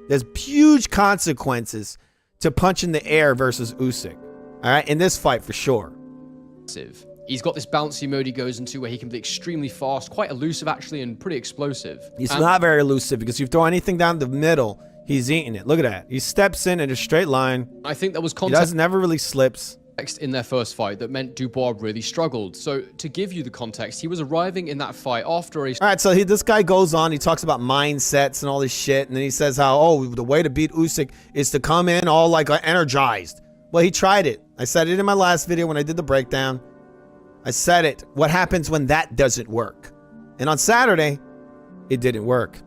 There's huge consequences to punch in the air versus Usyk. All right. In this fight for sure. He's got this bouncy mode he goes into where he can be extremely fast, quite elusive actually, and pretty explosive. He's not very elusive because if you throw anything down the middle, he's eating it. Look at that. He steps in a straight line. I think there was context. He doesn't never really slips. In their first fight that meant Dubois really struggled. So to give you the context, he was arriving in that fight after a... All right, so this guy goes on. He talks about mindsets and all this shit. And then he says how, the way to beat Usyk is to come in all like energized. Well, he tried it. I said it in my last video when I did the breakdown. I said it. What happens when that doesn't work? And on Saturday, it didn't work.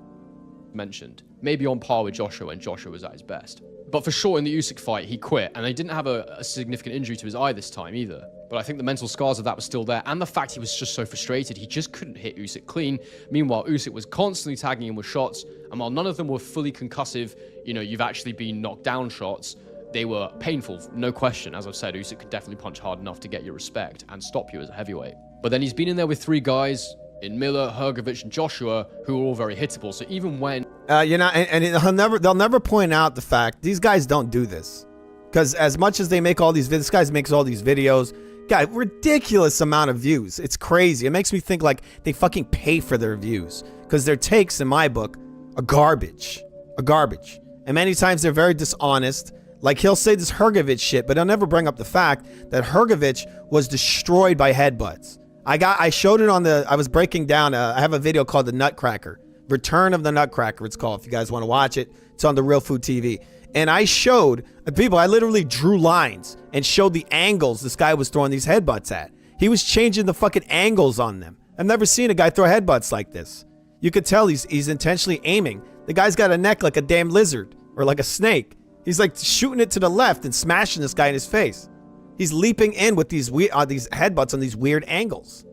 Mentioned. Maybe on par with Joshua when Joshua was at his best. But for sure, in the Usyk fight, he quit. And they didn't have a significant injury to his eye this time either. But I think the mental scars of that were still there. And the fact he was just so frustrated, he just couldn't hit Usyk clean. Meanwhile, Usyk was constantly tagging him with shots. And while none of them were fully concussive, you've actually been knocked down shots, they were painful, no question. As I've said, Usyk could definitely punch hard enough to get your respect and stop you as a heavyweight. But then he's been in there with three guys, in Miller, Hrgovic, and Joshua, who are all very hittable. So even when... they'll never point out the fact, these guys don't do this. Because as much as they make all these videos, this guy makes all these videos, got ridiculous amount of views. It's crazy. It makes me think like they fucking pay for their views. Because their takes, in my book, are garbage. And many times they're very dishonest. Like he'll say this Hrgovic shit, but he'll never bring up the fact that Hrgovic was destroyed by headbutts. I showed it on I was breaking down, I have a video called The Nutcracker. Return of the Nutcracker, it's called. If you guys want to watch it, it's on the Real Food TV. And I showed people, I literally drew lines and showed the angles this guy was throwing these headbutts at. He was changing the fucking angles on them. I've never seen a guy throw headbutts like this. You could tell he's intentionally aiming. The guy's got a neck like a damn lizard or like a snake. He's like shooting it to the left and smashing this guy in his face. He's leaping in with these headbutts on these weird angles.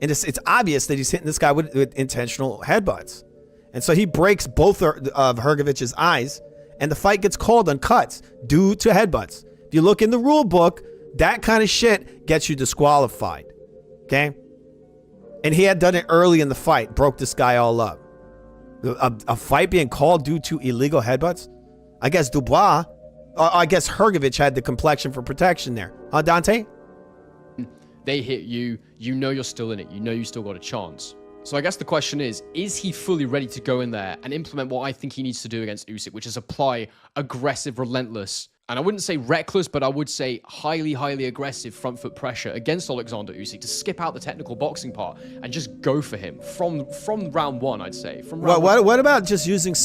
And it's obvious that he's hitting this guy with intentional headbutts. And so he breaks both of Hrgovic's eyes, and the fight gets called on cuts due to headbutts. If you look in the rule book, that kind of shit gets you disqualified. Okay? And he had done it early in the fight, broke this guy all up. A fight being called due to illegal headbutts? I guess Hrgovic had the complexion for protection there. Huh, Dante? They hit you, you're still in it. You still got a chance. So I guess the question is he fully ready to go in there and implement what I think he needs to do against Usyk, which is apply aggressive, relentless, and I wouldn't say reckless, but I would say highly, highly aggressive front foot pressure against Alexander Usyk to skip out the technical boxing part and just go for him from round one, I'd say. What about just using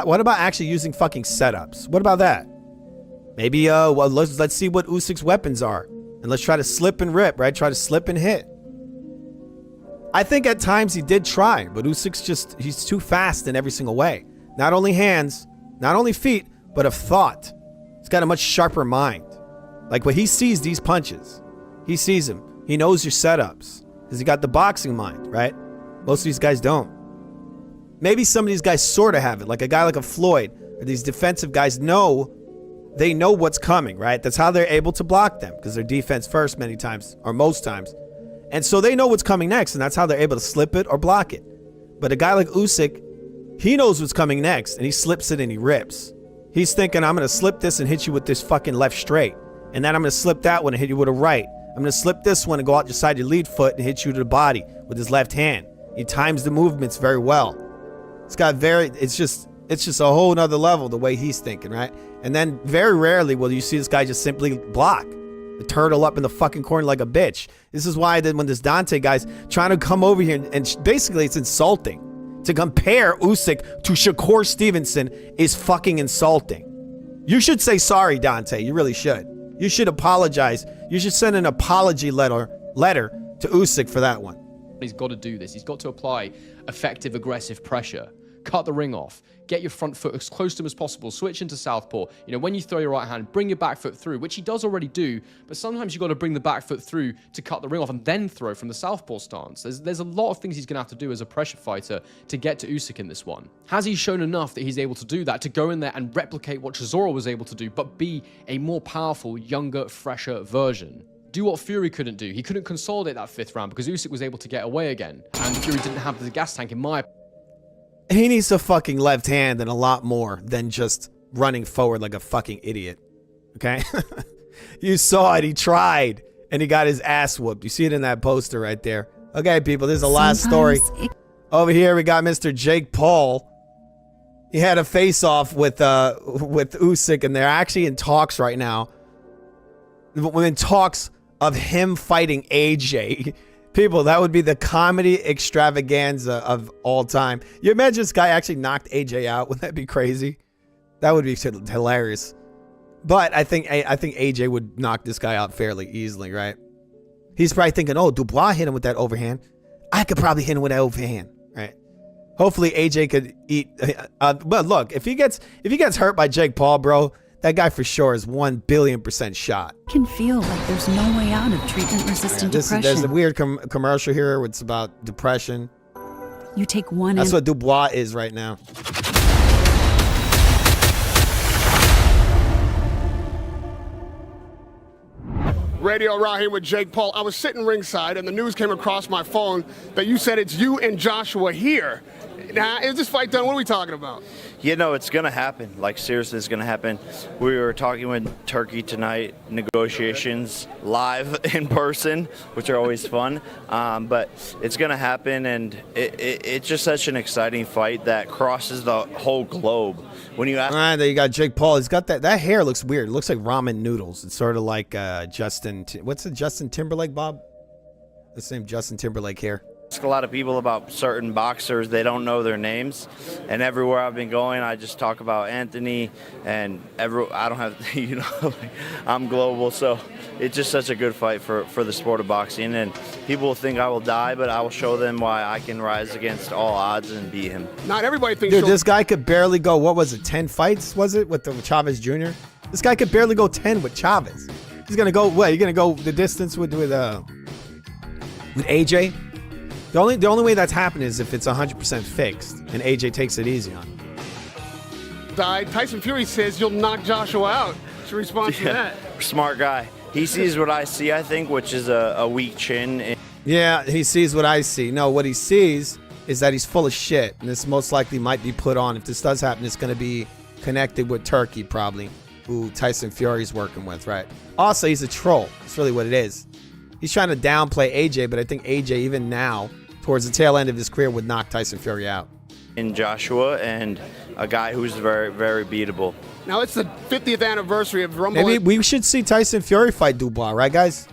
what about actually using fucking setups? What about that? Maybe, let's see what Usyk's weapons are. And let's try to slip and rip, right? Try to slip and hit. I think at times he did try, but Usyk's he's too fast in every single way. Not only hands, not only feet, but of thought. He's got a much sharper mind. Like when he sees these punches, he sees them. He knows your setups because he got the boxing mind, right? Most of these guys don't. Maybe some of these guys sort of have it. Like a guy like a Floyd or these defensive guys know they know what's coming, right? That's how they're able to block them, because they're defense first many times, or most times. And so they know what's coming next, and that's how they're able to slip it or block it. But a guy like Usyk, he knows what's coming next, and he slips it and he rips. He's thinking, I'm going to slip this and hit you with this fucking left straight. And then I'm going to slip that one and hit you with a right. I'm going to slip this one and go out beside your lead foot and hit you to the body with his left hand. He times the movements very well. It's just a whole nother level the way he's thinking, right? And then very rarely will you see this guy just simply block. The turtle up in the fucking corner like a bitch. This is why then when this Dante guy's trying to come over here and basically it's insulting. To compare Usyk to Shakur Stevenson is fucking insulting. You should say sorry, Dante. You really should. You should apologize. You should send an apology letter to Usyk for that one. He's got to do this. He's got to apply effective, aggressive pressure. Cut the ring off. Get your front foot as close to him as possible. Switch into southpaw. You know, when you throw your right hand, bring your back foot through, which he does already do, but sometimes you've got to bring the back foot through to cut the ring off and then throw from the southpaw stance. There's a lot of things he's going to have to do as a pressure fighter to get to Usyk in this one. Has he shown enough that he's able to do that, to go in there and replicate what Chisora was able to do, but be a more powerful, younger, fresher version? Do what Fury couldn't do. He couldn't consolidate that 5th round because Usyk was able to get away again, and Fury didn't have the gas tank in my opinion. He needs a fucking left hand and a lot more than just running forward like a fucking idiot. Okay? You saw it. He tried and he got his ass whooped. You see it in that poster right there. Okay, people, this is the last story. Over here, we got Mr. Jake Paul. He had a face-off with Usyk, and they're actually in talks right now. We're in talks of him fighting AJ. People, that would be the comedy extravaganza of all time. You imagine this guy actually knocked AJ out? Wouldn't that be crazy? That would be hilarious. But I think AJ would knock this guy out fairly easily, right? He's probably thinking, oh, Dubois hit him with that overhand. I could probably hit him with that overhand, right? Hopefully AJ could eat. But look, if he gets hurt by Jake Paul, bro, that guy for sure is 1,000,000,000% shot. Can feel like there's no way out of treatment-resistant depression. There's a weird commercial here where it's about depression. You take one. That's what Dubois is right now. Radio Raw here with Jake Paul. I was sitting ringside and the news came across my phone that you said it's you and Joshua here. Now, is this fight done? What are we talking about? You know, it's going to happen. Like, seriously, it's going to happen. We were talking with Turkey tonight, negotiations live in person, which are always fun. But it's going to happen, and it's just such an exciting fight that crosses the whole globe. When you ask, all right, there you got Jake Paul. He's got that hair looks weird. It looks like ramen noodles. It's sort of like Justin. What's the Justin Timberlake, Bob? The same Justin Timberlake hair. Ask a lot of people about certain boxers, they don't know their names, and everywhere I've been going I just talk about Anthony, and I don't have, you know, I'm global, so it's just such a good fight for the sport of boxing, and people will think I will die, but I will show them why I can rise against all odds and beat him. Not everybody thinks. Dude, this guy could barely go, what was it, 10 fights, was it, with Chavez Jr.? This guy could barely go 10 with Chavez. He's gonna go, what, you're gonna go the distance with AJ? The only way that's happening is if it's 100% fixed and AJ takes it easy on him. Tyson Fury says you'll knock Joshua out. What's your response to that? Smart guy. He sees what I see, I think, which is a weak chin. Yeah, he sees what I see. No, what he sees is that he's full of shit, and this most likely might be put on. If this does happen, it's going to be connected with Turkey, probably, who Tyson Fury's working with, right? Also, he's a troll. That's really what it is. He's trying to downplay AJ, but I think AJ, even now, towards the tail end of his career, would knock Tyson Fury out. In Joshua, and a guy who's very, very beatable. Now it's the 50th anniversary of Rumble. Maybe we should see Tyson Fury fight Dubois, right, guys?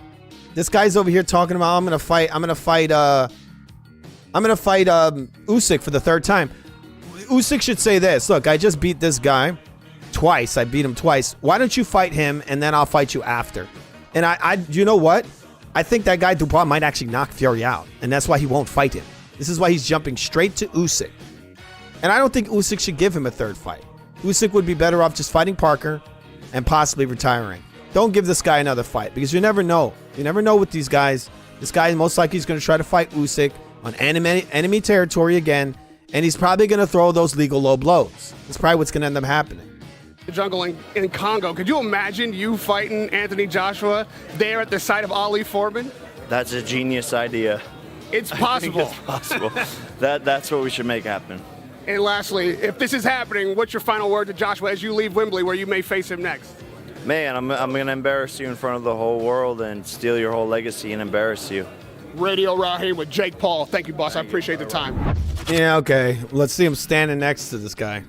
This guy's over here talking about I'm gonna fight Usyk for the 3rd time. Usyk should say this: look, I just beat this guy twice. I beat him twice. Why don't you fight him and then I'll fight you after? And I you know what? I think that guy Dubois might actually knock Fury out, and that's why he won't fight him. This is why he's jumping straight to Usyk. And I don't think Usyk should give him a 3rd fight. Usyk would be better off just fighting Parker and possibly retiring. Don't give this guy another fight, because you never know. You never know with these guys. This guy most likely is going to try to fight Usyk on enemy territory again, and he's probably going to throw those legal low blows. That's probably what's going to end up happening. The jungle in Congo. Could you imagine you fighting Anthony Joshua there at the site of Ali Foreman? That's a genius idea. It's possible. It's possible. That's what we should make happen. And lastly, if this is happening, what's your final word to Joshua as you leave Wembley, where you may face him next? Man, I'm going to embarrass you in front of the whole world and steal your whole legacy and embarrass you. Radio Raheem with Jake Paul. Thank you, boss. I appreciate the time. Yeah, okay. Let's see him standing next to this guy.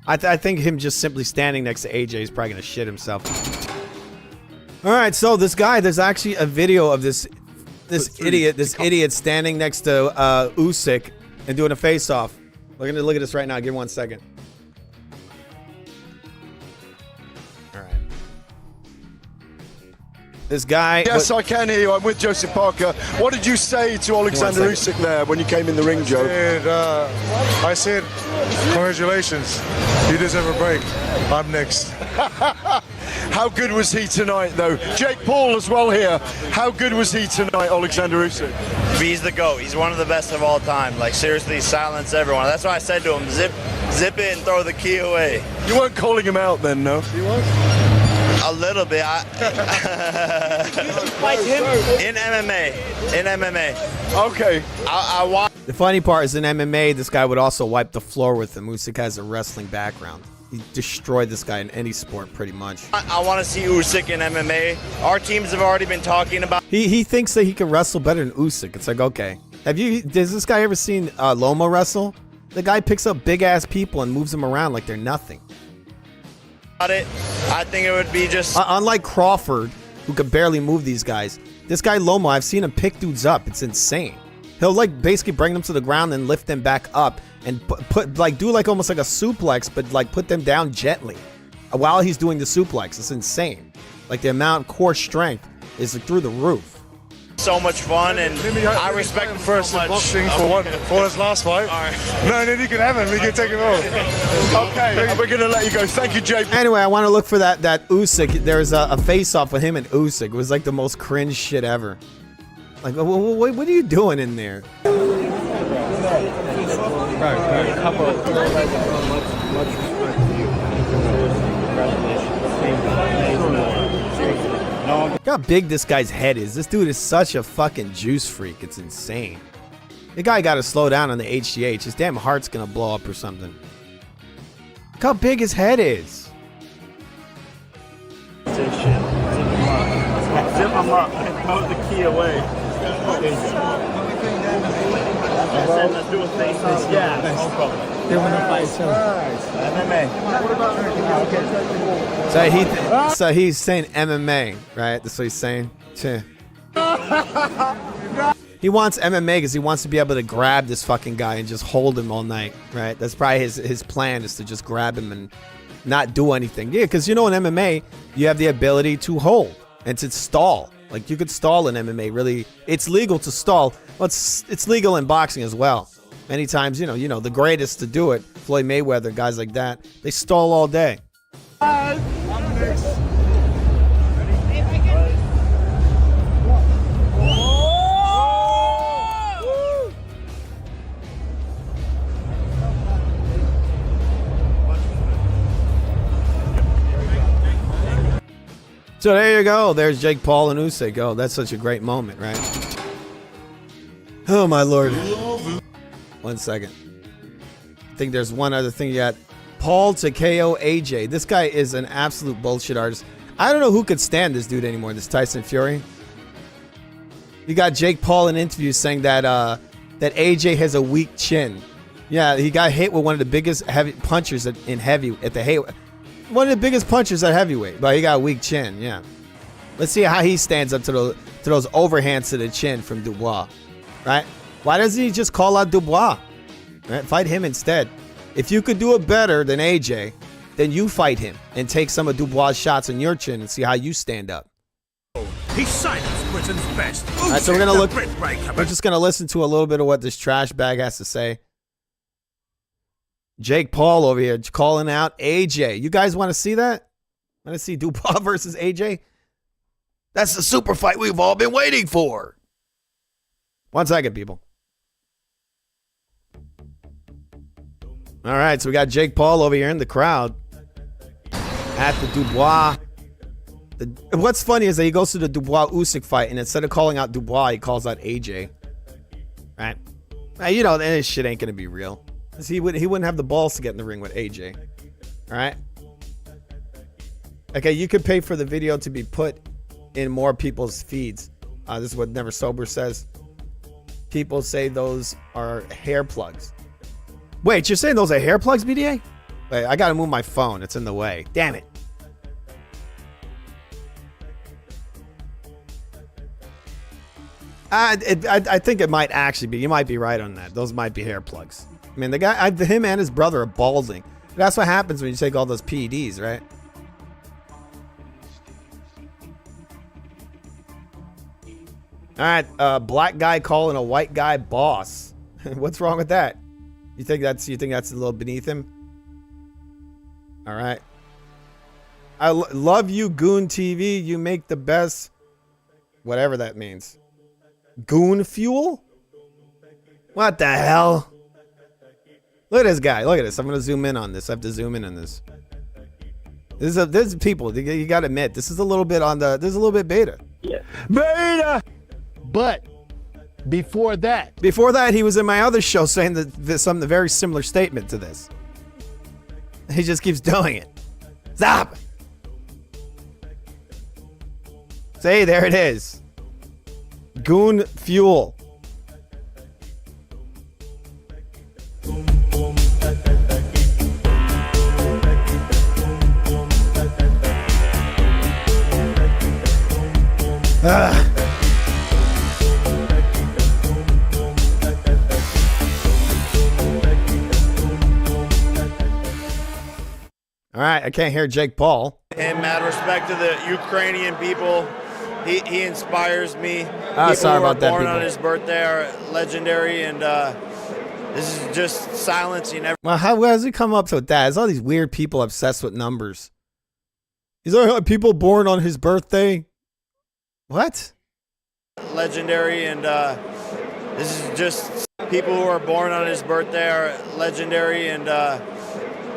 I think him just simply standing next to AJ is probably going to shit himself. All right, so this guy, there's actually a video of this idiot standing next to USYK and doing a face-off. We're going to look at this right now. Give me 1 second. This guy. Yes, I can hear you. I'm with Joseph Parker. What did you say to Alexander Usyk there when you came in the ring, Joe? I said, congratulations. You deserve a break. I'm next. How good was he tonight, though? Jake Paul as well here. How good was he tonight, Alexander Usyk? He's the GOAT. He's one of the best of all time. Like, seriously, silence everyone. That's why I said to him, zip it and throw the key away. You weren't calling him out then, no? You was? A little bit. Fight him? In MMA. Okay. I want. The funny part is in MMA, this guy would also wipe the floor with him. Usyk has a wrestling background. He destroyed this guy in any sport, pretty much. I want to see Usyk in MMA. Our teams have already been talking about. He thinks that he can wrestle better than Usyk. It's like, okay. Does this guy ever seen Loma wrestle? The guy picks up big ass people and moves them around like they're nothing. It. I think it would be just. Unlike Crawford, who could barely move these guys, this guy Loma, I've seen him pick dudes up. It's insane. He'll like basically bring them to the ground and lift them back up and do almost like a suplex, but like put them down gently while he's doing the suplex. It's insane. Like the amount of core strength is like through the roof. So much fun, and I respect him first so in much. boxing for his last fight. No, then you can have him. We can take him over. Okay, we're gonna let you go. Thank you, Jake. Anyway, I want to look for that Usyk. There's a face-off with him and Usyk. It was like the most cringe shit ever. Like, what are you doing in there? Look how big this guy's head is. This dude is such a fucking juice freak. It's insane. The guy got to slow down on the HGH. His damn heart's gonna blow up or something. Look how big his head is. Zip him up and throw the key away. Let's do a face-off. Yeah, no problem. They want to fight each other. So he's saying MMA, right? That's what he's saying. He wants MMA because he wants to be able to grab this fucking guy and just hold him all night, right? That's probably his plan, is to just grab him and not do anything. Yeah, because in MMA, you have the ability to hold and to stall. Like, you could stall in MMA, really. It's legal to stall. Well, it's legal in boxing as well. Many times, the greatest to do it, Floyd Mayweather, guys like that, they stall all day. So there you go. There's Jake Paul and Usyk. Oh, that's such a great moment, right? Oh, my Lord. 1 second. I think there's one other thing you got. Paul to KO AJ. This guy is an absolute bullshit artist. I don't know who could stand this dude anymore, this Tyson Fury. You got Jake Paul in interviews saying that that AJ has a weak chin. Yeah, he got hit with one of the biggest heavy punchers one of the biggest punchers at heavyweight, but he got a weak chin. Yeah, let's see how he stands up to those overhands to the chin from Dubois, right? Why doesn't he just call out Dubois? Right, fight him instead. If you could do it better than AJ, then you fight him and take some of Dubois' shots on your chin and see how you stand up. He silenced Britain's best. All right, so we're gonna look. We're just gonna listen to a little bit of what this trash bag has to say. Jake Paul over here calling out AJ. You guys want to see that? Want to see Dubois versus AJ? That's the super fight we've all been waiting for. 1 second, people. All right, so we got Jake Paul over here in the crowd. at the Dubois. What's funny is that he goes to the Dubois-Usyk fight, and instead of calling out Dubois, he calls out AJ. Right? You know, this shit ain't gonna be real. He wouldn't have the balls to get in the ring with AJ. All right? Okay, you could pay for the video to be put in more people's feeds. This is what Never Sober says. People say those are hair plugs. Wait, you're saying those are hair plugs, BDA? Wait, I gotta move my phone. It's in the way. Damn it. I think it might actually be. You might be right on that. Those might be hair plugs. I mean, the guy, him and his brother are balding. That's what happens when you take all those PEDs, right? All right, black guy calling a white guy boss. What's wrong with that? You think that's a little beneath him? All right. I love you, Goon TV. You make the best, whatever that means. Goon fuel? What the hell? Look at this guy. Look at this. I'm gonna zoom in on this. I have to zoom in on this. This is people. You gotta admit, this is a little bit on the. This is a little bit beta. Yeah. Beta. But before that, he was in my other show saying that something very similar statement to this. He just keeps doing it. Stop. Say, there it is. Goon fuel. All right, I can't hear Jake Paul. And mad respect to the Ukrainian people. He inspires me. Sorry about that, born people. on his birthday are legendary, and this is just silencing everyone. Well, how does he come up with that? There's all these weird people obsessed with numbers. These are people born on his birthday. What? Legendary, and this is just people who are born on his birthday are legendary, and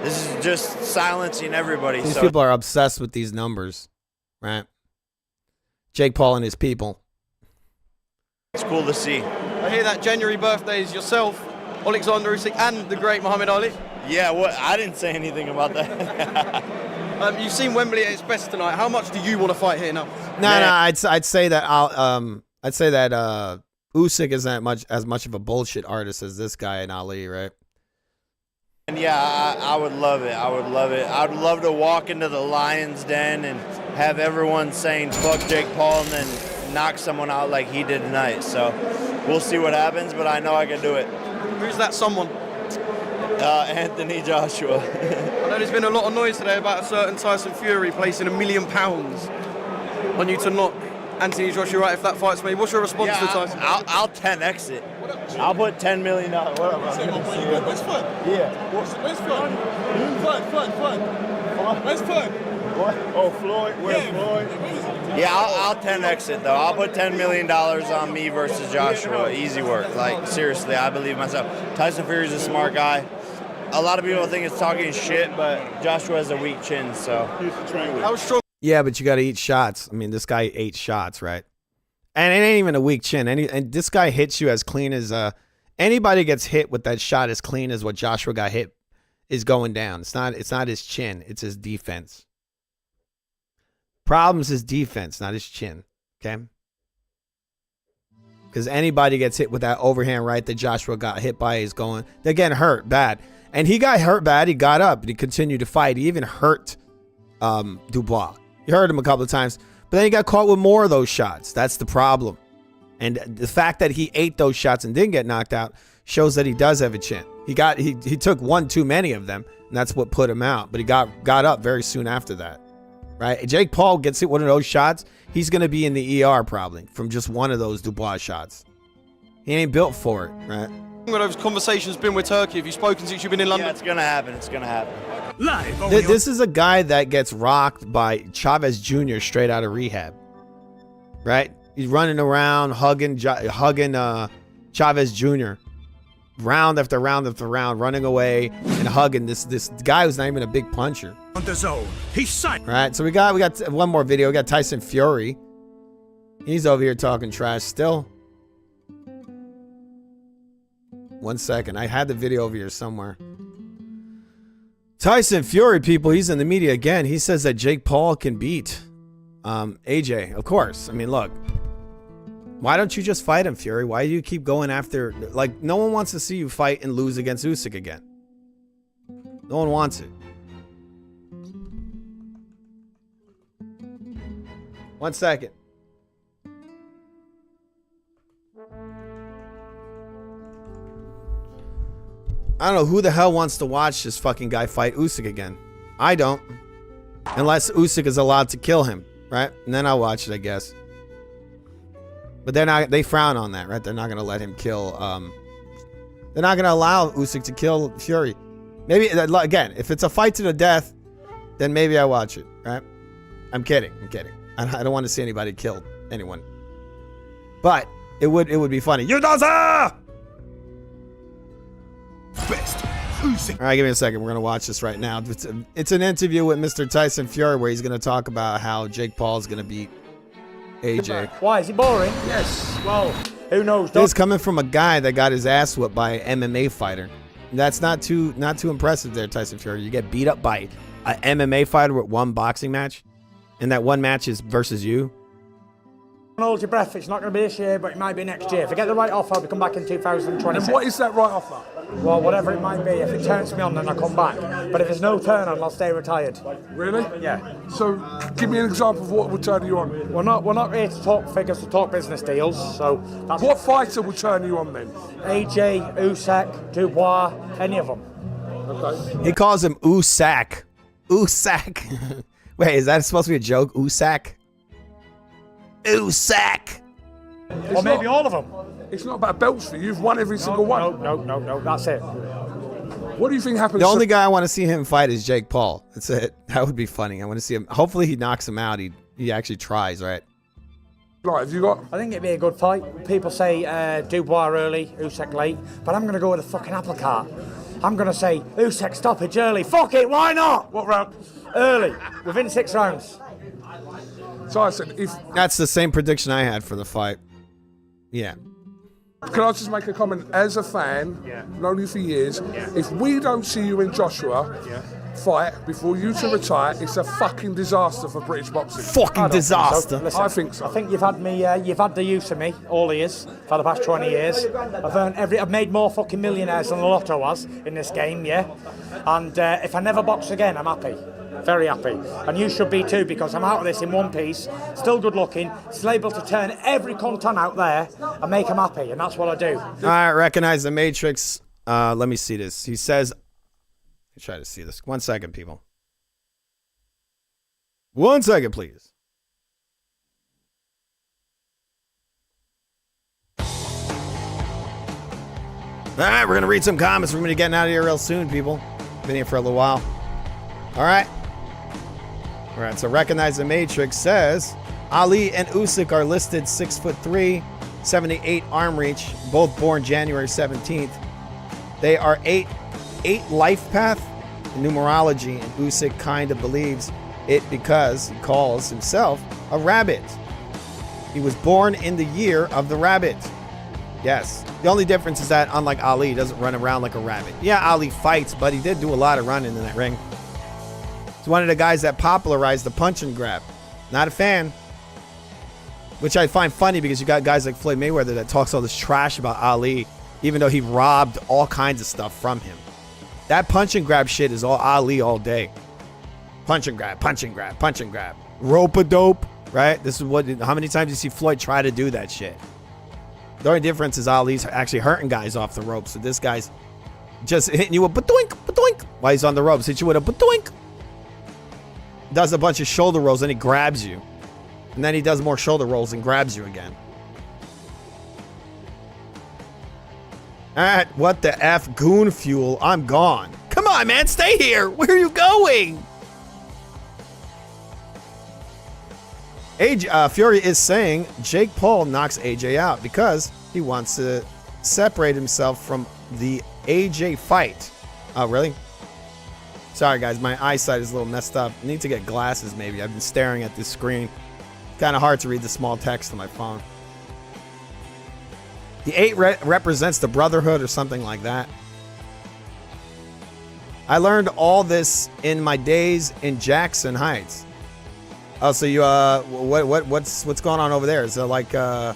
this is just silencing everybody. These people are obsessed with these numbers, right? Jake Paul and his people. It's cool to see. I hear that January birthday is yourself, Alexander Usyk, and the great Muhammad Ali. Yeah, I didn't say anything about that. You've seen Wembley at its best tonight. How much do you want to fight here now? No, I'd say that Usyk isn't as much of a bullshit artist as this guy in Ali, right? And yeah, I would love it. I would love it. I would love to walk into the Lion's Den and have everyone saying fuck Jake Paul and then knock someone out like he did tonight. So we'll see what happens, but I know I can do it. Who's that someone? Anthony Joshua. I know there's been a lot of noise today about a certain Tyson Fury placing $1 million on you to knock Anthony Joshua out if that fight's made. What's your response to Tyson? I'll 10x it. I'll put $10 million. What up, Where's Fun? Yeah. Where's Fun? Where's Fun? What? Oh, Floyd. Where's Floyd? Yeah, I'll 10x it though. I'll put $10 million on me versus Joshua. Easy work. Like seriously, I believe in myself. Tyson Fury's a smart guy. A lot of people think it's talking shit, but Joshua has a weak chin, so. I was strong. Yeah, but you got to eat shots. I mean, this guy ate shots, right? And it ain't even a weak chin. And this guy hits you as clean as anybody gets hit with that shot as clean as what Joshua got hit is going down. It's not his chin. It's his defense. Problem's his defense, not his chin. Okay? Because anybody gets hit with that overhand right that Joshua got hit by is going, they're getting hurt bad. And he got hurt bad. He got up and he continued to fight. He even hurt Dubois. He hurt him a couple of times. But then he got caught with more of those shots. That's the problem. And the fact that he ate those shots and didn't get knocked out shows that he does have a chin. He took one too many of them, and that's what put him out. But he got up very soon after that. Right? Jake Paul gets hit one of those shots, he's going to be in the ER probably from just one of those Dubois shots. He ain't built for it, right? What have those conversations been with Turkey? Have you spoken since you've been in London? Yeah, it's going to happen. It's going to happen. Live. This is a guy that gets rocked by Chavez Jr. straight out of rehab. Right? He's running around hugging Chavez Jr. round after round after round, running away and hugging this guy who's not even a big puncher. On the zone. He's signed. All right, so we got one more video. We got Tyson Fury. He's over here talking trash still. 1 second. I had the video over here somewhere. Tyson Fury, people, he's in the media again. He says that Jake Paul can beat AJ. Of course. I mean, look. Why don't you just fight him, Fury? Why do you keep going after... Like, no one wants to see you fight and lose against Usyk again. No one wants it. 1 second. I don't know who the hell wants to watch this fucking guy fight Usyk again. I don't. Unless Usyk is allowed to kill him, right? And then I'll watch it, I guess. But they're not. They frown on that, right? They're not gonna let him kill. They're not gonna allow Usyk to kill Fury. Maybe again, if it's a fight to the death, then maybe I watch it, right? I'm kidding. I'm kidding. I don't want to see anybody kill anyone. But it would be funny. You don't say! Best. Usyk. All right, give me a second. We're gonna watch this right now. It's an interview with Mr. Tyson Fury where he's gonna talk about how Jake Paul is gonna beat AJ. Why is it boring? Yes. Well, who knows? This is coming from a guy that got his ass whipped by an MMA fighter. That's not too impressive there, Tyson Fury. You get beat up by an MMA fighter with one boxing match, and that one match is versus you. Hold your breath. It's not going to be this year, but it might be next year. If I get the right offer, I'll come back in 2026. And what is that right offer? Well, whatever it might be. If it turns me on, then I'll come back. But if there's no turn on, I'll stay retired. Really? Yeah. So, give me an example of what would turn you on. We're not here to talk figures, to talk business deals. So, that's what fighter would turn you on then? AJ, USYK, Dubois, any of them. Okay. He calls him USYK. USYK. Wait, is that supposed to be a joke? USYK. USYK. Or maybe all of them. It's not about belts for you. You've won every single one. No. That's it. What do you think happens? The only guy I want to see him fight is Jake Paul. That's it. That would be funny. I want to see him. Hopefully he knocks him out. He actually tries, right? Right, have you got? I think it'd be a good fight. People say Dubois early, Usyk late, but I'm going to go with a fucking apple cart. I'm going to say Usyk stoppage early. Fuck it, why not? What round? Early, within 6 rounds. Tyson, if that's the same prediction I had for the fight. Yeah. Can I just make a comment? As a fan, known you for years, if we don't see you and Joshua fight before you to retire, it's a fucking disaster for British boxing. Fucking disaster. So. Listen, I think so. I think you've had me. You've had the use of me all years for the past 20 years. I've made more fucking millionaires than the lotto was in this game, yeah. And if I never box again, I'm happy. Very happy. And you should be too, because I'm out of this in one piece, still good looking, still able to turn every content out there and make them happy, and that's what I do. All right, recognize the Matrix. Let me see this. He says, let me try to see this. 1 second, people. 1 second, please. All right, we're going to read some comments. We're going to be getting out of here real soon, people. Been here for a little while. All right. All right, so Recognize the Matrix says, Ali and Usyk are listed 6'3", 78 arm reach, both born January 17th. They are 8 life path in numerology, and Usyk kind of believes it because he calls himself a rabbit. He was born in the year of the rabbit. Yes. The only difference is that, unlike Ali, he doesn't run around like a rabbit. Yeah, Ali fights, but he did do a lot of running in that ring. He's one of the guys that popularized the punch and grab. Not a fan. Which I find funny because you got guys like Floyd Mayweather that talks all this trash about Ali, even though he robbed all kinds of stuff from him. That punch and grab shit is all Ali all day. Punch and grab, punch and grab, punch and grab. Rope-a-dope, right? This is how many times you see Floyd try to do that shit? The only difference is Ali's actually hurting guys off the ropes. So this guy's just hitting you with ba-doink, ba-doink, while he's on the ropes. Hit you with a ba-doink. Does a bunch of shoulder rolls, and he grabs you. And then he does more shoulder rolls and grabs you again. Alright, what the F? Goon fuel. I'm gone. Come on, man. Stay here. Where are you going? Fury is saying Jake Paul knocks AJ out because he wants to separate himself from the AJ fight. Oh, really? Sorry, guys. My eyesight is a little messed up. I need to get glasses, maybe. I've been staring at this screen. Kind of hard to read the small text on my phone. The 8 represents the brotherhood or something like that. I learned all this in my days in Jackson Heights. Oh, so you what's going on over there? Is it like yeah,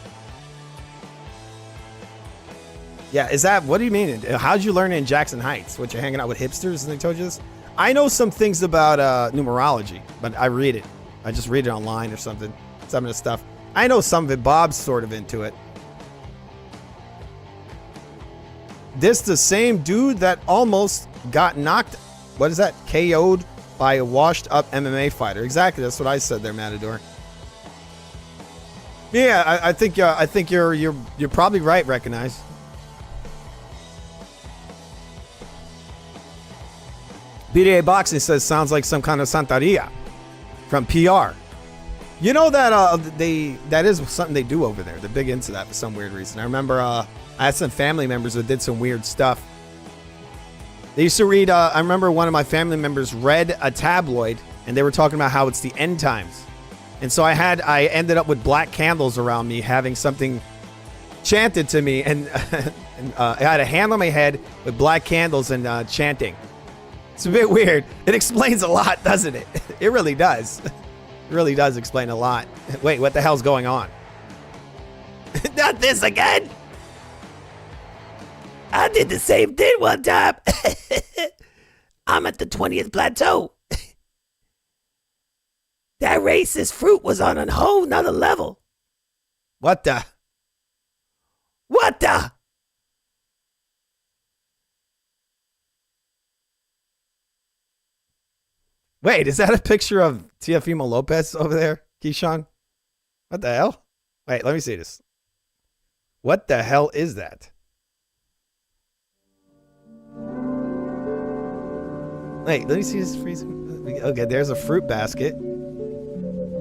is that, what do you mean? How'd you learn it in Jackson Heights? What, you're hanging out with hipsters and they told you this? I know some things about numerology, but I read it. I just read it online or something. Some of the stuff. I know some of it. Bob's sort of into it. This the same dude that almost got knocked, what is that, KO'd by a washed up MMA fighter. Exactly, that's what I said there, Matador. Yeah, I think you're probably right, Recognize. BDA Boxing says sounds like some kind of Santeria from PR. You know that that is something they do over there. They're big into that for some weird reason. I remember I had some family members that did some weird stuff. They used to read, I remember one of my family members read a tabloid and they were talking about how it's the end times. And so I ended up with black candles around me having something chanted to me, and, I had a hand on my head with black candles and chanting. It's a bit weird. It explains a lot, doesn't it? It really does. It really does explain a lot. Wait, what the hell's going on? Not this again. I did the same thing one time. I'm at the 20th plateau. That racist fruit was on a whole nother level. What the? What the? Wait, is that a picture of Teofimo Lopez over there, Keyshawn? What the hell? Wait, let me see this. What the hell is that? Wait, let me see this freezing. Okay, there's a fruit basket.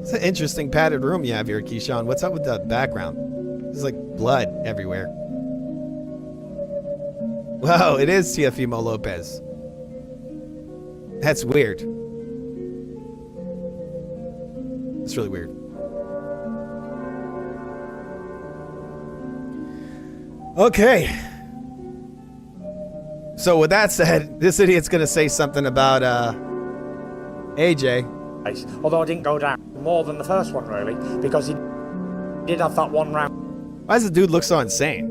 It's an interesting padded room you have here, Keyshawn. What's up with the background? There's like blood everywhere. Whoa, it is Teofimo Lopez. That's weird. It's really weird. Okay. So with that said, this idiot's gonna say something about AJ. Although I didn't go down more than the first one, really, because he did have that one round. Why does the dude look so insane?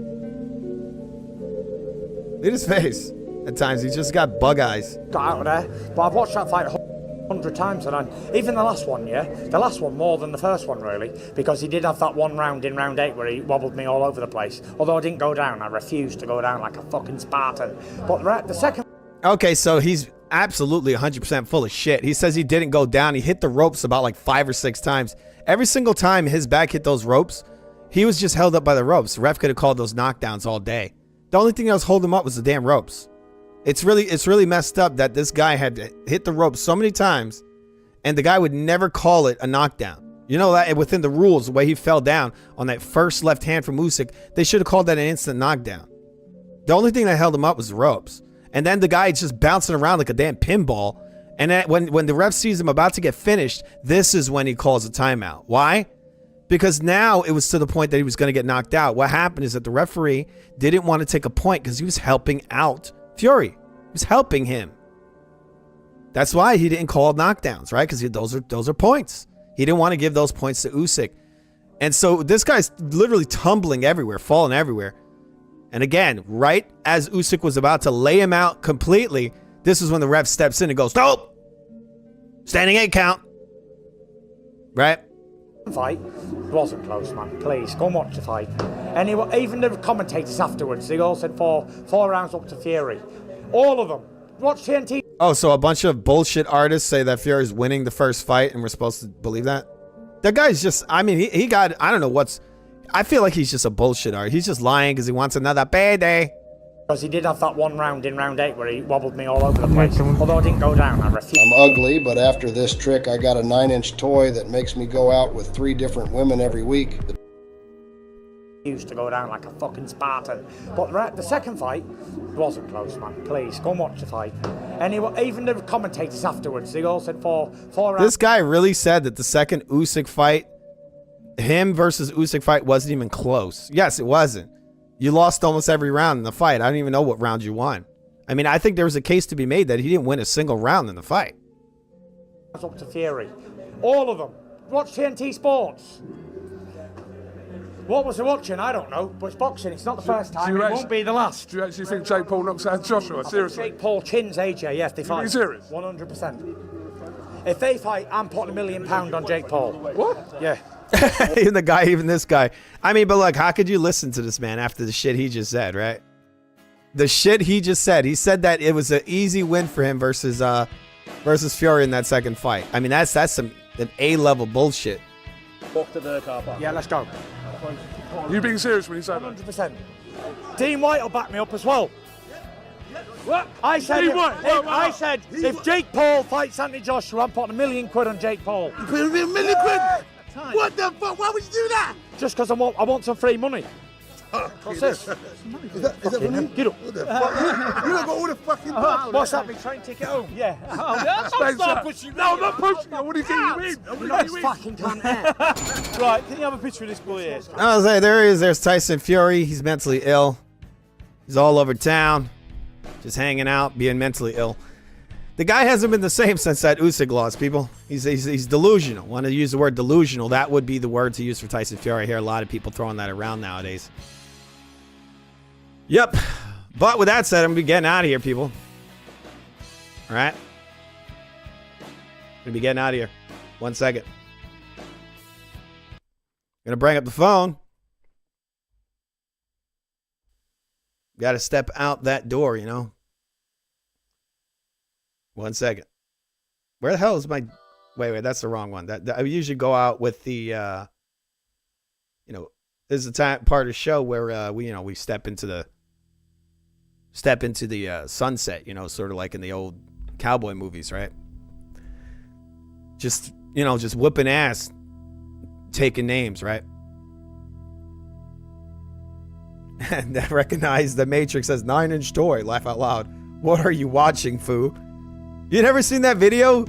Look at his face. At times, he's just got bug eyes. Got out of there, but I've watched that fight 100 times, and even the last one, the last one more than the first one, really, because he did have that one round in round 8 where he wobbled me all over the place. Although I didn't go down, I refused to go down like a fucking Spartan. But the second... Okay, so he's absolutely 100% full of shit. He says he didn't go down. He hit the ropes about like 5 or 6 times. Every single time his back hit those ropes, he was just held up by the ropes. The ref could have called those knockdowns all day. The only thing that was holding him up was the damn ropes. It's really messed up that this guy had to hit the ropes so many times, and the guy would never call it a knockdown. You know that within the rules, the way he fell down on that first left hand from USYK, they should have called that an instant knockdown. The only thing that held him up was the ropes. And then the guy just bouncing around like a damn pinball. And then when the ref sees him about to get finished, this is when he calls a timeout. Why? Because now it was to the point that he was going to get knocked out. What happened is that the referee didn't want to take a point because he was helping out Fury. He was helping him. That's why he didn't call knockdowns, right? Because those are points. He didn't want to give those points to USYK. And so this guy's literally tumbling everywhere, falling everywhere. And again, right as USYK was about to lay him out completely, this is when the ref steps in and goes, nope! Standing 8 count. Right? Fight wasn't close, man. Please, go and watch the fight. Anyway, even the commentators afterwards, they all said four rounds up to Fury. All of them. Watch TNT. Oh, so a bunch of bullshit artists say that Fury's winning the first fight and we're supposed to believe that? That guy's just, I mean, he got, I don't know what's, I feel like he's just a bullshit artist. He's just lying because he wants another payday. Because he did have that one round in round 8 where he wobbled me all over the place. Although I didn't go down, I refused. I'm ugly, but after this trick, I got a 9-inch toy that makes me go out with 3 different women every week. used to go down like a fucking Spartan. But the second fight wasn't close, man. Please, go and watch the fight. Anyway, even the commentators afterwards, they all said four rounds. This guy really said that the second Usyk fight, him versus Usyk fight, wasn't even close. Yes, it wasn't. You lost almost every round in the fight. I don't even know what round you won. I mean, I think there was a case to be made that he didn't win a single round in the fight. Up to Fury. All of them. Watch TNT Sports. What was he watching? I don't know. But it's boxing. It's not the first time. It won't be the last. Do you actually think Jake Paul knocks out Joshua? Seriously? Jake Paul chins AJ, yes, they fight. Are you serious? 100%. If they fight, I'm putting £1 million on Jake Paul. What? Yeah. Even this guy. I mean, but look, how could you listen to this man after the shit he just said, right? The shit he just said. He said that it was an easy win for him versus Fury in that second fight. I mean, that's an A-level bullshit. Walk to the car park. Yeah, let's go. You being serious when you say that? 100%. Dean White will back me up as well. What? I said, if Jake Paul fights Anthony Joshua, I'm putting £1 million on Jake Paul. You put £1 million? What the fuck? Why would you do that? Just because I want some free money. What's this? Is that for me? Get up. What the fuck? You don't got all the fucking power. What's that? Train ticket home? Yeah. Stop pushing me. No, I'm not pushing you. What do you think you mean? You know this fucking cunt. Right, can you have a picture of this boy here? I was like, there he is. There's Tyson Fury. He's mentally ill. He's all over town, just hanging out, being mentally ill. The guy hasn't been the same since that Usyk loss, people. He's delusional. Want to use the word delusional? That would be the word to use for Tyson Fury. I hear a lot of people throwing that around nowadays. Yep. But with that said, I'm going to be getting out of here, people. All right? Going to be getting out of here. 1 second. Going to bring up the phone. Got to step out that door, you know. 1 second. Where the hell is my... Wait, that's the wrong one. That I usually go out with the, you know, this is the time part of the show where we step into the sunset, you know, sort of like in the old cowboy movies, right? Just whooping ass, taking names, right? And I recognize the Matrix says 9-inch toy. Laugh out loud. What are you watching, Foo? You never seen that video?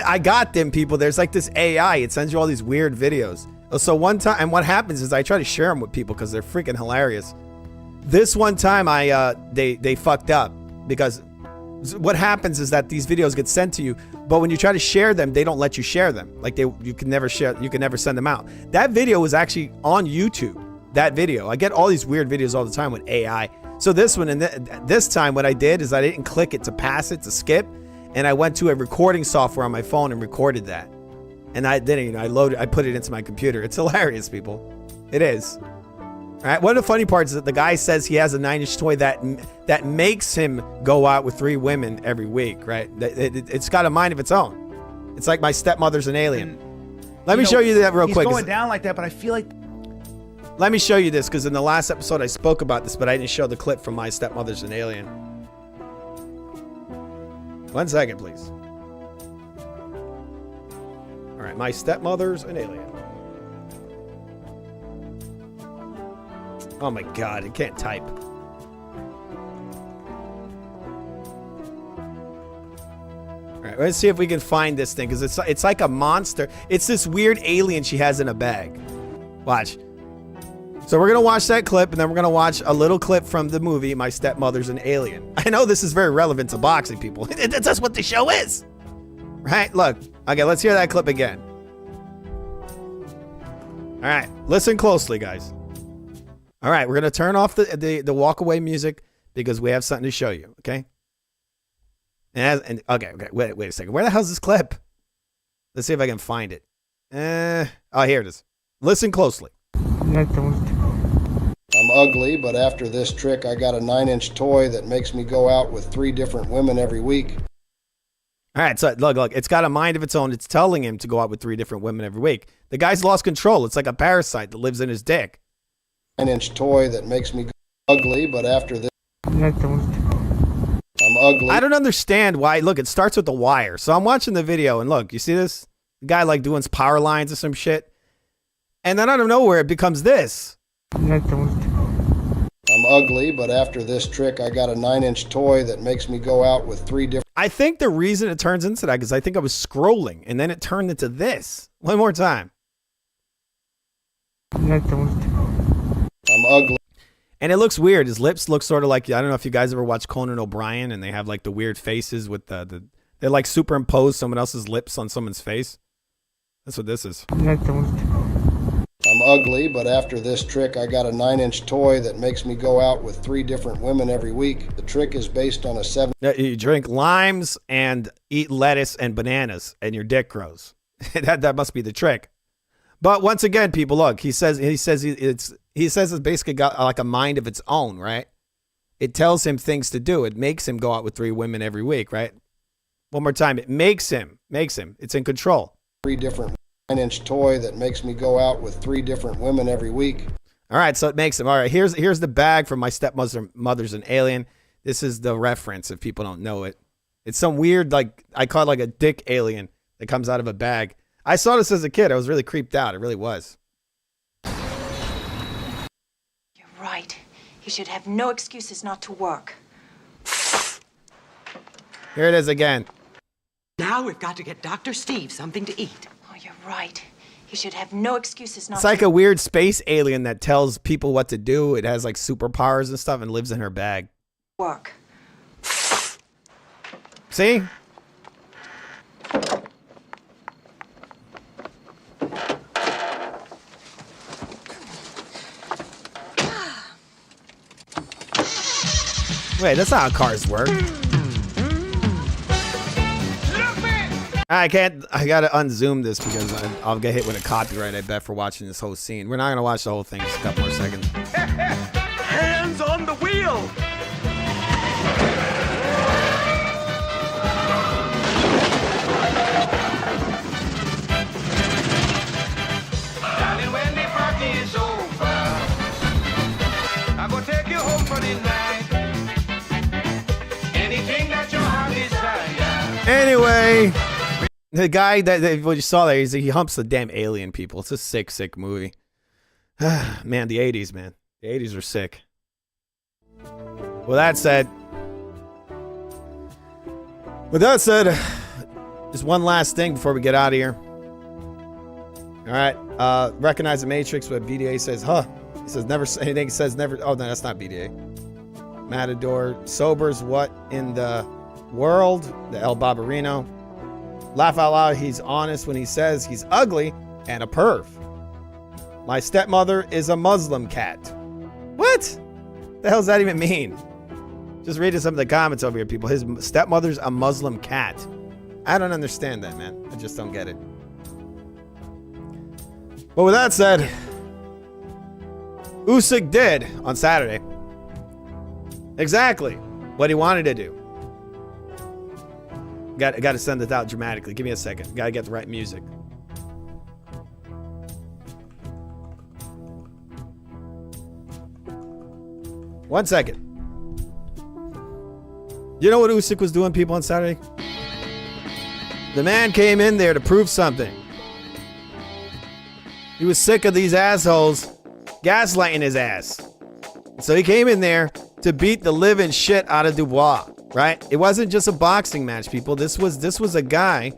I got them, people. There's like this AI. It sends you all these weird videos. So one time, and what happens is I try to share them with people because they're freaking hilarious. This one time, they fucked up because what happens is that these videos get sent to you, but when you try to share them, they don't let you share them. Like you can never send them out. That video was actually on YouTube. That video. I get all these weird videos all the time with AI. So this one, and this time what I did is I didn't click it to pass it, to skip, and I went to a recording software on my phone and recorded that. And I didn't, I put it into my computer. It's hilarious, people. It is. All right. One of the funny parts is that the guy says he has a 9-inch toy that makes him go out with 3 women every week, right? It's got a mind of its own. It's like my stepmother's an alien. Let me show you that real quick. He's going down like that, but I feel like... Let me show you this, because in the last episode I spoke about this, but I didn't show the clip from My Stepmother's an Alien. 1 second, please. All right, My Stepmother's an Alien. Oh my God, I can't type. All right, let's see if we can find this thing, because it's like a monster. It's this weird alien she has in a bag. Watch. So we're going to watch that clip, and then we're going to watch a little clip from the movie, My Stepmother's an Alien. I know this is very relevant to boxing, people. That's what the show is. Right? Look. Okay, let's hear that clip again. All right. Listen closely, guys. All right, we're going to turn off the walk-away music because we have something to show you, okay? Okay, wait a second. Where the hell's this clip? Let's see if I can find it. Oh, here it is. Listen closely. I'm ugly, but after this trick, I got a 9-inch toy that makes me go out with 3 different women every week. All right, so look, it's got a mind of its own. It's telling him to go out with 3 different women every week. The guy's lost control. It's like a parasite that lives in his dick. 9-inch toy that makes me go ugly, but after this, I'm ugly. I don't understand why. Look, it starts with the wire. So I'm watching the video, and look, you see this? The guy like doing power lines or some shit. And then out of nowhere, it becomes this. I'm ugly, but after this trick, I got a 9-inch toy that makes me go out with 3 different... I think the reason it turns into that is I think I was scrolling and then it turned into this. One more time. I'm ugly. And it looks weird. His lips look sort of like, I don't know if you guys ever watch Conan O'Brien and they have like the weird faces with they're like superimposed someone else's lips on someone's face. That's what this is. I'm ugly, but after this trick, I got a 9-inch toy that makes me go out with 3 different women every week. The trick is based on a 7... You drink limes and eat lettuce and bananas and your dick grows. that must be the trick. But once again, people, look, he says it's basically got like a mind of its own, right? It tells him things to do. It makes him go out with 3 women every week, right? One more time. It makes him. It's in control. 3 different 9-inch toy that makes me go out with 3 different women every week. All right, so it makes him. All right, here's the bag from My Stepmother's an Alien. This is the reference if people don't know it. It's some weird, like, I call it like a dick alien that comes out of a bag. I saw this as a kid. I was really creeped out. It really was. You're right. He should have no excuses not to work. Here it is again. Now we've got to get Dr. Steve something to eat. Oh, you're right. He should have no excuses not It's to like a weird space alien that tells people what to do. It has like superpowers and stuff and lives in her bag. work. See? Wait, that's not how cars work. I gotta unzoom this because I'll get hit with a copyright, I bet, for watching this whole scene. We're not gonna watch the whole thing, just a couple more seconds. Hands on the wheel! Darling, when the party is over, I'm gonna take you home for the night. Anything that your heart desires. Anyway, the guy that what you saw there, he humps the damn alien people. It's a sick, sick movie. Man, the 80s, man. The 80s are sick. With that said, just one last thing before we get out of here. All right, recognize the Matrix. What BDA says, huh? He says never. Anything says never. Oh no, that's not BDA. Matador sobers. What in the world? The El Barbarino. Laugh out loud. He's honest when he says he's ugly and a perv. My stepmother is a Muslim cat. What? The hell does that even mean? Just reading some of the comments over here, people. His stepmother's a Muslim cat. I don't understand that, man. I just don't get it. But with that said, USYK did on Saturday exactly what he wanted to do. Got to send it out dramatically. Give me a second. Got to get the right music. One second. You know what USYK was doing, people, on Saturday? The man came in there to prove something. He was sick of these assholes gaslighting his ass. So he came in there to beat the living shit out of Dubois, right? It wasn't just a boxing match, people. This was a guy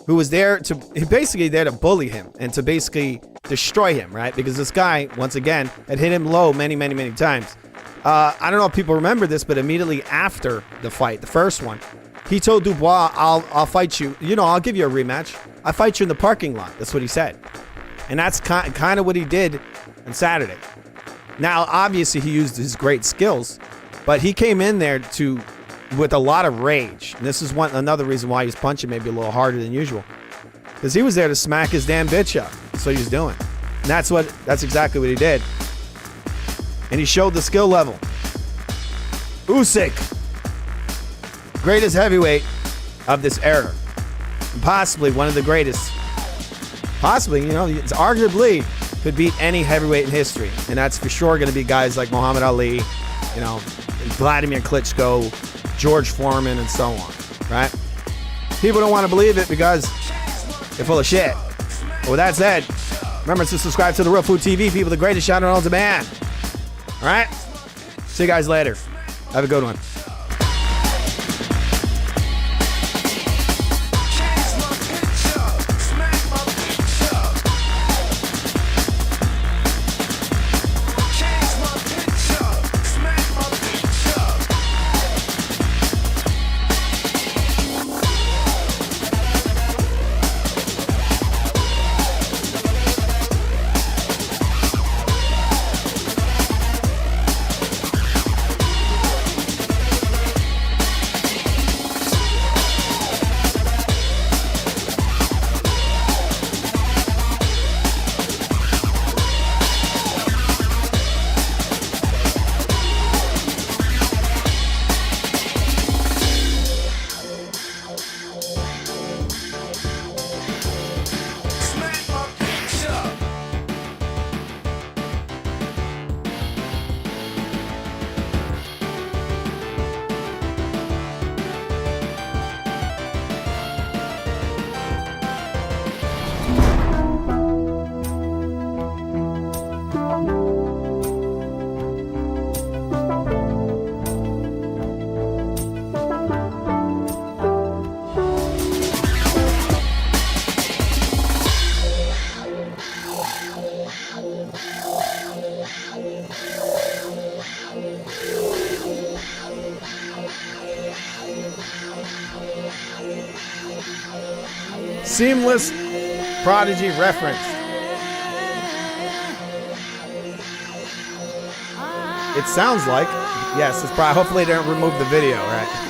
who was there to basically there to bully him and to basically destroy him, right? Because this guy, once again, had hit him low many, many, many times. I don't know if people remember this, but immediately after the fight, the first one, he told Dubois, I'll fight you. You know, I'll give you a rematch. I'll fight you in the parking lot. That's what he said. And that's kind of what he did on Saturday. Now, obviously, he used his great skills, but he came in there with a lot of rage. And this is another reason why he's punching maybe a little harder than usual. Because he was there to smack his damn bitch up. That's what he was doing. And that's exactly what he did. And he showed the skill level. USYK, greatest heavyweight of this era. And possibly one of the greatest. Possibly, you know, it's arguably could beat any heavyweight in history. And that's for sure going to be guys like Muhammad Ali, you know, Vladimir Klitschko, George Foreman, and so on, right? People don't want to believe it because they're full of shit. But with that said, Remember to subscribe to the Real Food TV, people, the greatest channel on demand. All right? See you guys later. Have a good one. Seamless Prodigy reference. It sounds like, yes, it's probably, hopefully they don't remove the video, right?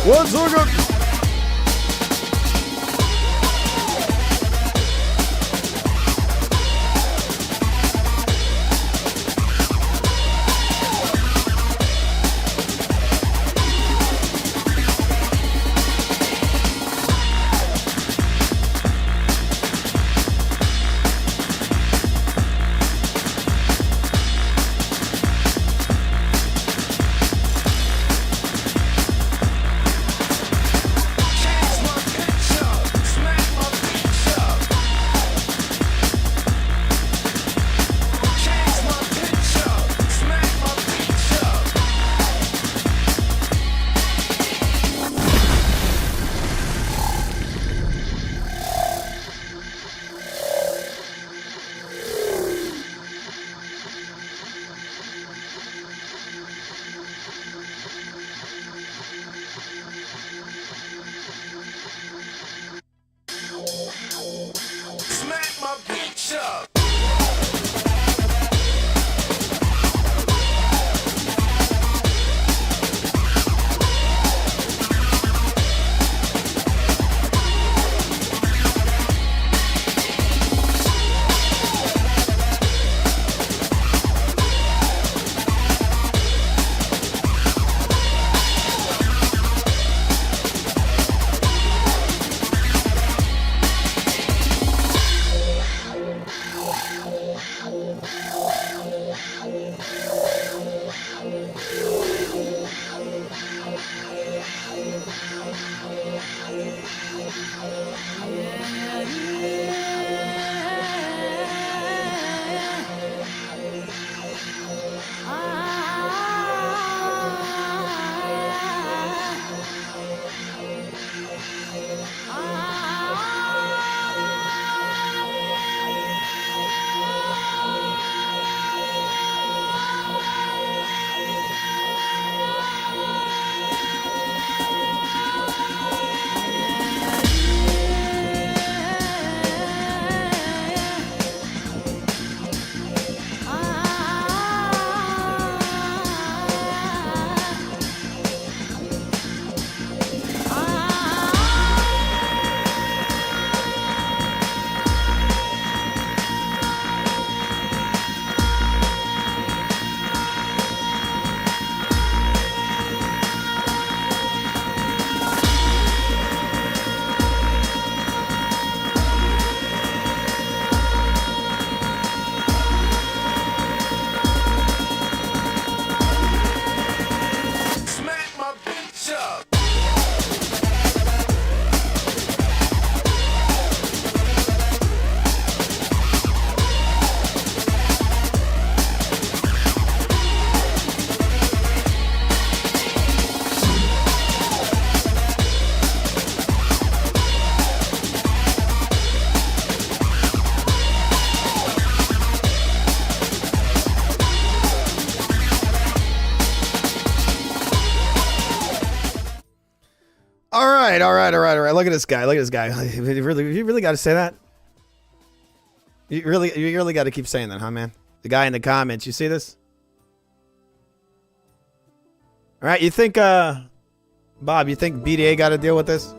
What's so good? All right. Look at this guy. You really got to say that? You really got to keep saying that, huh, man? The guy in the comments. You see this? All right. You think, Bob? You think BDA got to deal with this?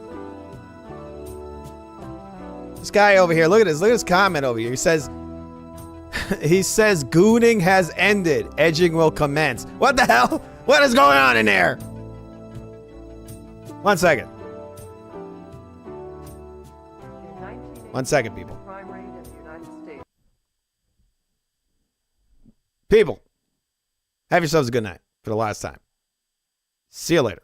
This guy over here. Look at this comment over here. He says, gooning has ended. Edging will commence. What the hell? What is going on in there? 1 second. 1 second, people. People, have yourselves a good night for the last time. See you later.